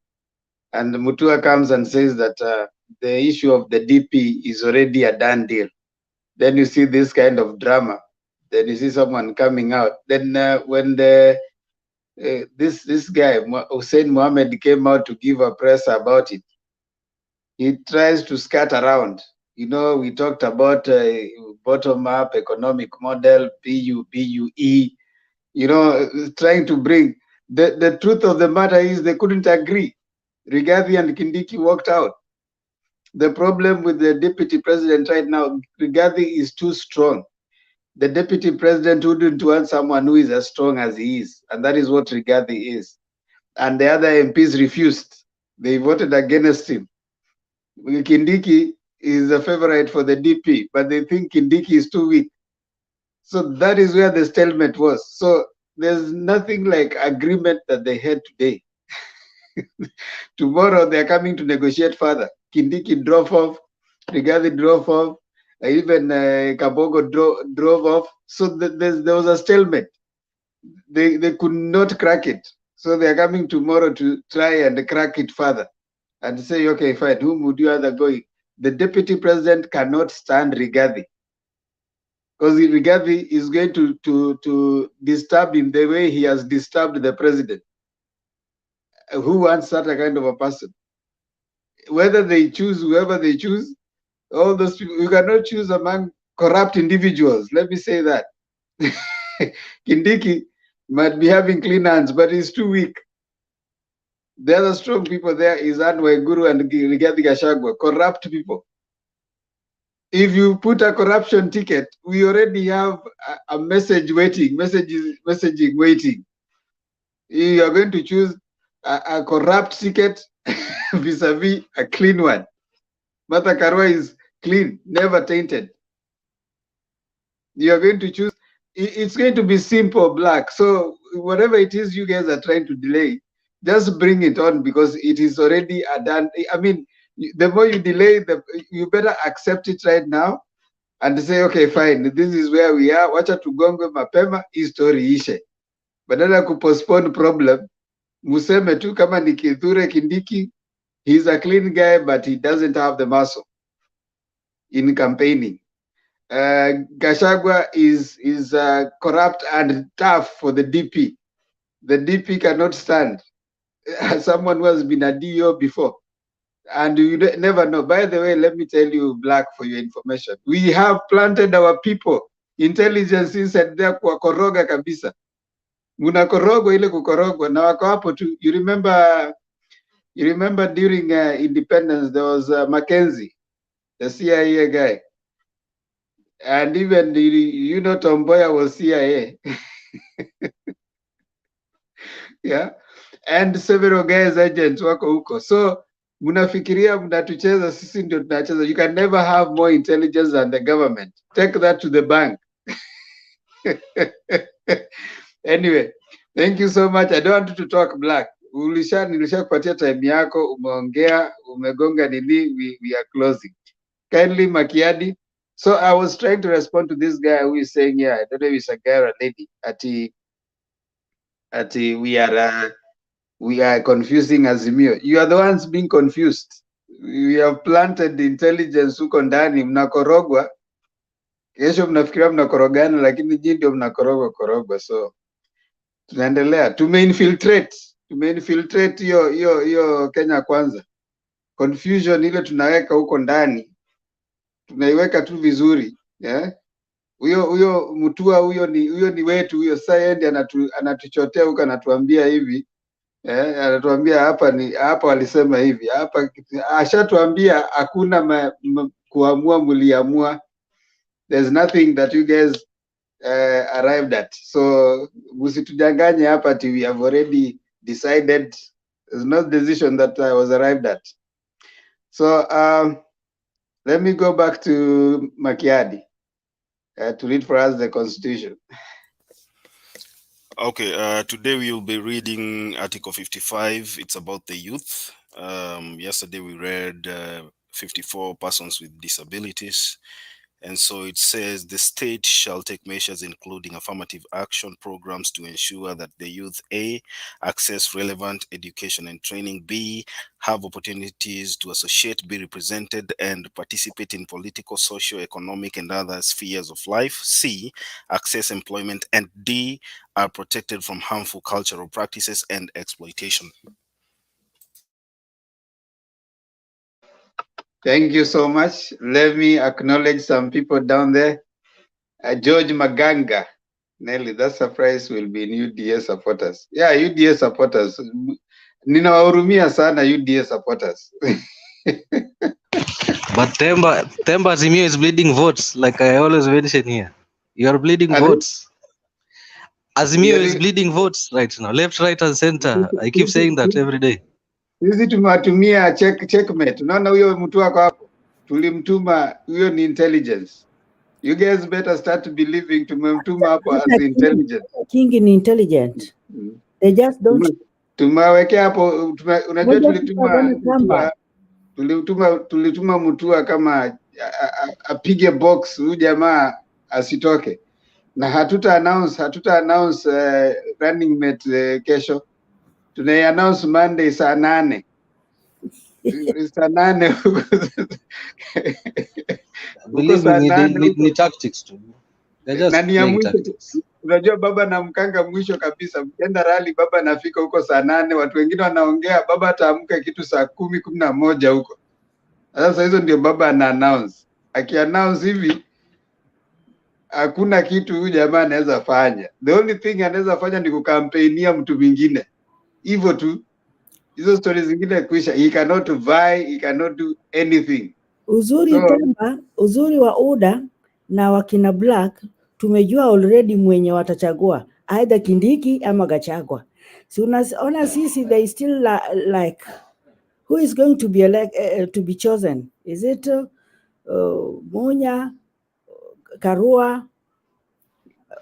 S19: and Mutua comes and says that the issue of the DP is already a done deal, then you see this kind of drama. Then you see someone coming out. Then when this guy Hussein Mohammed came out to give a press about it, he tries to scatter around. You know, we talked about bottom-up economic model, PUE. You know, trying to bring the truth of the matter is they couldn't agree. Rigathi and Kindiki walked out. The problem with the deputy president right now, Rigathi is too strong. The deputy president wouldn't want someone who is as strong as he is, and that is what Rigathi is. And the other MPs refused. They voted against him. Kindiki is a favorite for the DP, but they think Kindiki is too weak. So that is where the stalemate was. So there's nothing like agreement that they had today. Tomorrow they're coming to negotiate further. Kindiki drove off, Rigathi drove off, even Kabogo drove off. So there was a stalemate. They could not crack it. So they're coming tomorrow to try and crack it further and say, okay, fine, whom would you rather go? The deputy president cannot stand Rigathi, because Rigathi is going to disturb him the way he has disturbed the president. Who wants that kind of a person? Whether they choose whoever they choose, all those people, you cannot choose among corrupt individuals. Let me say that. Kindiki might be having clean hands, but he's too weak. The other strong people there is Anwar Guru and Rigathi Gachagua, corrupt people. If you put a corruption ticket, we already have a message waiting, messaging waiting. You are going to choose a corrupt ticket vis-a-vis a clean one. Martha Karua is clean, never tainted. You are going to choose, it's going to be simple black. So whatever it is you guys are trying to delay, just bring it on, because it is already a done. I mean, the more you delay, you better accept it right now and say, okay, fine, this is where we are. Wacha tugongwe mapema, hii story ishe. Badala ya kupostpone problem, museme tu kama ni Kithure Kindiki, he's a clean guy, but he doesn't have the muscle in campaigning. Gachagua is corrupt and tough for the DP. The DP cannot stand someone who has been a DO before. And you never know. By the way, let me tell you, Black, for your information, we have planted our people. Intelligence inside there kukoroga kabisa. Munakorogwa ile kukorogwa na wako hapo tu. You remember during independence there was Mackenzie, the CIA guy. And even Tom Mboya was CIA. Yeah. And several guys agents wako huko. So munafikiria mnatucheza, sisi ndio tunacheza. You can never have more intelligence than the government. Take that to the bank. Anyway, thank you so much. I don't want you to talk, Black. Nilisha kupatia time yako, umeongea, umegonga nini, we are closing. Kindly, Makiadi. So I was trying to respond to this guy who is saying, yeah, I don't know if it's a guy or a lady, at we are confusing Azimio. You are the ones being confused. We have planted the intelligence huko ndani, mnakorogwa. Kesho mnafikiria mnakorogana, lakini nyinyi ndio mnakorogwa. So tunaendelea, tumeinfiltrate hiyo Kenya Kwanza. Confusion ile tunaweka huko ndani, tunaiweka tu vizuri, yeah? Huyo Mutua huyo ni wetu huyo, sasa anatuchotea huko, anatuambia hivi, anatuambia hapa walisema hivi, hapa ashatuambia hakuna kuamua, mliamua. There's nothing that you guys arrived at. So msitudanganye hapa ati we have already decided. There's no decision that was arrived at. So let me go back to Makiadi to read for us the Constitution.
S10: Okay, today we will be reading Article 55. It's about the youth. Yesterday we read 54 persons with disabilities. And so it says the state shall take measures including affirmative action programs to ensure that the youth A, access relevant education and training, B, have opportunities to associate, be represented and participate in political, social, economic and other spheres of life, C, access employment, and D, are protected from harmful cultural practices and exploitation.
S19: Thank you so much. Let me acknowledge some people down there. George Maganga. Nelly, that surprise will be in UDA supporters. Yeah, UDA supporters. Ninawahurumia sana UDA supporters.
S8: But Temba Azimio is bleeding votes, like I always mention here. You are bleeding votes. Azimio is bleeding votes right now, left, right, and center. I keep saying that every day.
S19: Sisi tumewatumia checkmate. Unaona huyo mtu wako hapo, tulimtuma, huyo ni intelligence. You guys better start believing tumemtuma hapo as intelligence.
S14: King ni intelligent. They just don't.
S19: Tumawekea hapo, unajua tulituma Mutua kama apige box huyu jamaa asitoke, na hatuta announce running mate kesho. Tunai announce Monday saa 8. Saa 8.
S8: Believe me, ni tactics tu.
S19: Nani ya mwisho, unajua baba na mkanga mwisho kabisa, mkienda rally baba anafika huko saa 8, watu wengine wanaongea, baba ataamka kitu saa 10, 11 huko. Sasa hizo ndio baba ana announce. Aki announce hivi, hakuna kitu huyu jamaa anaweza fanya. The only thing anaweza fanya ni kukampeinia mtu mwingine. Hivyo tu. Hizo stories zingine kuisha. He cannot vie, he cannot do anything.
S14: Uzuri wa UDA na wakina Black tumejua already mwenye watachagua either Kindiki ama Gachagua. So unaona sisi they still like who is going to be to be chosen? Is it Munya, Karua,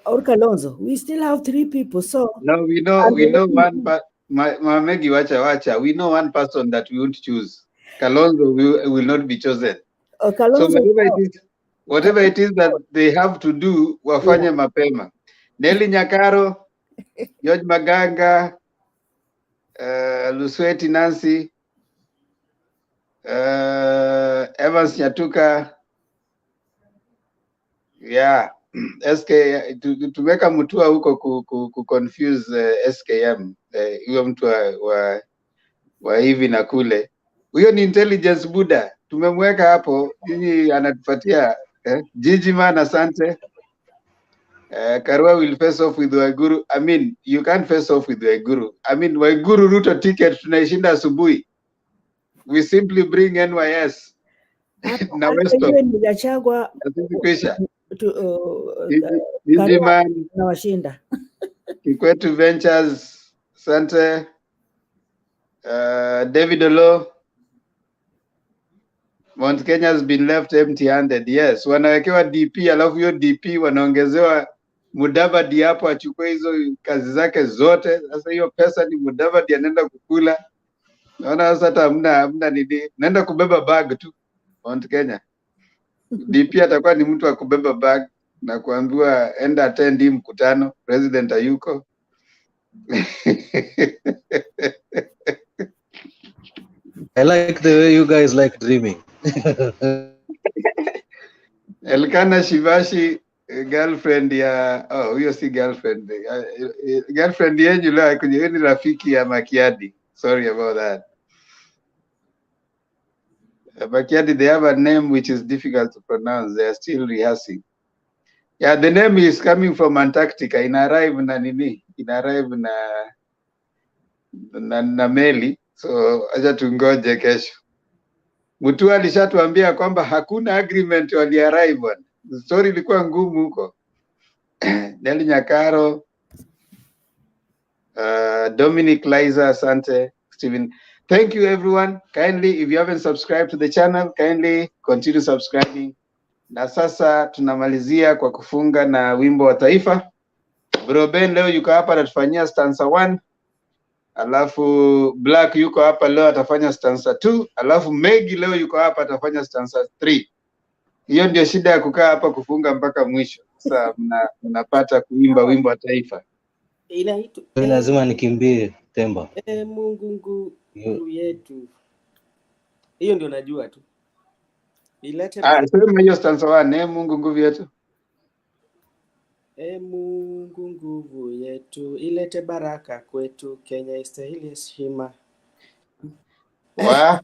S14: or Kalonzo? We still have 3 people. So
S19: no, we know one, but Mamegi wacha. We know one person that we won't choose. Kalonzo will not be chosen.
S14: Kalonzo,
S19: so whatever it is that they have to do, wafanye mapema. Nelly Nyakaro, George Maganga, Lusweti Nancy, Evans Nyatuka, yeah, SK, tumeka Mutua huko ku confuse SKM, huyo mtu wa hivi na kule. Huyo ni intelligence Buddha, tumemweka hapo, yeye anatupatia Gigi man, asante. Karua will face off with Waiguru. I mean, you can't face off with Waiguru. I mean, Waiguru Ruto ticket tunaishinda asubuhi. We simply bring NYS na Westo.
S14: Gachagua
S19: na
S14: washinda.
S19: Kikwetu Ventures, asante. David Olo. Mount Kenya has been left empty-handed. Yes, wanawekewa DP, alafu hiyo DP wanaongezewa Mudavadi hapo achukue hizo kazi zake zote. Sasa hiyo pesa ni Mudavadi anaenda kukula. Naona sasa hata hamna nini. Naenda kubeba bag tu Mount Kenya. DP atakuwa ni mtu wa kubeba bag na kuambiwa enda attend hii mkutano, president hayuko.
S8: I like the way you guys like dreaming.
S19: Elkana Shivashi girlfriend ya huyo si girlfriend. Girlfriend yenyu leo kwenye ni rafiki ya Makiadi. Sorry about that. Makiadi, they have a name which is difficult to pronounce. They are still rehearsing. Yeah, the name is coming from Antarctica. In arrive na nini? In arrive na meli. So acha tungoje kesho. Mtu alishatuambia kwamba hakuna agreement wali arrive bwana. Story ilikuwa ngumu huko. Nelly Nyakaro, Dominic Liza, asante, Stephen. Thank you everyone. Kindly, if you haven't subscribed to the channel, kindly continue subscribing. Na sasa tunamalizia kwa kufunga na wimbo wa taifa. Bro Ben leo yuko hapa atafanyia stanza 1. Alafu Black yuko hapa leo atafanya stanza 2. Alafu Megi leo yuko hapa atafanya stanza 3. Hiyo ndio shida ya kukaa hapa kufunga mpaka mwisho. Sasa mnapata kuimba wimbo wa taifa.
S21: Inaitwa
S8: Lazima nikimbie Temba.
S21: Mungu yetu. Hiyo ndio najua tu. Ilete
S19: sema hiyo stanza 1, Mungu nguvu yetu.
S21: Mungu nguvu yetu, ilete baraka kwetu, Kenya istahili heshima.
S19: Wa?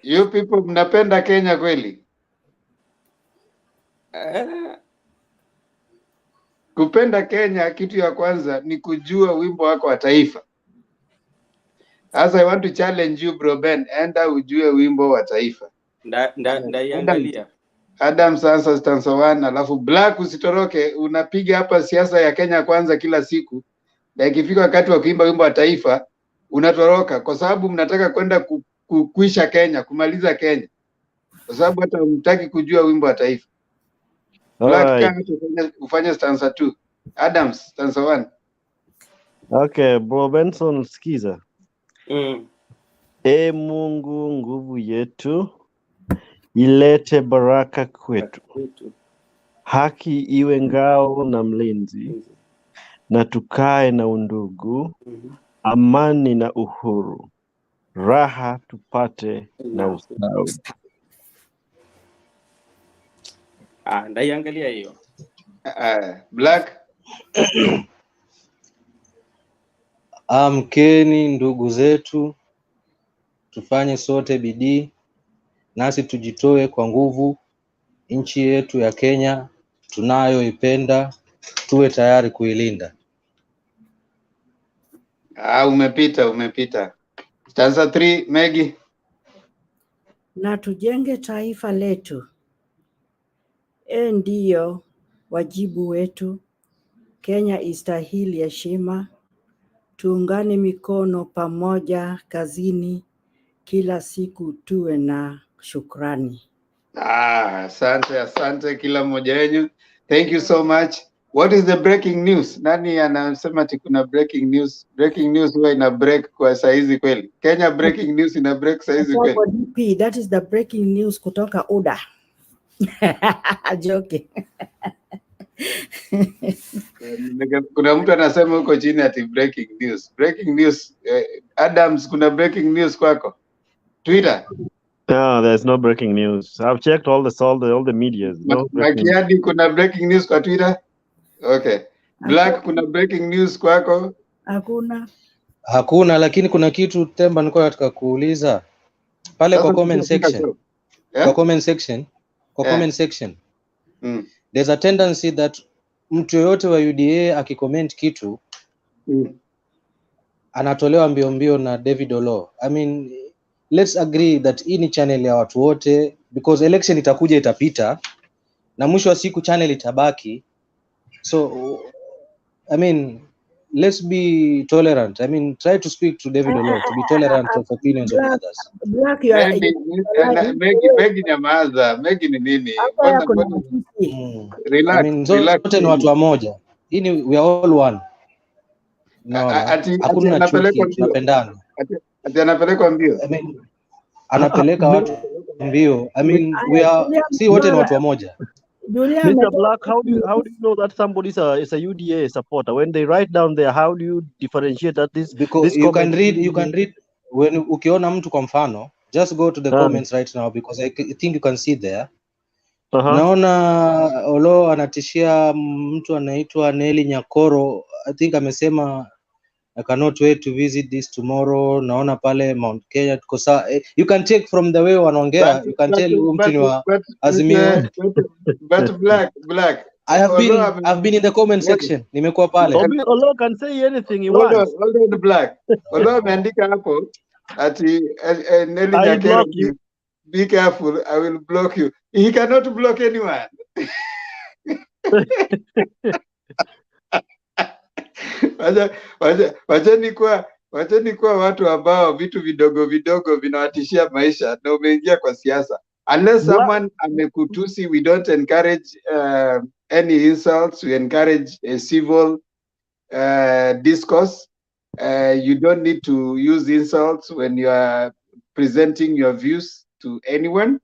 S19: You people mnapenda Kenya kweli? Kupenda Kenya, kitu ya kwanza ni kujua wimbo wako wa taifa. As I want to challenge you bro Ben, enda ujue wimbo wa taifa.
S21: Ndaiangalia.
S19: Adam sasa stanza 1, alafu Black usitoroke, unapiga hapa siasa ya Kenya kwanza kila siku. Na ikifika wakati wa kuimba wimbo wa taifa, unatoroka kwa sababu mnataka kwenda kuisha Kenya, kumaliza Kenya. Kwa sababu hata mtaki kujua wimbo wa taifa. Black ufanye stanza 2. Adams stanza 1.
S4: Okay, Bro Benson sikiza. Mungu nguvu yetu, ilete baraka kwetu. Haki iwe ngao na mlinzi, na tukae na undugu, amani na uhuru, raha tupate na ustawi.
S21: Ndaiangalia hiyo.
S19: Black.
S8: Amkeni ndugu zetu, tufanye sote bidii, nasi tujitoe kwa nguvu. Nchi yetu ya Kenya tunayoipenda, tuwe tayari kuilinda.
S19: Umepita. Stanza 3, Megi.
S14: Na tujenge taifa letu. Ndiyo wajibu wetu. Kenya istahili heshima. Tuungane mikono pamoja kazini. Kila siku tuwe na shukrani.
S19: Asante kila mmoja wenu. Thank you so much. What is the breaking news? Nani anasema ati kuna breaking news? Breaking news huwa ina break kwa saizi kweli. Kenya breaking news ina break saizi kweli.
S14: That is the breaking news kutoka UDA. Joke.
S19: Kuna mtu anasema huko chini ati breaking news. Breaking news. Adams, kuna breaking news kwako? Twitter.
S4: No, there's no breaking news. I've checked all the medias. No
S19: Makiadi, kuna breaking news kwa Twitter? Okay. Black, kuna breaking news kwako?
S8: Hakuna, lakini kuna kitu Temba nilikuwa nataka kuuliza. Pale kwa comment section. Kwa comment section. There's a tendency that mtu yoyote wa UDA akicomment kitu anatolewa mbio na David Olo. I mean, let's agree that hii ni channel ya watu wote, because election itakuja itapita na mwisho wa siku channel itabaki. So I mean, let's be tolerant. I mean, try to speak to David Olo to be tolerant of opinions of others.
S14: Black,
S19: Megi nyamaza. Megi ni nini?
S8: Relax. I mean, zote ni watu wamoja. Hii we are all one. No, hakuna chuki, tunapendana.
S19: Ati anapelekwa mbio.
S8: I mean, anapeleka watu mbio. I mean, we are wote ni watu wamoja.
S4: Mr. Black, how do you know that somebody is a UDA supporter? When they write down there, how do you differentiate that
S8: because you can read when ukiona mtu kwa mfano, Just go to the comments right now because I think you can see there.
S4: Uh-huh.
S8: Naona Olo anatishia mtu anaitwa Nelly Nyakoro. I think amesema I cannot wait to visit this tomorrow. Naona pale Mount Kenya tuko sawa. You can take from the way wanaongea, you can tell mtu ni wa Azimio.
S19: But Black.
S8: I've been in the comment section. Nimekuwa pale.
S4: Olo can say anything he
S19: Hold
S4: wants.
S19: on, Black. Olo ameandika hapo ati Nelly Nyakero, be careful, I will block you. He cannot block anyone. Wacheni kuwa watu ambao vitu vidogo vidogo vinawatishia maisha na umeingia kwa siasa. Unless someone amekutusi, we don't encourage any insults. We encourage a civil discourse. You don't need to use insults when you are presenting your views to anyone.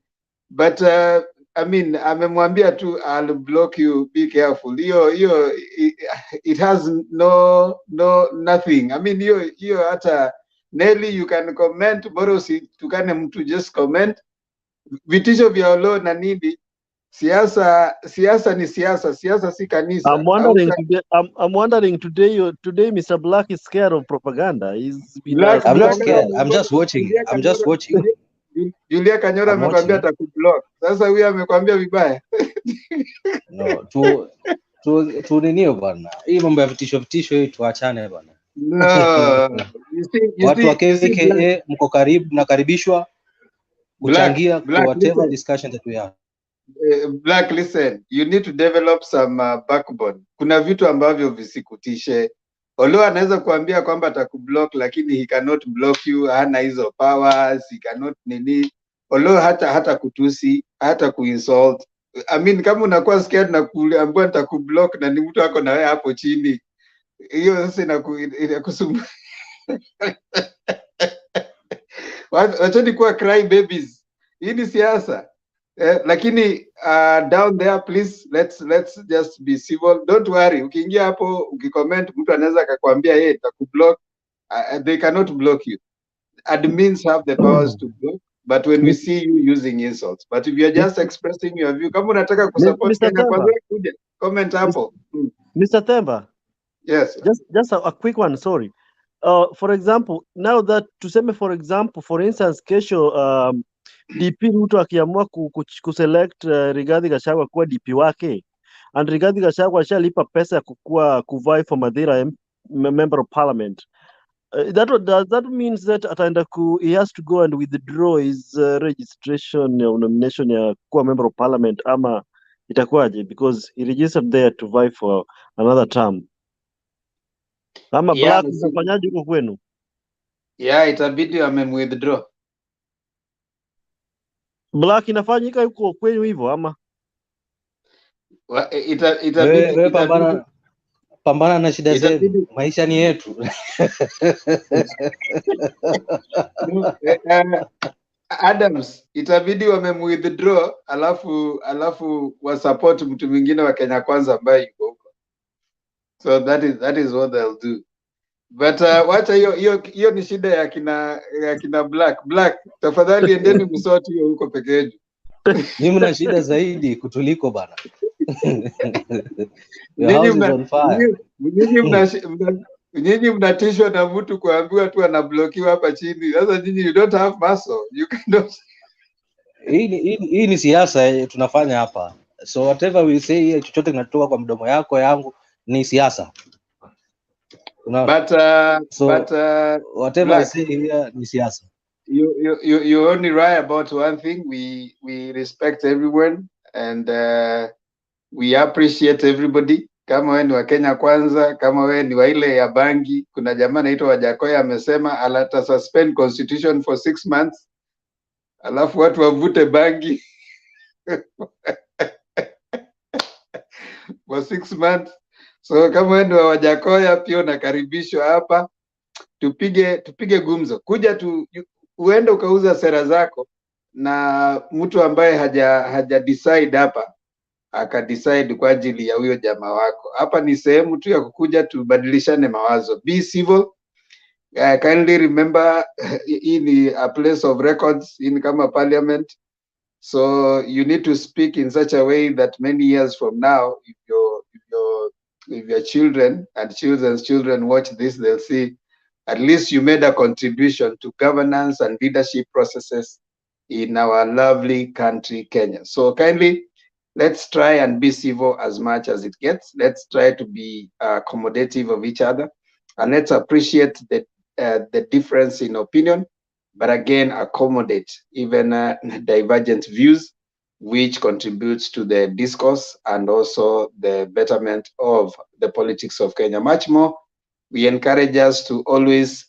S19: But I mean, amemwambia tu I'll block you, be careful. It has nothing. I mean, hiyo hata Nelly, you can comment, bora usitukane mtu, just comment. Vitisho vya Olo na nini, siasa ni siasa si kanisa.
S4: I'm wondering today Mr. Black is scared of propaganda.
S8: I'm not scared. I'm just watching.
S19: Julia Kanyora amekwambia atakublock. Sasa huyu amekwambia vibaya.
S8: No, tu ninio bwana. Hii mambo ya vitisho hii tuachane bwana.
S19: No.
S8: Watu wa KKA mko karibu na karibishwa kuchangia kwa whatever discussion that we have.
S19: Black, listen, you need to develop some backbone. Kuna vitu ambavyo visikutishe. Olo anaweza kuambia kwamba atakublock, lakini he cannot block you, hana hizo powers, he cannot nini. Olo hata kutusi, hata kuinsult. I mean, kama unakuwa scared na kuambiwa nitakublock na ni mtu wako na wewe hapo chini, hiyo sasa inakusumbua. Wacheni kuwa cry babies. Hii ni siasa. Lakini down there, please, let's just be civil. Don't worry. Ukiingia hapo ukicomment, mtu anaweza akakwambia yeye atakublock. They cannot block you. Admins have the powers to block, but when we see you using insults, but if you're just expressing your view, kama unataka kusupport Kenya kwanza, kuja comment hapo.
S4: Mr. Themba.
S19: Yes.
S4: Just a quick one, sorry. For example, now that tuseme for instance kesho DP Ruto akiamua kuselect Rigathi Gachagua kuwa DP wake, and Rigathi Gachagua ashalipa pesa ya kuvai for Madhira member of parliament. That means that ataenda he has to go and withdraw his registration or nomination ya kuwa member of parliament, ama itakuwaje? Because he registered there to vie for another term. Ama Black utafanyaje huko kwenu?
S19: Yeah, itabidi withdraw.
S4: Black inafanyika huko kwenu hivyo ama?
S19: Itabidi
S8: pambana na shida zenu. Maisha ni yetu.
S19: Adams, itabidi withdraw alafu wa support mtu mwingine wa Kenya Kwanza ambaye yuko huko. So that is what they'll do. But wacha hiyo ni shida ya kina Black. Tafadhali endeni msoti hiyo huko peke yenu.
S8: Mimi na shida zaidi kutuliko bana.
S19: Nyinyi mnatishwa na mtu kuambiwa tu anablokiwa hapa chini. Sasa nyinyi you don't have muscle. You cannot.
S8: Hii ni siasa tunafanya hapa. So whatever we say, chochote kinatoka kwa mdomo yako yangu ni siasa.
S19: But
S8: whatever
S19: Black,
S8: I say here ni siasa.
S19: You only right about one thing. We respect everyone and we appreciate everybody. Kama wewe ni wa Kenya Kwanza, kama wewe ni wa ile ya bangi, kuna jamaa anaitwa Wajakoya amesema alata suspend constitution for 6 months. Alafu watu wavute bangi for 6 months. So kama wewe ni wa Wajakoya pia unakaribishwa hapa. Tupige gumzo. Kuja uende ukauza sera zako na mtu ambaye haja decide hapa akadecide kwa ajili ya huyo jamaa wako. Hapa ni sehemu tu ya kukuja tubadilishane mawazo. Be civil. Kindly remember in a place of records in Kama Parliament. So you need to speak in such a way that many years from now, if your children and children's children watch this, they'll see at least you made a contribution to governance and leadership processes in our lovely country, Kenya. So kindly, let's try and be civil as much as it gets. Let's try to be accommodative of each other, and let's appreciate the difference in opinion, but again, accommodate even divergent views, which contributes to the discourse and also the betterment of the politics of Kenya. Much more, we encourage us to always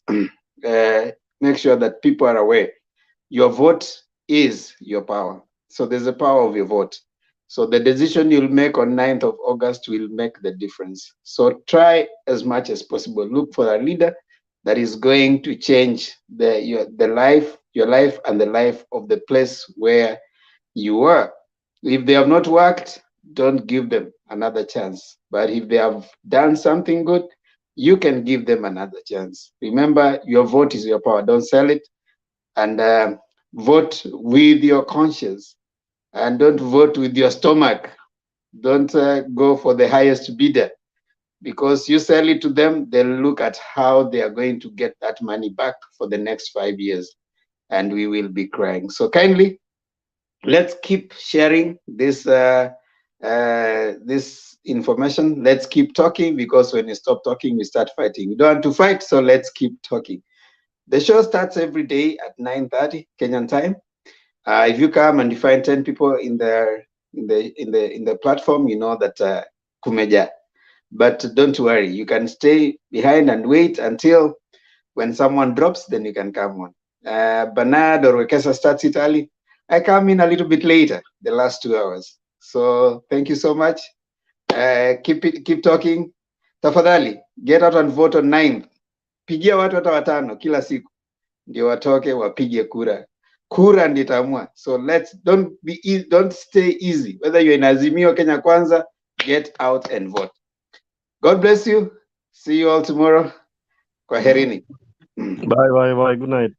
S19: make sure that people are aware. Your vote is your power. So there's a power of your vote. So the decision you'll make on 9th of August will make the difference. So try as much as possible. Look for a leader that is going to change your life and the life of the place where you are. If they have not worked, don't give them another chance. But if they have done something good, you can give them another chance. Remember, your vote is your power. Don't sell it. And vote with your conscience. And don't vote with your stomach. Don't go for the highest bidder. Because you sell it to them, they'll look at how they are going to get that money back for the next 5 years. And we will be crying. So kindly, let's keep sharing this this information. Let's keep talking, because when you stop talking, we start fighting. We don't want to fight, so let's keep talking. The show starts every day at 9:30 Kenyan time. If you come and you find 10 people in the platform, you know that kumeja. But don't worry, you can stay behind and wait until when someone drops, then you can come on. Bernard or Wekesa starts it early. I come in a little bit later, the last 2 hours. So thank you so much. Keep talking. Tafadhali, get out and vote on 9th. Pigia watu hata watano kila siku ndio watoke wapige kura. Kura ndio itaamua. So don't stay easy. Whether you're in Azimio, Kenya Kwanza, get out and vote. God bless you. See you all tomorrow. Kwaherini.
S4: Bye. Good night.